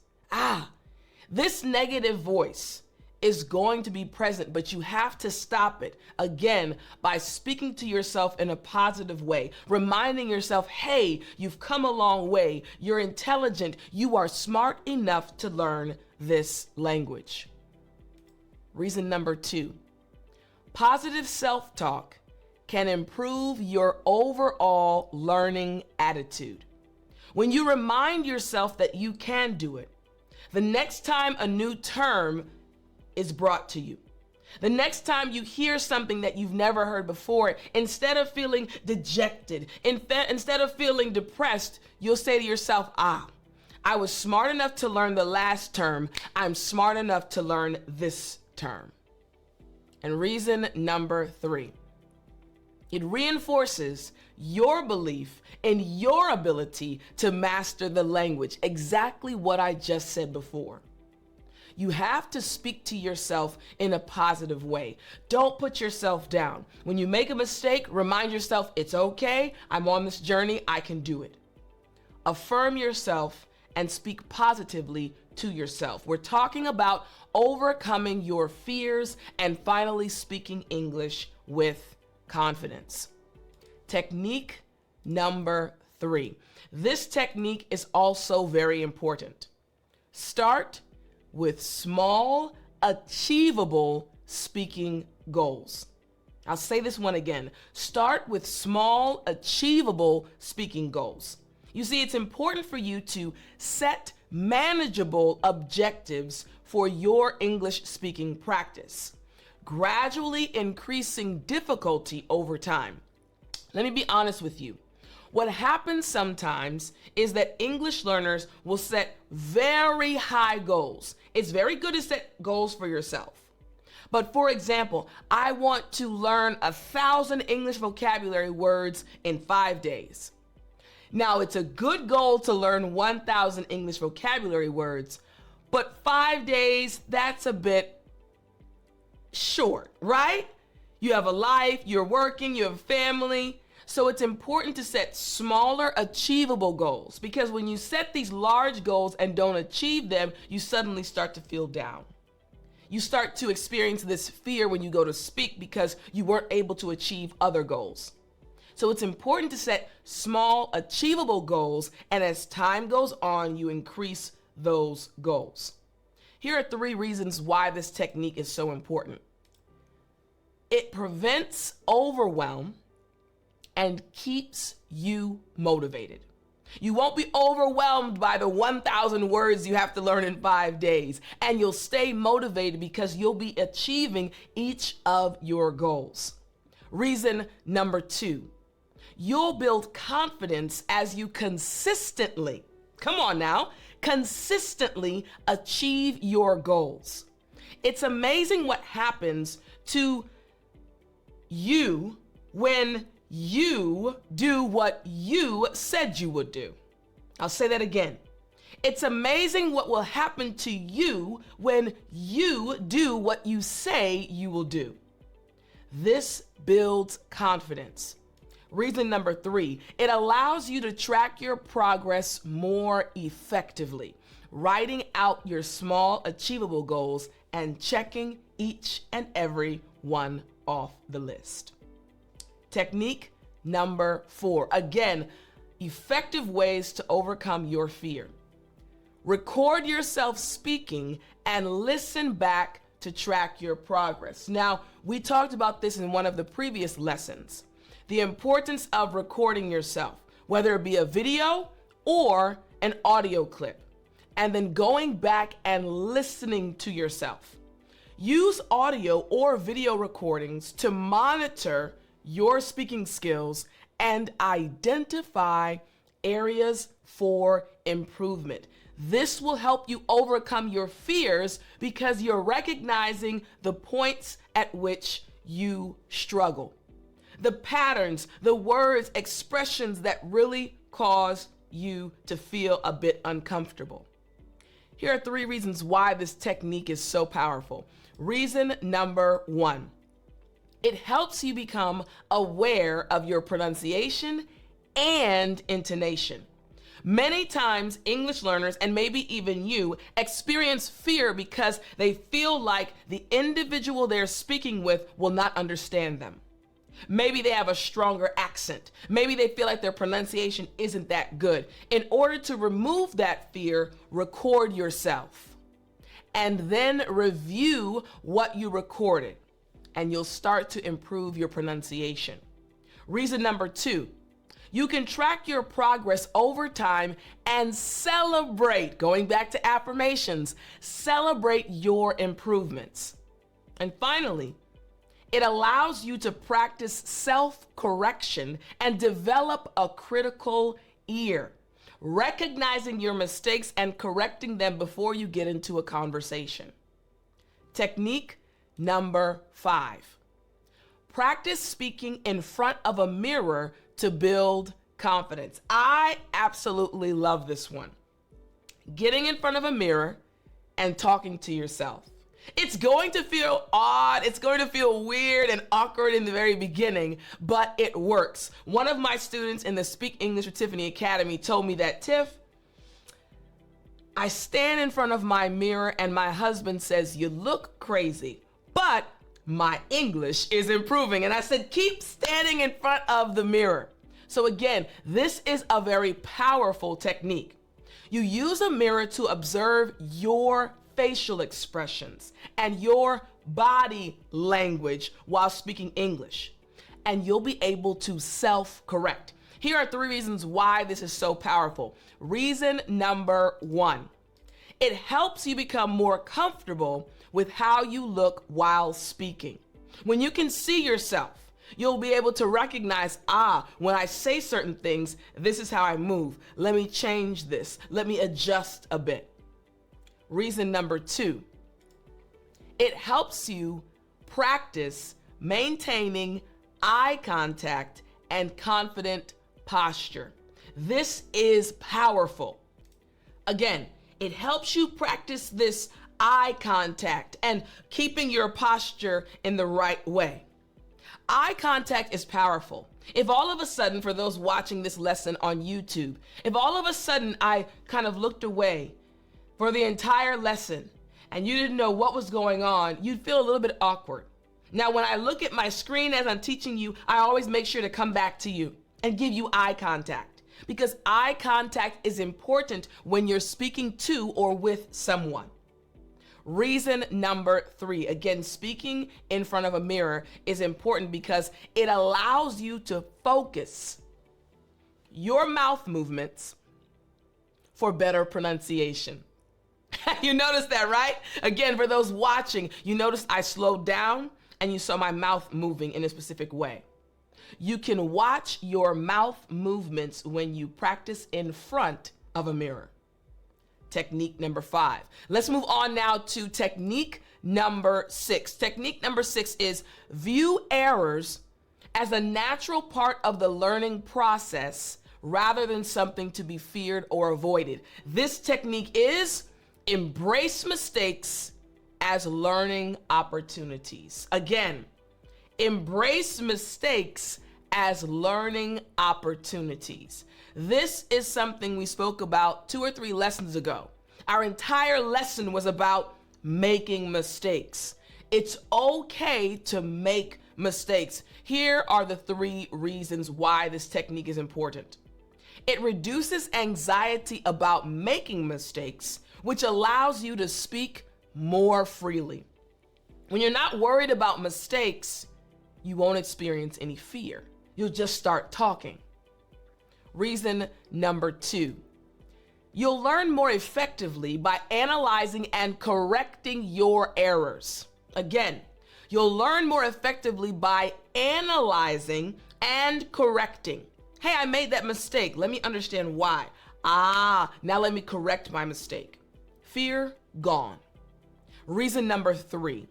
This negative voice is going to be present, but you have to stop it, again, by speaking to yourself in a positive way, reminding yourself, hey, you've come a long way, you're intelligent, you are smart enough to learn this language. Reason number 2, positive self-talk can improve your overall learning attitude. When you remind yourself that you can do it, the next time a new term is brought to you, the next time you hear something that you've never heard before, instead of feeling dejected, instead of feeling depressed, you'll say to yourself, I was smart enough to learn the last term. I'm smart enough to learn this term. And reason number 3, it reinforces your belief in your ability to master the language, exactly what I just said before. You have to speak to yourself in a positive way. Don't put yourself down. When you make a mistake, remind yourself, it's okay, I'm on this journey, I can do it. Affirm yourself and speak positively to yourself. We're talking about overcoming your fears and finally speaking English with confidence. Technique number 3. This technique is also very important. Start with small, achievable speaking goals. I'll say this one again. Start with small, achievable speaking goals. You see, it's important for you to set manageable objectives for your English speaking practice, gradually increasing difficulty over time. Let me be honest with you. What happens sometimes is that English learners will set very high goals. It's very good to set goals for yourself. But for example, I want to learn 1,000 English vocabulary words in 5 days. Now, it's a good goal to learn 1,000 English vocabulary words, but 5 days, that's a bit short, right? You have a life, you're working, you have a family. So it's important to set smaller, achievable goals, because when you set these large goals and don't achieve them, you suddenly start to feel down. You start to experience this fear when you go to speak because you weren't able to achieve other goals. So it's important to set small, achievable goals, and as time goes on, you increase those goals. Here are 3 reasons why this technique is so important. It prevents overwhelm and keeps you motivated. You won't be overwhelmed by the 1,000 words you have to learn in 5 days, and you'll stay motivated because you'll be achieving each of your goals. Reason number 2, you'll build confidence as you consistently, consistently achieve your goals. It's amazing what happens to you when you do what you said you would do. I'll say that again. It's amazing what will happen to you when you do what you say you will do. This builds confidence. Reason number 3, it allows you to track your progress more effectively, writing out your small, achievable goals and checking each and every one off the list. Technique number 4. Again, effective ways to overcome your fear. Record yourself speaking and listen back to track your progress. Now, we talked about this in one of the previous lessons. The importance of recording yourself, whether it be a video or an audio clip, and then going back and listening to yourself. Use audio or video recordings to monitor your speaking skills and identify areas for improvement. This will help you overcome your fears because you're recognizing the points at which you struggle. The patterns, the words, expressions that really cause you to feel a bit uncomfortable. Here are 3 reasons why this technique is so powerful. Reason number 1, it helps you become aware of your pronunciation and intonation. Many times English learners, and maybe even you, experience fear because they feel like the individual they're speaking with will not understand them. Maybe they have a stronger accent. Maybe they feel like their pronunciation isn't that good. In order to remove that fear, record yourself and then review what you recorded, and you'll start to improve your pronunciation. Reason number 2, you can track your progress over time and celebrate, going back to affirmations, celebrate your improvements. And finally, it allows you to practice self-correction and develop a critical ear, recognizing your mistakes and correcting them before you get into a conversation. Technique number 5, practice speaking in front of a mirror to build confidence. I absolutely love this one. Getting in front of a mirror and talking to yourself. It's going to feel odd, it's going to feel weird and awkward in the very beginning, but it works. One of my students in the Speak English with Tiffani Academy told me that, Tiff, I stand in front of my mirror and my husband says, you look crazy, but my English is improving. And I said, keep standing in front of the mirror. So again, this is a very powerful technique. You use a mirror to observe your facial expressions and your body language while speaking English, and you'll be able to self-correct. Here are 3 reasons why this is so powerful. Reason number 1, it helps you become more comfortable with how you look while speaking. When you can see yourself, you'll be able to recognize, when I say certain things, this is how I move. Let me change this. Let me adjust a bit. Reason number 2, it helps you practice maintaining eye contact and confident posture. This is powerful. Again, it helps you practice this eye contact and keeping your posture in the right way. Eye contact is powerful. If all of a sudden, for those watching this lesson on YouTube, if all of a sudden I kind of looked away for the entire lesson and you didn't know what was going on, you'd feel a little bit awkward. Now, when I look at my screen as I'm teaching you, I always make sure to come back to you and give you eye contact, because eye contact is important when you're speaking to or with someone. Reason number 3, again, speaking in front of a mirror is important because it allows you to focus your mouth movements for better pronunciation. You noticed that, right? Again, for those watching, you noticed I slowed down and you saw my mouth moving in a specific way. You can watch your mouth movements when you practice in front of a mirror. Technique number 5. Let's move on now to technique number 6. Technique number 6 is view errors as a natural part of the learning process rather than something to be feared or avoided. This technique is embrace mistakes as learning opportunities. Again, embrace mistakes as learning opportunities. This is something we spoke about 2 or 3 lessons ago. Our entire lesson was about making mistakes. It's okay to make mistakes. Here are the 3 reasons why this technique is important. It reduces anxiety about making mistakes, which allows you to speak more freely. When you're not worried about mistakes, you won't experience any fear. You'll just start talking. Reason number 2, you'll learn more effectively by analyzing and correcting your errors. Again, you'll learn more effectively by analyzing and correcting. Hey, I made that mistake. Let me understand why. Now let me correct my mistake. Fear gone. Reason number 3.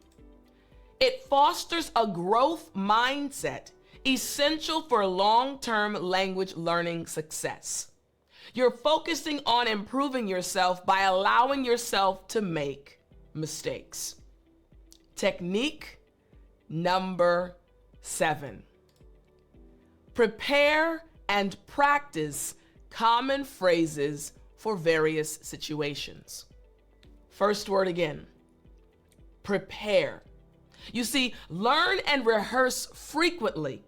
It fosters a growth mindset essential for long-term language learning success. You're focusing on improving yourself by allowing yourself to make mistakes. Technique number 7. Prepare and practice common phrases for various situations. First word again, prepare. You see, learn and rehearse frequently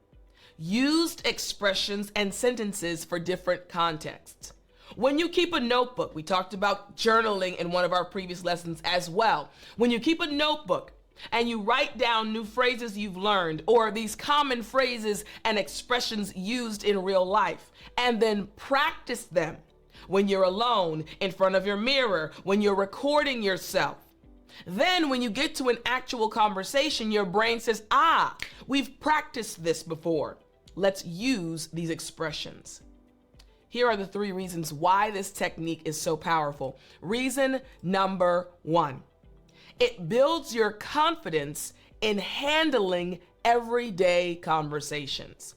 used expressions and sentences for different contexts. When you keep a notebook, we talked about journaling in one of our previous lessons as well. When you keep a notebook and you write down new phrases you've learned or these common phrases and expressions used in real life, and then practice them when you're alone, in front of your mirror, when you're recording yourself. Then when you get to an actual conversation, your brain says, we've practiced this before. Let's use these expressions. Here are the 3 reasons why this technique is so powerful. Reason number 1, it builds your confidence in handling everyday conversations.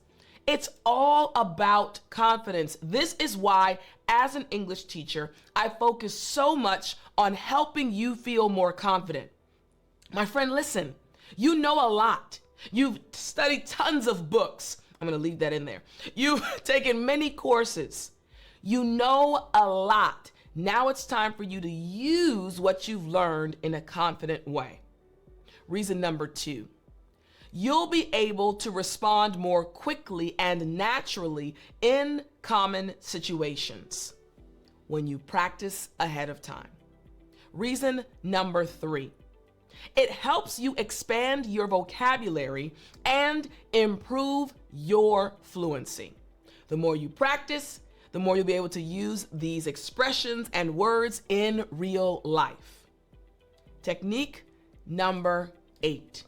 It's all about confidence. This is why, as an English teacher, I focus so much on helping you feel more confident. My friend, listen, you know a lot. You've studied tons of books. I'm going to leave that in there. You've taken many courses. You know a lot. Now it's time for you to use what you've learned in a confident way. Reason number 2, you'll be able to respond more quickly and naturally in common situations when you practice ahead of time. Reason number 3, it helps you expand your vocabulary and improve your fluency. The more you practice, the more you'll be able to use these expressions and words in real life. Technique number 8,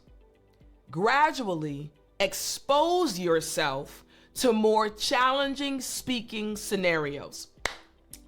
gradually expose yourself to more challenging speaking scenarios.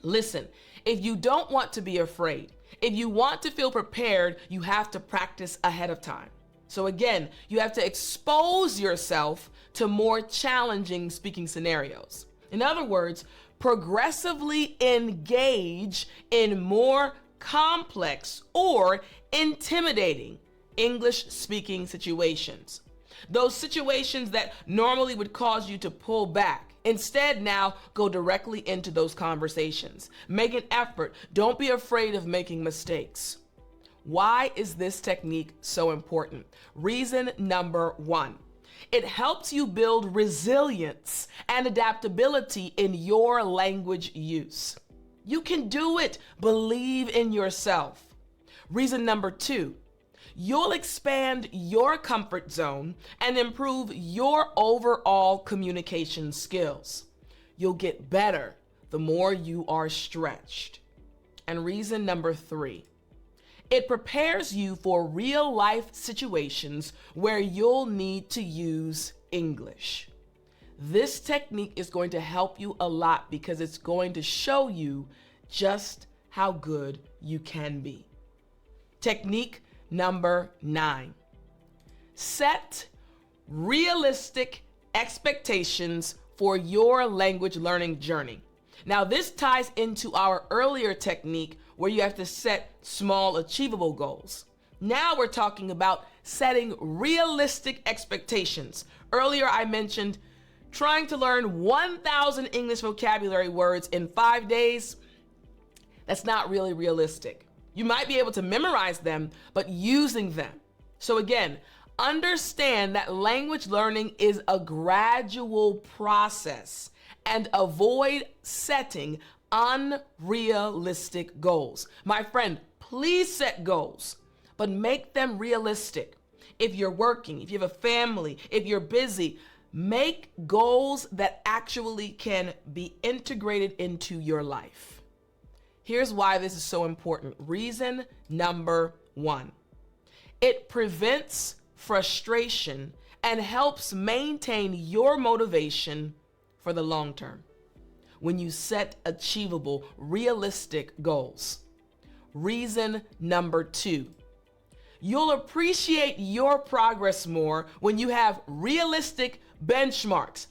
Listen, if you don't want to be afraid, if you want to feel prepared, you have to practice ahead of time. So again, you have to expose yourself to more challenging speaking scenarios. In other words, progressively engage in more complex or intimidating English speaking situations. Those situations that normally would cause you to pull back. Instead, now go directly into those conversations. Make an effort. Don't be afraid of making mistakes. Why is this technique so important? Reason number 1, it helps you build resilience and adaptability in your language use. You can do it. Believe in yourself. Reason number 2, you'll expand your comfort zone and improve your overall communication skills. You'll get better the more you are stretched. And reason number 3, it prepares you for real life situations where you'll need to use English. This technique is going to help you a lot because it's going to show you just how good you can be. Technique number 9, set realistic expectations for your language learning journey. Now, this ties into our earlier technique where you have to set small, achievable goals. Now we're talking about setting realistic expectations. Earlier, I mentioned trying to learn 1,000 English vocabulary words in 5 days. That's not really realistic. You might be able to memorize them, but using them. So again, understand that language learning is a gradual process and avoid setting unrealistic goals. My friend, please set goals, but make them realistic. If you're working, if you have a family, if you're busy, make goals that actually can be integrated into your life. Here's why this is so important. Reason number 1, It prevents frustration and helps maintain your motivation for the long term when you set achievable, realistic goals. Reason number 2, you'll appreciate your progress more when you have realistic benchmarks.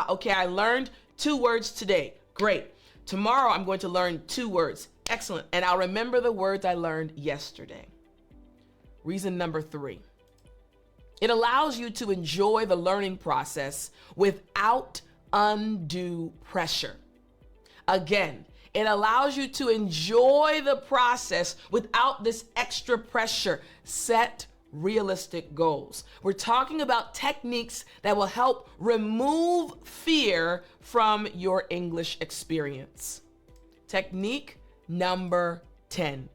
Okay, I learned 2 words today. Great. Tomorrow I'm going to learn 2 words. Excellent. And I'll remember the words I learned yesterday. Reason number 3, it allows you to enjoy the learning process without undue pressure. Again, it allows you to enjoy the process without this extra pressure. Set realistic goals. We're talking about techniques that will help remove fear from your English experience. Technique number 10.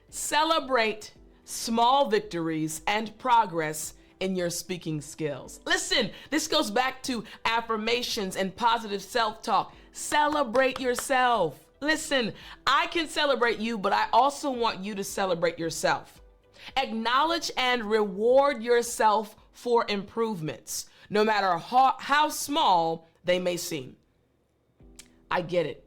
Celebrate small victories and progress in your speaking skills. Listen, this goes back to affirmations and positive self-talk. Celebrate yourself. Listen, I can celebrate you, but I also want you to celebrate yourself. Acknowledge and reward yourself for improvements, no matter how small they may seem. I get it.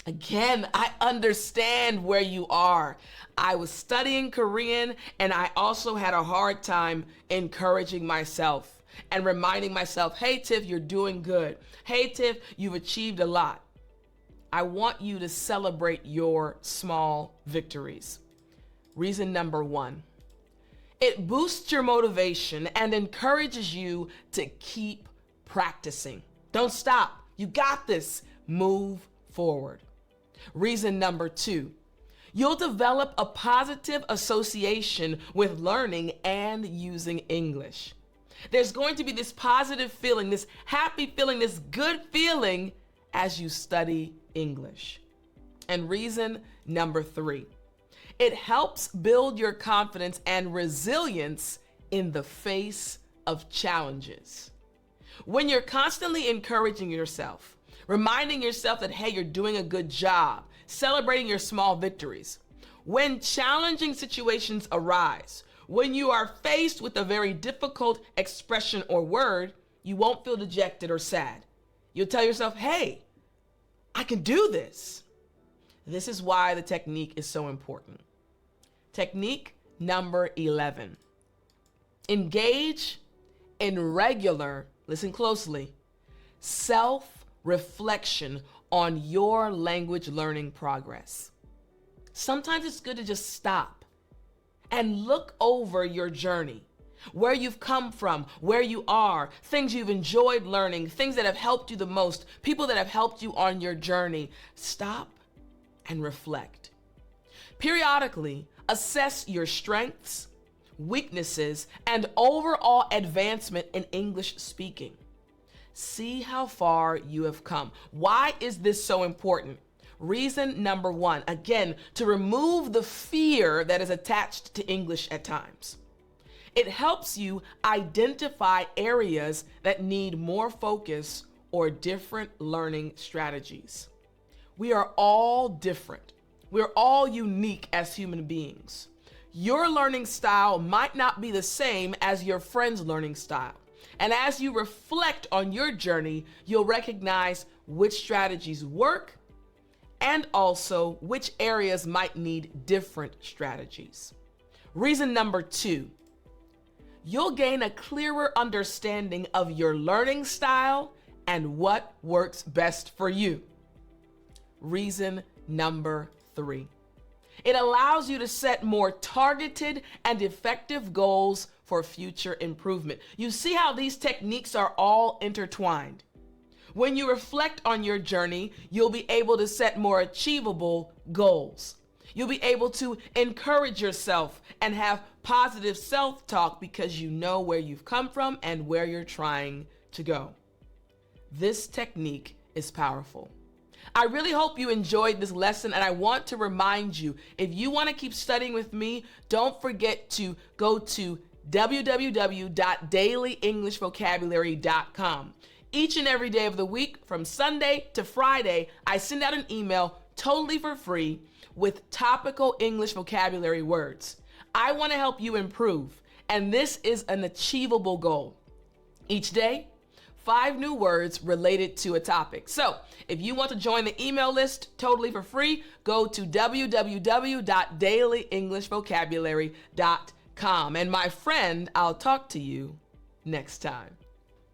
Again, I understand where you are. I was studying Korean and I also had a hard time encouraging myself and reminding myself, hey, Tiff, you're doing good. Hey, Tiff, you've achieved a lot. I want you to celebrate your small victories. Reason number 1, it boosts your motivation and encourages you to keep practicing. Don't stop. You got this. Move forward. Reason number 2, you'll develop a positive association with learning and using English. There's going to be this positive feeling, this happy feeling, this good feeling as you study English. And reason number 3, it helps build your confidence and resilience in the face of challenges. When you're constantly encouraging yourself, reminding yourself that, hey, you're doing a good job, celebrating your small victories. When challenging situations arise, when you are faced with a very difficult expression or word, you won't feel dejected or sad. You'll tell yourself, hey, I can do this. This is why the technique is so important. Technique number 11. Engage in regular, listen closely, self-reflection on your language learning progress. Sometimes it's good to just stop and look over your journey, where you've come from, where you are, things you've enjoyed learning, things that have helped you the most, people that have helped you on your journey. Stop and reflect. Periodically, assess your strengths, weaknesses, and overall advancement in English speaking. See how far you have come. Why is this so important? Reason number 1, again, to remove the fear that is attached to English at times. It helps you identify areas that need more focus or different learning strategies. We are all different. We're all unique as human beings. Your learning style might not be the same as your friend's learning style. And as you reflect on your journey, you'll recognize which strategies work and also which areas might need different strategies. Reason number 2, you'll gain a clearer understanding of your learning style and what works best for you. Reason number 3, it allows you to set more targeted and effective goals for future improvement. You see how these techniques are all intertwined. When you reflect on your journey, you'll be able to set more achievable goals. You'll be able to encourage yourself and have positive self-talk because you know where you've come from and where you're trying to go. This technique is powerful. I really hope you enjoyed this lesson, and I want to remind you, if you want to keep studying with me, don't forget to go to www.dailyenglishvocabulary.com. Each and every day of the week, from Sunday to Friday, I send out an email totally for free with topical English vocabulary words. I want to help you improve, and this is an achievable goal. Each day, 5 new words related to a topic. So if you want to join the email list totally for free, go to www.dailyenglishvocabulary.com. And my friend, I'll talk to you next time.